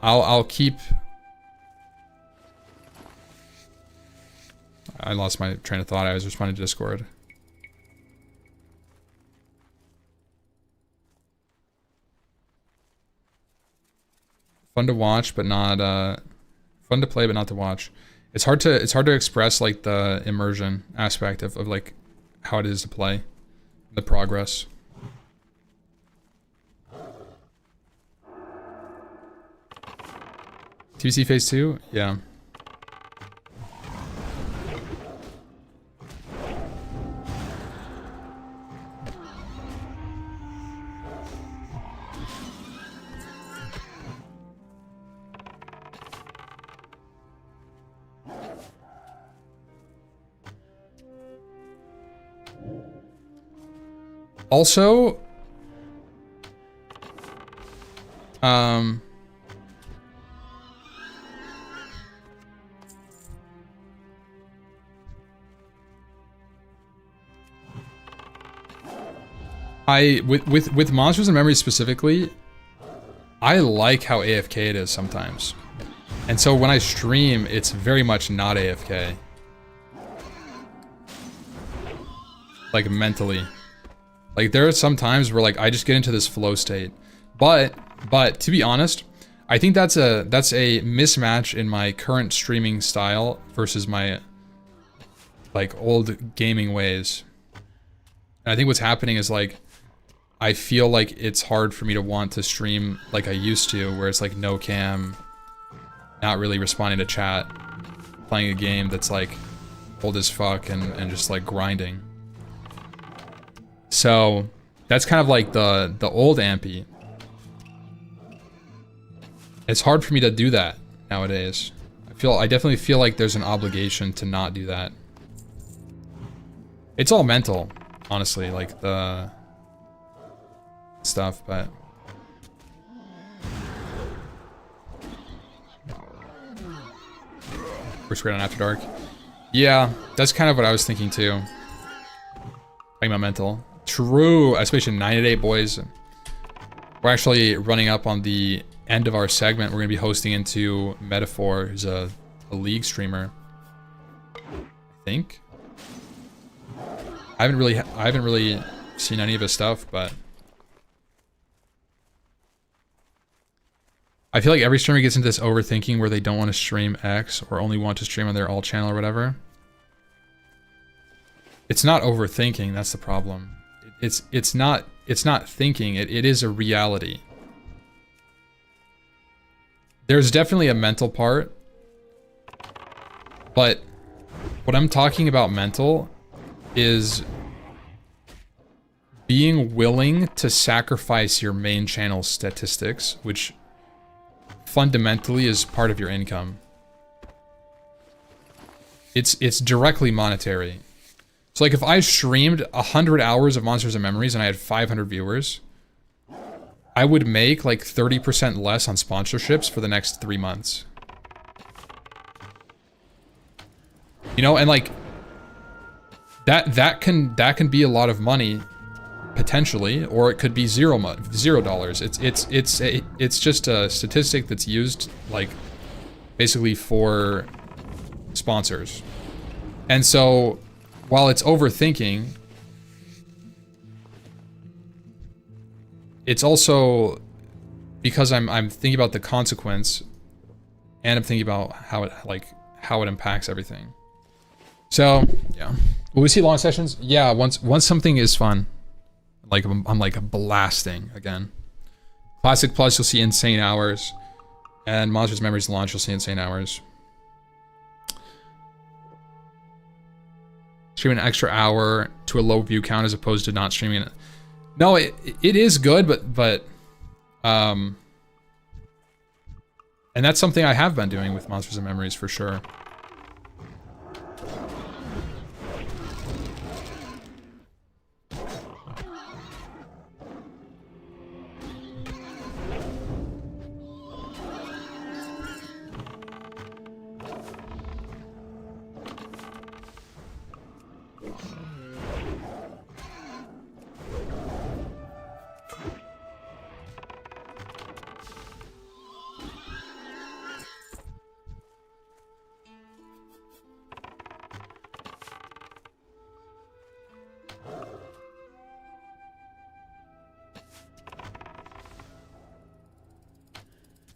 I'll keep. I lost my train of thought. I was responding to Discord. Fun to watch, but not fun to play, but not to watch. It's hard to express like the immersion aspect of like how it is to play, the progress. TBC Phase 2? Yeah. Also, with Monsters and Memories specifically, I like how AFK it is sometimes. And so when I stream, it's very much not AFK. Like mentally. Like there are some times where like I just get into this flow state. But to be honest, I think that's a mismatch in my current streaming style versus my like old gaming ways. And I think what's happening is like I feel like it's hard for me to want to stream like I used to, where it's like no cam, not really responding to chat, playing a game that's like old as fuck and just like grinding. So that's kind of like the old Ampy. It's hard for me to do that nowadays. I definitely feel like there's an obligation to not do that. It's all mental, honestly, like the stuff, but first grade on After Dark. Yeah, that's kind of what I was thinking too. Talking about mental. True, especially 9-8 boys. We're actually running up on the end of our segment. We're gonna be hosting into Metaphor, who's a League streamer. I think. I haven't really seen any of his stuff, but I feel like every streamer gets into this overthinking where they don't want to stream X or only want to stream on their alt channel or whatever. It's not overthinking, that's the problem. It's not thinking, it is a reality. There's definitely a mental part, but what I'm talking about mental is being willing to sacrifice your main channel statistics, which fundamentally is part of your income. It's directly monetary. So like if I streamed 100 hours of Monsters and Memories and I had 500 viewers, I would make like 30% less on sponsorships for the next 3 months. You know, and like that can be a lot of money potentially, or it could be $0. It's just a statistic that's used like basically for sponsors. And so while it's overthinking, it's also because I'm thinking about the consequence, and I'm thinking about how it impacts everything. So yeah, will we see long sessions? Yeah, once something is fun, like I'm like blasting again. Classic Plus, you'll see insane hours, and Monsters Memories launch, you'll see insane hours. Stream an extra hour to a low view count as opposed to not streaming it. No, it is good, but and that's something I have been doing with Monsters and Memories for sure.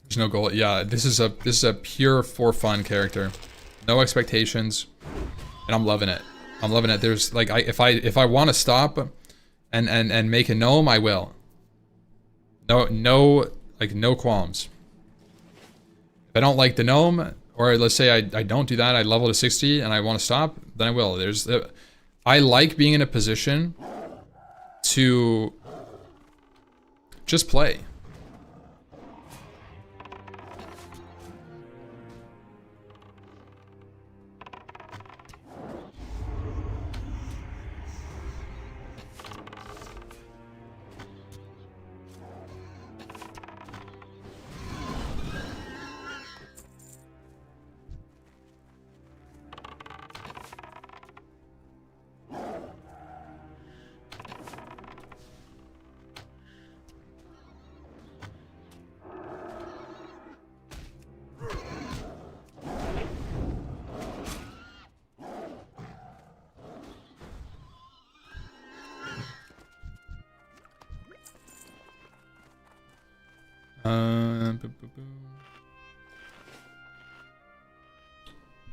There's no goal. Yeah, this is a pure for fun character. No expectations. And I'm loving it. I'm loving it. There's like if I want to stop and make a gnome, I will. No qualms. If I don't like the gnome, or let's say I don't do that, I level to 60 and I want to stop, then I will. I like being in a position to just play.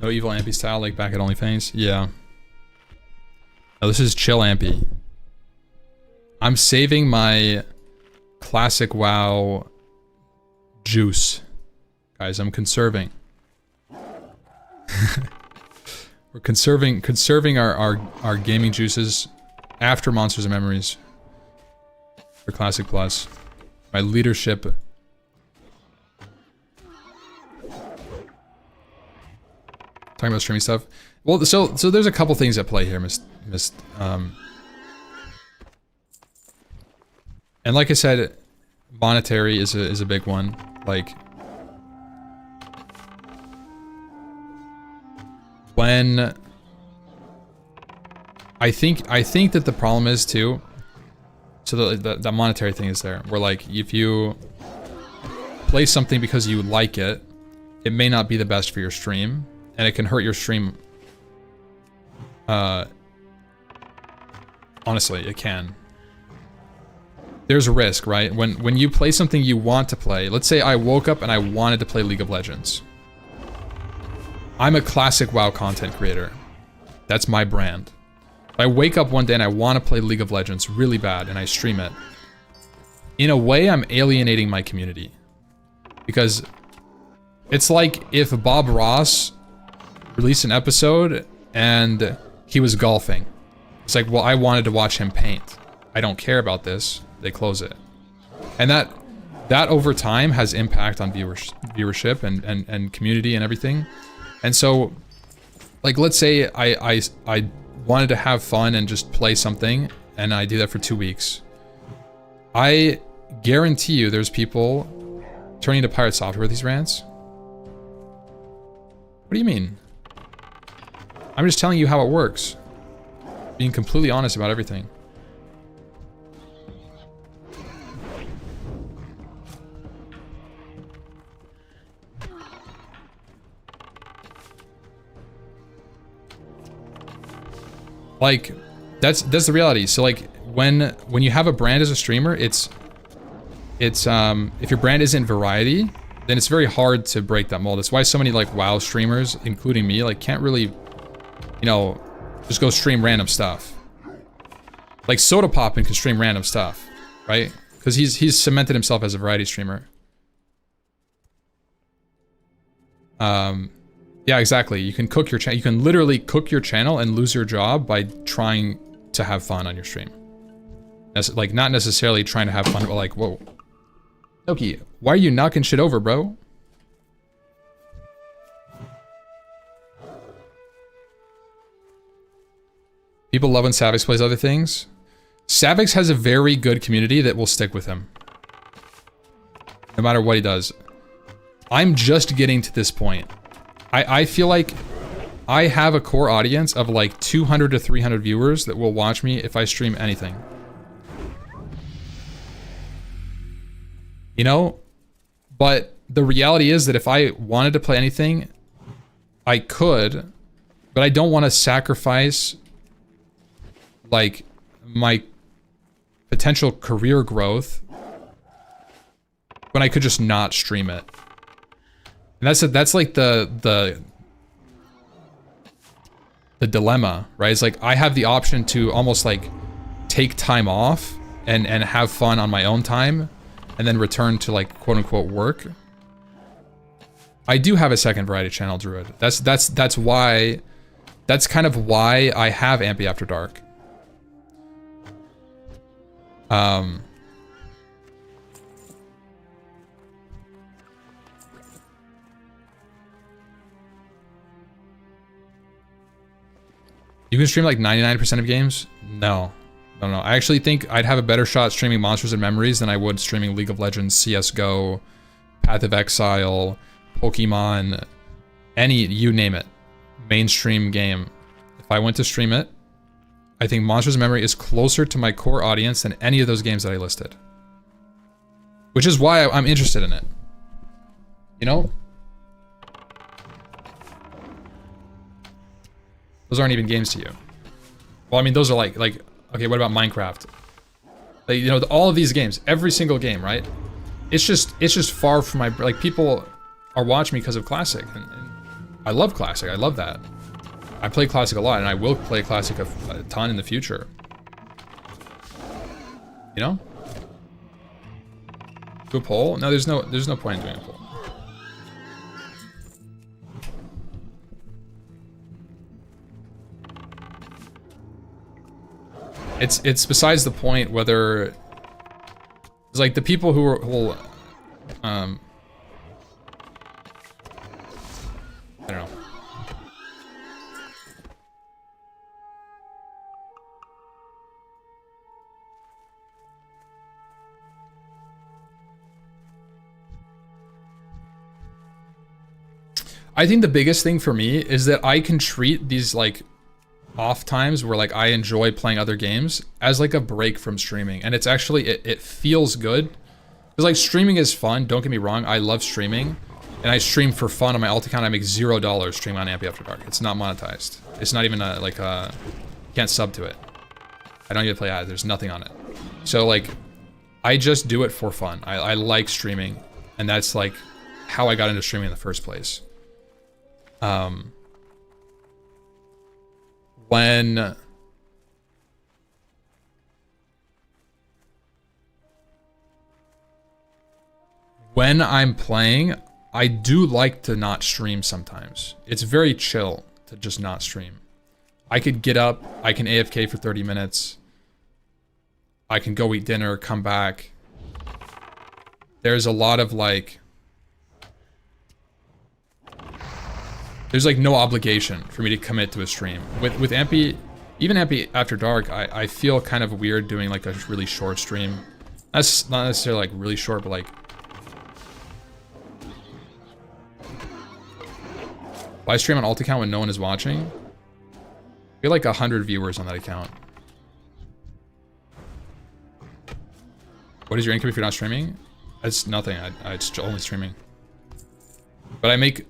No evil Ampy style like back at OnlyFans? Yeah. No, this is chill Ampy. I'm saving my classic WoW juice. Guys, I'm conserving. We're conserving our gaming juices after Monsters and Memories for Classic Plus. My leadership. Talking about streaming stuff. Well, so there's a couple things at play here, and like I said, monetary is a big one. Like when I think that the problem is too. So the monetary thing is there. Where like if you play something because you like it, it may not be the best for your stream. And it can hurt your stream. Honestly, it can. There's a risk, right? When you play something you want to play, let's say I woke up and I wanted to play League of Legends. I'm a classic WoW content creator. That's my brand. If I wake up one day and I want to play League of Legends really bad and I stream it, in a way I'm alienating my community. Because it's like if Bob Ross released an episode and he was golfing. It's like, well, I wanted to watch him paint. I don't care about this. They close it. And that over time has impact on viewership and community and everything. And so, like, let's say I wanted to have fun and just play something, and I do that for 2 weeks. I guarantee you there's people turning to Pirate Software with these rants. What do you mean? I'm just telling you how it works. Being completely honest about everything. Like, that's the reality. So like when you have a brand as a streamer, it's if your brand isn't variety, then it's very hard to break that mold. That's why so many like WoW streamers, including me, like can't really, you know, just go stream random stuff. Like Soda Poppin can stream random stuff, right? Because he's cemented himself as a variety streamer. Yeah, exactly. You can cook your channel. You can literally cook your channel and lose your job by trying to have fun on your stream. As, like, not necessarily trying to have fun, but like, whoa. Noki, why are you knocking shit over, bro? People love when Savix plays other things. Savix has a very good community that will stick with him. No matter what he does. I'm just getting to this point. I feel like I have a core audience of like 200 to 300 viewers that will watch me if I stream anything. You know? But the reality is that if I wanted to play anything, I could, but I don't want to sacrifice like my potential career growth when I could just not stream it. And that's like the dilemma, right? It's like I have the option to almost like take time off and have fun on my own time and then return to like quote unquote work. I do have a second variety channel, Druid. That's why, that's kind of why I have Ampy After Dark. You can stream like 99% of games? No. No. I actually think I'd have a better shot streaming Monsters and Memories than I would streaming League of Legends, CSGO, Path of Exile, Pokemon, any, you name it. Mainstream game. If I went to stream it, I think Monsters and Memory is closer to my core audience than any of those games that I listed. Which is why I'm interested in it. You know? Those aren't even games to you. Well, I mean, those are like, okay, what about Minecraft? Like, you know, all of these games, every single game, right? It's just far from my, like, people are watching me because of Classic, and I love Classic, I love that. I play Classic a lot, and I will play Classic a ton in the future. You know? Do a poll? No, there's no point in doing a poll. It's besides the point whether it's like the people who will I don't know. I think the biggest thing for me is that I can treat these like off times where like I enjoy playing other games as like a break from streaming, and it's actually it feels good because like streaming is fun, don't get me wrong, I love streaming and I stream for fun on my alt account. I make $0 streaming on Ampy After Dark. It's not monetized, it's not even you can't sub to it, I don't even play ads, there's nothing on it. So like I just do it for fun. I like streaming, and that's like how I got into streaming in the first place. When I'm playing, I do like to not stream sometimes. It's very chill to just not stream. I could get up, I can AFK for 30 minutes. I can go eat dinner, come back. There's a lot of like... There's like no obligation for me to commit to a stream. With Ampy, even Ampy After Dark, I feel kind of weird doing like a really short stream. That's not necessarily like really short, but like... If I stream on alt account when no one is watching, I get like 100 viewers on that account. What is your income if you're not streaming? It's nothing, it's only streaming. But I make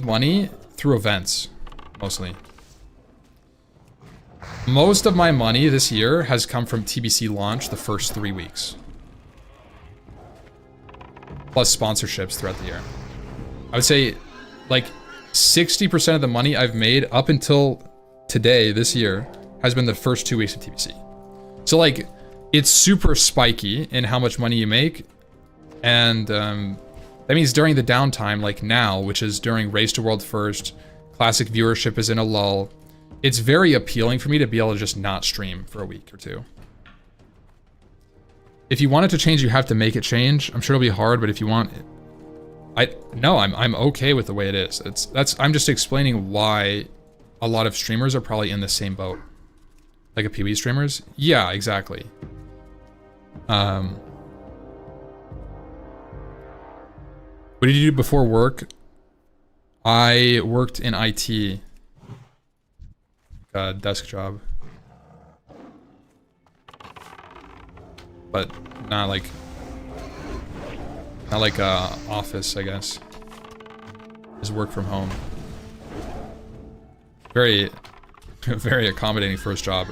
money through events. mostly. Most of my money this year has come from TBC launch the first 3 weeks. Plus sponsorships throughout the year. I would say like 60% of the money I've made up until today, this year, has been the first 2 weeks of TBC. So like, it's super spiky in how much money you make. And that means during the downtime, like now, which is during Race to World First, Classic viewership is in a lull. It's very appealing for me to be able to just not stream for a week or two. If you want it to change, you have to make it change. I'm sure it'll be hard, but if you want it, I'm okay with the way it is. I'm just explaining why a lot of streamers are probably in the same boat. Like a PoE streamers? Yeah, exactly. What did you do before work? I worked in IT. A desk job. But not like office, I guess. Just work from home. Very accommodating first job.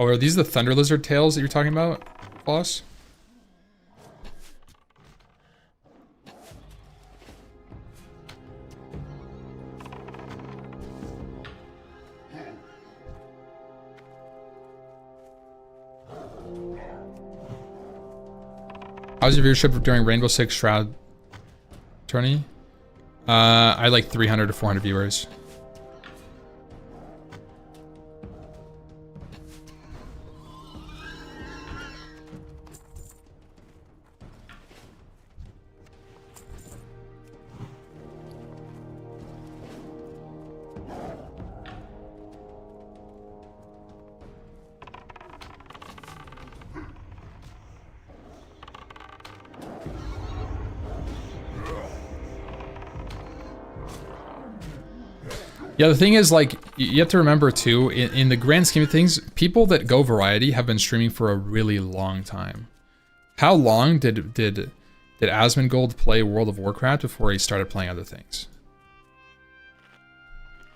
Oh, are these the thunder lizard tails that you're talking about, boss? How's your viewership during Rainbow Six Shroud tourney? I had like 300 to 400 viewers. Yeah, the thing is, like, you have to remember too, in the grand scheme of things, people that go variety have been streaming for a really long time. How long did Asmongold play World of Warcraft before he started playing other things?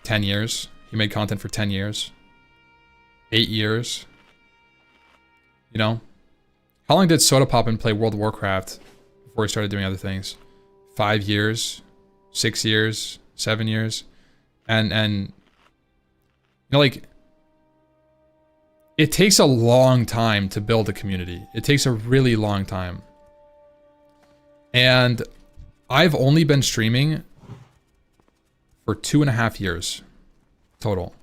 10 years. He made content for 10 years. 8 years. You know? How long did Soda Poppin play World of Warcraft before he started doing other things? 5 years? 6 years? 7 years? And you know, like, it takes a long time to build a community. It takes a really long time. And I've only been streaming for 2.5 years total.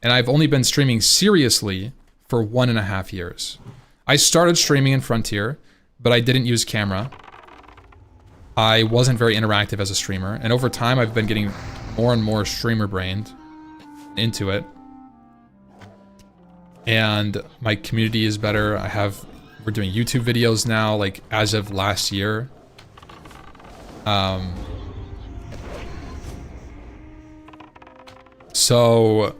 And I've only been streaming seriously for 1.5 years. I started streaming in Frontier, but I didn't use camera. I wasn't very interactive as a streamer. And over time, I've been getting more and more streamer brained into it. And my community is better. We're doing YouTube videos now, like as of last year. So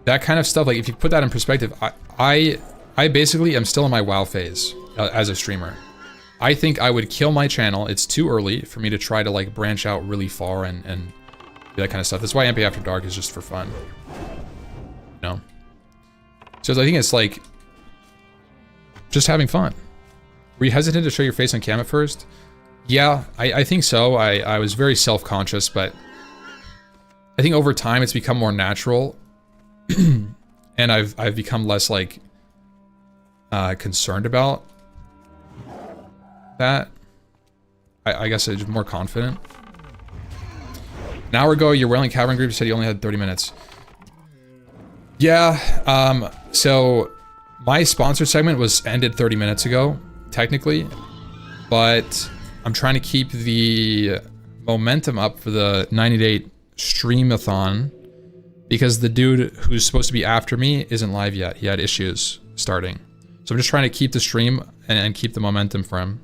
that kind of stuff, like if you put that in perspective, I basically am still in my WoW phase as a streamer. I think I would kill my channel. It's too early for me to try to like branch out really far and do that kind of stuff. That's why MP After Dark is just for fun. You know? So I think it's like just having fun. Were you hesitant to show your face on cam at first? Yeah, I think so. I was very self-conscious, but I think over time it's become more natural. And I've become less like concerned about that. I guess I'm just more confident. An hour ago, your Wailing Cavern group said you only had 30 minutes. Yeah, so my sponsor segment was ended 30 minutes ago, technically, but I'm trying to keep the momentum up for the 90-day streamathon because the dude who's supposed to be after me isn't live yet. He had issues starting. So I'm just trying to keep the stream and keep the momentum for him.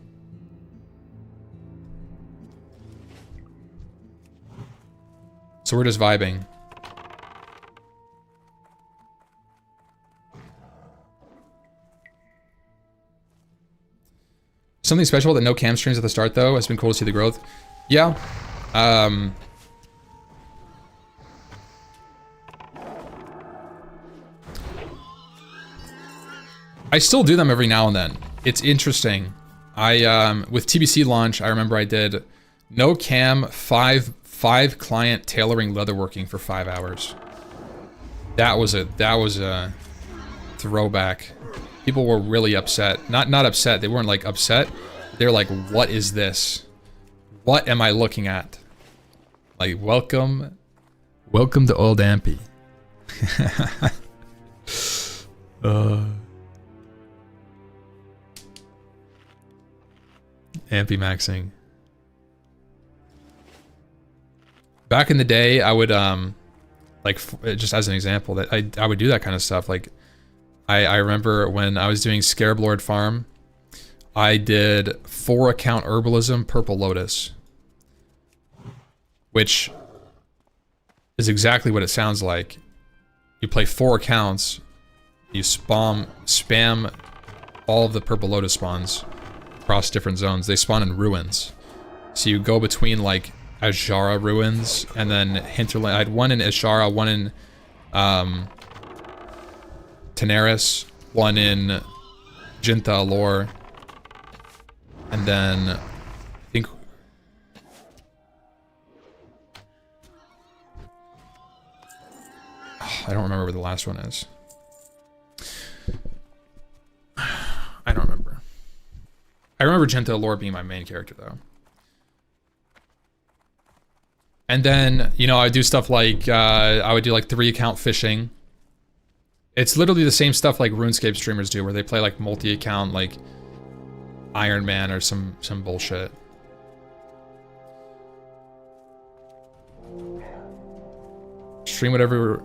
So we're just vibing. Something special that no cam streams at the start though. It's been cool to see the growth. Yeah. I still do them every now and then. It's interesting. With TBC launch, I remember I did no cam, five client tailoring leatherworking for 5 hours. That was a throwback. People were really upset. Not upset. They weren't like upset. They're like, what is this? What am I looking at? Like, welcome to old Ampy. Ampy maxing. Back in the day, I would like just as an example that I would do that kind of stuff. Like I remember when I was doing Scarab Lord Farm, I did 4-account herbalism Purple Lotus, which is exactly what it sounds like. You play 4 accounts, you spam all of the Purple Lotus spawns across different zones. They spawn in ruins. So you go between like Azshara ruins and then Hinterland. I had one in Azshara, one in Tenaris, one in Jinta Allure, and then I think I don't remember where the last one is. I don't remember. I remember Jinta Allure being my main character though. And then, you know, I would do stuff like, I would do like 3-account fishing. It's literally the same stuff like RuneScape streamers do, where they play like multi-account, like Iron Man or some bullshit. Stream whatever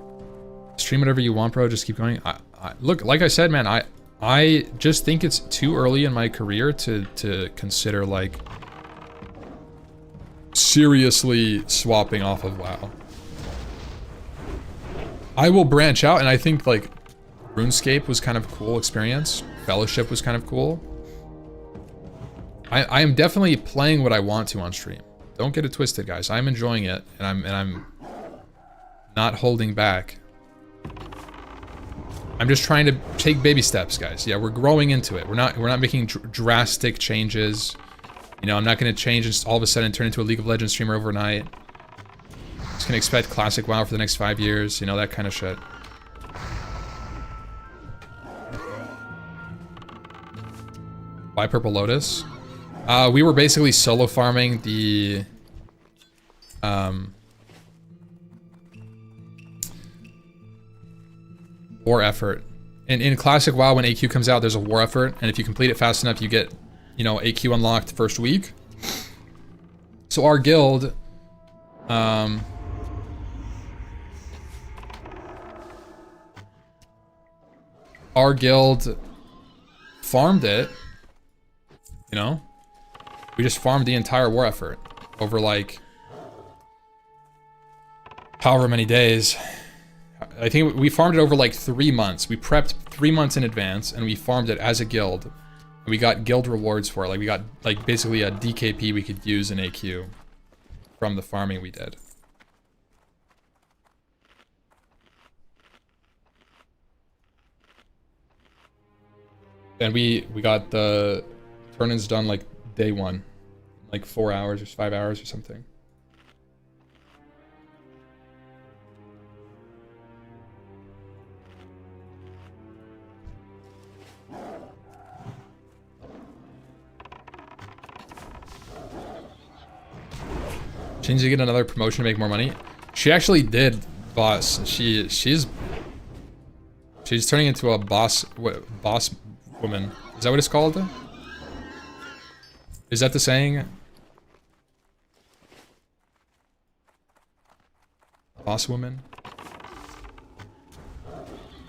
you want, bro. Just keep going. Look, like I said, man, I just think it's too early in my career to consider like seriously swapping off of WoW. I will branch out, and I think like RuneScape was kind of a cool experience. Fellowship was kind of cool. I am definitely playing what I want to on stream. Don't get it twisted, guys. I'm enjoying it, and I'm not holding back. I'm just trying to take baby steps, guys. Yeah, we're growing into it. We're not making drastic changes. You know, I'm not going to change and all of a sudden turn into a League of Legends streamer overnight. Just going to expect classic WoW for the next 5 years. You know, that kind of shit. Why Purple Lotus? We were basically solo farming the... war effort. In classic WoW, when AQ comes out, there's a war effort, and if you complete it fast enough, you get, you know, AQ unlocked first week. So our guild, farmed it, you know? We just farmed the entire war effort over like however many days. I think we farmed it over like 3 months. We prepped 3 months in advance and we farmed it as a guild. And we got guild rewards for it. Like we got like basically a DKP we could use in AQ from the farming we did. And we got the turn-ins done like day 1. Like 4 hours or 5 hours or something. She needs to get another promotion to make more money. She actually did, boss. She's She's turning into a boss woman. Is that what it's called? Is that the saying? Boss woman?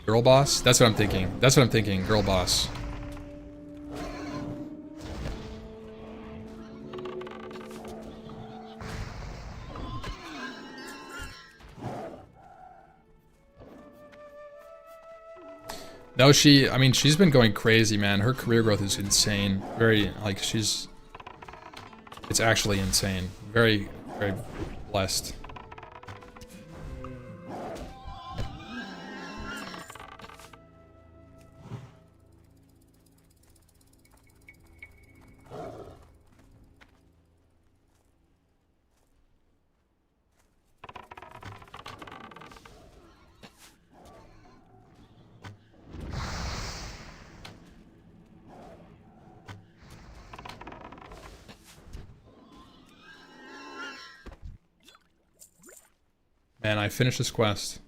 Girl boss? That's what I'm thinking. That's what I'm thinking. Girl boss. No, I mean, she's been going crazy, man. Her career growth is insane. Very, like, it's actually insane. Very, very blessed. Man, I finished this quest.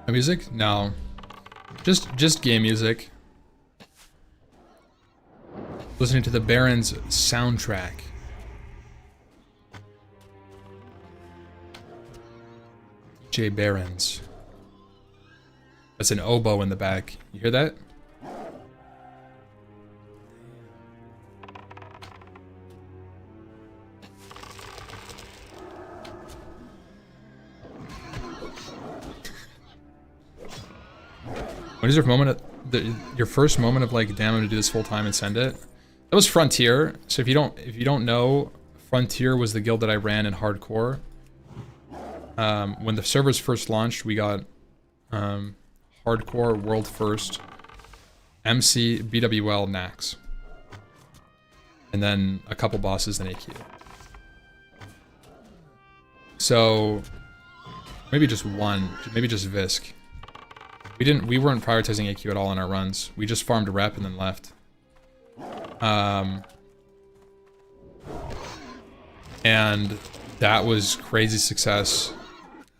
No music? No. Just game music. Listening to the Baron's soundtrack. J. Barons. That's an oboe in the back. You hear that? What is your moment your first moment of like, damn, I'm gonna do this full time and send it? That was Frontier. So if you don't know, Frontier was the guild that I ran in Hardcore. When the servers first launched, we got Hardcore, World First, MC, BWL, Nax. And then a couple bosses in AQ. So maybe just one, maybe just Visk. We weren't prioritizing AQ at all in our runs. We just farmed a rep and then left. And that was crazy success.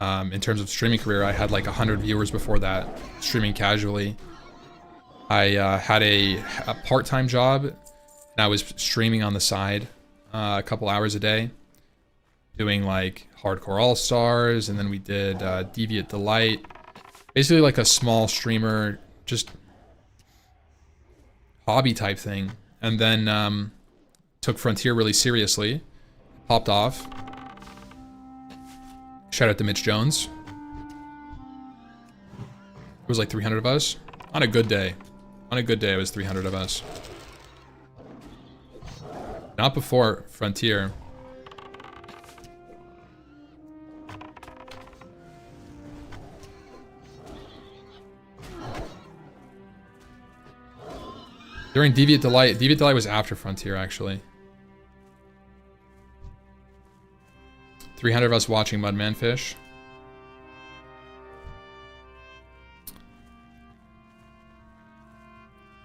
In terms of streaming career, I had like 100 viewers before that, streaming casually. I had a part-time job, and I was streaming on the side a couple hours a day, doing like Hardcore All-Stars, and then we did Deviant Delight. Basically like a small streamer, just hobby type thing. And then took Frontier really seriously, popped off. Shout out to Mitch Jones. It was like 300 of us. On a good day. On a good day, it was 300 of us. Not before Frontier. During Deviant Delight was after Frontier, actually. 300 of us watching Mudman fish.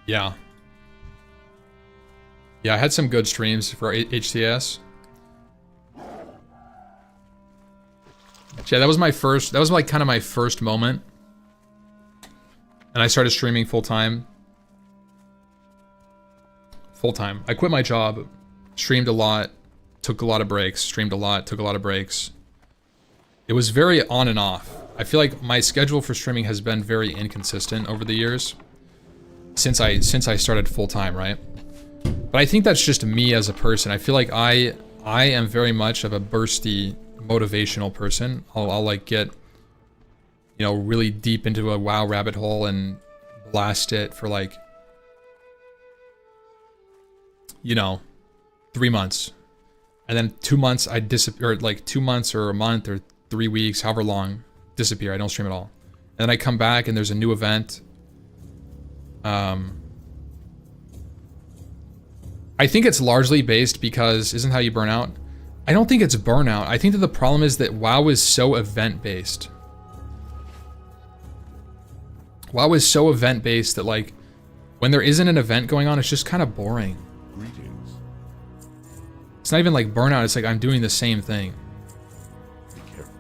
Yeah. Yeah, I had some good streams for HCS. Yeah, that was like kind of my first moment. And I started streaming full time. I quit my job, streamed a lot, took a lot of breaks, streamed a lot, took a lot of breaks. It was very on and off. I feel like my schedule for streaming has been very inconsistent over the years since I started full time, right? But I think that's just me as a person. I feel like I am very much of a bursty, motivational person. I'll like get, you know, really deep into a WoW rabbit hole and blast it for like, you know, 3 months. And then 2 months I disappear, like 2 months or a month or 3 weeks, however long, disappear. I don't stream at all. And then I come back and there's a new event. I think it's largely based because, isn't how you burn out? I don't think it's burnout. I think that the problem is that WoW is so event-based. WoW is so event-based that like, when there isn't an event going on, it's just kind of boring. Greetings. It's not even like burnout, it's like I'm doing the same thing. Be careful.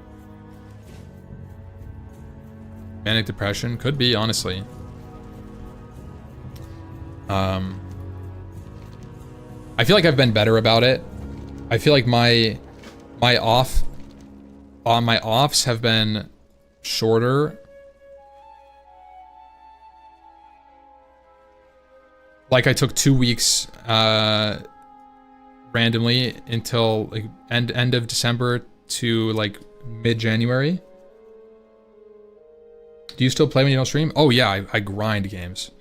Manic depression? Could be, honestly. I feel like I've been better about it. I feel like my offs have been shorter. Like I took 2 weeks randomly until like end of December to like mid-January. Do you still play when you don't stream? Oh yeah, I grind games.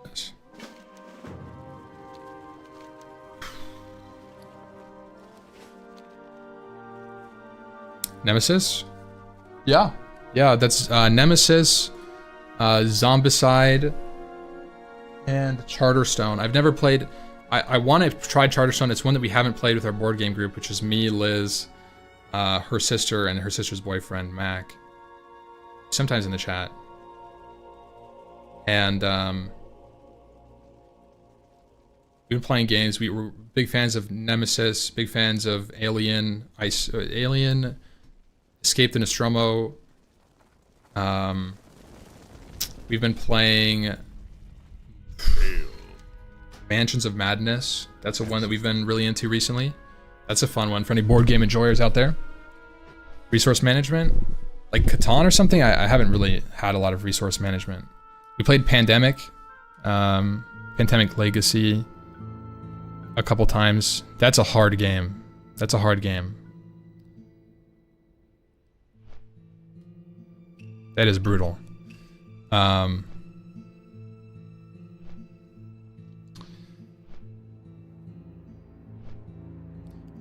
Yes. Nemesis? Yeah. Yeah, that's Nemesis, Zombicide, and Charterstone. I've never played... I want to try Charterstone. It's one that we haven't played with our board game group, which is me, Liz, her sister, and her sister's boyfriend, Mac. Sometimes in the chat. And we've been playing games. We were big fans of Nemesis, big fans of Alien, Alien, Escape the Nostromo. We've been playing Mansions of Madness. That's a one that we've been really into recently. That's a fun one for any board game enjoyers out there. Resource management. Like Catan or something? I haven't really had a lot of resource management. We played Pandemic, Pandemic Legacy a couple times. That's a hard game. That's a hard game. That is brutal.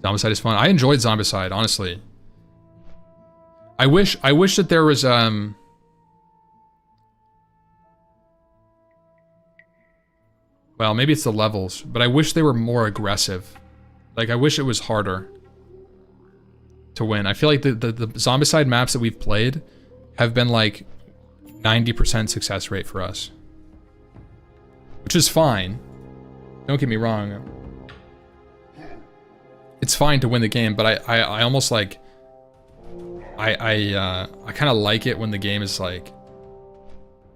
Zombicide is fun. I enjoyed Zombicide, honestly. I wish that there was well, maybe it's the levels, but I wish they were more aggressive. Like I wish it was harder to win. I feel like the Zombicide maps that we've played have been like 90% success rate for us. Which is fine. Don't get me wrong. It's fine to win the game, but I almost like I kind of like it when the game is like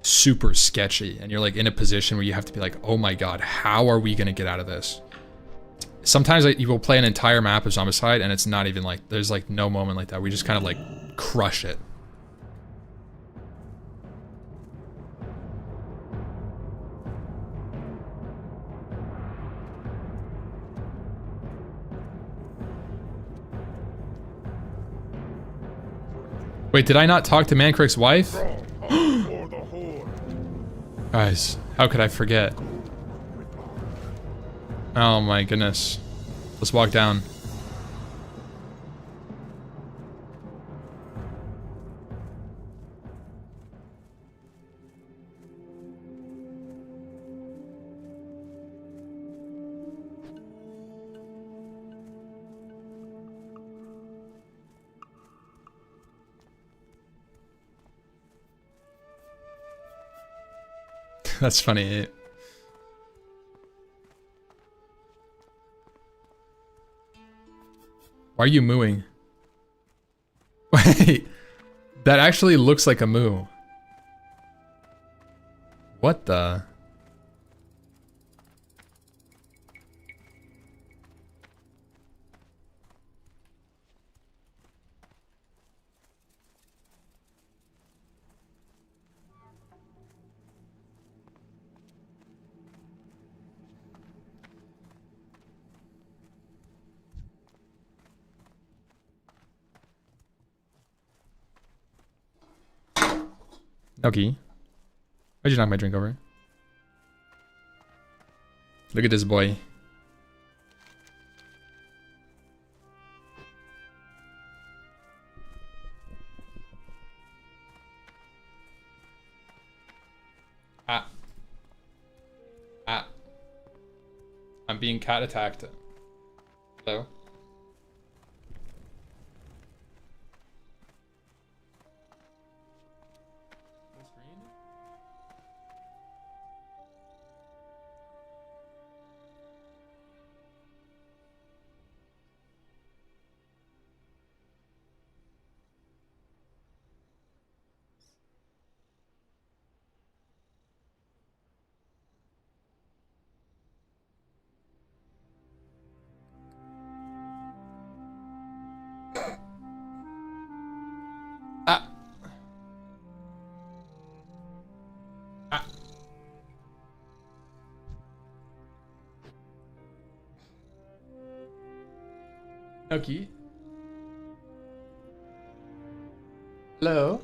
super sketchy and you're like in a position where you have to be like, oh my god, how are we gonna get out of this? Sometimes you will play an entire map of Zombicide and it's not even like, there's like no moment like that. We just kind of like crush it. Wait, did I not talk to Mancrick's wife? For the horde. Guys, how could I forget? Oh my goodness. Let's walk down. That's funny. Why are you mooing? Wait, that actually looks like a moo. What the? Okay. Why'd you knock my drink over? Look at this boy. Ah. Ah. I'm being cat attacked. Hello? Ah. Ah. Okay. Hello?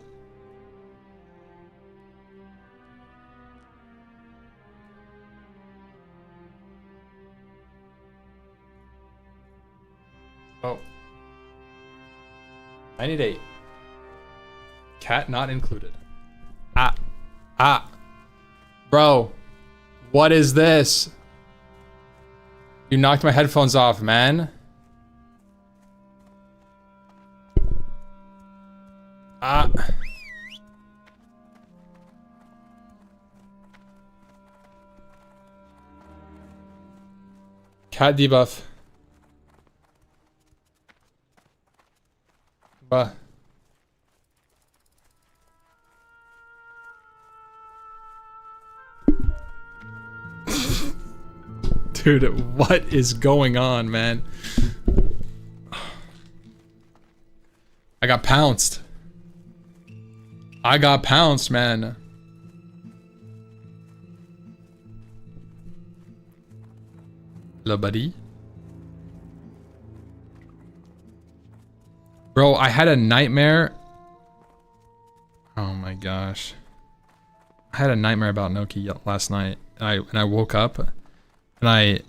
Oh. 98. Cat not included. Ah. Ah. Bro. What is this? You knocked my headphones off, man. Ah. Cat debuff. Bah. Dude, what is going on, man? I got pounced. I got pounced, man. Hello, buddy. Bro, I had a nightmare. Oh my gosh. I had a nightmare about Noki last night. And I woke up and I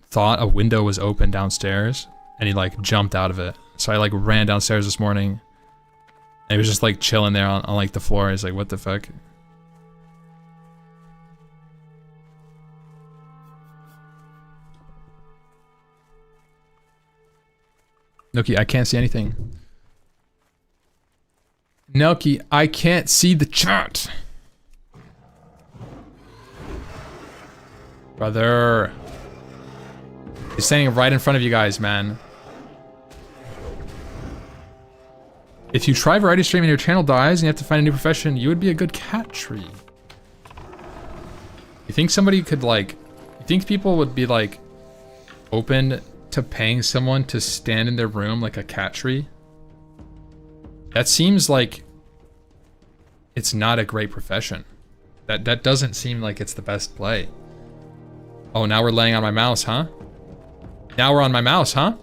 thought a window was open downstairs and he like jumped out of it. So I like ran downstairs this morning and he was just like chilling there on like the floor. He's like, what the fuck? Noki, I can't see anything. Noki, I can't see the chat. Brother. He's standing right in front of you guys, man. If you try variety stream and your channel dies and you have to find a new profession, you would be a good cat tree. You think somebody could like... You think people would be like... open to paying someone to stand in their room like a cat tree? That seems like... it's not a great profession. That doesn't seem like it's the best play. Oh, now we're laying on my mouse, huh? Now we're on my mouse, huh?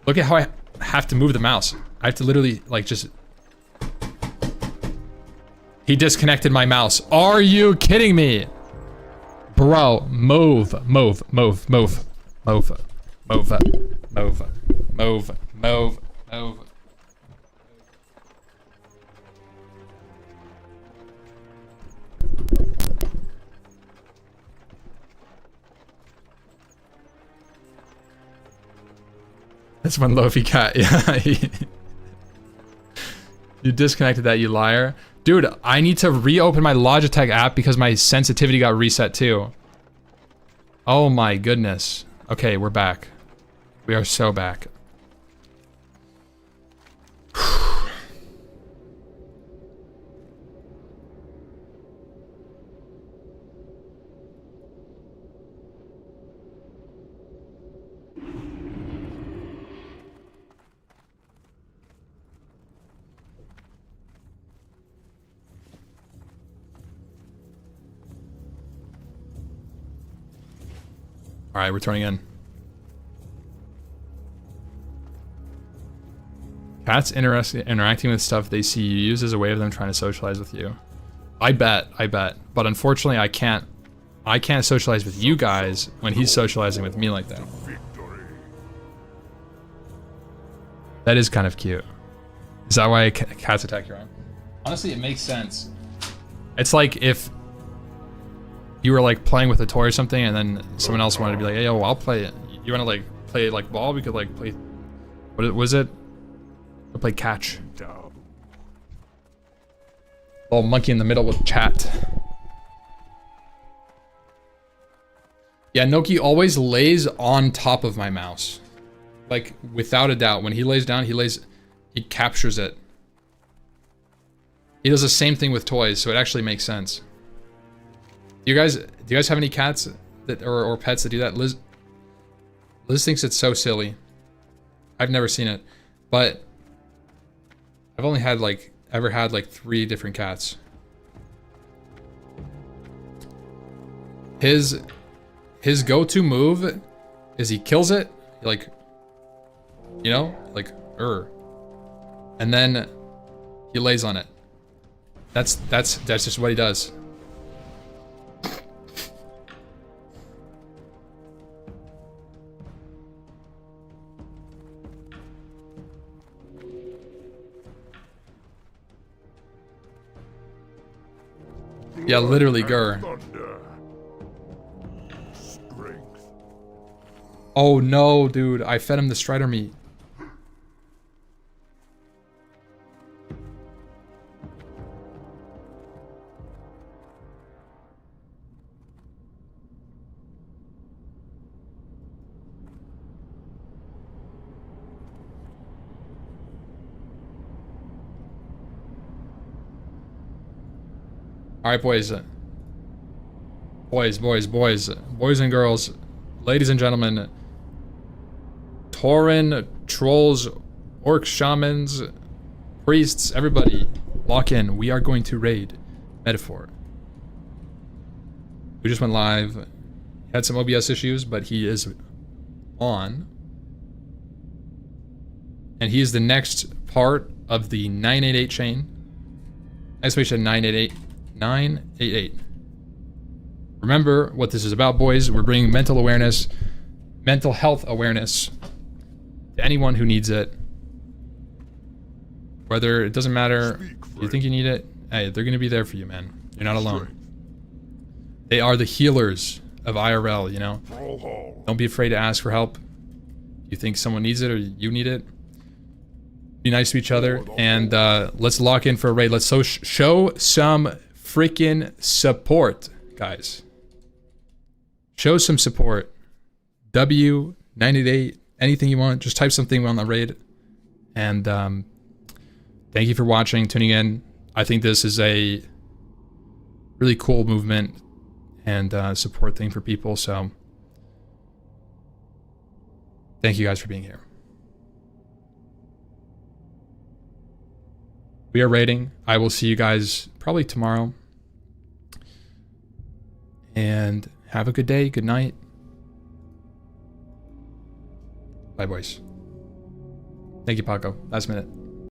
Look at how I have to move the mouse. I have to literally, like, just... He disconnected my mouse. Are you kidding me? Bro, move, move, move, move, move, move, move, move, move, move. That's one Lofi cat. Yeah. You disconnected that, you liar. Dude, I need to reopen my Logitech app because my sensitivity got reset too. Oh my goodness. Okay, we're back. We are so back. Alright, we're turning in. Cats interacting with stuff they see you use as a way of them trying to socialize with you. I bet. But unfortunately, I can't socialize with you guys when he's socializing with me like that. That is kind of cute. Is that why cats attack your arm? Honestly, it makes sense. It's like if you were like playing with a toy or something, and then someone else wanted to be like, "Hey, yo, I'll play it." You want to like play like ball? We could like play. What was it? We'll play catch. Little monkey in the middle with chat. Yeah, Noki always lays on top of my mouse. Like, without a doubt. When he lays down, he captures it. He does the same thing with toys, so it actually makes sense. Do you guys have any cats that or pets that do that? Liz thinks it's so silly. I've never seen it, but I've only had ever had 3 different cats. His go-to move is he kills it, like, you know, like, and then he lays on it. That's just what he does. Yeah, literally, Gur. Oh no, dude, I fed him the strider meat. All right, boys and girls, ladies and gentlemen, Tauren, trolls, orcs, shamans, priests, everybody, lock in. We are going to raid Metaphor. We just went live. He had some OBS issues, but he is on. And he is the next part of the 988 chain. Exclamation 988. Remember what this is about, boys. We're bringing mental awareness, mental health awareness to anyone who needs it. Whether it doesn't matter, you think you need it, hey, they're gonna be there for you, man. You're not alone. They are the healers of IRL, you know? Don't be afraid to ask for help. You think someone needs it or you need it? Be nice to each other, and let's lock in for a raid. Let's show some freaking support, guys. Show some support. W988, anything you want, just type something on the raid. And thank you for watching, tuning in. I think this is a really cool movement and support thing for people, so thank you guys for being here. We are raiding. I will see you guys probably tomorrow. And have a good day, good night. Bye, boys. Thank you, Paco. Last minute.